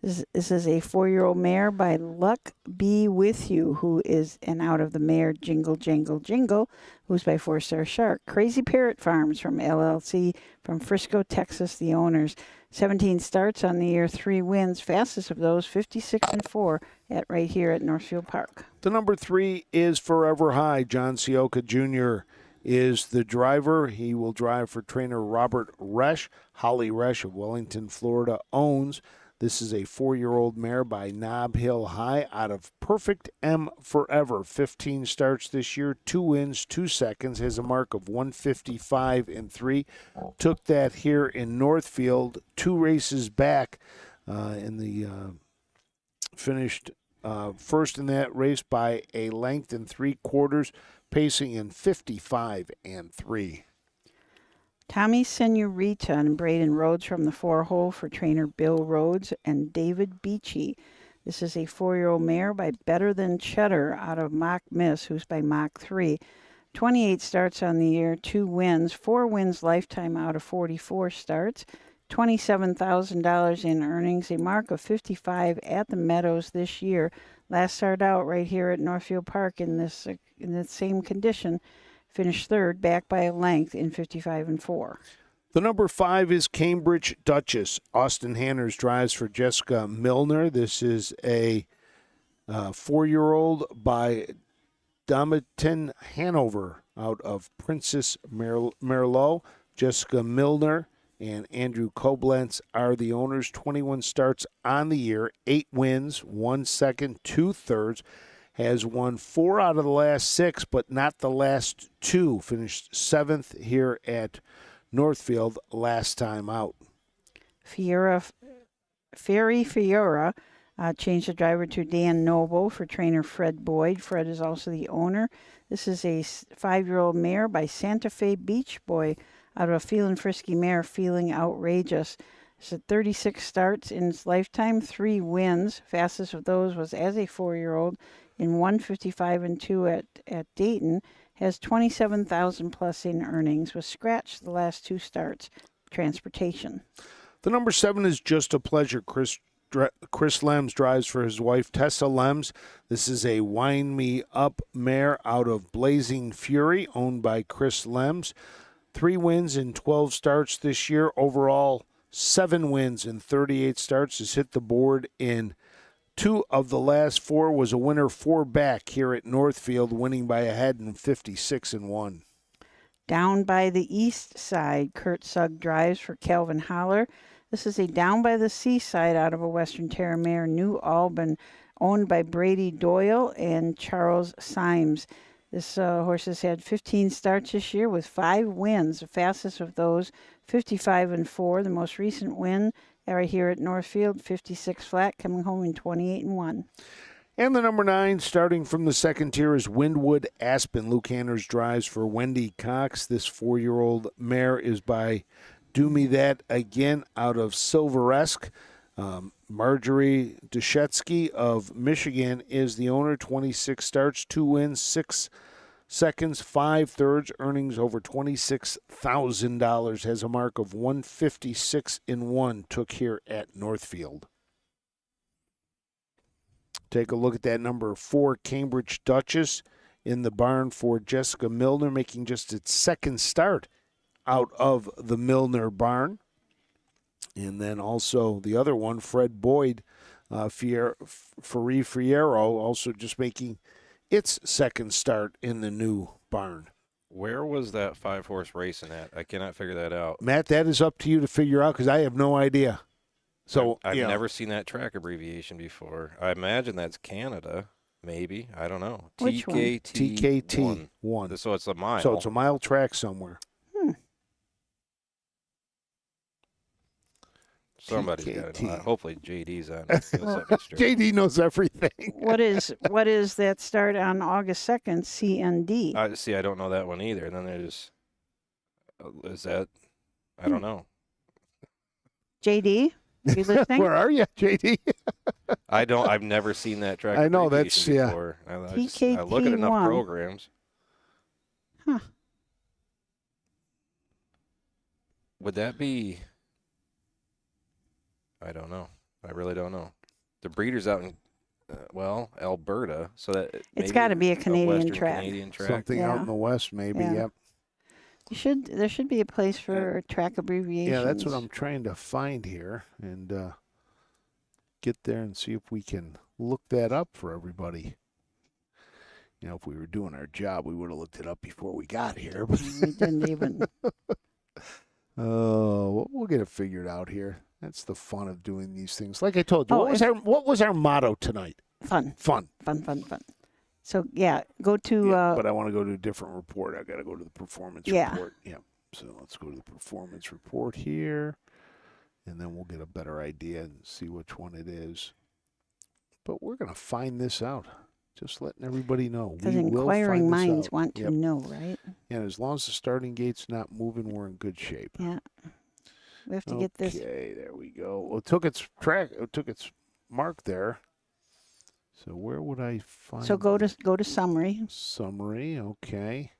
This is a 4-year-old mare by Luck Be With You, who is an out of the mare Jingle, Jangle, Jingle, who's by 4-Star Shark. Crazy Parrot Farms from LLC from Frisco, Texas, the owners. 17 starts on the year, 3 wins. Fastest of those, 56-4 right here at Northfield Park. The number 3 is Forever High. John Sioka Jr. is the driver. He will drive for trainer Robert Resch. Holly Resch of Wellington, Florida, owns. This is a 4-year-old mare by Nob Hill High out of Perfect M Forever. 15 starts this year, 2 wins, 2 seconds, has a mark of 155-3. Took that here in Northfield, 2 races back in the finished first in that race by a length and 3/4, pacing in 55-3. Tommy Senorita and Braden Rhodes from the 4 hole for trainer Bill Rhodes and David Beachy. This is a 4-year-old mare by Better Than Cheddar out of Mock Miss, who's by Mach 3. 28 starts on the year, 2 wins, 4 wins lifetime out of 44 starts. $27,000 in earnings, a mark of 55 at the Meadows this year. Last start out right here at Northfield Park in the same condition. Finished 3rd, back by a length in 55-4. The number 5 is Cambridge Duchess. Austin Hanners drives for Jessica Milner. This is a 4-year-old by Domitin Hanover out of Princess Merlot. Jessica Milner and Andrew Koblenz are the owners. 21 starts on the year, 8 wins, 1 second, 2/3. Has won 4 out of the last 6, but not the last 2. Finished 7th here at Northfield last time out. Fairy Fiora changed the driver to Dan Noble for trainer Fred Boyd. Fred is also the owner. This is a 5-year-old mare by Santa Fe Beach Boy out of a Feelin' Frisky mare, Feeling Outrageous. It's 36 starts in its lifetime, 3 wins. Fastest of those was as a 4-year-old in 155-2 at Dayton. Has 27,000 plus in earnings. Was scratched the last 2 starts. Transportation. The number 7 is Just a Pleasure. Chris Lems drives for his wife Tessa Lems. This is a Wind Me Up mare out of Blazing Fury, owned by Chris Lems. 3 wins in 12 starts this year. Overall, 7 wins in 38 starts. Has hit the board in 2 of the last 4. Was a winner 4 back here at Northfield, winning by a head in 56-1. Down by the East Side, Kurt Sugg drives for Calvin Holler. This is a Down by the Seaside out of a Western Terra mare, New Albin, owned by Brady Doyle and Charles Symes. This horse has had 15 starts this year with 5 wins. The fastest of those, 55-4. The most recent win right here at Northfield, 56 flat, coming home in 28-1. And the number 9, starting from the second tier, is Windwood Aspen. Luke Hanners drives for Wendy Cox. This 4-year-old mare is by Do Me That Again out of Silveresque. Marjorie Dushetsky of Michigan is the owner. 26 starts, 2 wins, 6 seconds, 5 thirds, earnings over $26,000. Has a mark of 156-1. Took here at Northfield. Take a look at that number 4, Cambridge Duchess, in the barn for Jessica Milner, making just its second start out of the Milner barn. And then also the other one, Fred Boyd, Fierro, also just making its second start in the new barn. Where was that 5-horse racing at? I cannot figure that out. Matt, that is up to you to figure out because I have no idea. So I've never seen that track abbreviation before. I imagine that's Canada, maybe. I don't know. Which one? TKT 1. So it's a mile. So it's a mile track somewhere. Somebody's got it. Hopefully JD's on. JD knows everything. What is that start on August 2nd, CND? See, I don't know that one either. And then there's, is that, I don't know. JD? Are you listening? Where are you, JD? I've never seen that track. I know, that's, before. I look at enough programs. Huh. Would that be, I don't know. I really don't know. The breeder's out in, Alberta, so that it's got to be a Canadian track. Something out in the west, maybe. Yeah. Yep. There should be a place for track abbreviations. Yeah, that's what I'm trying to find here and get there and see if we can look that up for everybody. You know, if we were doing our job, we would have looked it up before we got here. We didn't even. We'll get it figured out here. That's the fun of doing these things. Like I told you, what was our motto tonight? Fun. Fun. So, yeah, go to... but I want to go to a different report. I got to go to the performance report. Yeah. So let's go to the performance report here, and then we'll get a better idea and see which one it is. But we're going to find this out. Just letting everybody know. Because inquiring minds want to know, right? And as long as the starting gate's not moving, we're in good shape. Yeah. We have to get this. Okay, there we go. Well, it took its mark there. So where would I find? So go to summary. Summary, okay.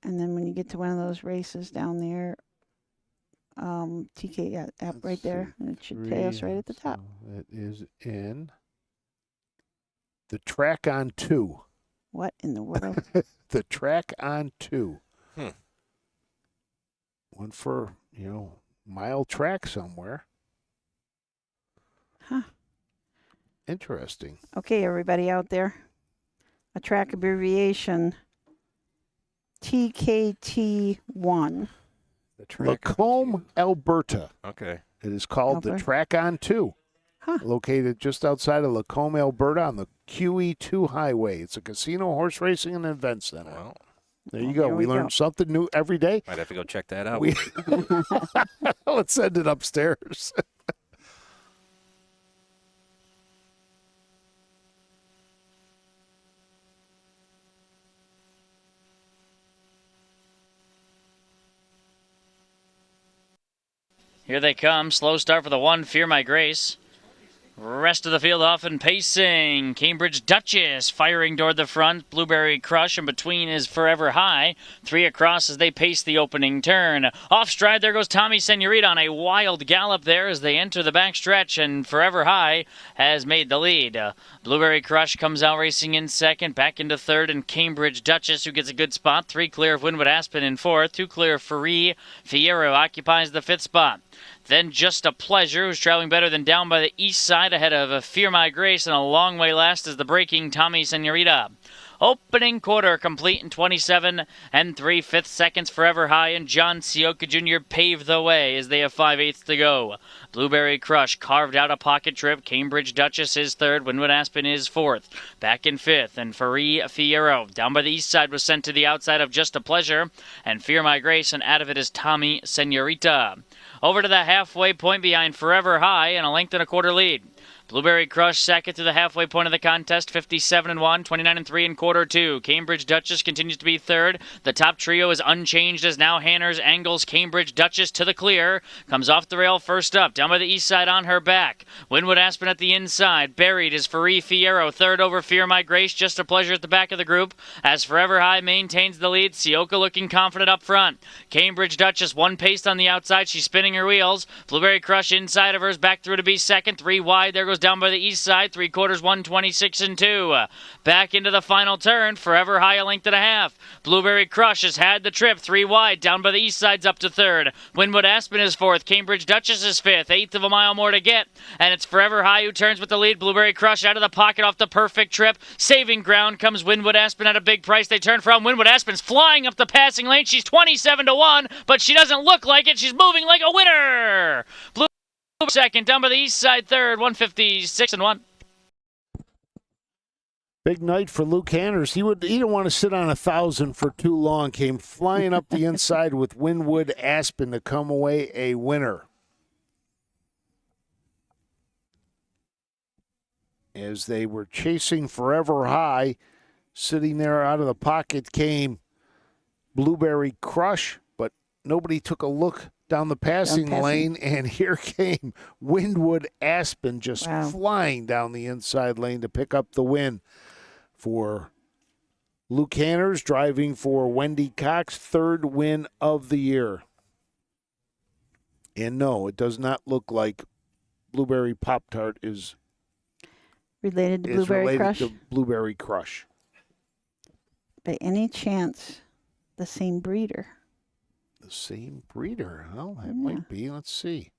And then when you get to one of those races down there, TK app right there, and it should pay us right at the top. So it is in the track on 2. What in the world? The track on 2. One for mile track somewhere. Huh. Interesting. Okay, everybody out there. A track abbreviation, TKT1. Lacombe, Alberta. Okay. It is called the Track on 2. Located just outside of Lacombe, Alberta on the QE2 highway. It's a casino, horse racing, and event center. Well, there you go. We learn something new every day. Might have to go check that out. Let's send it upstairs. Here they come. Slow start for the 1, Fear My Grace. Rest of the field off and pacing. Cambridge Duchess firing toward the front. Blueberry Crush in between is Forever High. 3 across as they pace the opening turn. Off stride, there goes Tommy Senorita on a wild gallop there as they enter the backstretch, and Forever High has made the lead. Blueberry Crush comes out racing in second, back into third, and Cambridge Duchess, who gets a good spot. 3 clear of Windwood Aspen in fourth. 2 clear of Fierro occupies the 5th spot. Then Just a Pleasure, who's traveling better than down by the east side ahead of Fear My Grace, and a long way last is the breaking Tommy Senorita. Opening quarter complete in 27 and 3/5 seconds. Forever High and John Sioka Jr. paved the way as they have 5/8 to go. Blueberry Crush carved out a pocket trip. Cambridge Duchess is third. Windwood Aspen is fourth. Back in fifth, and Fierro down by the east side was sent to the outside of Just a Pleasure, and Fear My Grace, and out of it is Tommy Senorita. Over to the halfway point behind Forever High and a length and a quarter lead. Blueberry Crush second to the halfway point of the contest, 57-1, 29-3 in quarter two. Cambridge Duchess continues to be third. The top trio is unchanged as now Hanners, Angles, Cambridge Duchess to the clear. Comes off the rail first up, down by the east side on her back. Winwood Aspen at the inside. Buried is Farie Fierro, third over Fear My Grace. Just a Pleasure at the back of the group as Forever High maintains the lead. Sioka looking confident up front. Cambridge Duchess one paced on the outside. She's spinning her wheels. Blueberry Crush inside of hers, back through to be second. Three wide. There goes down by the east side. 3/4, 126-2. Back into the final turn. Forever High a length and a half. Blueberry Crush has had the trip. Three wide. Down by the east side's up to third. Winwood Aspen is fourth. Cambridge Duchess is fifth. Eighth of a mile more to get. And it's Forever High who turns with the lead. Blueberry Crush out of the pocket off the perfect trip. Saving ground comes Winwood Aspen at a big price. They turn from. Winwood Aspen's flying up the passing lane. She's 27-1, but she doesn't look like it. She's moving like a winner. Blue second, down by the east side third, 156-1. Big night for Luke Hanners. He didn't want to sit on 1,000 for too long. Came flying up the inside with Winwood Aspen to come away a winner. As they were chasing Forever High, sitting there out of the pocket came Blueberry Crush, but nobody took a look down the passing lane, and here came Winwood Aspen just flying down the inside lane to pick up the win for Luke Hanners, driving for Wendy Cox, third win of the year. And no, it does not look like Blueberry Pop-Tart is related to Blueberry Crush? To Blueberry Crush. By any chance, the same breeder? The same breeder? Well, it might be. Let's see.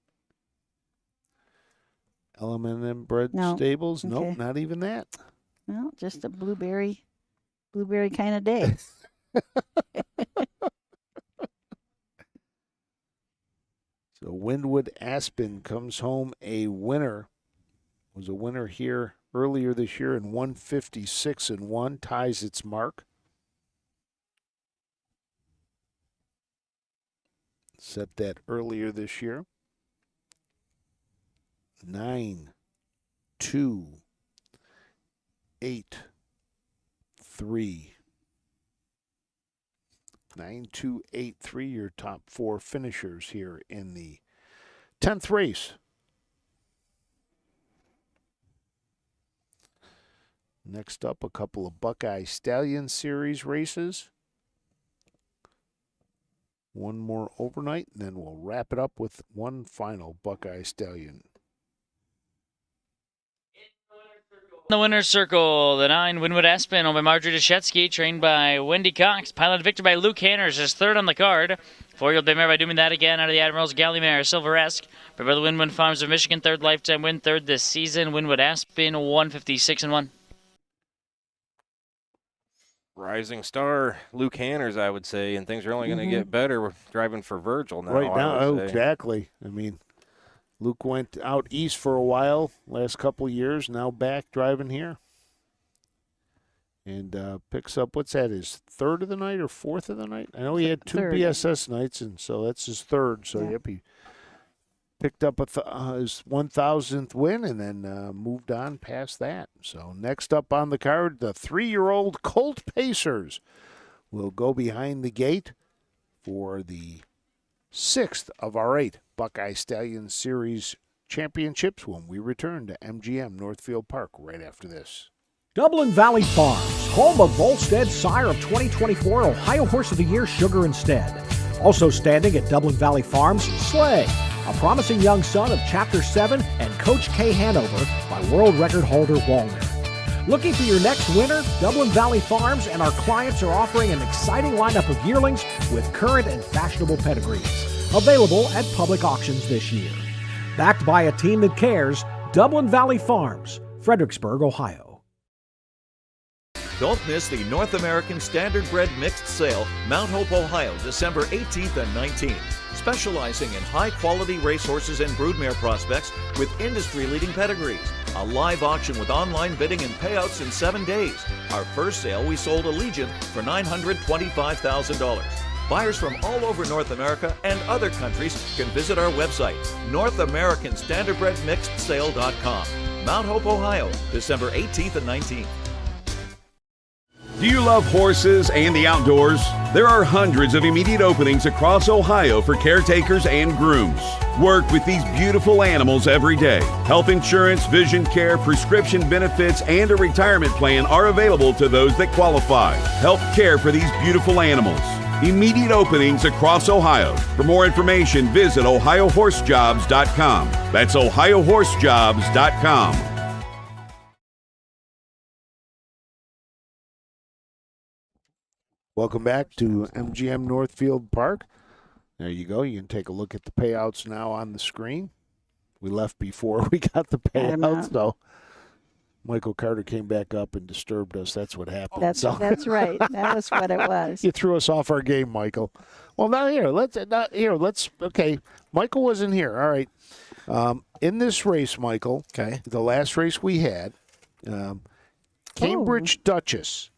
L&M Bred Stables? Okay. Nope, not even that. No, just a blueberry kind of day. So Winwood Aspen comes home a winner. Was a winner here earlier this year in 156-1, ties its mark. Set that earlier this year. 9, 2, 8, 3. 9, 2, 8, 3, your top four finishers here in the 10th race. Next up, a couple of Buckeye Stallion Series races. One more overnight, and then we'll wrap it up with one final Buckeye Stallion. The winner's circle, the 9 Winwood Aspen, owned by Marjorie Deshetsky, trained by Wendy Cox, piloted victor by Luke Hanners, is third on the card. 4-year-old bay mare by Doing That Again out of the Admirals, Gallimere, Silveresque, by the Winwood Farms of Michigan, third lifetime win, third this season. Winwood Aspen, 156-1. Rising star Luke Hanners, I would say, and things are only going to get better. We're driving for Virgil now. Right now, exactly. I mean, Luke went out east for a while, last couple years, now back driving here. And picks up, what's that, his third of the night or fourth of the night? I know he had two BSS nights, and so that's his third. So, yep, he picked up his 1,000th win and then moved on past that. So next up on the card, the 3-year-old Colt Pacers will go behind the gate for the 6th of our 8 Buckeye Stallion Series championships when we return to MGM Northfield Park right after this. Dublin Valley Farms, home of Volstead Sire of 2024 Ohio Horse of the Year Sugar Instead. Also standing at Dublin Valley Farms, Slay, a promising young son of Chapter 7 and Coach K Hanover by world record holder Wallner. Looking for your next winner? Dublin Valley Farms and our clients are offering an exciting lineup of yearlings with current and fashionable pedigrees. Available at public auctions this year. Backed by a team that cares, Dublin Valley Farms, Fredericksburg, Ohio. Don't miss the North American Standardbred Mixed Sale, Mount Hope, Ohio, December 18th and 19th. Specializing in high-quality racehorses and broodmare prospects with industry-leading pedigrees. A live auction with online bidding and payouts in 7 days. Our first sale, we sold Allegiant for $925,000. Buyers from all over North America and other countries can visit our website, NorthAmericanStandardBredMixedSale.com. Mount Hope, Ohio, December 18th and 19th. Do you love horses and the outdoors? There are hundreds of immediate openings across Ohio for caretakers and grooms. Work with these beautiful animals every day. Health insurance, vision care, prescription benefits, and a retirement plan are available to those that qualify. Help care for these beautiful animals. Immediate openings across Ohio. For more information, visit ohiohorsejobs.com. That's ohiohorsejobs.com. Welcome back to MGM Northfield Park. There you go. You can take a look at the payouts now on the screen. We left before we got the payouts, though. Michael Carter came back up and disturbed us. That's what happened. That's right. That was what it was. You threw us off our game, Michael. Well, let's. Okay, Michael wasn't here. All right. In this race, Michael. Okay. The last race we had, Cambridge Duchess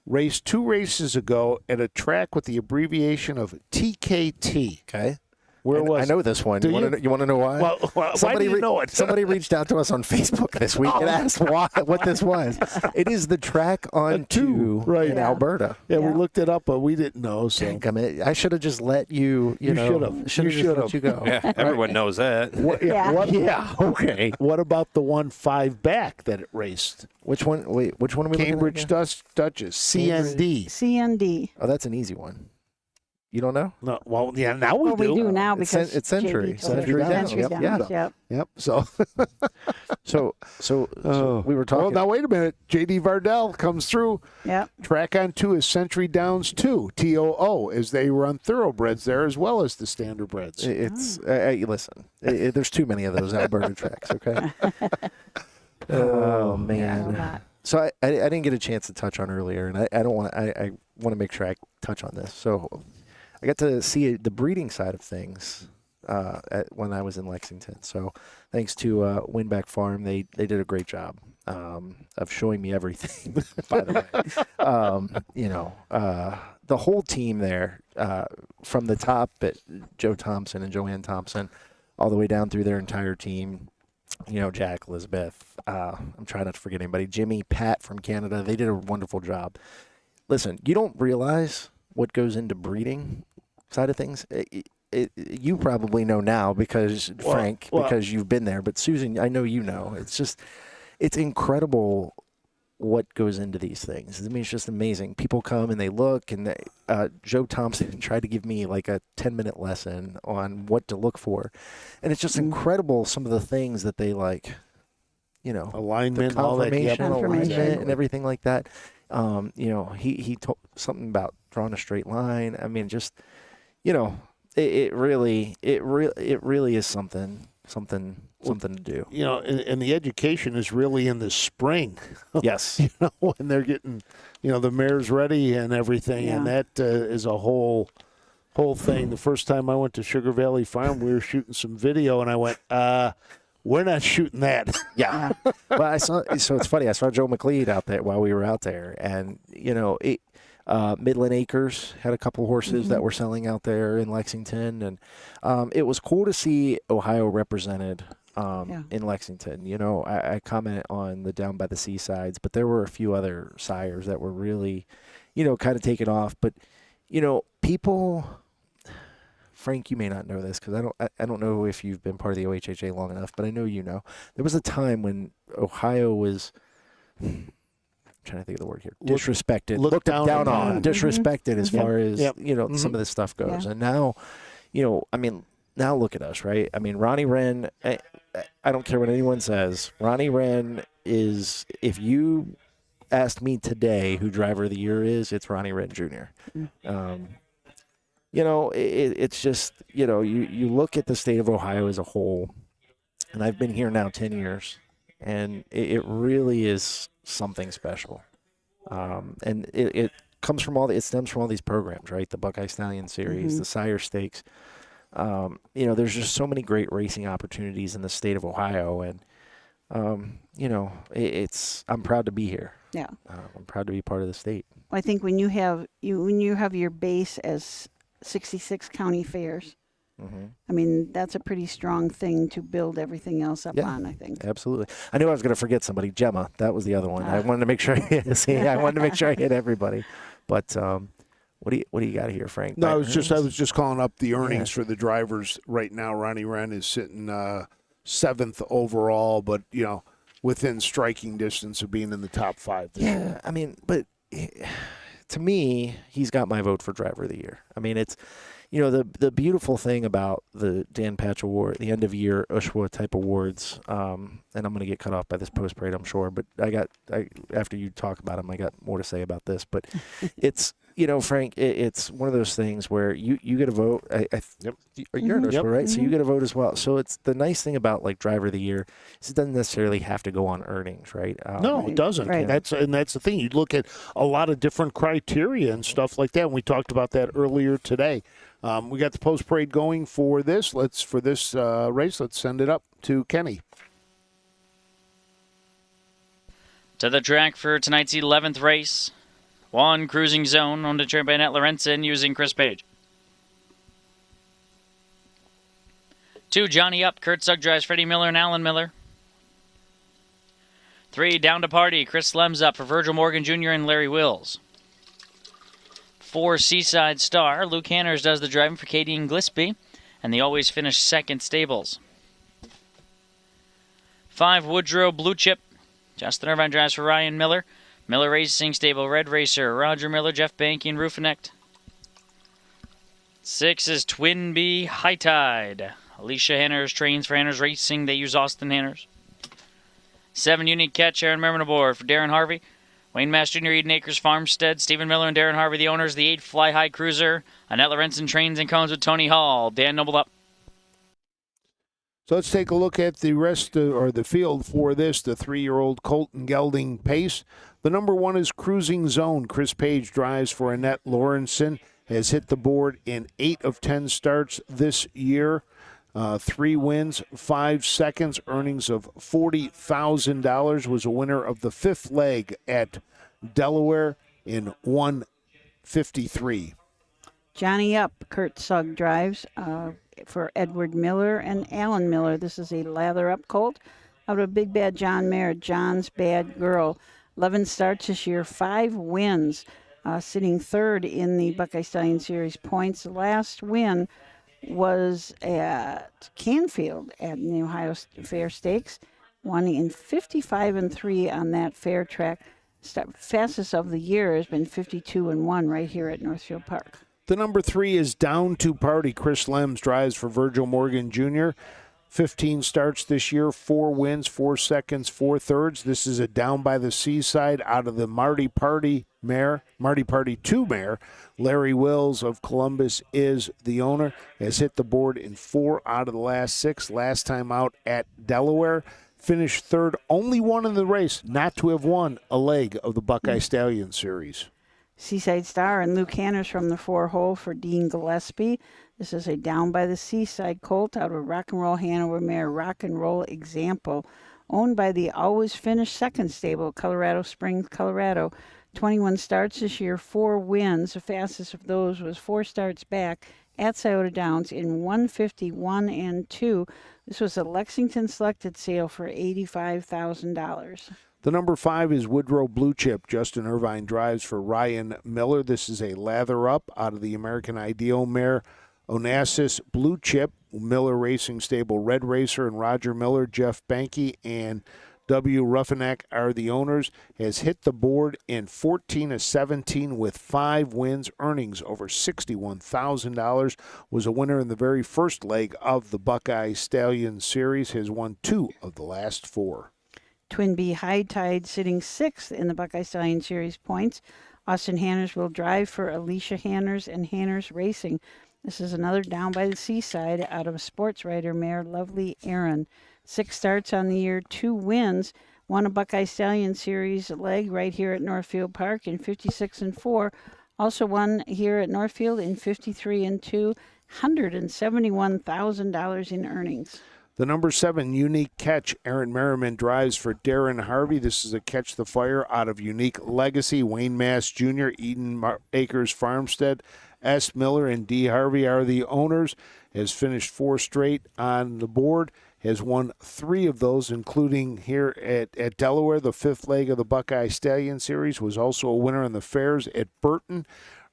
raced 2 races ago at a track with the abbreviation of TKT. Okay. Where was I know this one. Do You want to know why? Well, why do you know it? Somebody reached out to us on Facebook this week and asked what this was. It is the track on 2 in Alberta. Yeah, we looked it up, but we didn't know. So I should have just let you. You should have let you go. Yeah, everyone knows that. Okay. What about the 1-5 back that it raced? Which one? Wait, which one are we Cambridge looking at? Duchess, CND. CND. Oh, that's an easy one. You don't know? No. Well, yeah. Now we do. We do now because it's Century. JD told us. Century Downs. Yep. So. So we were talking. Oh, now wait a minute. JD Vardell comes through. Yep. Track on 2 is Century Downs 2, TOO, as they run thoroughbreds there as well as the standardbreds. It's listen. There's too many of those Alberta tracks. Okay. Oh man. So I didn't get a chance to touch on earlier, and I don't want I want to make sure I touch on this. So I got to see the breeding side of things when I was in Lexington. So thanks to Winback Farm, they did a great job of showing me everything. By the way, the whole team there, from the top at Joe Thompson and Joanne Thompson, all the way down through their entire team. Jack, Elizabeth, I'm trying not to forget anybody, Jimmy, Pat from Canada, they did a wonderful job. Listen, you don't realize what goes into breeding side of things. You probably know now because, Frank, because you've been there. But Susan, I know you know. It's incredible what goes into these things. I mean, it's just amazing. People come and they look, and Joe Thompson tried to give me like a 10-minute lesson on what to look for. And it's just incredible some of the things that they like, alignment, the all that, alignment and everything like that. He told something about drawing a straight line. I mean, just, it really is something to do. And the education is really in the spring. Yes. When they're getting, the mares ready and everything. Yeah. And that is a whole thing. The first time I went to Sugar Valley Farm, we were shooting some video, and I went, we're not shooting that. Yeah. Well, so it's funny. I saw Joe McLeod out there while we were out there, and, Midland Acres had a couple horses that were selling out there in Lexington, and it was cool to see Ohio represented in Lexington. I comment on the Down by the Seasides, but there were a few other sires that were really, kind of taken off. But, people, Frank, you may not know this because I don't know if you've been part of the OHHA long enough, but I know there was a time when Ohio was. Trying to think of the word here. Disrespected. Looked down on. Disrespected as far as, some of this stuff goes. Yeah. And now, now look at us, right? I mean, Ronnie Wren, I don't care what anyone says. Ronnie Wren is, if you asked me today who driver of the year is, it's Ronnie Wren Jr. It's just, you look at the state of Ohio as a whole, and I've been here now 10 years, and it really is something special. And it stems from all these programs, right? The Buckeye Stallion series, the Sire Stakes. There's just so many great racing opportunities in the state of Ohio, and I'm proud to be here. Yeah, I'm proud to be part of the state. Well, I think when you have your base as 66 county fairs, I mean, that's a pretty strong thing to build everything else up on, I think. Absolutely. I knew I was going to forget somebody. Gemma, that was the other one. I wanted to make sure. I wanted to make sure I hit everybody. But what do you got here, Frank? No, I was just calling up the earnings for the drivers right now. Ronnie Wren is sitting 7th overall, but within striking distance of being in the top 5. Yeah, I mean, but to me, he's got my vote for driver of the year. I mean, it's the beautiful thing about the Dan Patch Award, the end of year USHWA type awards, and I'm going to get cut off by this post parade, I'm sure. But after you talk about him, I got more to say about this. But it's Frank, it's one of those things where you get a vote. You're an USHWA, right? So you get a vote as well. So it's the nice thing about driver of the year is it doesn't necessarily have to go on earnings, right? No, it doesn't. Right. That's the thing. You look at a lot of different criteria and stuff like that. And we talked about that earlier today. We got the post parade going for this. Let's send it up to Kenny. To the track for tonight's 11th race. 1 Cruising Zone, owned and trained by Annette Lorenzen using Chris Page. 2 Johnny Up, Kurt Sugg drives Freddie Miller and Alan Miller. 3 Down to Party, Chris Lems up for Virgil Morgan Jr. and Larry Wills. 4 Seaside Star, Luke Hanners does the driving for Katie and Gillespie, and they always finish second stables. 5 Woodrow Blue Chip, Justin Irvine drives for Ryan Miller. Miller Racing Stable, Red Racer, Roger Miller, Jeff Banky, and Rufinecht. 6 is Twin Bee High Tide. Alicia Hanners trains for Hanners Racing. They use Austin Hanners. 7 Unique Catch, Aaron Merriman aboard for Darren Harvey. Wayne Mass Jr., Eden Acres Farmstead, Stephen Miller and Darren Harvey, the owners. The 8 Fly High Cruiser. Annette Lorenzen trains and cones with Tony Hall. Dan Noble up. So let's take a look at the rest or the field for this. The 3-year-old Colton Gelding Pace. The number 1 is Cruising Zone. Chris Page drives for Annette Lorenzen. Has hit the board in 8 of 10 starts this year. 3 wins, 5 seconds, earnings of $40,000. Was a winner of the 5th leg at Delaware in 1:53. Johnny Up, Kurt Sugg drives for Edward Miller and Alan Miller. This is a lather up colt out of Big Bad John Mayer, John's Bad Girl. 11 starts this year, 5 wins, sitting 3rd in the Buckeye Stallion Series points. The last win was at Canfield at the Ohio Fair Stakes, won in 55-3 on that fair track. Fastest of the year has been 52-1 right here at Northfield Park. The number 3 is Down to Party. Chris Lems drives for Virgil Morgan Jr. 15 starts this year, 4 wins, 4 seconds, 4 thirds. This is a down by the seaside out of the Marty Party 2 mare. Larry Wills of Columbus is the owner. Has hit the board in 4 out of the last 6. Last time out at Delaware. Finished 3rd, only one in the race not to have won a leg of the Buckeye Stallion Series. Seaside Star and Luke Hanners from the 4-hole for Dean Gillespie. This is a down by the seaside colt out of Rock and Roll Hanover mare, Rock and Roll Example, owned by the Always Finish Second Stable, Colorado Springs, Colorado. 21 starts this year, 4 wins. The fastest of those was 4 starts back at Scioto Downs in 151-2. This was a Lexington selected sale for $85,000. The number 5 is Woodrow Blue Chip. Justin Irvine drives for Ryan Miller. This is a lather up out of the American Ideal mare, Onassis Blue Chip. Miller Racing Stable, Red Racer and Roger Miller, Jeff Banky, and W. Ruffinack are the owners. Has hit the board in 14 of 17 with 5 wins, earnings over $61,000. Was a winner in the very first leg of the Buckeye Stallion Series. Has won 2 of the last 4. Twin Bee High Tide sitting 6th in the Buckeye Stallion Series points. Austin Hanners will drive for Alicia Hanners and Hanners Racing. This is another down by the seaside out of a sports writer mare, Lovely Aaron. 6 starts on the year, 2 wins. Won a Buckeye Stallion Series leg right here at Northfield Park in 56-4. Also won here at Northfield in 53-2. $171,000 in earnings. The number 7, Unique Catch. Aaron Merriman drives for Darren Harvey. This is a Catch the Fire out of Unique Legacy. Wayne Mass Jr., Eden Acres Farmstead, S. Miller and D. Harvey are the owners. has finished 4 straight on the board, has won 3 of those, including here at Delaware. The 5th leg of the Buckeye Stallion Series, was also a winner in the fairs at Burton,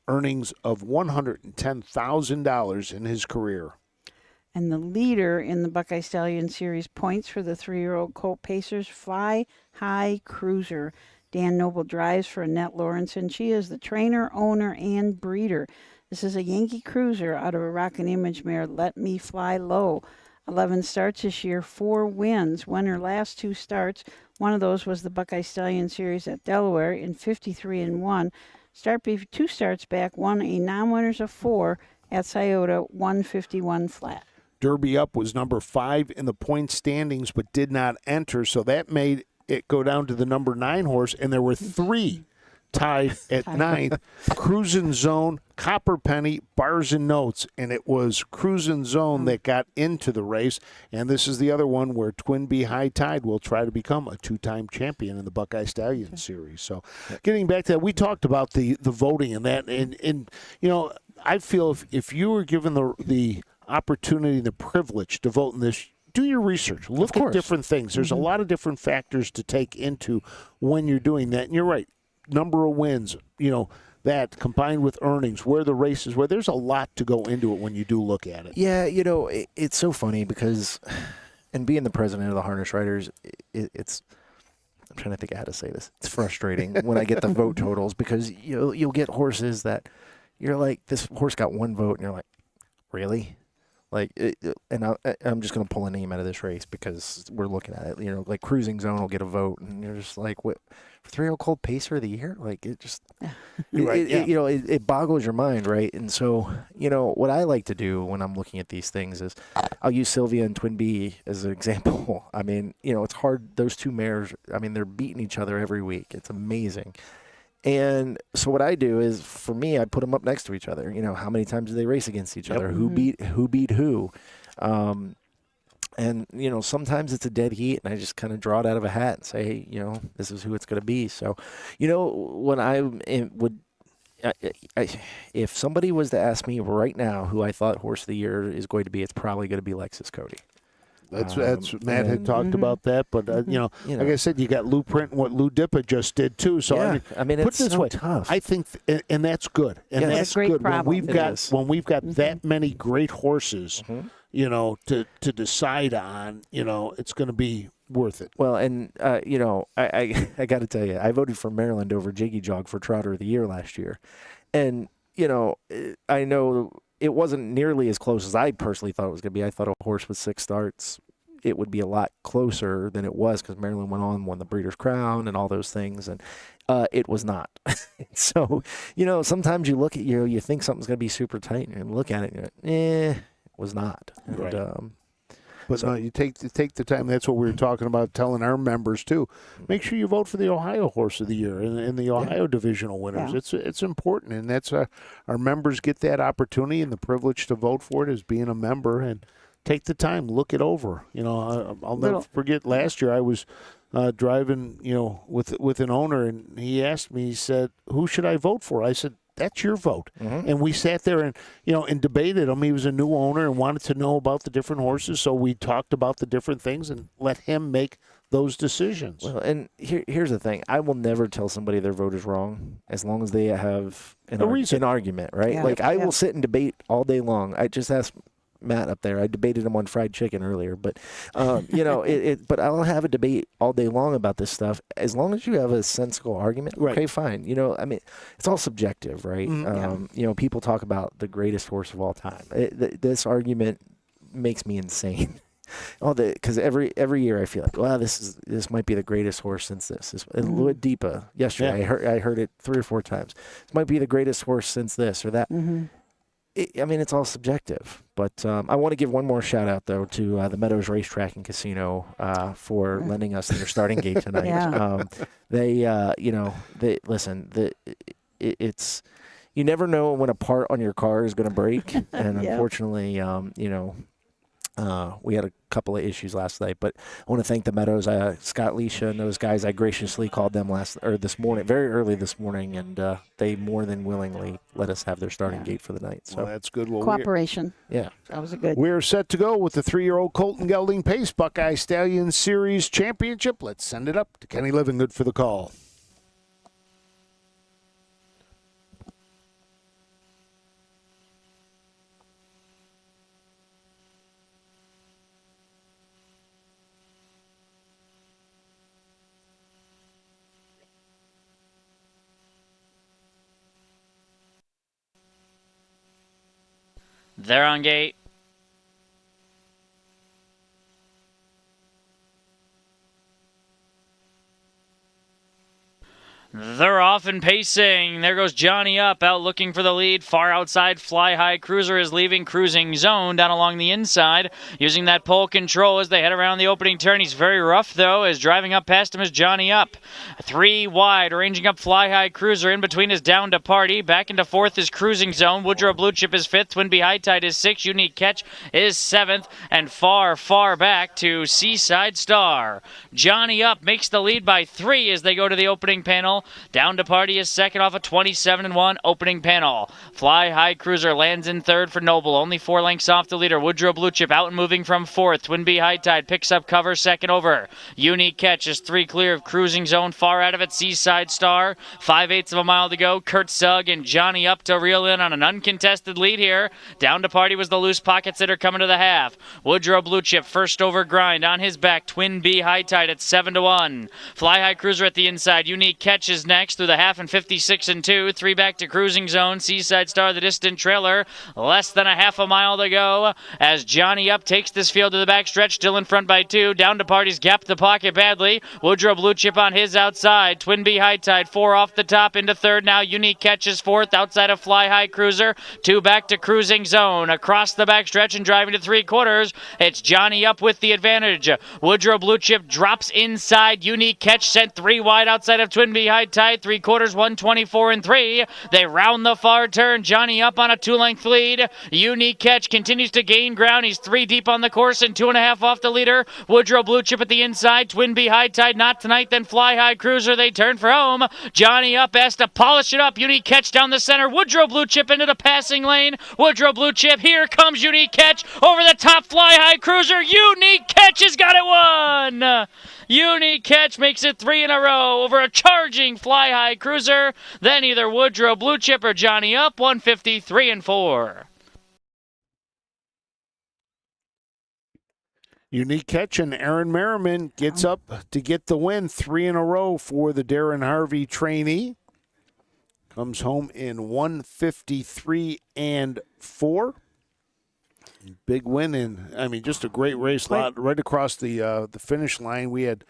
earnings of $110,000 in his career. And the leader in the Buckeye Stallion Series points for the 3-year-old Colt Pacers, Fly High Cruiser. Dan Noble drives for Annette Lawrenson. She is the trainer, owner, and breeder. This is a Yankee Cruiser out of a Rockin' Image mare, Let Me Fly Low. 11 starts this year, 4 wins. Won her last 2 starts. One of those was the Buckeye Stallion Series at Delaware in 53-1. 2 starts back, won a non-winners of 4 at Scioto, 151 flat. Derby Up was number 5 in the point standings, but did not enter, so that made it go down to the number 9 horse, and there were 3 tied at 9th. Cruisin' Zone, Copper Penny, Bars and Notes, and it was Cruisin' Zone that got into the race, and this is the other one where Twin B High Tide will try to become a 2-time champion in the Buckeye Stallion Series. So getting back to that, we talked about the voting and that, and you know, I feel if you were given the opportunity, the privilege to vote in this, do your research. Look at different things. There's a lot of different factors to take into when you're doing that. And you're right. Number of wins, you know, that combined with earnings, where the races, where there's a lot to go into it when you do look at it. Yeah, you know, it's so funny because, and being the president of the Harness Writers, it's, I'm trying to think how to say this. It's frustrating when I get the vote totals because you'll get horses that you're like, this horse got 1 vote, and you're like, really? Like, and I'm just going to pull a name out of this race because we're looking at it. You know, like Cruising Zone will get a vote, and you're just like, what? 3-year-old Colt Pacer of the year? Like, it just, it boggles your mind, right? And so, you know, what I like to do when I'm looking at these things is I'll use Sylvia and Twin B as an example. I mean, you know, it's hard. Those 2 mares, I mean, they're beating each other every week. It's amazing. And so what I do is, for me, I put them up next to each other. You know, how many times do they race against each other? Who beat who? And, you know, sometimes it's a dead heat, and I just kind of draw it out of a hat and say, hey, you know, this is who it's going to be. So, you know, when if somebody was to ask me right now who I thought Horse of the Year is going to be, it's probably going to be Lexus Cody. That's Matt had talked about that, but you know, like I said, you got Lou Print and what Lou Dippa just did too. So I mean, put it's it this so way, tough. I think, and that's good, and that's good when we've got that many great horses, you know, to decide on. You know, it's going to be worth it. Well, and you know, I got to tell you, I voted for Maryland over Jiggy Jog for Trotter of the Year last year, and you know, I know it wasn't nearly as close as I personally thought it was going to be. I thought a horse with 6 starts, it would be a lot closer than it was because Maryland won the Breeders' Crown and all those things, and it was not. So, you know, sometimes you look at you think something's going to be super tight, and you look at it, and you're like, it was not. Right. And, But no, you take the time. That's what we were talking about, telling our members too. Make sure you vote for the Ohio Horse of the Year and the Ohio divisional winners. Yeah. It's important, and that's our members get that opportunity and the privilege to vote for it as being a member. And take the time, look it over. You know, I'll never forget. Last year I was driving, you know, with an owner, and he asked me. He said, "Who should I vote for?" I said, "That's your vote." And we sat there and, you know, and debated him. He was a new owner and wanted to know about the different horses. So we talked about the different things and let him make those decisions. Well, and here's the thing. I will never tell somebody their vote is wrong as long as they have an argument, right? Yeah. Like I will sit and debate all day long. I just asked Matt up there. I debated him on fried chicken earlier, but you know, but I'll have a debate all day long about this stuff as long as you have a sensible argument. Right. Okay, fine. You know, I mean, it's all subjective, right? You know, people talk about the greatest horse of all time. This argument makes me insane. Because every year I feel like, wow, this might be the greatest horse since this. Louis Deepa yesterday, I heard it 3 or 4 times. This might be the greatest horse since this or that. I mean, it's all subjective. But I want to give one more shout out though to the Meadows Racetrack and Casino for lending us their starting gate tonight. They, you know, listen. It's you never know when a part on your car is going to break, and unfortunately, you know. We had a couple of issues last night, but I want to thank the Meadows, Scott Leisha and those guys. I graciously called them this morning, very early this morning, and they more than willingly let us have their starting gate for the night. So well, that's good. Well, Cooperation. Yeah. That was a good. We're set to go with the 3-year-old Colton Gelding Pace Buckeye Stallion Series Championship. Let's send it up to Kenny Livingood for the call. They're on gate. They're off and pacing. There goes Johnny Up out looking for the lead. Far outside, Fly High Cruiser is leaving cruising zone down along the inside, using that pole control as they head around the opening turn. He's very rough, though, as driving up past him is Johnny Up. 3 wide, arranging up Fly High Cruiser. In between is Down to Party. Back into 4th is Cruising Zone. Woodrow Blue Chip is 5th. Twin Bee High Tide is 6th. Unique Catch is 7th. And far, far back to Seaside Star. Johnny Up makes the lead by 3 as they go to the opening panel. Down to Party is second off a 27-1 opening panel. Fly High Cruiser lands in 3rd for Noble, only 4 lengths off the leader. Woodrow Blue Chip out and moving from 4th. Twin Bee High Tide picks up cover second over. Unique Catch is 3 clear of Cruising Zone. Far out of it, Seaside Star. 5/8 of a mile to go. Kurt Sugg and Johnny Up to reel in on an uncontested lead here. Down to Party was the loose pockets that are coming to the half. Woodrow Blue Chip first over grind on his back. Twin Bee High Tide at 7-1. Fly High Cruiser at the inside. Unique Catch is next through the half and 56-2. 3 back to Cruising Zone. Seaside Star, the distant trailer. Less than a half a mile to go as Johnny Up takes this field to the backstretch. Still in front by 2. Down to Party's gapped the pocket badly. Woodrow Blue Chip on his outside. Twin Bee High Tide 4 off the top into 3rd now. Unique Catch is 4th outside of Fly High Cruiser. 2 back to Cruising Zone. Across the backstretch and driving to 3/4. It's Johnny Up with the advantage. Woodrow Blue Chip drops inside. Unique Catch sent 3 wide outside of Twin Bee High Tide. 3/4 124-3. They round the far turn. Johnny Up on a 2-length lead. Unique Catch continues to gain ground. He's 3 deep on the course and 2.5 off the leader. Woodrow Blue Chip at the inside. Twin Bee High Tide not tonight. Then Fly High Cruiser. They turn for home. Johnny Up has to polish it up. Unique Catch down the center. Woodrow Blue Chip into the passing lane. Woodrow Blue Chip. Here comes Unique Catch over the top. Fly High Cruiser. Unique Catch has got it won. Unique Catch makes it 3 in a row over a charging Fly High Cruiser. Then either Woodrow Blue Chip or Johnny Up, 153-4. Unique Catch and Aaron Merriman gets up to get the win. 3 in a row for the Darren Harvey trainee. Comes home in 153-4. Big win, and just a great race. Right across the finish line. We had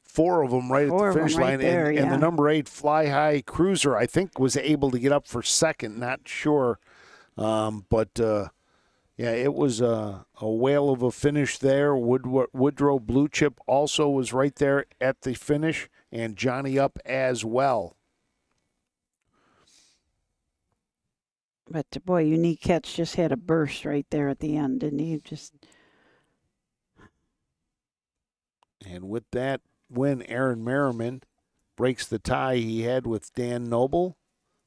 4 of them right at the finish line, there, and the number 8 Fly High Cruiser, I think, was able to get up for second. Not sure, but it was a whale of a finish there. Woodrow Blue Chip also was right there at the finish, and Johnny Up as well. But, boy, Unique Catch just had a burst right there at the end, didn't he? And with that win, Aaron Merriman breaks the tie he had with Dan Noble,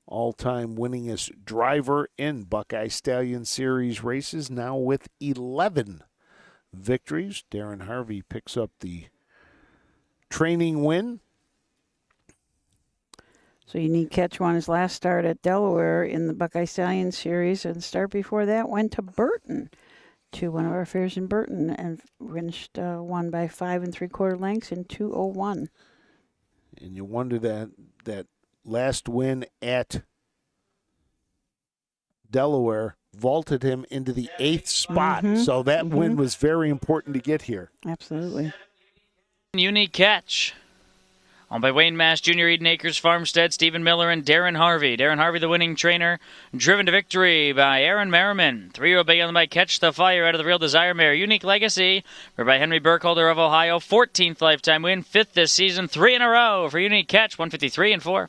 all-time winningest driver in Buckeye Stallion Series races, now with 11 victories. Darren Harvey picks up the training win. So Unique Catch won his last start at Delaware in the Buckeye Stallion Series, and the start before that went to Burton, to one of our fairs in Burton, and finished won by 5 3/4 lengths in 2:01. And you wonder that last win at Delaware vaulted him into the 8th spot. So that win was very important to get here. Absolutely. Unique Catch. Owned by Wayne Mass Jr., Eden Acres Farmstead, Stephen Miller, and Darren Harvey. Darren Harvey, the winning trainer, driven to victory by Aaron Merriman. 3-year-old Big by Catch the Fire out of the Real Desire Mare. Unique Legacy, written by Henry Burkholder of Ohio. 14th lifetime win, 5th this season, 3 in a row for Unique Catch, 153-4.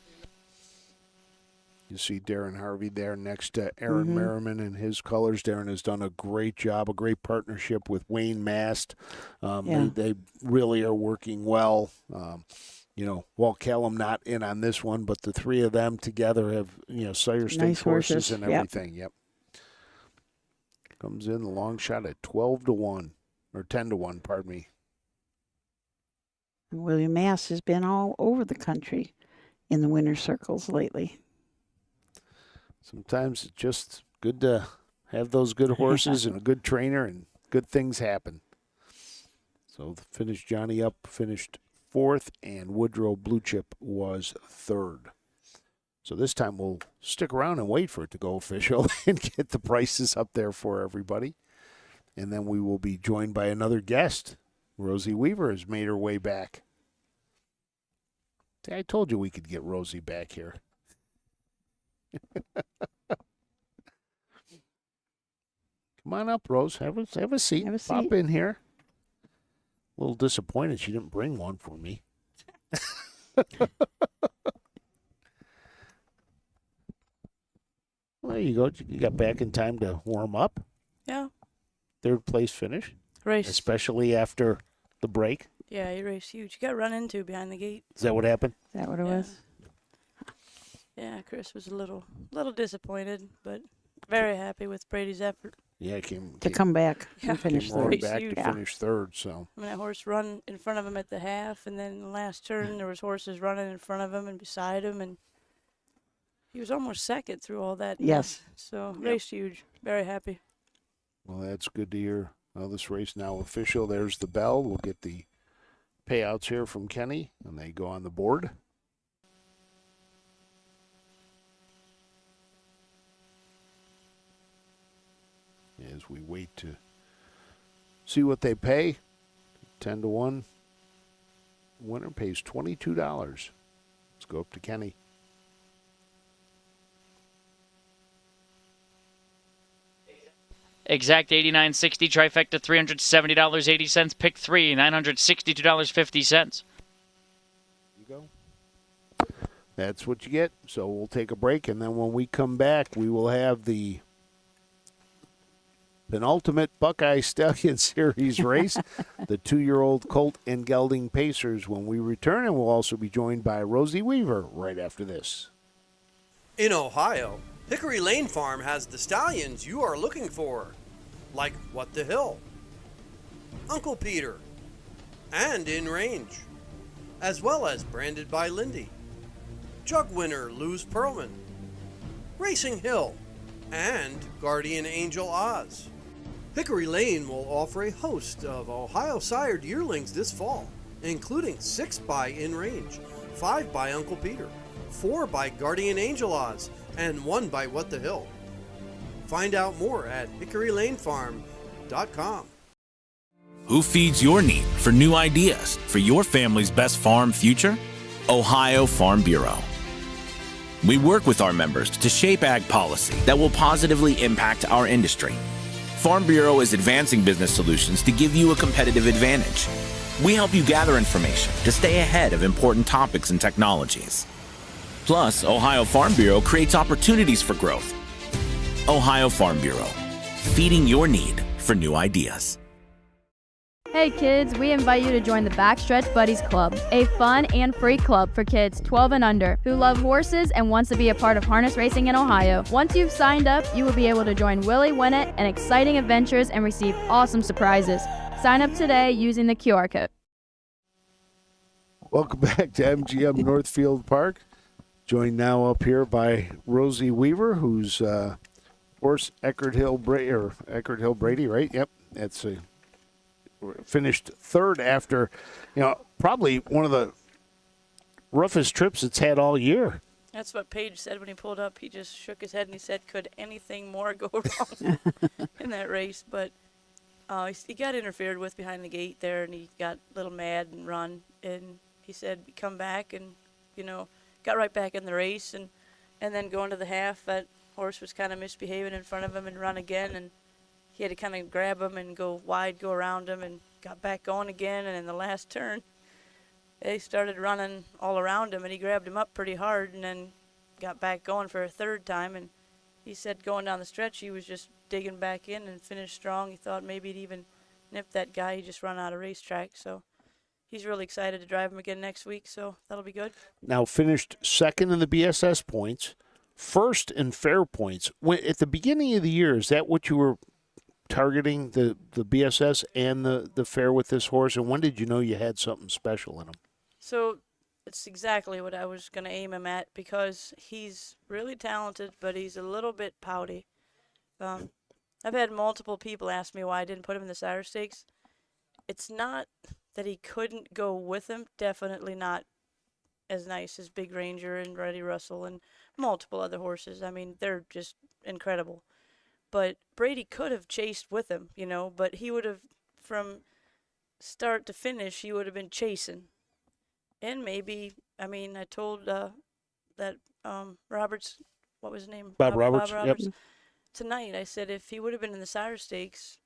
You see Darren Harvey there next to Aaron Merriman in his colors. Darren has done a great job, a great partnership with Wayne Mast. They really are working well. Walt Callum not in on this one, but the three of them together have, Sire Stakes Nice horses and everything. Yep. Comes in the long shot at 12-1, or 10-1, pardon me. William Mass has been all over the country in the winner's circles lately. Sometimes it's just good to have those good horses and a good trainer, and good things happen. So the finished Johnny Up finished 4th, and Woodrow Blue Chip was 3rd. So this time we'll stick around and wait for it to go official and get the prices up there for everybody. And then we will be joined by another guest. Rosie Weaver has made her way back. See, I told you we could get Rosie back here. Come on up, Rose. Have a seat. Have a seat. Pop in here. A little disappointed she didn't bring one for me. Well, there you go. You got back in time to warm up. Yeah. 3rd place finish. Race. Especially after the break. Yeah, he raced huge. You got run into behind the gate. Is that what happened? Is that what it was? Yeah, Chris was a little disappointed, but very happy with Brady's effort. Yeah, to come back and finish came roaring 3rd. back to finish 3rd. So I mean, that horse run in front of him at the half, and then in the last turn there was horses running in front of him and beside him, and he was almost 2nd through all that. Yes. So raced huge. Very happy. Well, that's good to hear. Well, this race now official. There's the bell. We'll get the payouts here from Kenny, and they go on the board. As we wait to see what they pay, 10-1. Winner pays $22. Let's go up to Kenny. Exact $89.60, trifecta $370.80, pick 3 $962.50. You go. That's what you get. So we'll take a break, and then when we come back, we will have the penultimate Buckeye Stallion Series race, the 2-year-old Colt and Gelding Pacers, when we return, and we'll also be joined by Rosie Weaver right after this. In Ohio, Hickory Lane Farm has the stallions you are looking for, like What the Hill, Uncle Peter, and In Range, as well as Branded by Lindy, Jug winner Luz Pearlman, Racing Hill, and Guardian Angel Oz. Hickory Lane will offer a host of Ohio sired yearlings this fall, including 6 by In Range, 5 by Uncle Peter, 4 by Guardian Angel Oz, and 1 by What the Hill. Find out more at hickorylanefarm.com. Who feeds your need for new ideas for your family's best farm future? Ohio Farm Bureau. We work with our members to shape ag policy that will positively impact our industry. Farm Bureau is advancing business solutions to give you a competitive advantage. We help you gather information to stay ahead of important topics and technologies. Plus, Ohio Farm Bureau creates opportunities for growth. Ohio Farm Bureau, feeding your need for new ideas. Hey kids, we invite you to join the Backstretch Buddies Club, a fun and free club for kids 12 and under who love horses and wants to be a part of harness racing in Ohio. Once you've signed up, you will be able to join Willie Winnett in exciting adventures and receive awesome surprises. Sign up today using the QR code. Welcome back to MGM Northfield Park. Joined now up here by Rosie Weaver, who's horse Eckerd Hill Brady, right? Yep, that's finished 3rd after, probably one of the roughest trips it's had all year. That's what Paige said when he pulled up. He just shook his head and he said, could anything more go wrong in that race? But he got interfered with behind the gate there, and he got a little mad and run. And he said, come back, and, got right back in the race. And then going to the half, that horse was kind of misbehaving in front of him and run again. And he had to kind of grab him and go wide, go around him, and got back going again. And in the last turn, they started running all around him, and he grabbed him up pretty hard and then got back going for a third time, and he said going down the stretch he was just digging back in and finished strong. He thought maybe he'd even nip that guy he just run out of racetrack. So he's really excited to drive him again next week, so that'll be good. Now finished second in the BSS points, first in fair points. At the beginning of the year, is that what you were targeting, the BSS and the fair with this horse? And when did you know you had something special in him? So it's exactly what I was going to aim him at, because he's really talented, but he's a little bit pouty. I've had multiple people ask me why I didn't put him in the Sire Stakes. It's not that he couldn't go with him, definitely not as nice as Big Ranger and Reddy Russell and multiple other horses. I mean, they're just incredible. But Brady could have chased with him, you know, but he would have, from start to finish, he would have been chasing. And maybe, I mean, I told that Roberts, what was his name? Bob Roberts. Yep. Tonight, I said if he would have been in the Sire Stakes,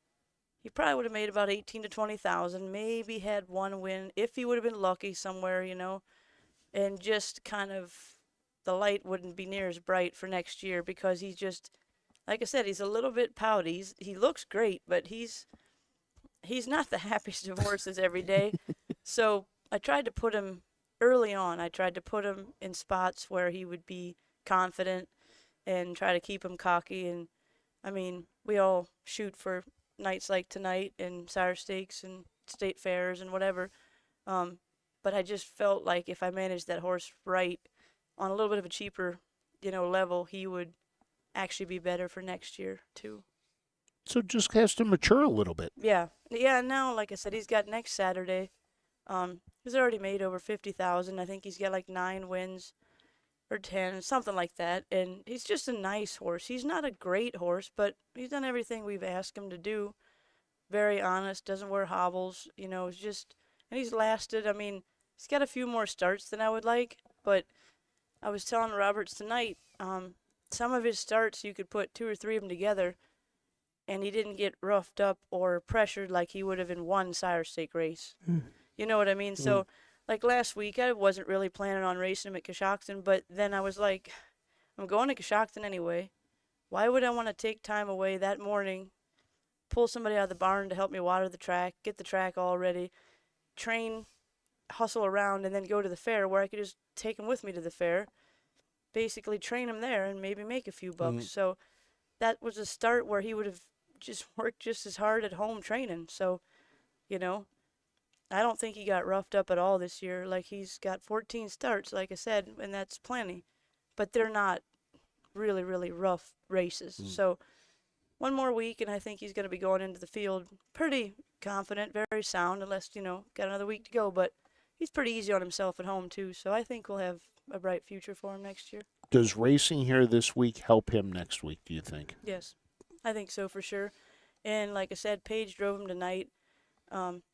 he probably would have made about 18 to 20,000. Maybe had one win if he would have been lucky somewhere, you know, and just kind of the light wouldn't be near as bright for next year, because he's just, like I said, he's a little bit pouty. He looks great, but he's not the happiest of horses every day. So I tried to put him early on. I tried to put him in spots where he would be confident and try to keep him cocky. And I mean, we all shoot for nights like tonight and Sire Stakes and state fairs and whatever. But I just felt like if I managed that horse right on a little bit of a cheaper, you know, level, he would actually be better for next year too. So just has to mature a little bit. Yeah. Now, like I said, he's got next Saturday. He's already made over 50,000. I think he's got like 9 wins or 10, something like that. And he's just a nice horse. He's not a great horse, but he's done everything we've asked him to do. Very honest, doesn't wear hobbles, you know, it's just, and he's lasted. I mean, he's got a few more starts than I would like, but I was telling Roberts tonight, some of his starts you could put 2 or 3 of them together, and he didn't get roughed up or pressured like he would have in one Sire Stake race. You know what I mean? So, like last week, I wasn't really planning on racing him at Coshocton, but then I was like, I'm going to Coshocton anyway. Why would I want to take time away that morning, pull somebody out of the barn to help me water the track, get the track all ready, train, hustle around, and then go to the fair where I could just take him with me to the fair, basically train him there and maybe make a few bucks. So that was a start where he would have just worked just as hard at home training. So, you know, I don't think he got roughed up at all this year. Like, he's got 14 starts, like I said, and that's plenty. But they're not really, really rough races. So one more week, and I think he's going to be going into the field pretty confident, very sound, unless, you know, got another week to go. But he's pretty easy on himself at home, too. So I think we'll have a bright future for him next year. Does racing here this week help him next week, do you think? Yes, I think so for sure. And like I said, Paige drove him tonight.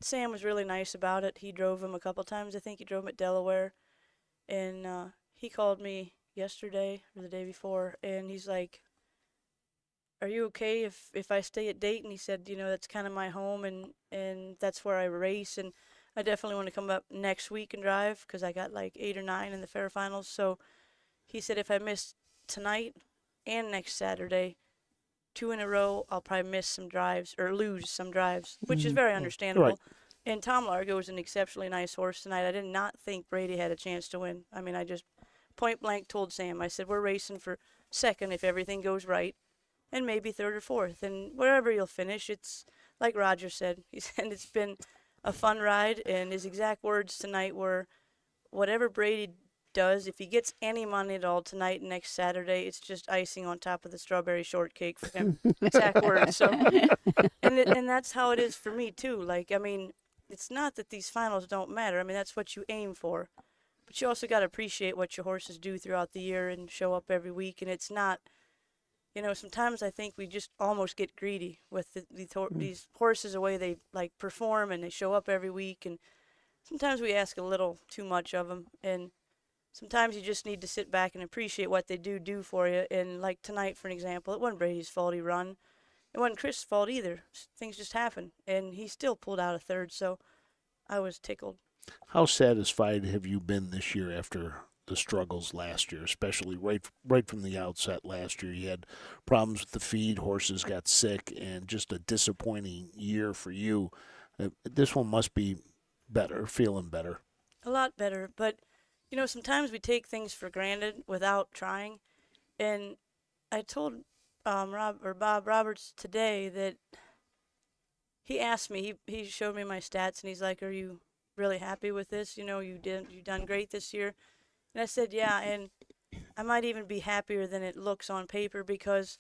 Sam was really nice about it. He drove him a couple times. I think he drove him at Delaware. And he called me yesterday or the day before, and he's like, are you okay if I stay at Dayton? He said, you know, that's kind of my home, and that's where I race, and I definitely want to come up next week and drive because I got like 8 or 9 in the fair finals. So he said if I miss tonight and next Saturday, 2 in a row, I'll probably miss some drives or lose some drives, which is very understandable. Right. And Tom Largo was an exceptionally nice horse tonight. I did not think Brady had a chance to win. I mean, I just point blank told Sam, I said, we're racing for second if everything goes right, and maybe third or fourth. And wherever you'll finish, it's like Roger said. He said it's been a fun ride, and his exact words tonight were, whatever Brady does, if he gets any money at all tonight and next Saturday, it's just icing on top of the strawberry shortcake for him. Exact words. So, and that's how it is for me too. Like, I mean, it's not that these finals don't matter. I mean, that's what you aim for, but you also got to appreciate what your horses do throughout the year and show up every week. And it's not, you know, sometimes I think we just almost get greedy with these horses, the way they like perform and they show up every week, and sometimes we ask a little too much of them. And sometimes you just need to sit back and appreciate what they do for you. And like tonight, for an example, it wasn't Brady's fault he run. It wasn't Chris' fault either. Things just happen. And he still pulled out a third, so I was tickled. How satisfied have you been this year after the struggles last year, especially right from the outset last year. You had problems with the feed, horses got sick, and just a disappointing year for you. This one must be better, feeling better. A lot better, but sometimes we take things for granted without trying. And I told Bob Roberts today that he asked me. He showed me my stats, and he's like, "Are you really happy with this? You done great this year." And I said, "Yeah, and I might even be happier than it looks on paper because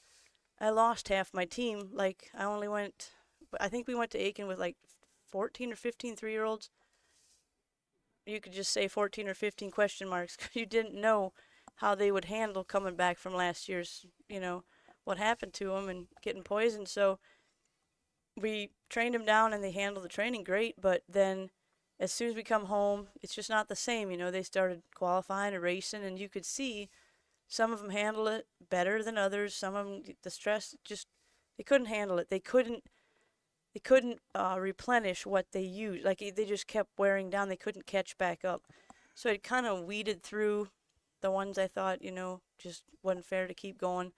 I lost half my team. Like I think we went to Aiken with like 14 or 15 3-year-olds. You could just say 14 or 15 question marks because you didn't know how they would handle coming back from last year's, what happened to them and getting poisoned. So we trained them down and they handled the training great, but then as soon as we come home, it's just not the same. They started qualifying and racing, and you could see some of them handle it better than others. Some of them, the stress, they couldn't handle it. They couldn't replenish what they used. Like, they just kept wearing down. They couldn't catch back up. So it kind of weeded through the ones I thought, just wasn't fair to keep going.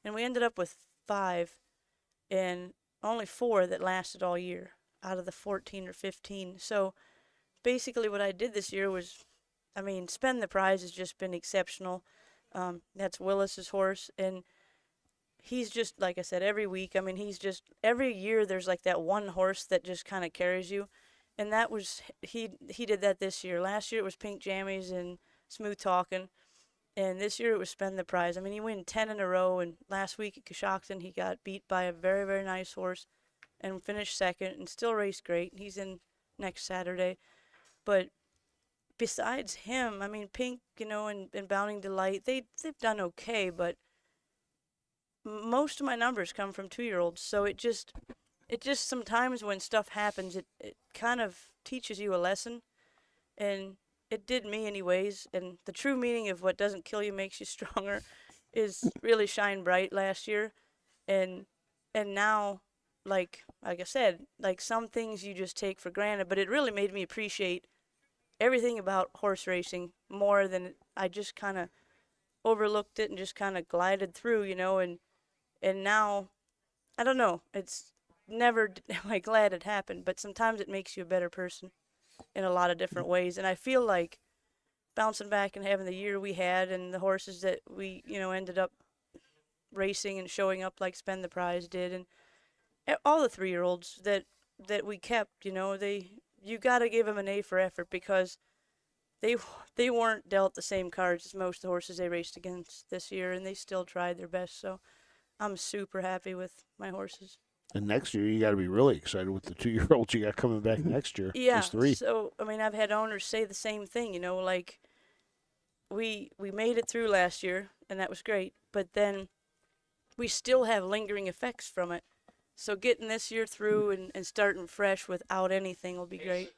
And we ended up with 5 and only 4 that lasted all year out of the 14 or 15. So basically what I did this year was, Spend the Prize has just been exceptional. That's Willis's horse, and he's just, like I said, every week, every year there's like that one horse that just kind of carries you. And that was, he did that this year. Last year it was Pink Jammies and Smooth Talkin'. And this year it was Spend the Prize. He won 10 in a row, and last week at Coshocton he got beat by a very, very nice horse and finished second and still raced great. He's in next Saturday. But besides him, Pink, and Bounding Delight, they've done okay, but most of my numbers come from 2-year-olds. So it just sometimes when stuff happens, it kind of teaches you a lesson, and it did me anyways. And the true meaning of what doesn't kill you makes you stronger is really shine bright last year. And now, like I said, like some things you just take for granted, but it really made me appreciate everything about horse racing more than I just kind of overlooked it and just kind of glided through, and now, I don't know, it's never am I glad it happened, but sometimes it makes you a better person in a lot of different ways. And I feel like bouncing back and having the year we had and the horses that we, ended up racing and showing up like Spend the Prize did, and all the 3-year-olds that we kept, you got to give them an A for effort because they weren't dealt the same cards as most of the horses they raced against this year, and they still tried their best. So I'm super happy with my horses. And next year, you got to be really excited with the 2-year-olds you got coming back next year. Yeah. There's 3. So, I've had owners say the same thing, like we made it through last year, and that was great. But then we still have lingering effects from it. So getting this year through and starting fresh without anything will be great.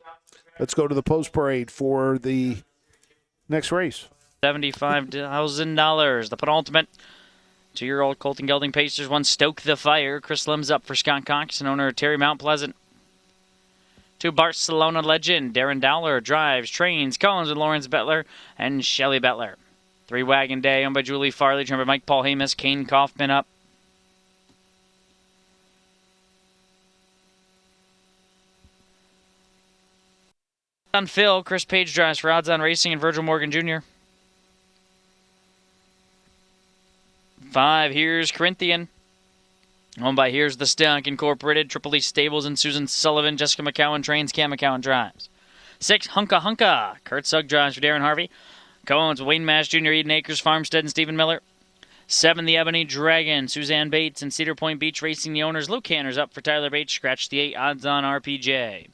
Let's go to the post parade for the next race. $75,000. The penultimate. 2-year-old Colton Gelding Pacers won Stoke the Fire. Chris Lim's up for Scott Cox and owner Terry Mount Pleasant. 2 Barcelona legend Darren Dowler drives, trains, Collins with Lawrence Bettler and Shelley Bettler. 3 Wagon Day owned by Julie Farley, trained by Mike Paul Hamus. Kane Kaufman up. On Phil, Chris Page drives for Odds On Racing and Virgil Morgan Jr. 5, Here's Corinthian. Owned by Here's the Stock Incorporated, Triple E Stables and Susan Sullivan. Jessica McCowan trains, Cam McCowan drives. 6, Hunka Hunka. Kurt Sugg drives for Darren Harvey. Co-owns Wayne Mash Jr., Eden Acres, Farmstead, and Stephen Miller. 7, The Ebony Dragon. Suzanne Bates and Cedar Point Beach Racing, the owners. Luke Canner's up for Tyler Bates. Scratch the 8, Odds On RPJ.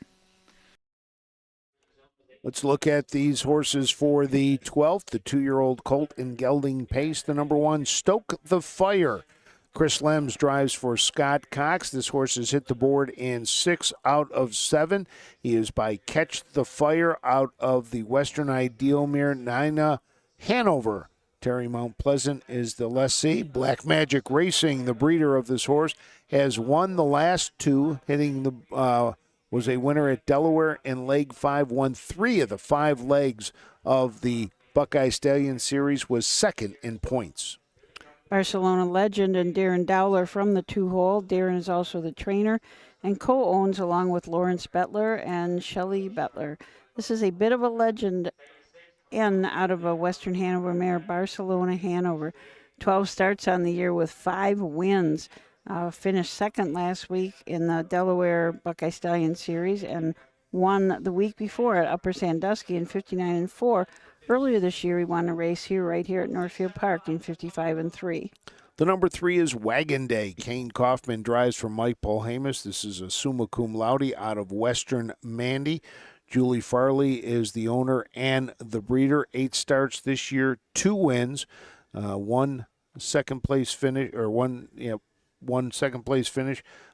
Let's look at these horses for the 12th. The 2-year-old Colt and Gelding Pace. The number 1, Stoke the Fire. Chris Lems drives for Scott Cox. This horse has hit the board in 6 out of 7. He is by Catch the Fire out of the Western Ideal Mare, Nina Hanover. Terry Mount Pleasant is the lessee. Black Magic Racing, the breeder of this horse, has won the last 2, hitting the was a winner at Delaware in leg 5, won 3 of the 5 legs of the Buckeye Stallion Series was second in points. Barcelona legend and Darren Dowler from the 2-hole. Darren is also the trainer and co-owns along with Lawrence Bettler and Shelley Bettler. This is a bit of a legend out of a Western Hanover mare, Barcelona Hanover. 12 starts on the year with 5 wins. Finished second last week in the Delaware Buckeye Stallion Series and won the week before at Upper Sandusky in 59-4. Earlier this year, he won a race right here at Northfield Park in 55-3. The number 3 is Wagon Day. Kane Kaufman drives for Mike Polhamus. This is a summa cum laude out of Western Mandy. Julie Farley is the owner and the breeder. 8 starts this year, 2 wins, one second place finish.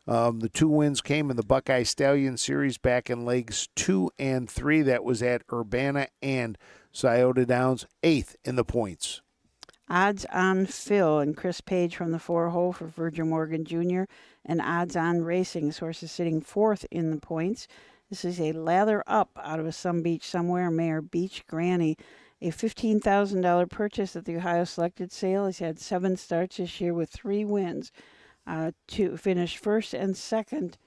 The 2 wins came in the Buckeye Stallion Series back in legs 2 and 3. That was at Urbana and Scioto Downs, 8th in the points. Odds on Phil and Chris Page from the 4-hole for Virgil Morgan Jr. and Odds on Racing. This horse is sitting 4th in the points. This is a lather up out of a Some Beach Somewhere mare, Beach Granny. A $15,000 purchase at the Ohio Selected Sale. He's had 7 starts this year with 3 wins. To finish first and second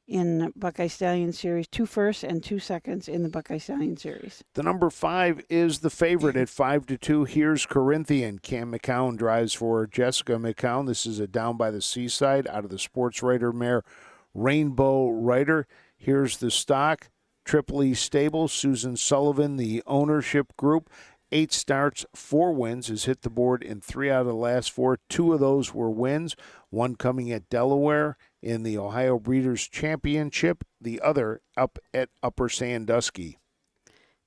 in Buckeye Stallion Series, 2 firsts and 2 seconds in the Buckeye Stallion Series. The number 5 is the favorite at 5-2. Here's Corinthian. Cam McCown drives for Jessica McCown. This is a Down by the Seaside out of the Sports Writer mare, Rainbow Rider. Here's the stock. Tripoli Stable, Susan Sullivan, the ownership group. 8 starts, 4 wins, has hit the board in 3 out of the last 4. 2 of those were wins, one coming at Delaware in the Ohio Breeders' Championship, the other up at Upper Sandusky.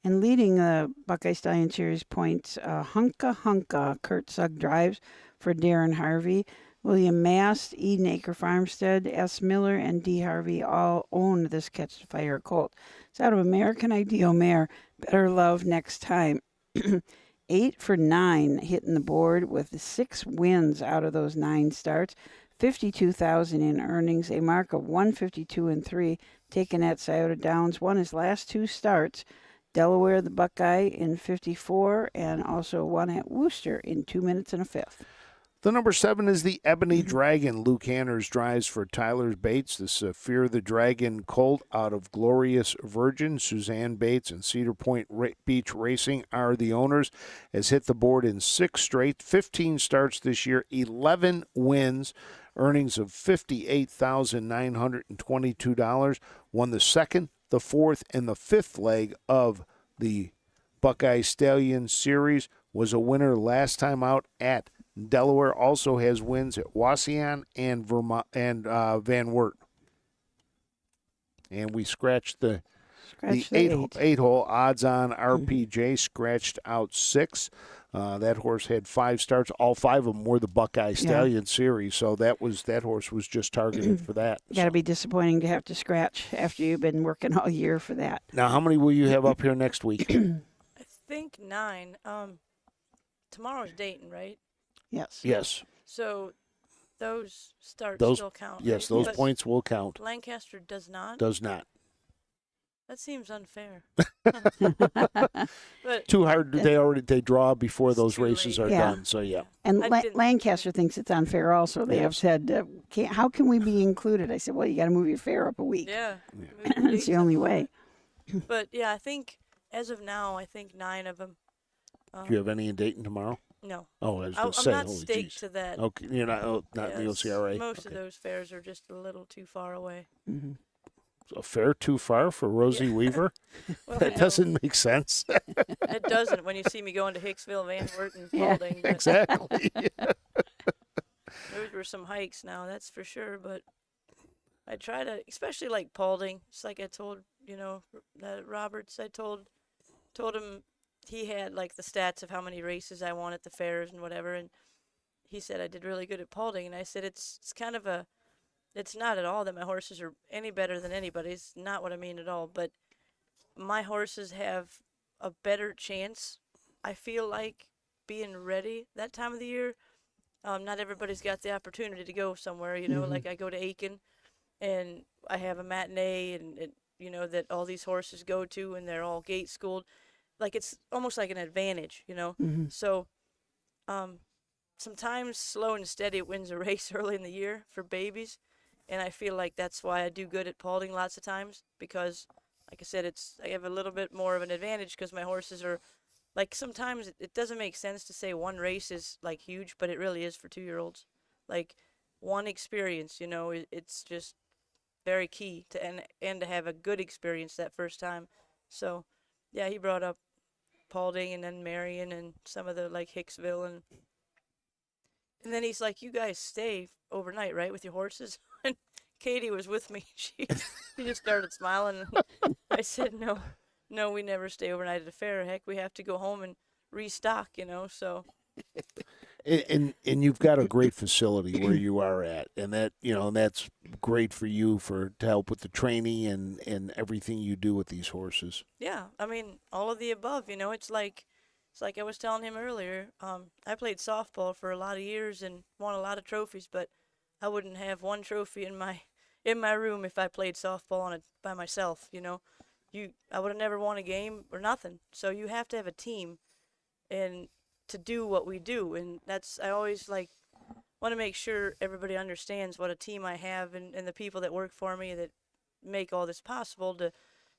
And leading the Buckeye Stallion Series points, Hunka, Kurt Sugg drives for Darren Harvey. William Mast, Eden Acre Farmstead, S. Miller, and D. Harvey all own this Catch the Fire colt. It's out of American Ideal mare, Better Love Next Time. 8 for 9 hitting the board with 6 wins out of those 9 starts. $52,000 in earnings, a mark of 152-3 taken at Scioto Downs. Won his last 2 starts. Delaware, the Buckeye in 54, and also won at Worcester in 2 minutes and a fifth. The number 7 is the Ebony Dragon. Luke Hanners drives for Tyler Bates. This Fear the Dragon colt out of Glorious Virgin. Suzanne Bates and Cedar Point Beach Racing are the owners. Has hit the board in 6 straight, 15 starts this year, 11 wins, earnings of $58,922. Won the 2nd, the 4th, and the 5th leg of the Buckeye Stallion Series. Was a winner last time out at Delaware. Also has wins at Wauseon and Vermont and Van Wert. And we scratched the 8-hole. Odds on RPJ scratched out 6. That horse had 5 starts. All 5 of them were the Buckeye Stallion Series. So that horse was just targeted for that. Got to be disappointing to have to scratch after you've been working all year for that. Now, how many will you have up here next week? I think 9. Tomorrow's Dayton, right? Yes. Yes. So those starts still count. Yes, right? those points will count. Lancaster does not? Does not. That seems unfair. But too hard. They draw before those races are done. So yeah. And Lancaster thinks it's unfair. Also, they have said, "How can we be included?" I said, "Well, you got to move your fare up a week. Yeah. It's the only way." But yeah, I think as of now, I think 9 of them. Do you have any in Dayton tomorrow? No. Oh, I was going to I'm say. not Holy staked geez. to that. Okay, you're not in the OCRA. Most of those fairs are just a little too far away. Mm-hmm. A fair too far for Rosie Weaver? Well, that doesn't make sense. It doesn't when you see me going to Hicksville, Van Wert, and Paulding. But exactly. Those were some hikes now, that's for sure. But I try to, especially like Paulding. It's like I told, that Roberts. I told him he had like the stats of how many races I won at the fairs and whatever, and he said I did really good at Paulding, and I said it's kind of a. It's not at all that my horses are any better than anybody's. Not what I mean at all. But my horses have a better chance, I feel like, being ready that time of the year. Not everybody's got the opportunity to go somewhere, like I go to Aiken and I have a matinee and that all these horses go to and they're all gate schooled. like it's almost like an advantage, you know. Mhm. So sometimes slow and steady wins a race early in the year for babies, and I feel like that's why I do good at Paulding lots of times, because like I said, I have a little bit more of an advantage because my horses are like, sometimes it doesn't make sense to say one race is like huge, but it really is for 2-year-olds. Like one experience, you know, it's just very key to and to have a good experience that first time. So yeah, he brought up Paulding and then Marion and some of the like Hicksville, and then he's like, you guys stay overnight, right, with your horses? And Katie was with me. She just started smiling. I said, no, we never stay overnight at a fair. Heck, we have to go home and restock, you know. So. And you've got a great facility where you are at, and that, you know, and that's great for you to help with the training and everything you do with these horses. Yeah, I mean, all of the above, you know. It's like I was telling him earlier. I played softball for a lot of years and won a lot of trophies, but I wouldn't have one trophy in my room if I played softball on it by myself, you know. I would have never won a game or nothing. So you have to have a team and to do what we do, and I always want to make sure everybody understands what a team I have and the people that work for me that make all this possible to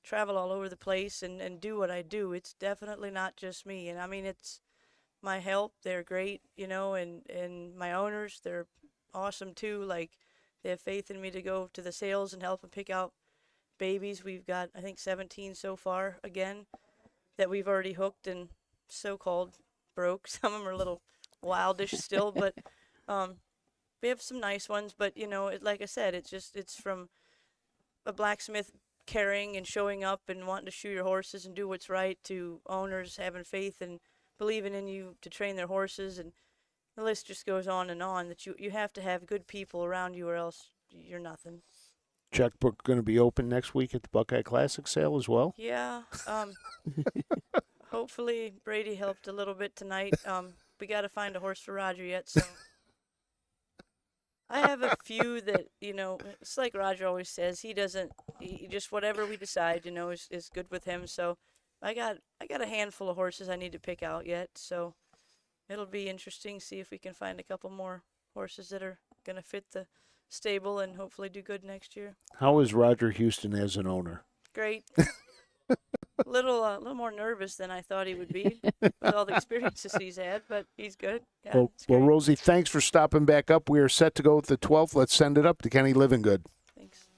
travel all over the place and do what I do. It's definitely not just me, and I mean, it's my help. They're great, you know, and my owners, they're awesome too. Like, they have faith in me to go to the sales and help them pick out babies. We've got, I think, 17 so far again that we've already hooked and so-called broke. Some of them are a little wildish still, but we have some nice ones. But, you know, like I said, it's from a blacksmith caring and showing up and wanting to shoe your horses and do what's right, to owners having faith and believing in you to train their horses, and the list just goes on, that you have to have good people around you or else you're nothing. Checkbook going to be open next week at the Buckeye Classic sale as well? Yeah. Hopefully Brady helped a little bit tonight. We got to find a horse for Roger yet, so I have a few that, you know, it's like Roger always says, he just whatever we decide, you know, is good with him. So I got a handful of horses I need to pick out yet, so it'll be interesting, see if we can find a couple more horses that are going to fit the stable and hopefully do good next year. How is Roger Houston as an owner? Great. A little more nervous than I thought he would be with all the experiences he's had, but he's good. Yeah, well, Rosie, thanks for stopping back up. We are set to go with the 12th. Let's send it up to Kenny Livingood. Thanks.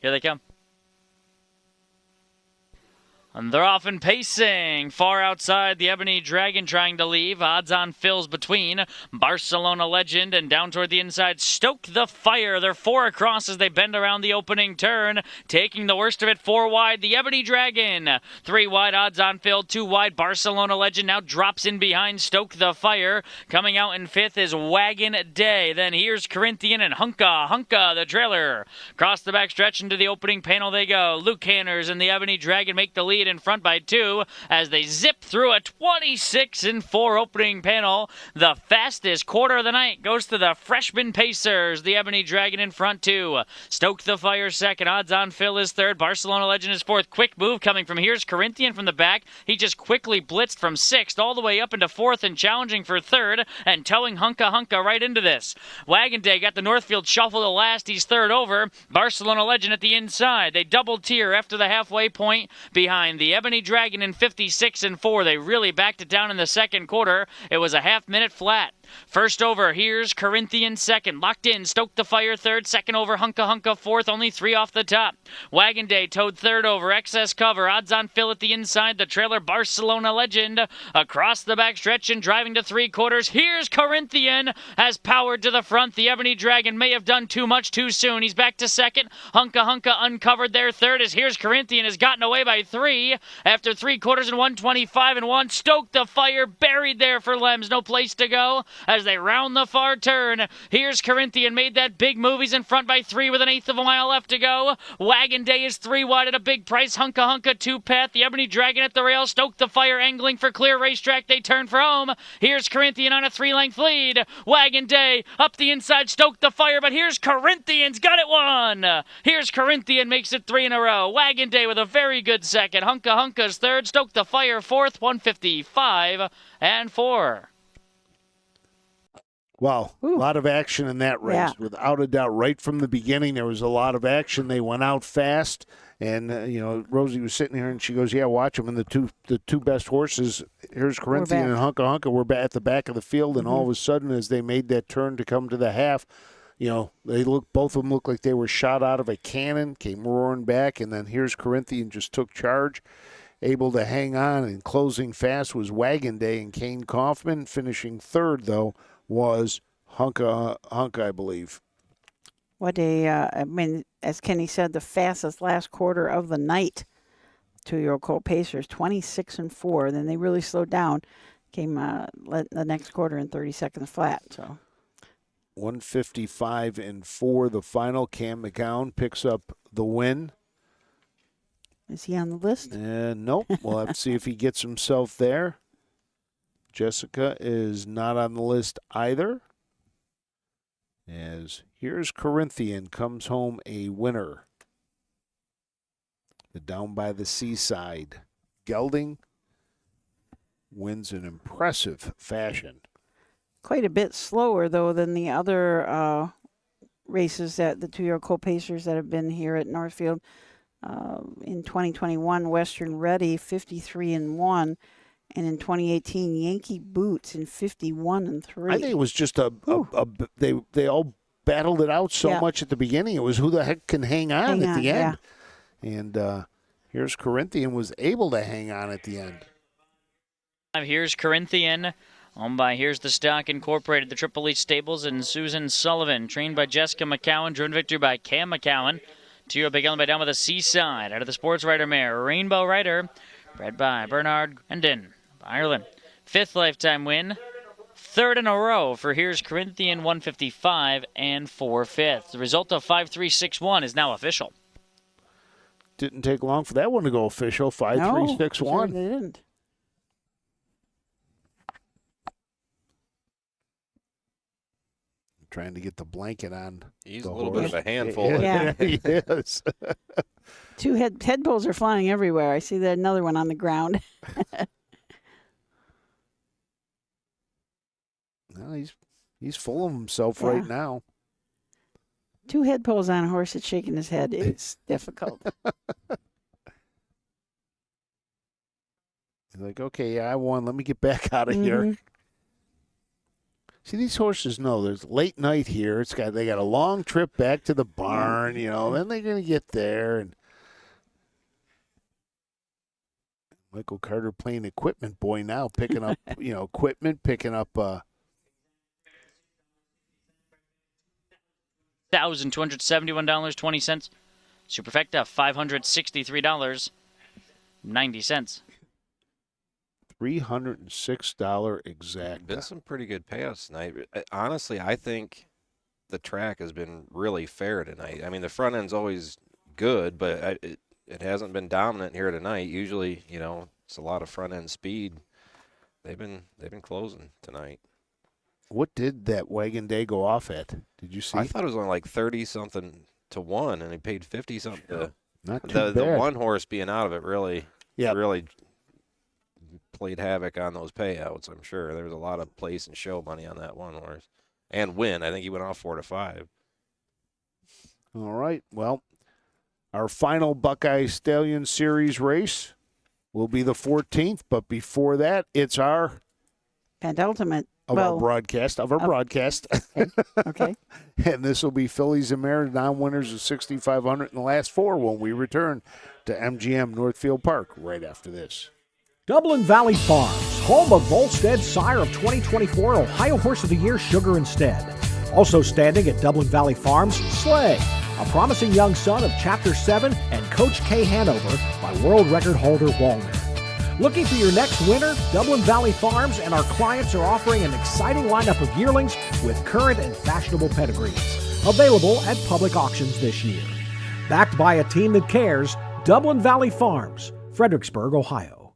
Here they come. And they're off and pacing. Far outside, the Ebony Dragon trying to leave. Odds on fills between Barcelona Legend and down toward the inside, Stoke the Fire. They're 4 across as they bend around the opening turn. Taking the worst of it, 4 wide, the Ebony Dragon. 3 wide, Odds on Fill. 2 wide, Barcelona Legend now drops in behind Stoke the Fire. Coming out in 5th is Wagon Day. Then here's Corinthian and Hunka the trailer. Across the back stretch into the opening panel they go. Luke Hanners and the Ebony Dragon make the lead in front by 2 as they zip through a 26-4 opening panel. The fastest quarter of the night goes to the freshman pacers. The Ebony Dragon in front 2. Stoke the Fire second. Odds on Phil is third. Barcelona Legend is fourth. Quick move coming from here's Corinthian from the back. He just quickly blitzed from 6th all the way up into 4th and challenging for 3rd and towing Hunka right into this. Wagon Day got the Northfield shuffle to last. He's 3rd over. Barcelona Legend at the inside. They double tier after the halfway point behind the Ebony Dragon in 56-4. They really backed it down in the second quarter. It was a half-minute flat. First over, here's Corinthian second. Locked in, Stoke the Fire third. Second over, Hunka fourth. Only 3 off the top. Wagon Day towed third over. Excess cover. Odds on Phil at the inside. The trailer, Barcelona Legend. Across the back stretch and driving to 3/4. Here's Corinthian. Has powered to the front. The Ebony Dragon may have done too much too soon. He's back to second. Hunka uncovered there third as here's Corinthian has gotten away by 3. After 3/4 and 125-1. Stoke the Fire buried there for Lems. No place to go. as they round the far turn. Here's Corinthian, made that big move. He's in front by 3 with an eighth of a mile left to go. Wagon Day is 3 wide at a big price. Hunka Hunka 2-path. The Ebony Dragon at the rail. Stoke the Fire angling for clear. Racetrack, they turn for home. Here's Corinthian on a 3-length lead. Wagon Day up the inside. Stoke the Fire, but here's Corinthian's got it won. Here's Corinthian, makes it 3 in a row. Wagon Day with a very good second. Hunka Hunka's third. Stoke the Fire fourth. 155 and 4. Wow, a lot of action in that race, Yeah. without a doubt. Right from the beginning, there was a lot of action. They went out fast, and Rosie was sitting here, and she goes, "Yeah, watch them." And the two best horses, here's Corinthian and Hunka Hunka, were at the back of the field, and all of a sudden, as they made that turn to come to the half, both of them looked like they were shot out of a cannon, came roaring back, and then here's Corinthian just took charge, able to hang on, and closing fast was Wagon Day and Kane Kaufman. Finishing third, though, was Hunka, I believe. What as Kenny said, the fastest last quarter of the night. 2-year-old Colt Pacers, 26 and 4. Then they really slowed down. Came the next quarter in 30 seconds flat. So 155 and 4, the final. Cam McCown picks up the win. Is he on the list? Nope. We'll have to see if he gets himself there. Jessica is not on the list either. As here's Corinthian, comes home a winner. The Down by the Seaside gelding wins in impressive fashion. Quite a bit slower, though, than the other races that the 2-year-old Colt Pacers that have been here at Northfield. In 2021, Western Ready, 53 and 1. And in 2018, Yankee Boots in 51 and 3. I think it was just they all battled it out so much at the beginning. It was who the heck can hang on at the end. Yeah. And here's Corinthian, was able to hang on at the end. Here's Corinthian. Here's the Stock Incorporated, the Triple H Stables, and Susan Sullivan. Trained by Jessica McCowan, driven victory by Cam McCowan. 2-year-old Big Ellen by Down by the Seaside. Out of the Sports Rider mare, Rainbow Rider, bred by Bernard Grandin. Ireland. 5th lifetime win. 3rd in a row for Here's Corinthian, 155 and 4/5. The result of 5-3-6-1 is now official. Didn't take long for that one to go official. 5-3-6-1. No, sure didn't. Trying to get the blanket on. He's the a little horse. bit of a handful. Yeah. He is. 2 head poles are flying everywhere. I see that another one on the ground. Well, he's full of himself right now. 2 head poles on a horse that's shaking his head. It's difficult. He's like, okay, I won. Let me get back out of here. See, these horses know there's late night here. They got a long trip back to the barn, then they're going to get there. And Michael Carter playing equipment boy now, picking up, equipment, picking up $1,271.20. Superfecta, $563.90. $306 exact. Been some pretty good payouts tonight. Honestly, I think the track has been really fair tonight. I mean, the front end's always good, but it hasn't been dominant here tonight. Usually, it's a lot of front end speed. They've been closing tonight. What did that Wagon Day go off at? Did you see? I thought it was only like 30-something to 1, and he paid 50-something. Not too bad. The one horse being out of it really played havoc on those payouts. I'm sure there was a lot of place and show money on that one horse, and win. I think he went off 4-5. All right. Well, our final Buckeye Stallion Series race will be the 14th, but before that, it's our penultimate our broadcast. Okay. And this will be Fillies and Mares, non-winners of 6,500 in the last 4 when we return to MGM Northfield Park right after this. Dublin Valley Farms, home of Volstead sire of 2024 Ohio Horse of the Year, Sugar Instead. Also standing at Dublin Valley Farms, Slay, a promising young son of Chapter 7 and Coach K Hanover by world record holder Walner. Looking for your next winner? Dublin Valley Farms and our clients are offering an exciting lineup of yearlings with current and fashionable pedigrees. Available at public auctions this year. Backed by a team that cares, Dublin Valley Farms, Fredericksburg, Ohio.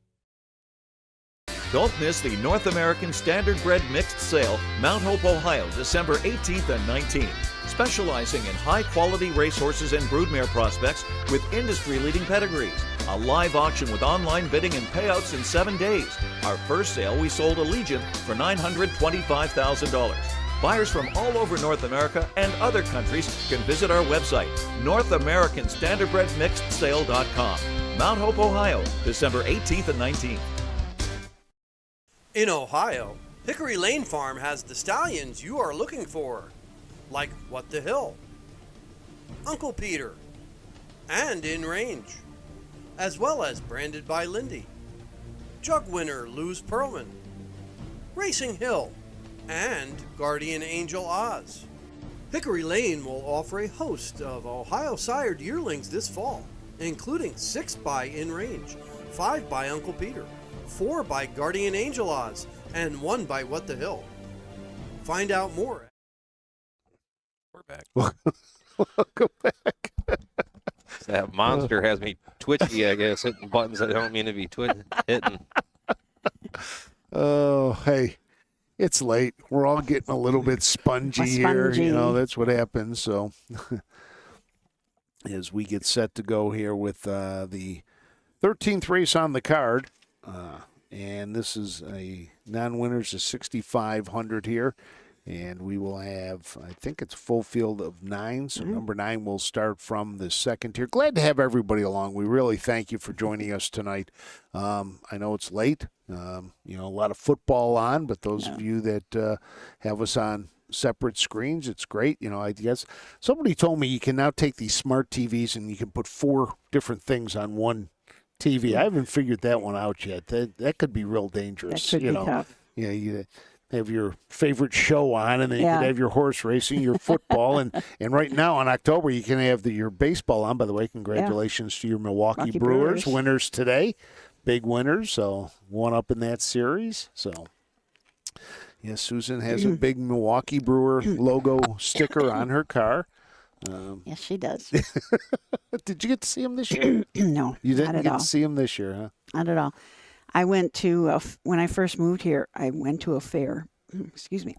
Don't miss the North American Standardbred Mixed Sale, Mount Hope, Ohio, December 18th and 19th. Specializing in high-quality racehorses and broodmare prospects with industry-leading pedigrees. A live auction with online bidding and payouts in 7 days. Our first sale, we sold a Legion for $925,000. Buyers from all over North America and other countries can visit our website, NorthAmericanStandardbredMixedSale.com. Mount Hope, Ohio, December 18th and 19th. In Ohio, Hickory Lane Farm has the stallions you are looking for, like What the Hill, Uncle Peter, and In Range, as well as Branded by Lindy, Jug Winner Luz Pearlman, Racing Hill, and Guardian Angel Oz. Hickory Lane will offer a host of Ohio sired yearlings this fall, including 6 by In Range, 5 by Uncle Peter, 4 by Guardian Angel Oz, and 1 by What the Hill. Find out more. We're back. Welcome back. That monster has me twitchy, I guess, hitting buttons I don't mean to be hitting. Oh, hey, it's late. We're all getting a little bit spongy here. You know, that's what happens. So as we get set to go here with the 13th race on the card, and this is a non-winners of 6,500 here. And we will have, I think it's a full field of 9. So number 9 will start from the second tier. Glad to have everybody along. We really thank you for joining us tonight. I know it's late. You know, a lot of football on, but those of you that have us on separate screens, it's great. You know, I guess somebody told me you can now take these smart TVs and you can put 4 different things on one TV. I haven't figured that one out yet. That could be real dangerous. That could be tough. Yeah, you have your favorite show on, and then you can have your horse racing, your football, and right now in October you can have your baseball on. By the way, congratulations to your Milwaukee Brewers winners today, big winners. So one up in that series. So yes, Susan has a big Milwaukee Brewer logo sticker on her car. Yes, she does. Did you get to see him this year? No, you didn't not at get all. to see him this year, huh? Not at all. I went to, when I first moved here, I went to a fair. Excuse me.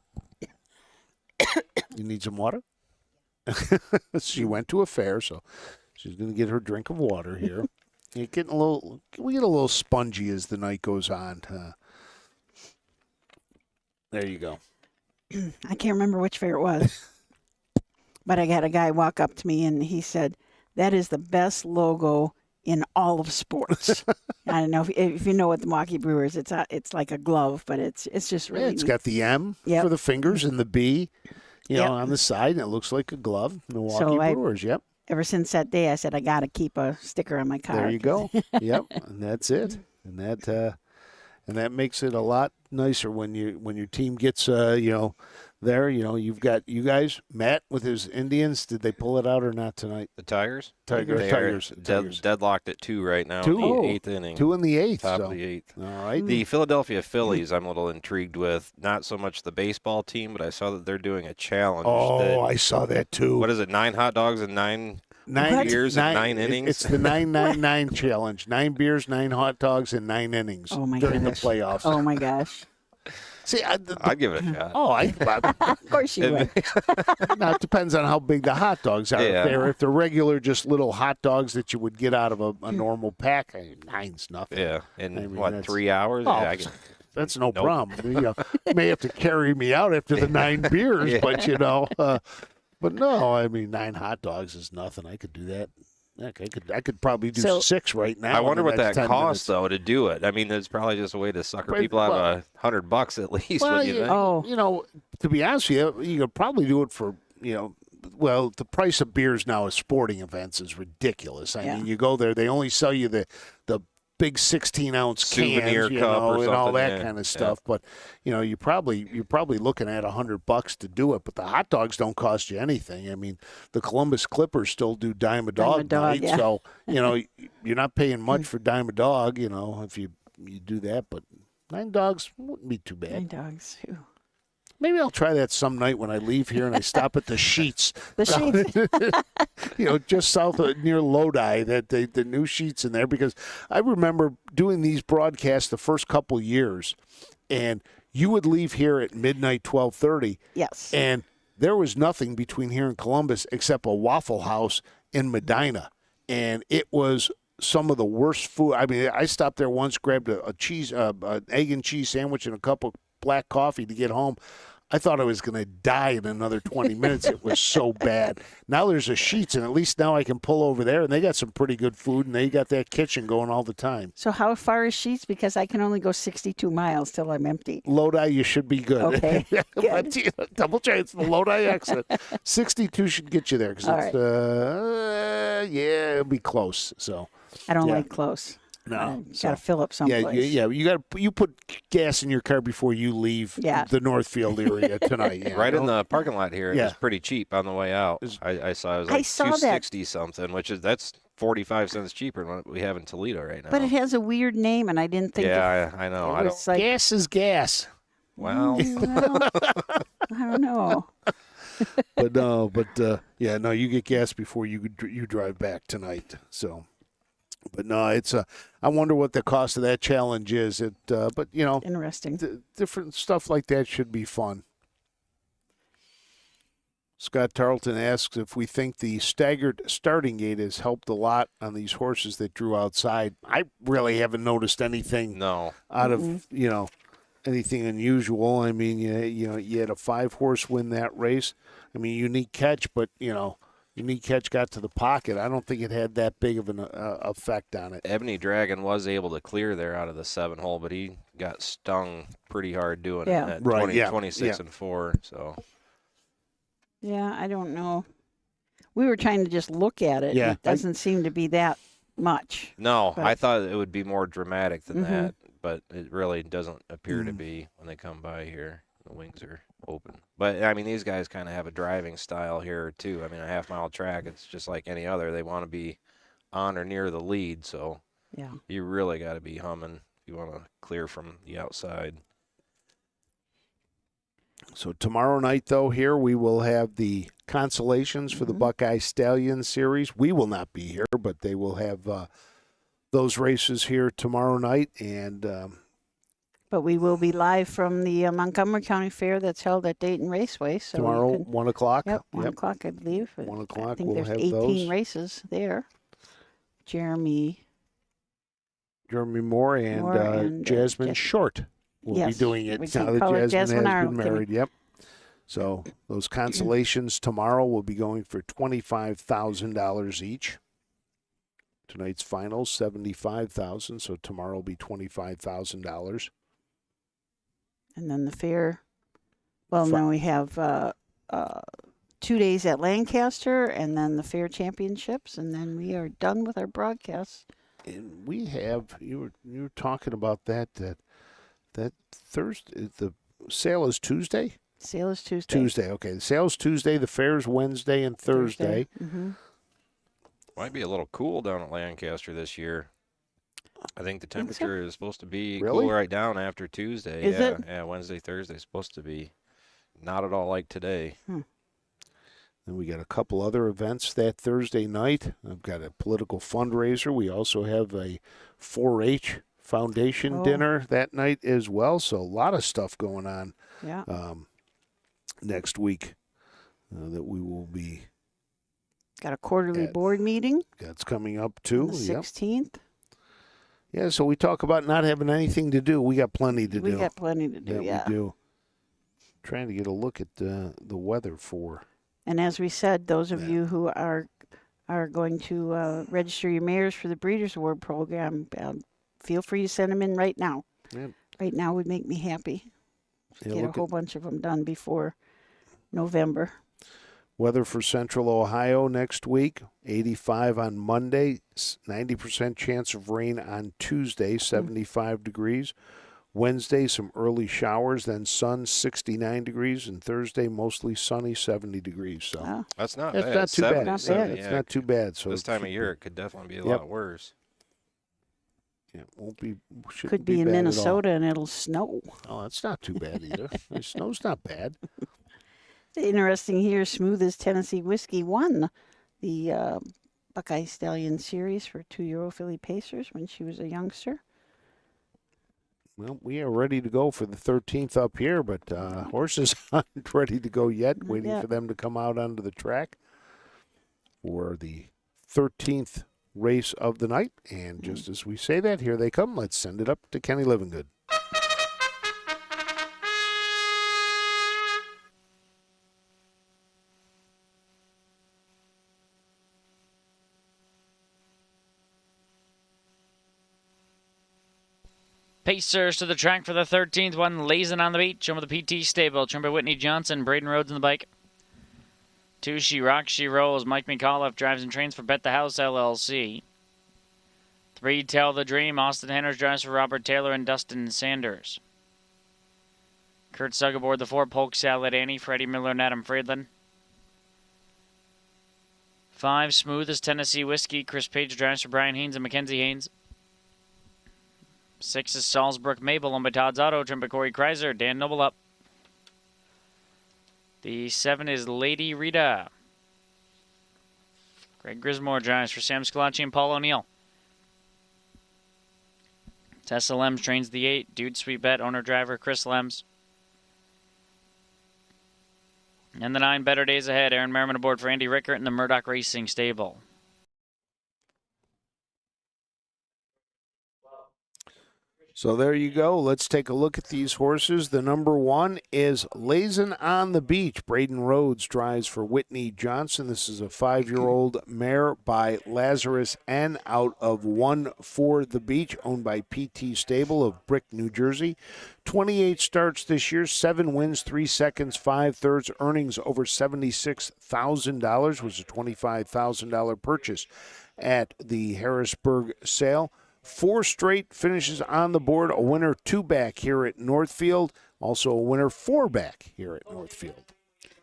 You need some water? She went to a fair, so she's going to get her drink of water here. We get a little spongy as the night goes on. There you go. I can't remember which fair it was, but I had a guy walk up to me and he said, "That is the best logo in all of sports." I don't know if you know what the Milwaukee Brewers. It's like a glove, but it's just really. Yeah, it's neat. got the M for the fingers and the B, on the side, and it looks like a glove. Milwaukee Brewers. Yep. Ever since that day, I said I got to keep a sticker on my car. There you go. Yep, and that's it. And that makes it a lot nicer when your team gets there. You've got you guys. Matt with his Indians. Did they pull it out or not tonight? The Tigers? Tigers. Deadlocked at 2 right now. 2? In the 8th inning. 2 in the 8th. Top of the 8th. All right. The Philadelphia Phillies, I'm a little intrigued with. Not so much the baseball team, but I saw that they're doing a challenge. Oh, I saw that too. What is it? 9 hot dogs and 9 beers and 9 innings? It's the 999 challenge. 9 beers, 9 hot dogs, and 9 innings during the playoffs. Oh my gosh. See, I'd give it a shot. Oh, Of course you would. Now, it depends on how big the hot dogs are. Yeah. If they're regular, just little hot dogs that you would get out of a normal pack, 9's nothing. Yeah, in I mean, 3 hours? Oh, Yeah, that's no problem. You may have to carry me out after the 9 beers, but but no, I mean 9 hot dogs is nothing. I could do that. I could probably do 6 right now. I wonder what that 10 costs, minutes. though, to do it. I mean, it's probably just a way to sucker people out of $100 at least. Well, what do you think? To be honest with you could probably do it for, well, the price of beers now at sporting events is ridiculous. I mean, you go there, they only sell you the big 16-ounce Souvenir cans, cup or and all something, that yeah. kind of stuff. But you're probably looking at $100 to do it. But the hot dogs don't cost you anything. I mean, the Columbus Clippers still do dime a dog night, so you're not paying much for dime a dog. If you you do that, but 9 dogs wouldn't be too bad. 9 dogs. Ew. Maybe I'll try that some night when I leave here and I stop at the Sheets. The Sheets. Just south of near Lodi, the new Sheets in there, because I remember doing these broadcasts the first couple years, and you would leave here at midnight, 12:30. Yes. And there was nothing between here and Columbus except a Waffle House in Medina, and it was some of the worst food. I mean, I stopped there once, grabbed an egg and cheese sandwich and a cup of black coffee to get home. I thought I was going to die in another 20 minutes. It was so bad. Now there's a Sheets, and at least now I can pull over there, and they got some pretty good food, and they got that kitchen going all the time. So how far is Sheets? Because I can only go 62 miles till I'm empty. Lodi, you should be good. Okay, good. But, double check. It's the Lodi exit. 62 should get you there because it's, it'll be close. So I don't like close. No, got to fill up someplace. You put gas in your car before you leave the Northfield area tonight. Yeah. Right in the parking lot here. It was pretty cheap on the way out. I saw it was like $2.60 something, that's 45 cents cheaper than what we have in Toledo right now. But it has a weird name, and I didn't think. Yeah, I know. I don't. Gas is gas. Well, I don't know. No, you get gas before you drive back tonight. So. But no, it's I wonder what the cost of that challenge is. But interesting. Different stuff like that should be fun. Scott Tarleton asks if we think the staggered starting gate has helped a lot on these horses that drew outside. I really haven't noticed anything. No. Out of anything unusual. I mean, you had a 5-horse win that race. I mean, Unique Catch, but Unique Catch got to the pocket. I don't think it had that big of an effect on it. Ebony Dragon was able to clear there out of the 7-hole, but he got stung pretty hard doing it at 26 and 4. So. Yeah, I don't know. We were trying to just look at it. Yeah, it doesn't seem to be that much. No, I thought it would be more dramatic than that, but it really doesn't appear to be when they come by here. The wings are open. But, I mean, these guys kind of have a driving style here, too. I mean, a half-mile track, it's just like any other. They want to be on or near the lead, so you really got to be humming if you want to clear from the outside. So tomorrow night, though, here we will have the consolations for the Buckeye Stallion Series. We will not be here, but they will have those races here tomorrow night, and but we will be live from the Montgomery County Fair that's held at Dayton Raceway. So tomorrow, 1 o'clock. Yep, 1 o'clock, I believe. 1 o'clock. I think we'll there's have 18 those. races there. Jeremy Moore and Jasmine Short will be doing it now that Jasmine has been married. Yep. So those consolations tomorrow will be going for $25,000 each. Tonight's finals $75,000, so tomorrow will be $25,000. And then the fair. Well, then we have 2 days at Lancaster, and then the fair championships, and then we are done with our broadcasts. And we have you were talking about that Thursday. The sale is Tuesday. Sale is Tuesday. Tuesday, okay. The sale's Tuesday. The fair's Wednesday and Thursday. Might be a little cool down at Lancaster this year. I think the temperature is supposed to be Really? cool right down after Tuesday. Is it? Yeah, Wednesday, Thursday is supposed to be not at all like today. Then we got a couple other events that Thursday night. I've got a political fundraiser. We also have a 4-H foundation dinner that night as well. So a lot of stuff going on next week that we will be. Got a quarterly board meeting. That's coming up too. On the 16th. Yeah, so we talk about not having anything to do. We got plenty to do. We got plenty to do, We do. Trying to get a look at the weather for. And as we said, those of you who are going to register your mares for the Breeders' Award program, feel free to send them in right now. Yeah. Right now would make me happy. Yeah, Get a whole bunch of them done before November. Weather for Central Ohio next week, 85 on Monday, 90% chance of rain on Tuesday, 75 degrees. Wednesday, some early showers, then sun, 69 degrees, and Thursday, mostly sunny, 70 degrees. So That's not that's bad. not too bad. 70, It's not too bad. So this time of year, it could definitely be a lot worse. Yeah, won't be. Could be in bad at all. Minnesota and it'll snow. Oh, that's not too bad either. The snow's not bad. Interesting here, Smooth as Tennessee Whiskey won the Buckeye Stallion series for 2-year-old filly Pacers when she was a youngster. Well, we are ready to go for the 13th up here, but horses aren't ready to go yet, waiting for them to come out onto the track for the 13th race of the night. And just as we say that, here they come. Let's send it up to Kenny Livingood. Pacers to the track for the 13th one, Lazing on the Beach, over the PT stable. Trimmed by Whitney Johnson, Braden Rhodes in the bike. 2, She Rocks, She Rolls. Mike McAuliffe drives and trains for Bet the House LLC. 3, Tell the Dream. Austin Henners drives for Robert Taylor and Dustin Sanders. Kurt Sugg aboard the 4, Polk Salad Annie, Freddie Miller and Adam Friedland. 5, Smooth as Tennessee Whiskey. Chris Page drives for Brian Haynes and Mackenzie Haynes. 6 is Salzbrook Mabel, owned by Todd's Auto, trimmed by Corey Kreiser, Dan Noble up. The 7 is Lady Rita. Greg Grismore drives for Sam Scalacci and Paul O'Neill. Tessa Lems trains the 8, Dude Sweet Bet, owner-driver Chris Lems. And the 9, Better Days Ahead, Aaron Merriman aboard for Andy Rickert in the Murdoch Racing stable. So there you go. Let's take a look at these horses. The number 1 is Lazing on the Beach. Braden Rhodes drives for Whitney Johnson. This is a 5-year-old mare by Lazarus N. out of One for the Beach, owned by PT Stable of Brick, New Jersey. 28 starts this year, 7 wins, 3 seconds, 5 thirds, earnings over $76,000, was a $25,000 purchase at the Harrisburg sale. 4 straight finishes on the board, a winner 2 back here at Northfield, also a winner 4 back here at Northfield.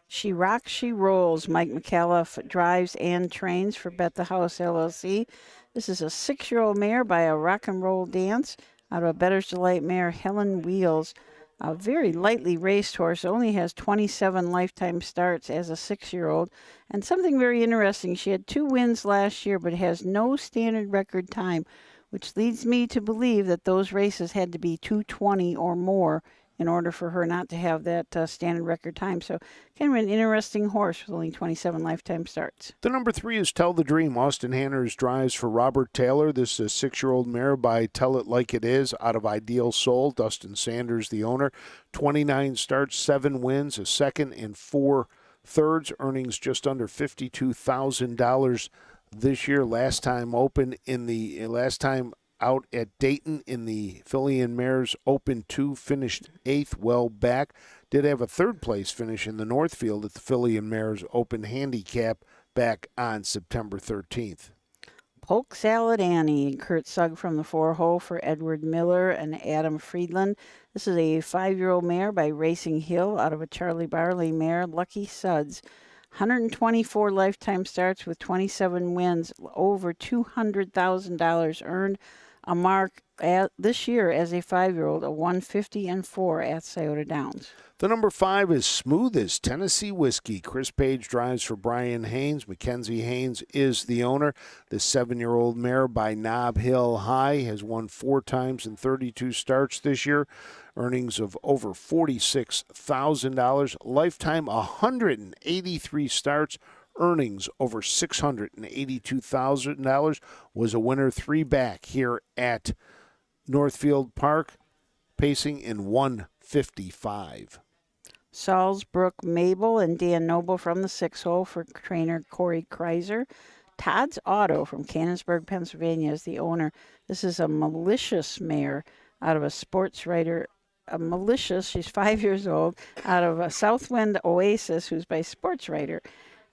She Rocks, She Rolls. Mike McAuliffe drives and trains for Bet the House LLC. This is a 6-year-old mare by a rock and roll dance out of a Better's Delight mare, Helen Wheels. A very lightly raced horse, only has 27 lifetime starts as a 6-year-old. And something very interesting, she had 2 wins last year, but has no standard record time, which leads me to believe that those races had to be 2:20 or more in order for her not to have that standard record time. So kind of an interesting horse with only 27 lifetime starts. The number 3 is Tell the Dream. Austin Hanners drives for Robert Taylor. This is a 6-year-old mare by Tell It Like It Is out of Ideal Soul. Dustin Sanders, the owner. 29 starts, 7 wins, a second and 4 thirds, earnings just under $52,000 this year. Last time out at Dayton in the Filly and Mares Open 2, finished 8th, well back. Did have a 3rd place finish in the Northfield at the Filly and Mares Open Handicap back on September 13th. Polk Salad Annie, Kurt Sugg from the 4-hole for Edward Miller and Adam Friedland. This is a 5-year-old mare by Racing Hill out of a Charlie Barley mare, Lucky Suds. 124 lifetime starts with 27 wins, over $200,000 earned. A mark this year as a 5-year-old, a 150-4 at Scioto Downs. The number 5 is Smooth as Tennessee Whiskey. Chris Page drives for Brian Haynes. Mackenzie Haynes is the owner. The 7-year-old mare by Nob Hill High has won 4 times in 32 starts this year. Earnings of over $46,000. Lifetime 183 starts. Earnings over $682,000. Was a winner 3 back here at Northfield Park, pacing in 155. Salzbrook Mabel and Dan Noble from the 6-hole for trainer Corey Kreiser. Todd's Auto from Canonsburg, Pennsylvania is the owner. This is a malicious mare out of a sports writer. She's 5 years old, out of a Southwind Oasis, who's by sports writer.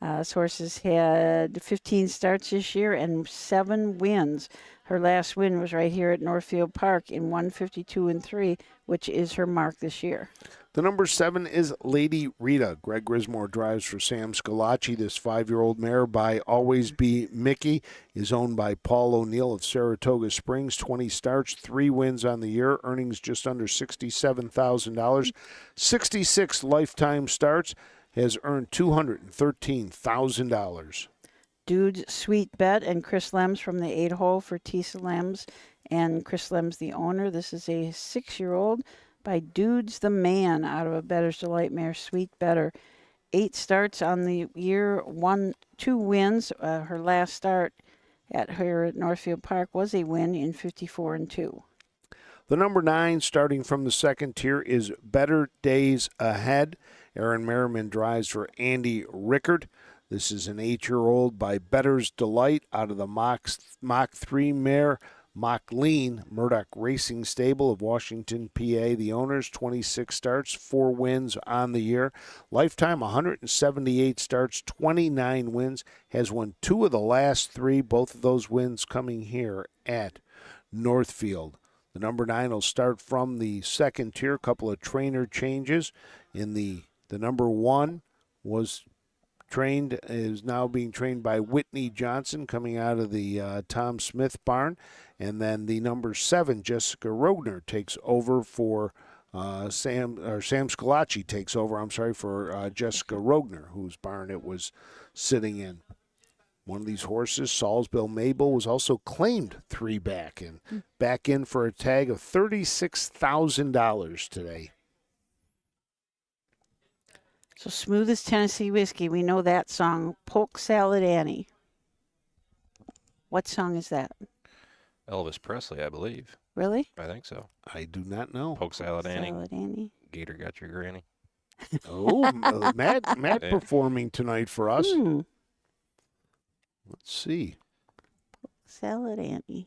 This horse has had 15 starts this year and 7 wins. Her last win was right here at Northfield Park in 152-3, which is her mark this year. The number 7 is Lady Rita. Greg Grismore drives for Sam Scalacci. This 5-year-old mare by Always Be Mickey is owned by Paul O'Neill of Saratoga Springs. 20 starts, 3 wins on the year, earnings just under $67,000. 66 lifetime starts, has earned $213,000. Dude's Sweet Bet and Chris Lems from the 8-hole for Tisa Lems and Chris Lems, the owner. This is a 6-year-old by Dude's the Man out of a Better's Delight mare, Sweet Better. 8 starts on the year, 2 wins. Her last start at Northfield Park was a win in 54-2. The number 9, starting from the second tier, is Better Days Ahead. Aaron Merriman drives for Andy Rickard. This is an 8-year-old by Better's Delight out of the Mach 3 mare, Mach Lean, Murdoch Racing Stable of Washington, PA. The owners, 26 starts, 4 wins on the year. Lifetime, 178 starts, 29 wins. Has won 2 of the last 3, both of those wins coming here at Northfield. The number 9 will start from the second tier. A couple of trainer changes. In the number 1 is now being trained by Whitney Johnson, coming out of the Tom Smith barn. And then the number 7, Jessica Rogner, takes over for Sam Scalacci takes over, for Jessica Rogner, whose barn it was sitting in. One of these horses, Salisbury Mabel, was also claimed 3 back in for a tag of $36,000 today. So Smooth as Tennessee Whiskey, we know that song, Polk Salad Annie. What song is that? Elvis Presley, I believe. Really? I think so. I do not know. Polk Salad Annie. Salad Annie. Gator got your granny. Oh, Matt Yeah. performing tonight for us. Hmm. Let's see. Salad Annie.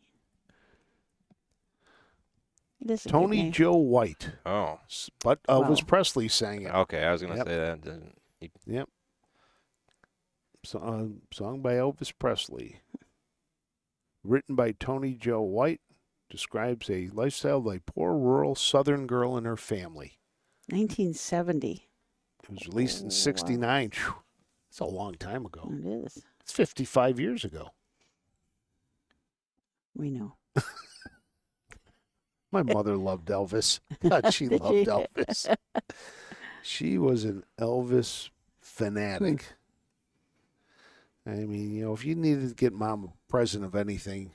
It is a good Tony name. Joe White. Oh. But Elvis Wow. Presley sang it. Okay, I was going to Yep. say that. Didn't he- Yep. Song by Elvis Presley. Written by Tony Joe White. Describes a lifestyle of a poor rural southern girl and her family. 1970. It was released in 69. Whew. It's a long time ago. It is. It's 55 years ago. We know. My mother loved Elvis. God, she Did loved she? Elvis. She was an Elvis fanatic. I mean, if you needed to get Mom a present of anything,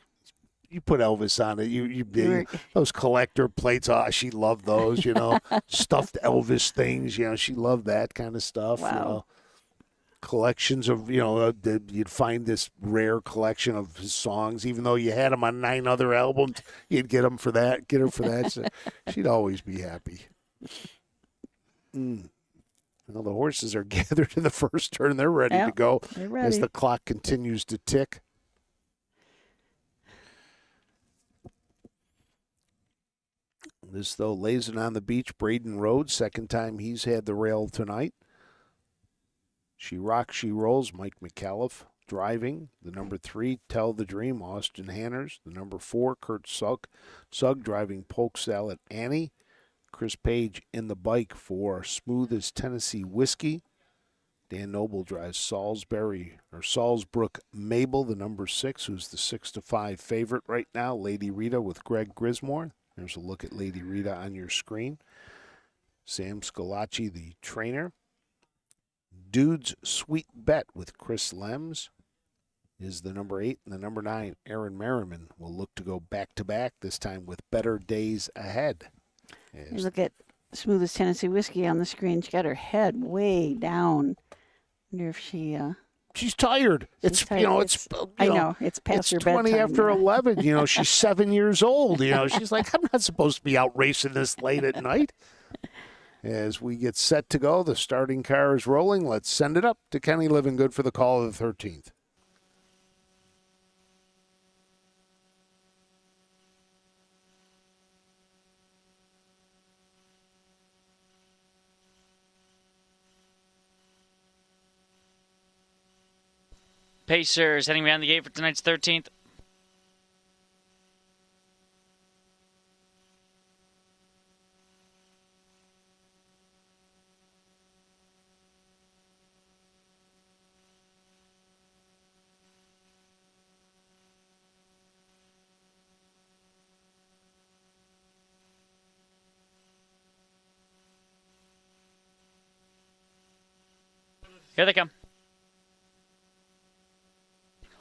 you put Elvis on it. You those collector plates. Oh, she loved those. Stuffed Elvis things. She loved that kind of stuff. Wow. Collections of you'd find this rare collection of his songs, even though you had them on 9 other albums. You'd get her for that. So she'd always be happy. Well, the horses are gathered in the first turn. They're ready to go They're ready. as the clock continues to tick. This, though, lays it on the beach. Braden Rhodes, second time he's had the rail tonight. She Rocks, She Rolls, Mike McAuliffe driving. The number 3, Tell the Dream, Austin Hanners. The number 4, Kurt Sugg driving Polk Salad Annie. Chris Page in the bike for Smooth as Tennessee Whiskey. Dan Noble drives Salisbrook Mabel, the number 6, who's the 6-5 favorite right now. Lady Rita with Greg Grismore. There's a look at Lady Rita on your screen. Sam Scalacci, the trainer. Dude's Sweet Bet with Chris Lems is the number 8. And the number 9, Aaron Merriman, will look to go back-to-back, this time with Better Days Ahead. You look at Smooth as Tennessee Whiskey on the screen. She got her head way down. Wonder if she... She's tired. It's tired. I know. It's past her bedtime. 20 after 11. She's 7 years old. She's like, I'm not supposed to be out racing this late at night. As we get set to go, the starting car is rolling. Let's send it up to Kenny Livingood for the call of the 13th. Pacers heading behind the gate for tonight's 13th. Here they come.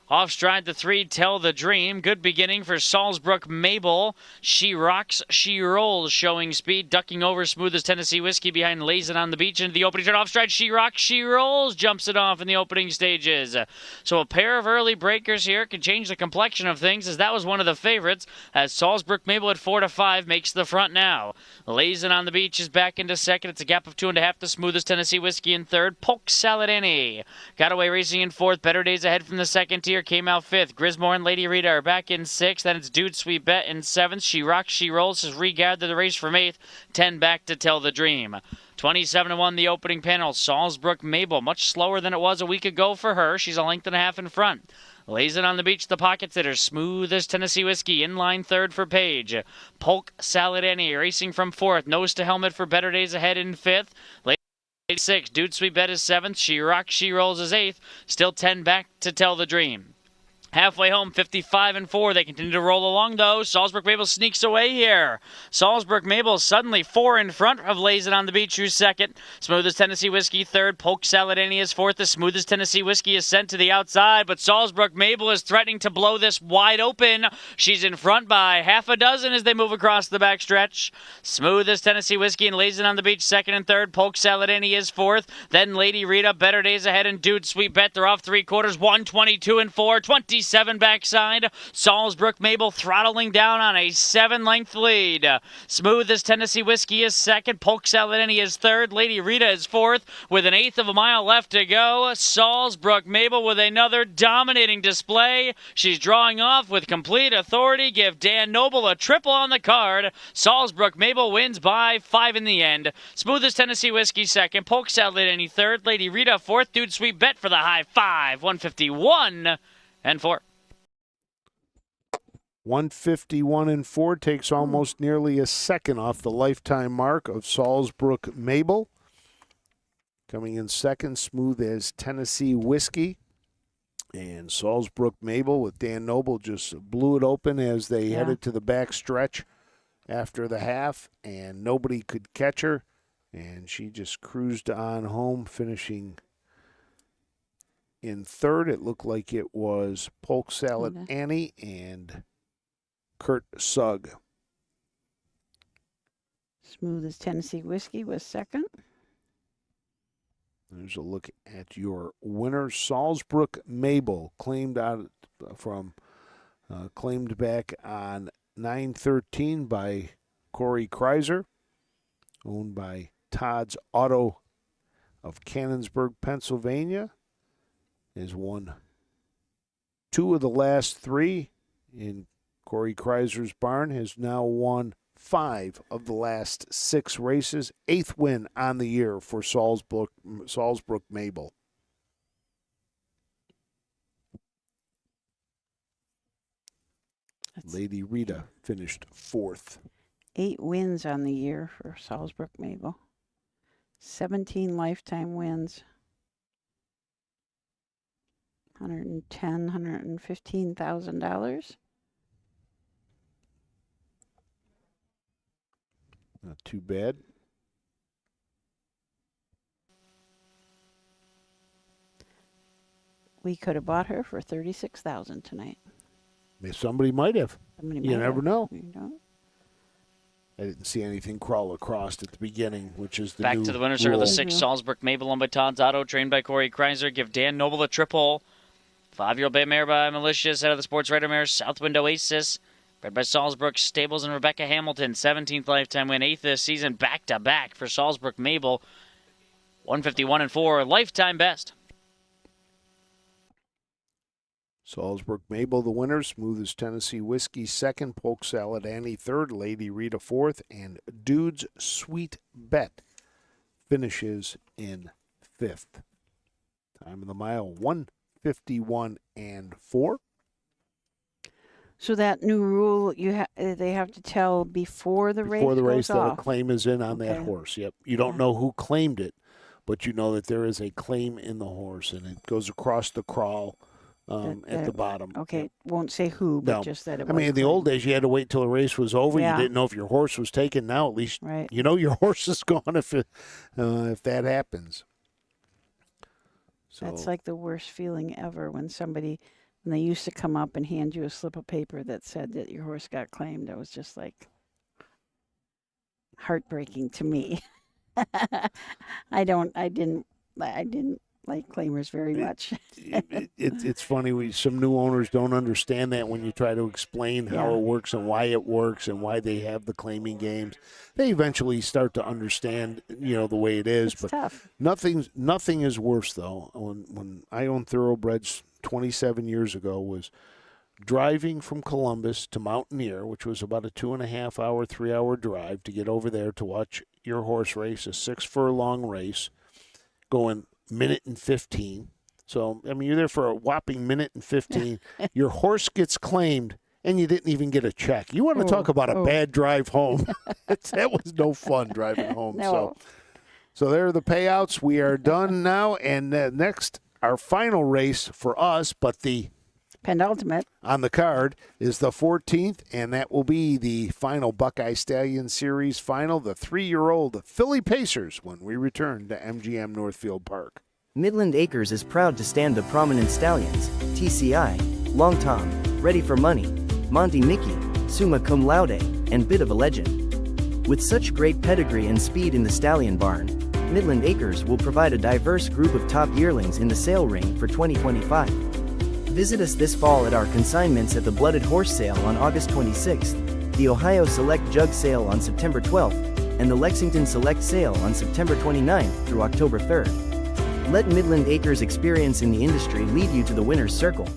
Off stride the 3, Tell the Dream. Good beginning for Salzbrook Mabel. She rocks, she rolls, showing speed, ducking over smooth as Tennessee Whiskey behind Lazing on the Beach into the opening turn. Off stride, she rocks, she rolls, jumps it off in the opening stages. So a pair of early breakers here can change the complexion of things, as that was one of the favorites, as Salzbrook Mabel at 4-5 makes the front now. Lazing on the Beach is back into second. It's a gap of 2.5. The smoothest Tennessee Whiskey in third. Polk Salad Annie got away racing in fourth. Better Days Ahead from the second tier came out fifth. Grismore and Lady Rita are back in sixth. Then it's Dude Sweet Bet in seventh. She Rocks, She Rolls has regathered the race from eighth. 10 back to Tell the Dream. 27-1 the opening panel. Salzbrook Mabel, much slower than it was a week ago for her. She's a length and a half in front. Lazing on the Beach, the pocket sitter. Smooth as Tennessee Whiskey. In line third for Page. Polk Salad Annie racing from fourth. Nose to helmet for Better Days Ahead in fifth. Six. Dude Sweet Bet is seventh. She Rocks, She Rolls is eighth. Still 10 back to Tell the Dream. Halfway home, 55-4. They continue to roll along, though. Salzbrook Mabel sneaks away here. Salzbrook Mabel suddenly 4 in front of Lazing on the Beach, who's second. Smoothest Tennessee Whiskey third. Polk Salad Annie is fourth. The smoothest Tennessee Whiskey is sent to the outside, but Salzbrook Mabel is threatening to blow this wide open. She's in front by half a dozen as they move across the backstretch. Smoothest Tennessee Whiskey and Lazing on the Beach second and third. Polk Salad Annie is fourth. Then Lady Rita, Better Days Ahead, and Dude Sweet Bet. They're off 3/4. 1:22-4. 27 backside. Salzbrook Mabel throttling down on a 7-length lead. Smooth as Tennessee Whiskey is second. Polk Salad Annie is third. Lady Rita is fourth with an eighth of a mile left to go. Salzbrook Mabel with another dominating display. She's drawing off with complete authority. Give Dan Noble a triple on the card. Salzbrook Mabel wins by 5 in the end. Smooth as Tennessee Whiskey second. Polk Salad Annie third. Lady Rita fourth. Dude Sweet Bet for the high 5. 151-4. 151-4 takes almost nearly a second off the lifetime mark of Salzbrook Mabel. Coming in second, Smooth as Tennessee Whiskey. And Salzbrook Mabel with Dan Noble just blew it open as they headed to the back stretch after the half, and nobody could catch her. And she just cruised on home, finishing in third. It looked like it was Polk Salad Annie and Kurt Sugg. Smooth as Tennessee Whiskey was second. There's a look at your winner. Salzbrook Mabel claimed back on 9/13 by Corey Kreiser, owned by Todd's Auto of Cannonsburg, Pennsylvania. Has won 2 of the last 3 in Corey Kreiser's barn, has now won 5 of the last 6 races. 8th win on the year for Salzbrook Mabel. Lady Rita finished 4th. 8 wins on the year for Salzbrook Mabel. 17 lifetime wins. $115,000. Not too bad. We could have bought her for $36,000 tonight. Somebody might have. Somebody You might never have. know. You don't. I didn't see anything crawl across at the beginning, which is the Back new to the winner circle, the rule. 6, Salzbrook Mabel, owned by Todd's Auto, trained by Corey Kreiser. Give Dan Noble a triple. 5-year-old bay mare by Malicious, out of the Sports Rider mare, Southwind Oasis. Bred by Salzbrook Stables and Rebecca Hamilton. 17th lifetime win, 8th this season, back-to-back for Salzbrook Mabel. 151-4, lifetime best. Salzbrook Mabel, the winner. Smooth as Tennessee Whiskey, second. Polk Salad Annie, third. Lady Rita, fourth. And Dude's Sweet Bet finishes in 5th. Time of the mile, 51-4. So that new rule, they have to tell before the race Before the race goes that a off. claim is in on that Okay. horse. Yep. You don't know who claimed it, but you know that there is a claim in the horse, and it goes across the crawl at the bottom. Okay, won't say who, but No. just that it I mean, in the old days, you had to wait till the race was over. Yeah. You didn't know if your horse was taken. Now, at least Right. you know your horse is gone if that happens. So That's like the worst feeling ever when they used to come up and hand you a slip of paper that said that your horse got claimed. It was just like heartbreaking to me. I didn't like claimers very much. it's funny. Some new owners don't understand that when you try to explain how it works and why it works and why they have the claiming games. They eventually start to understand, the way it is. It's tough. Nothing is worse though. When I owned thoroughbreds 27 years ago, was driving from Columbus to Mountaineer, which was about a 2.5-hour, 3-hour drive to get over there to watch your horse race, a 6-furlong race, going minute and 15. So, I mean, you're there for a whopping minute and 15. Your horse gets claimed, and you didn't even get a check. You want to talk about a bad drive home. That was no fun driving home. No. So there are the payouts. We are done now, and next, our final race for us, but the penultimate on the card is the 14th, and that will be the final Buckeye Stallion Series final, the 3-year-old Philly Pacers, when we return to MGM Northfield Park. Midland Acres is proud to stand the prominent stallions, TCI, Long Tom, Ready for Money, Monty Mickey, Summa Cum Laude, and Bit of a Legend. With such great pedigree and speed in the stallion barn, Midland Acres will provide a diverse group of top yearlings in the sale ring for 2025. Visit us this fall at our consignments at the Blooded Horse Sale on August 26th, the Ohio Select Jug Sale on September 12th, and the Lexington Select Sale on September 29th through October 3rd. Let Midland Acres experience in the industry lead you to the winner's circle.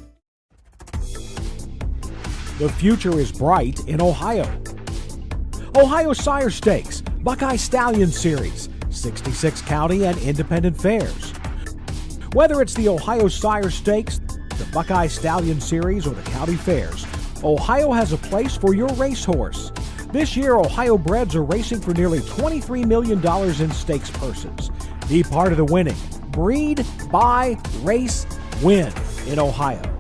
The future is bright in Ohio. Ohio Sire Stakes, Buckeye Stallion Series, 66 county and independent fairs. Whether it's the Ohio Sire Stakes, the Buckeye Stallion Series, or the county fairs, Ohio has a place for your racehorse. This year, Ohio breds are racing for nearly $23 million in stakes purses. Be part of the winning. Breed, buy, race, win in Ohio.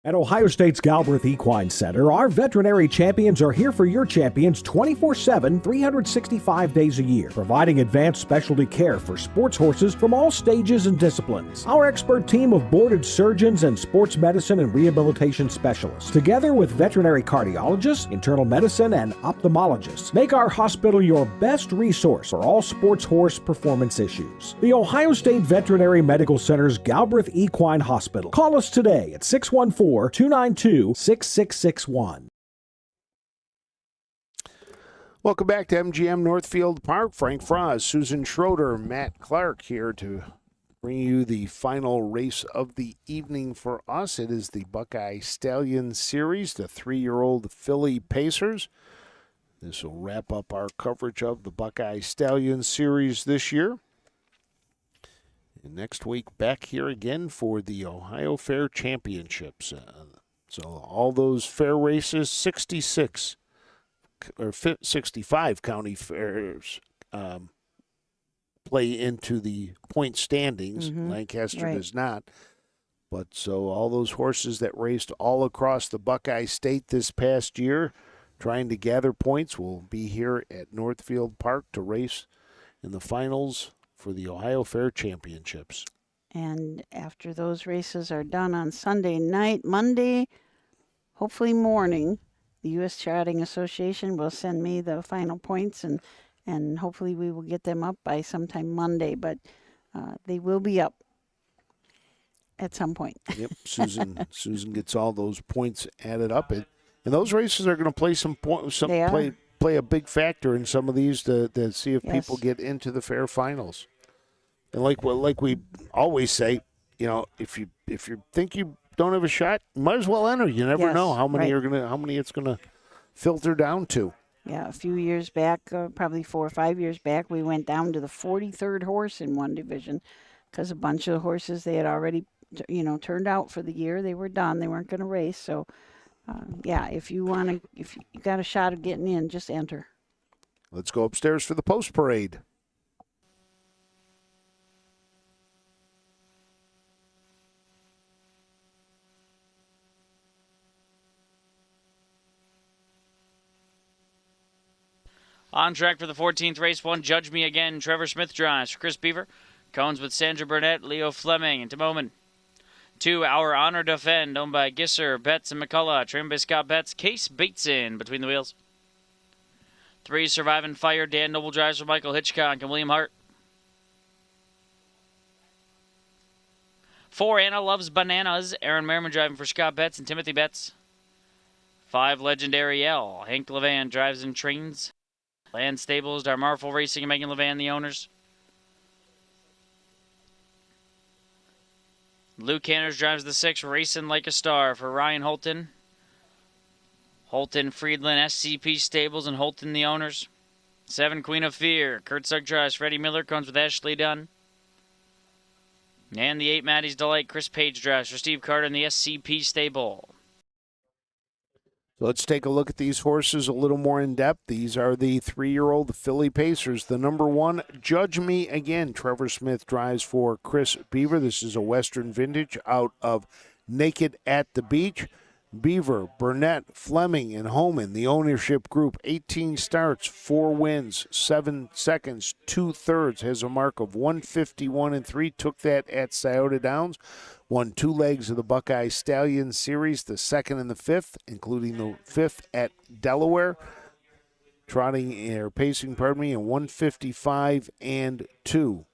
At Ohio State's Galbraith Equine Center, our veterinary champions are here for your champions 24/7, 365 days a year, providing advanced specialty care for sports horses from all stages and disciplines. Our expert team of boarded surgeons and sports medicine and rehabilitation specialists, together with veterinary cardiologists, internal medicine, and ophthalmologists, make our hospital your best resource for all sports horse performance issues. The Ohio State Veterinary Medical Center's Galbraith Equine Hospital. Call us today at 614-292-6661. Welcome back to MGM Northfield Park. Frank Frost, Susan Schroeder, Matt Clark here to bring you the final race of the evening for us. It is the Buckeye Stallion Series, the 3-year-old Philly Pacers. This will wrap up our coverage of the Buckeye Stallion Series this year. And next week, back here again for the Ohio Fair Championships. So all those fair races, 66 or 65 county fairs play into the point standings. Lancaster does not. But so all those horses that raced all across the Buckeye State this past year, trying to gather points, will be here at Northfield Park to race in the finals for the Ohio Fair Championships. And after those races are done on Sunday night, Monday, hopefully morning, the U.S. Charting Association will send me the final points, and hopefully we will get them up by sometime Monday, but they will be up at some point. Yep, Susan gets all those points added up, and those races are going to play some play a big factor in some of these to see if people get into the fair finals. And like we always say, if you think you don't have a shot, you might as well enter. You never know how many how many it's gonna filter down to. Yeah, a few years back, probably 4 or 5 years back, we went down to the 43rd horse in one division because a bunch of the horses they had already turned out for the year. They were done. They weren't going to race. So, yeah, if you got a shot of getting in, just enter. Let's go upstairs for the post parade. On track for the 14th race, 1, Judge Me Again. Trevor Smith drives for Chris Beaver. Cones with Sandra Burnett, Leo Fleming, and Tim Oman. 2, Our Honor Defend, owned by Gisser, Betts, and McCullough. Trained by Scott Betts, Case Bateson between the wheels. 3, Survive and Fire, Dan Noble drives for Michael Hitchcock and William Hart. 4, Anna Loves Bananas, Aaron Merriman driving for Scott Betts and Timothy Betts. 5, Legendary L, Hank Levan drives and trains. Land Stables, Darmarful Racing, and Megan Levan, the owners. Luke Canners drives the 6, Racing Like a Star for Ryan Holton. Holton, Friedland, SCP Stables, and Holton, the owners. 7, Queen of Fear, Kurt Sugg drives, Freddie Miller comes with Ashley Dunn. And the 8, Maddie's Delight, Chris Page drives for Steve Carter in the SCP Stable. So let's take a look at these horses a little more in depth. These are the 3-year-old Philly Pacers. The number 1, Judge Me Again. Trevor Smith drives for Chris Beaver. This is a Western vintage out of Naked at the Beach. Beaver, Burnett, Fleming, and Homan, the ownership group. 18 starts, 4 wins, 7 seconds, 2/3. Has a mark of 151-3. Took that at Scioto Downs. Won 2 legs of the Buckeye Stallion Series, the 2nd and the 5th, including the 5th at Delaware. Pacing, in 155-2.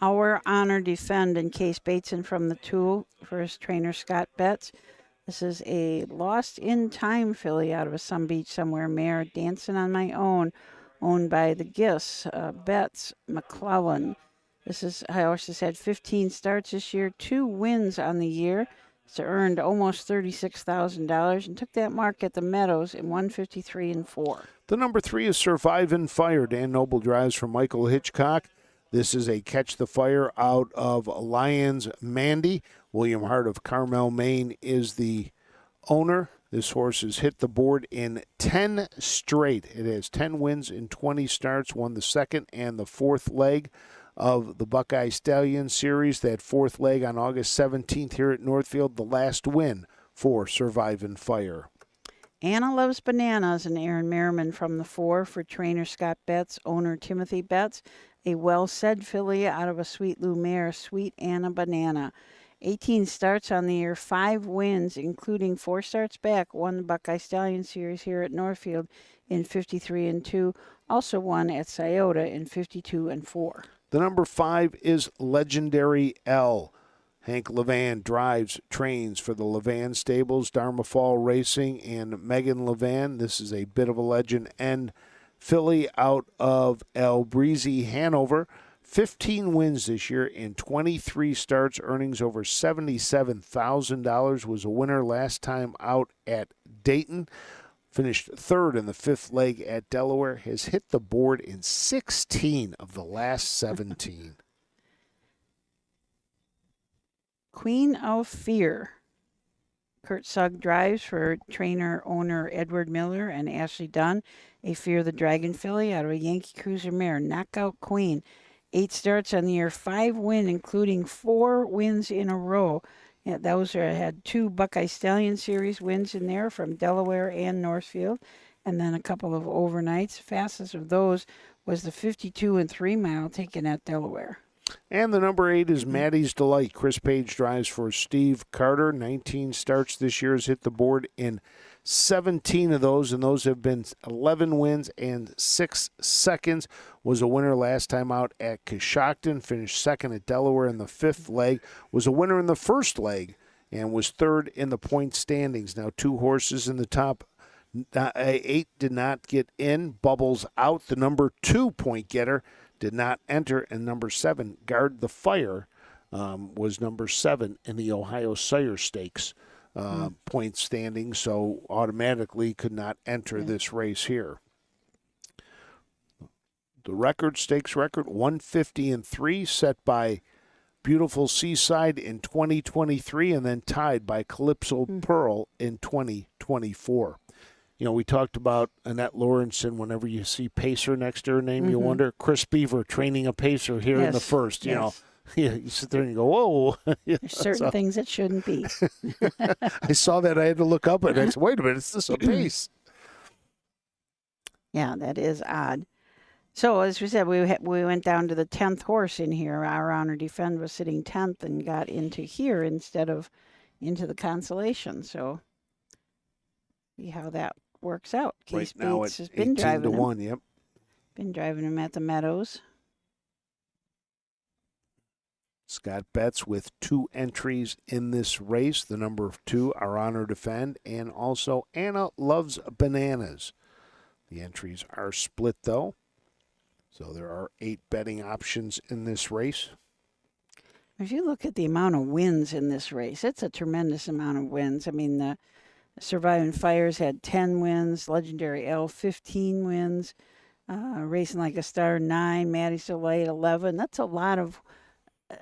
Our Honor Defend and Case Bateson from the Tool for his trainer Scott Betts. This is a Lost in Time filly out of a Sun Beach somewhere mare, Dancing on My Own, owned by the Gifts, Betts, McClellan. This horse has had 15 starts this year, 2 wins on the year. It's earned almost $36,000 and took that mark at the Meadows in 153-4. The number 3 is Survive and Fire. Dan Noble drives for Michael Hitchcock. This is a Catch the Fire out of Lions Mandy. William Hart of Carmel, Maine is the owner. This horse has hit the board in 10 straight. It has 10 wins in 20 starts, won the 2nd and the 4th leg of the Buckeye Stallion Series. That 4th leg on August 17th here at Northfield, the last win for Survive and Fire. Anna Loves Bananas and Aaron Merriman from the 4 for trainer Scott Betts, owner Timothy Betts. A well-said filly out of a Sweet Lou mare, Sweet Anna Banana. 18 starts on the year, 5 wins, including 4 starts back. Won the Buckeye Stallion Series here at Northfield in 53-2. Also won at Scioto in 52-4. The number 5 is Legendary L. Hank Levan drives, trains for the Levan Stables, Dharma Fall Racing, and Megan Levan. This is a bit of a legend and filly out of El Breezy, Hanover. 15 wins this year in 23 starts, earnings over $77,000. Was a winner last time out at Dayton. Finished 3rd in the 5th leg at Delaware. Has hit the board in 16 of the last 17. Queen of Fear. Kurt Sugg drives for trainer-owner Edward Miller and Ashley Dunn. A Fear the Dragon filly out of a Yankee Cruiser mare, Knockout Queen. 8 starts on the year, 5 wins, including 4 wins in a row. Yeah, those had 2 Buckeye Stallion Series wins in there from Delaware and Northfield, and then a couple of overnights. Fastest of those was the 52-3 mile taken at Delaware. And the number 8 is Maddie's Delight. Chris Page drives for Steve Carter. 19 starts this year, has hit the board in 17 of those, and those have been 11 wins and 6 seconds. Was a winner last time out at Coshocton. Finished 2nd at Delaware in the 5th leg. Was a winner in the 1st leg and was 3rd in the point standings. Now 2 horses in the top 8 did not get in. Bubbles out. The number 2 point getter did not enter, and number 7, Guard the Fire, was number 7 in the Ohio Sire Stakes point standing, so automatically could not enter this race here. The stakes record, 150-3, set by Beautiful Seaside in 2023, and then tied by Calypso Pearl in 2024. You know, we talked about Annette Lawrenson. Whenever you see Pacer next to her name, you wonder. Chris Beaver training a Pacer here in the first. You know, you sit there and you go, whoa. There's certain things that shouldn't be. I saw that. I had to look up and I said, wait a minute, is this a Pace? Yeah, that is odd. So, as we said, we went down to the 10th horse in here. Our Honor Defend was sitting 10th and got into here instead of into the Consolation. So, see how that works out. Case Right now Bates has at been 18 driving to him. 1, yep. Been driving him at the Meadows. Scott Betts with 2 entries in this race. The number 2, Our Honor Defend, and also Anna Loves Bananas. The entries are split, though. So there are 8 betting options in this race. If you look at the amount of wins in this race, it's a tremendous amount of wins. I mean, the Surviving Fires had 10 wins, Legendary L 15 wins, Racing Like a Star 9, Maddie Soleil 11. That's a lot of,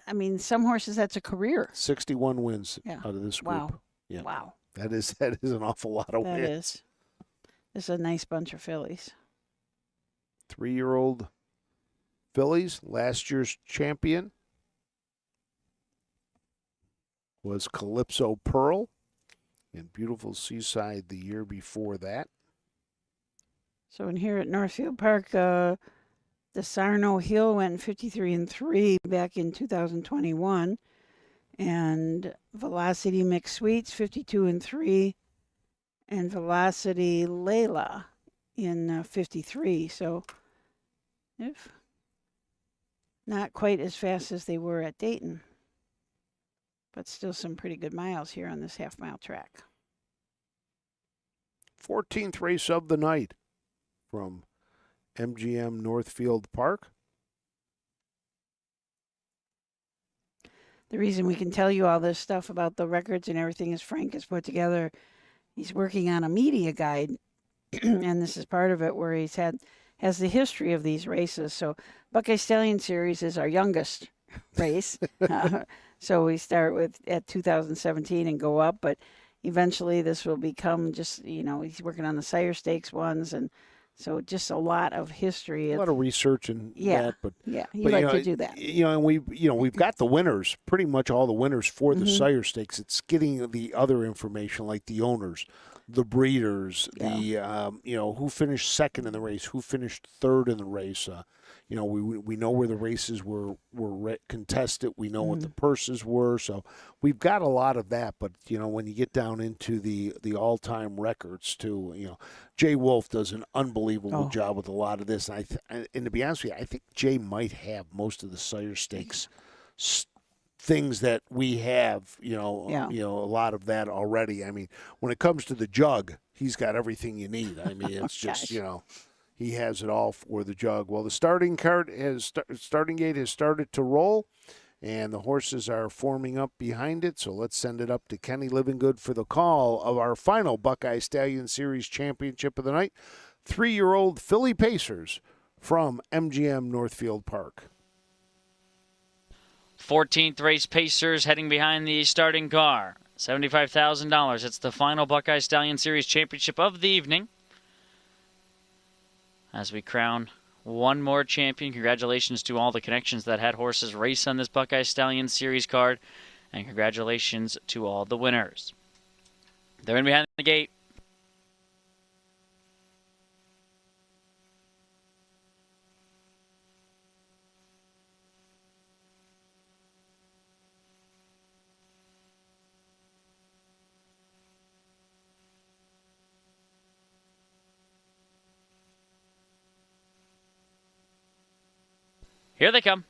I mean, some horses that's a career. 61 wins out of this group. Wow. Yeah. Wow. That is an awful lot of That wins. is. This is a nice bunch of fillies. 3-year-old fillies. Last year's champion was Calypso Pearl in Beautiful Seaside the year before that. So in here at Northfield Park, the Sarno Hill went 53-3 back in 2021, and Velocity Mixed Sweets 52-3, and Velocity Layla in 53. So if not quite as fast as they were at Dayton, but still some pretty good miles here on this half-mile track. 14th race of the night from MGM Northfield Park. The reason we can tell you all this stuff about the records and everything is Frank has put together. He's working on a media guide, and this is part of it where has the history of these races. So Buckeye Stallion Series is our youngest race. So we start at 2017 and go up, but eventually this will become just, he's working on the Sire Stakes ones, and so just a lot of history. A lot of research and that, but you like to do that. And we've got the winners, pretty much all the winners for the Sire Stakes. It's getting the other information like the owners, the breeders, the who finished second in the race, who finished third in the race. We know where the races were contested. We know what the purses were. So we've got a lot of that. But when you get down into the all-time records too, Jay Wolf does an unbelievable job with a lot of this. And and to be honest with you, I think Jay might have most of the Sire Stakes things that we have. A lot of that already. I mean, when it comes to the jug, he's got everything you need. I mean, it's just he has it all for the jug. Well, the starting gate has started to roll, and the horses are forming up behind it. So let's send it up to Kenny Livingood for the call of our final Buckeye Stallion Series Championship of the night. 3-year-old filly Pacers from MGM Northfield Park. 14th race Pacers heading behind the starting car. $75,000. It's the final Buckeye Stallion Series Championship of the evening. As we crown one more champion. Congratulations to all the connections that had horses race on this Buckeye Stallion Series card. And congratulations to all the winners. They're in behind the gate. Here they come.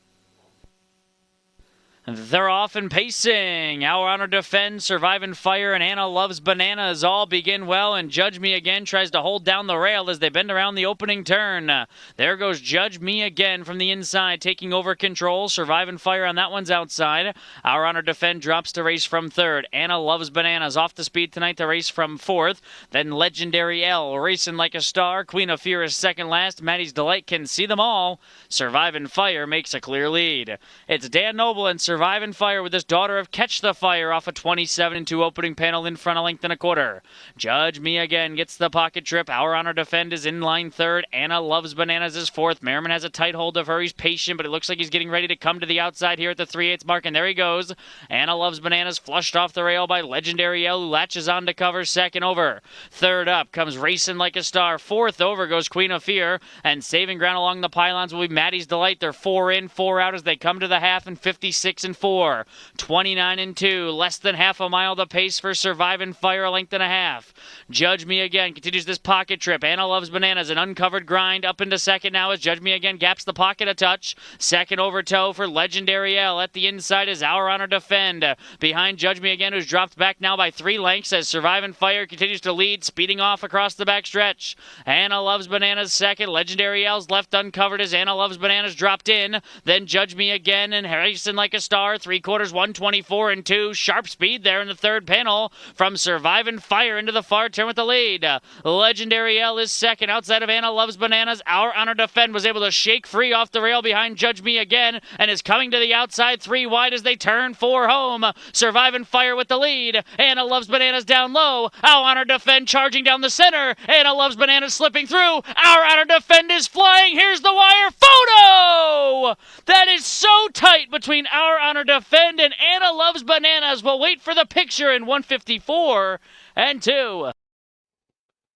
They're off and pacing. Our Honor Defend, Surviving Fire, and Anna Loves Bananas all begin well, and Judge Me Again tries to hold down the rail as they bend around the opening turn. There goes Judge Me Again from the inside, taking over control. Surviving Fire on that one's outside. Our Honor Defend drops to race from third. Anna Loves Bananas off the speed tonight to race from fourth. Then Legendary L, Racing Like a Star. Queen of Fear is second last. Maddie's Delight can see them all. Surviving Fire makes a clear lead. It's Dan Noble and Surviving Surviving Fire with his daughter of Catch the Fire off a 27-2 opening panel in front, a length and a quarter. Judge Me Again gets the pocket trip. Our Honor Defend is in line third. Anna Loves Bananas is fourth. Merriman has a tight hold of her. He's patient, but it looks like he's getting ready to come to the outside here at the 3/8 mark, and there he goes. Anna Loves Bananas flushed off the rail by Legendary L, who latches on to cover second over. Third up comes Racing Like a Star. Fourth over goes Queen of Fear, and saving ground along the pylons will be Maddie's Delight. They're 4 in, 4 out as they come to the half, and 56-4. 29-2, less than half a mile the pace for Surviving Fire, a length and a half. Judge Me Again continues this pocket trip. Anna Loves Bananas, an uncovered grind up into second now as Judge Me Again gaps the pocket a touch. Second over toe for Legendary L. At the inside is Our Honor Defend. Behind Judge Me Again, who's dropped back now by 3 lengths as Surviving Fire continues to lead, speeding off across the backstretch. Anna Loves Bananas second. Legendary L's left uncovered as Anna Loves Bananas dropped in. Then Judge Me Again and Racing Like a Star. 3/4, 124-2. Sharp speed there in the third panel from Surviving Fire into the far turn with the lead. Legendary L is second outside of Anna Loves Bananas. Our Honor Defend was able to shake free off the rail behind Judge Me Again and is coming to the outside 3 wide as they turn 4 home. Surviving Fire with the lead. Anna Loves Bananas down low. Our Honor Defend charging down the center. Anna Loves Bananas slipping through. Our Honor Defend is flying. Here's the wire photo! That is so tight between Our Honor Defend and Anna Loves Bananas. We'll wait for the picture in 154-2.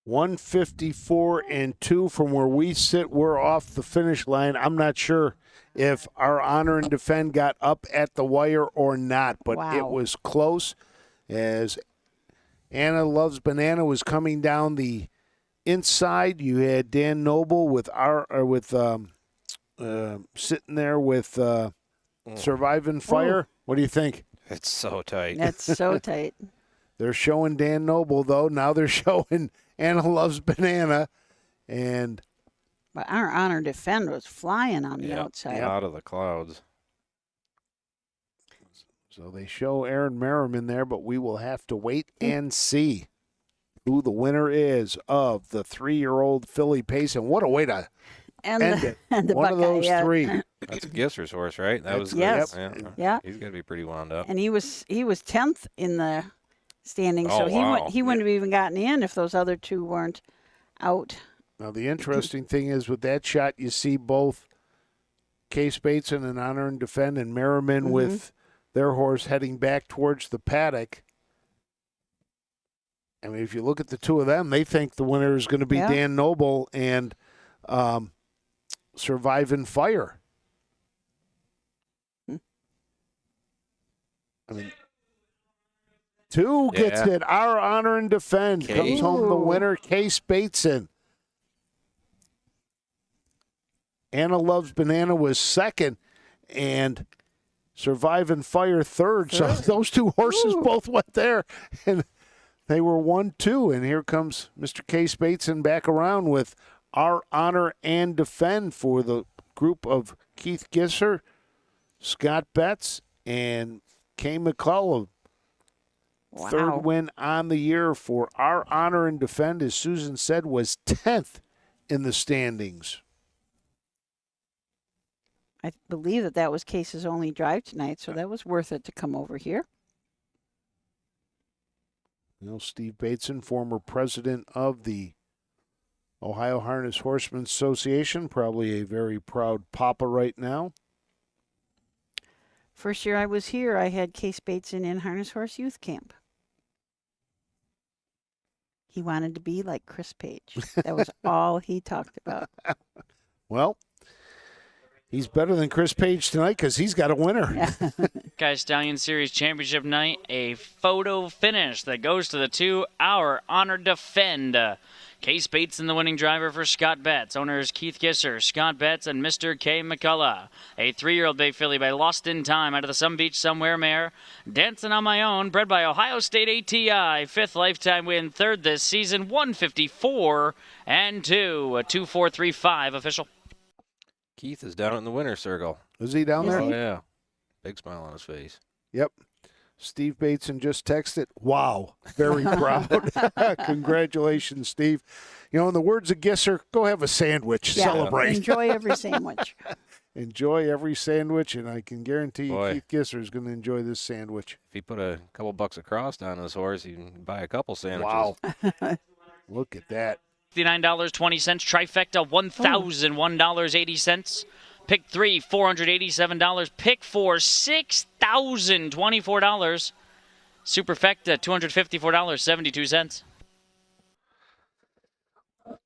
154-2 from where we sit. We're off the finish line. I'm not sure if Our Honor and Defend got up at the wire or not, but it was close as Anna Loves Banana was coming down the inside. You had Dan Noble with sitting there with Surviving Fire. Ooh. What do you think? It's so tight. That's so tight. They're showing Dan Noble, though. Now they're showing Anna Loves Banana. And but Our Honor Defend was flying on the outside. Out of the clouds. So they show Aaron Merriman there, but we will have to wait and see who the winner is of the 3-year-old filly pace. And what a way to end it. And the One Buckeye, of those 3. That's Gisser's horse, right? That was yes. Yeah. He's going to be pretty wound up. And he was 10th in the standings, so wow. he wouldn't have even gotten in if those other 2 weren't out. Now, the interesting thing is with that shot, you see both Case Bateson and Honor and Defend and Merriman with their horse heading back towards the paddock. I mean, if you look at the 2 of them, they think the winner is going to be Dan Noble and Surviving Fire. I mean, 2 gets it. Our Honor and Defend comes home the winner, Case Bateson. Anna Loves Banana was second, and Surviving Fire third. So those 2 horses both went there, and they were 1-2. And here comes Mr. Case Bateson back around with Our Honor and Defend for the group of Keith Gisser, Scott Betts, and Kay McCullough. Wow. Third win on the year for Our Honor and Defend, as Susan said, was 10th in the standings. I believe that was Case's only drive tonight, so that was worth it to come over here. You know, Steve Bateson, former president of the Ohio Harness Horsemen Association, probably a very proud papa right now. First year I was here, I had Case Bateson in Harness Horse Youth Camp. He wanted to be like Chris Page. That was all he talked about. Well, he's better than Chris Page tonight because he's got a winner. Buckeye Stallion Series Championship night, a photo finish that goes to the 2 Our Honor Defend. Case Bateson, the winning driver for Scott Betts. Owners Keith Gisser, Scott Betts, and Mr. Kay McCullough. A 3-year-old bay filly by Lost in Time out of the Some Beach Somewhere mare. Dancing on My Own, bred by Ohio State ATI. 5th lifetime win, 3rd this season, 154-2. A 2-4-3-5 official. Keith is down in the winner's circle. Is he down there? Oh, yeah. Big smile on his face. Yep. Steve Bateson just texted, wow, very proud. Congratulations, Steve. You know, in the words of Gisser, go have a sandwich, celebrate. Enjoy every sandwich. Enjoy every sandwich, and I can guarantee you Boy. Keith Gisser is going to enjoy this sandwich. If he put a couple bucks across on his horse, he can buy a couple sandwiches. Wow. Look at that. $59.20. Trifecta, $1,001.80. Pick 3, $487. Pick 4, $6,024. Superfecta, $254.72.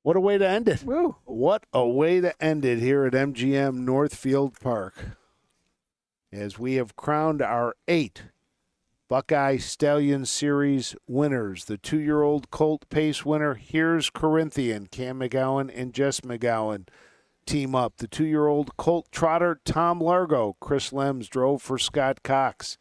What a way to end it. Woo. What a way to end it here at MGM Northfield Park. As we have crowned our 8 Buckeye Stallion Series winners. The 2-year-old Colt Pace winner, Here's Corinthian. Cam McGowan and Jess McGowan team up. The 2-year-old Colt Trotter, Tom Largo. Chris Lems drove for Scott Cox.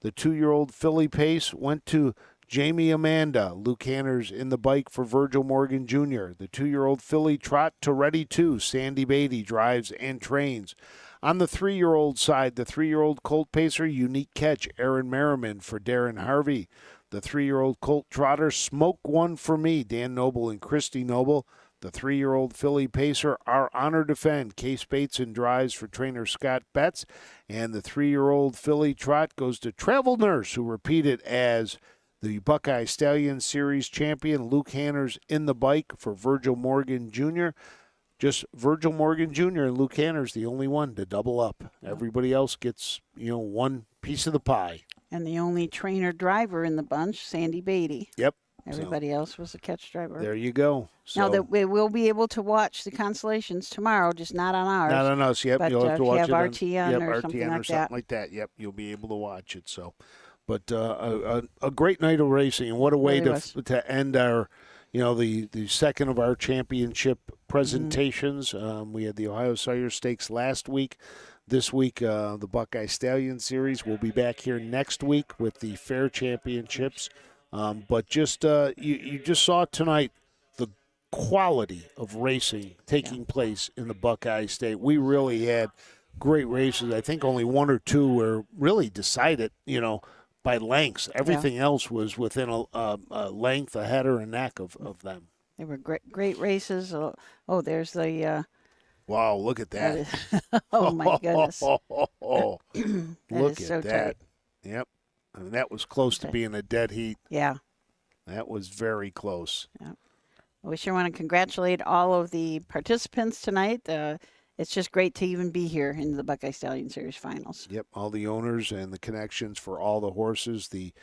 The 2-year-old Philly Pace went to Jamie Amanda. Luke Hanners in the bike for Virgil Morgan Jr. The 2-year-old Philly Trot to Ready 2. Sandy Beatty drives and trains. On the 3-year-old side, the 3-year-old Colt Pacer, Unique Catch, Aaron Merriman for Darren Harvey. The 3-year-old Colt Trotter, Smoke One for Me, Dan Noble and Christy Noble. The 3-year-old Philly Pacer, Our Honor Defend, Case Bateson drives for trainer Scott Betts. And the 3-year-old Philly Trot goes to Travel Nurse, who repeated as the Buckeye Stallion Series champion. Luke Hanners in the bike for Virgil Morgan Jr. Just Virgil Morgan Jr. and Luke Hanners, the only one to double up. Everybody else gets, one piece of the pie. And the only trainer driver in the bunch, Sandy Beatty. Yep. Everybody else was a catch driver. There you go. Now that we will be able to watch the Constellations tomorrow, just not on ours. Not on us. Yep. But You'll have to watch if you have it RT on yep, or RT something on like or something that. like that. Yep. You'll be able to watch it. So, but a great night of racing, and what a way Really to end our, the second of our championship presentations. We had the Ohio Sire Stakes last week. This week, the Buckeye Stallion Series. We'll be back here next week with the Fair Championships. But just you just saw tonight the quality of racing taking place in the Buckeye State. We really had great races. I think only 1 or 2 were really decided, by lengths. Everything else was within a length, a head, or a neck of them. They were great races. Oh, there's the. Wow, look at that. Oh, my goodness. Look is at so that. tight. Yep. I mean, that was close to being a dead heat. Yeah. That was very close. Yeah. We sure want to congratulate all of the participants tonight. It's just great to even be here in the Buckeye Stallion Series finals. Yep, all the owners and the connections for all the horses, the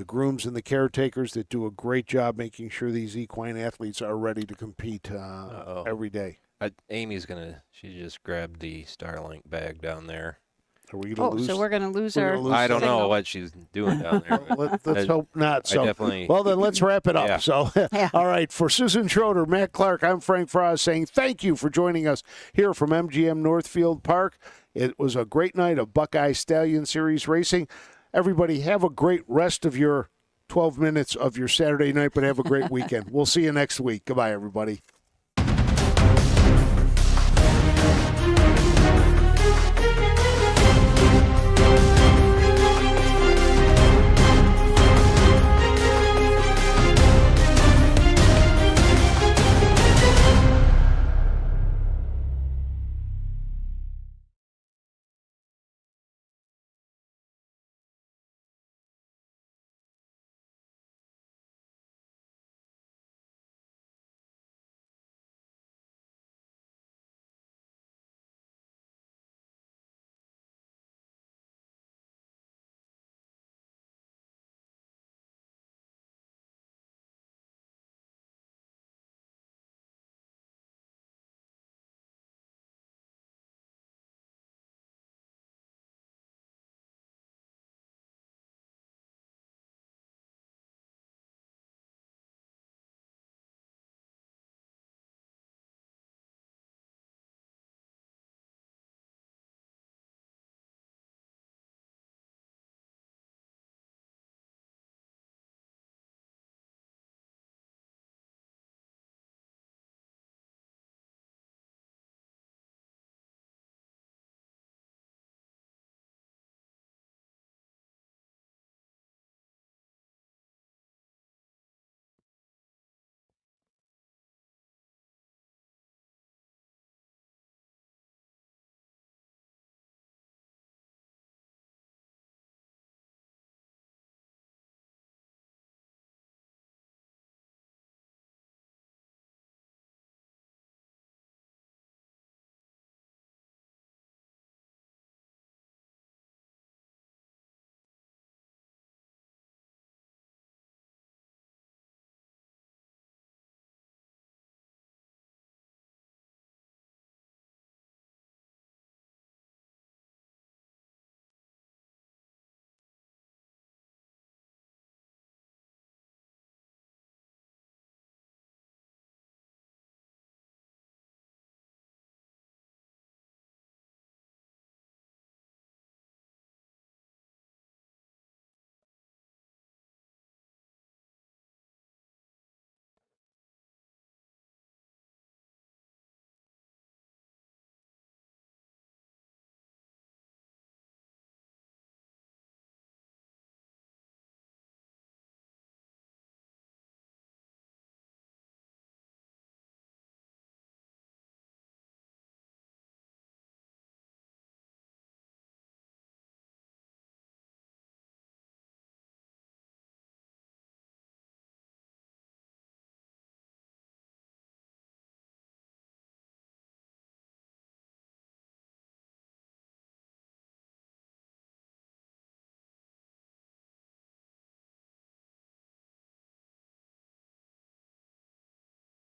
grooms and the caretakers that do a great job making sure these equine athletes are ready to compete every day. Amy's she just grabbed the Starlink bag down there. Are we going to lose? So we're going to lose our I don't signal. know what she's doing down there. Let's hope not. So, definitely. Well, then let's wrap it up. Yeah. So, all right, for Susan Schroeder, Matt Clark, I'm Frank Frost saying thank you for joining us here from MGM Northfield Park. It was a great night of Buckeye Stallion Series racing. Everybody have a great rest of your 12 minutes of your Saturday night, but have a great weekend. We'll see you next week. Goodbye, everybody.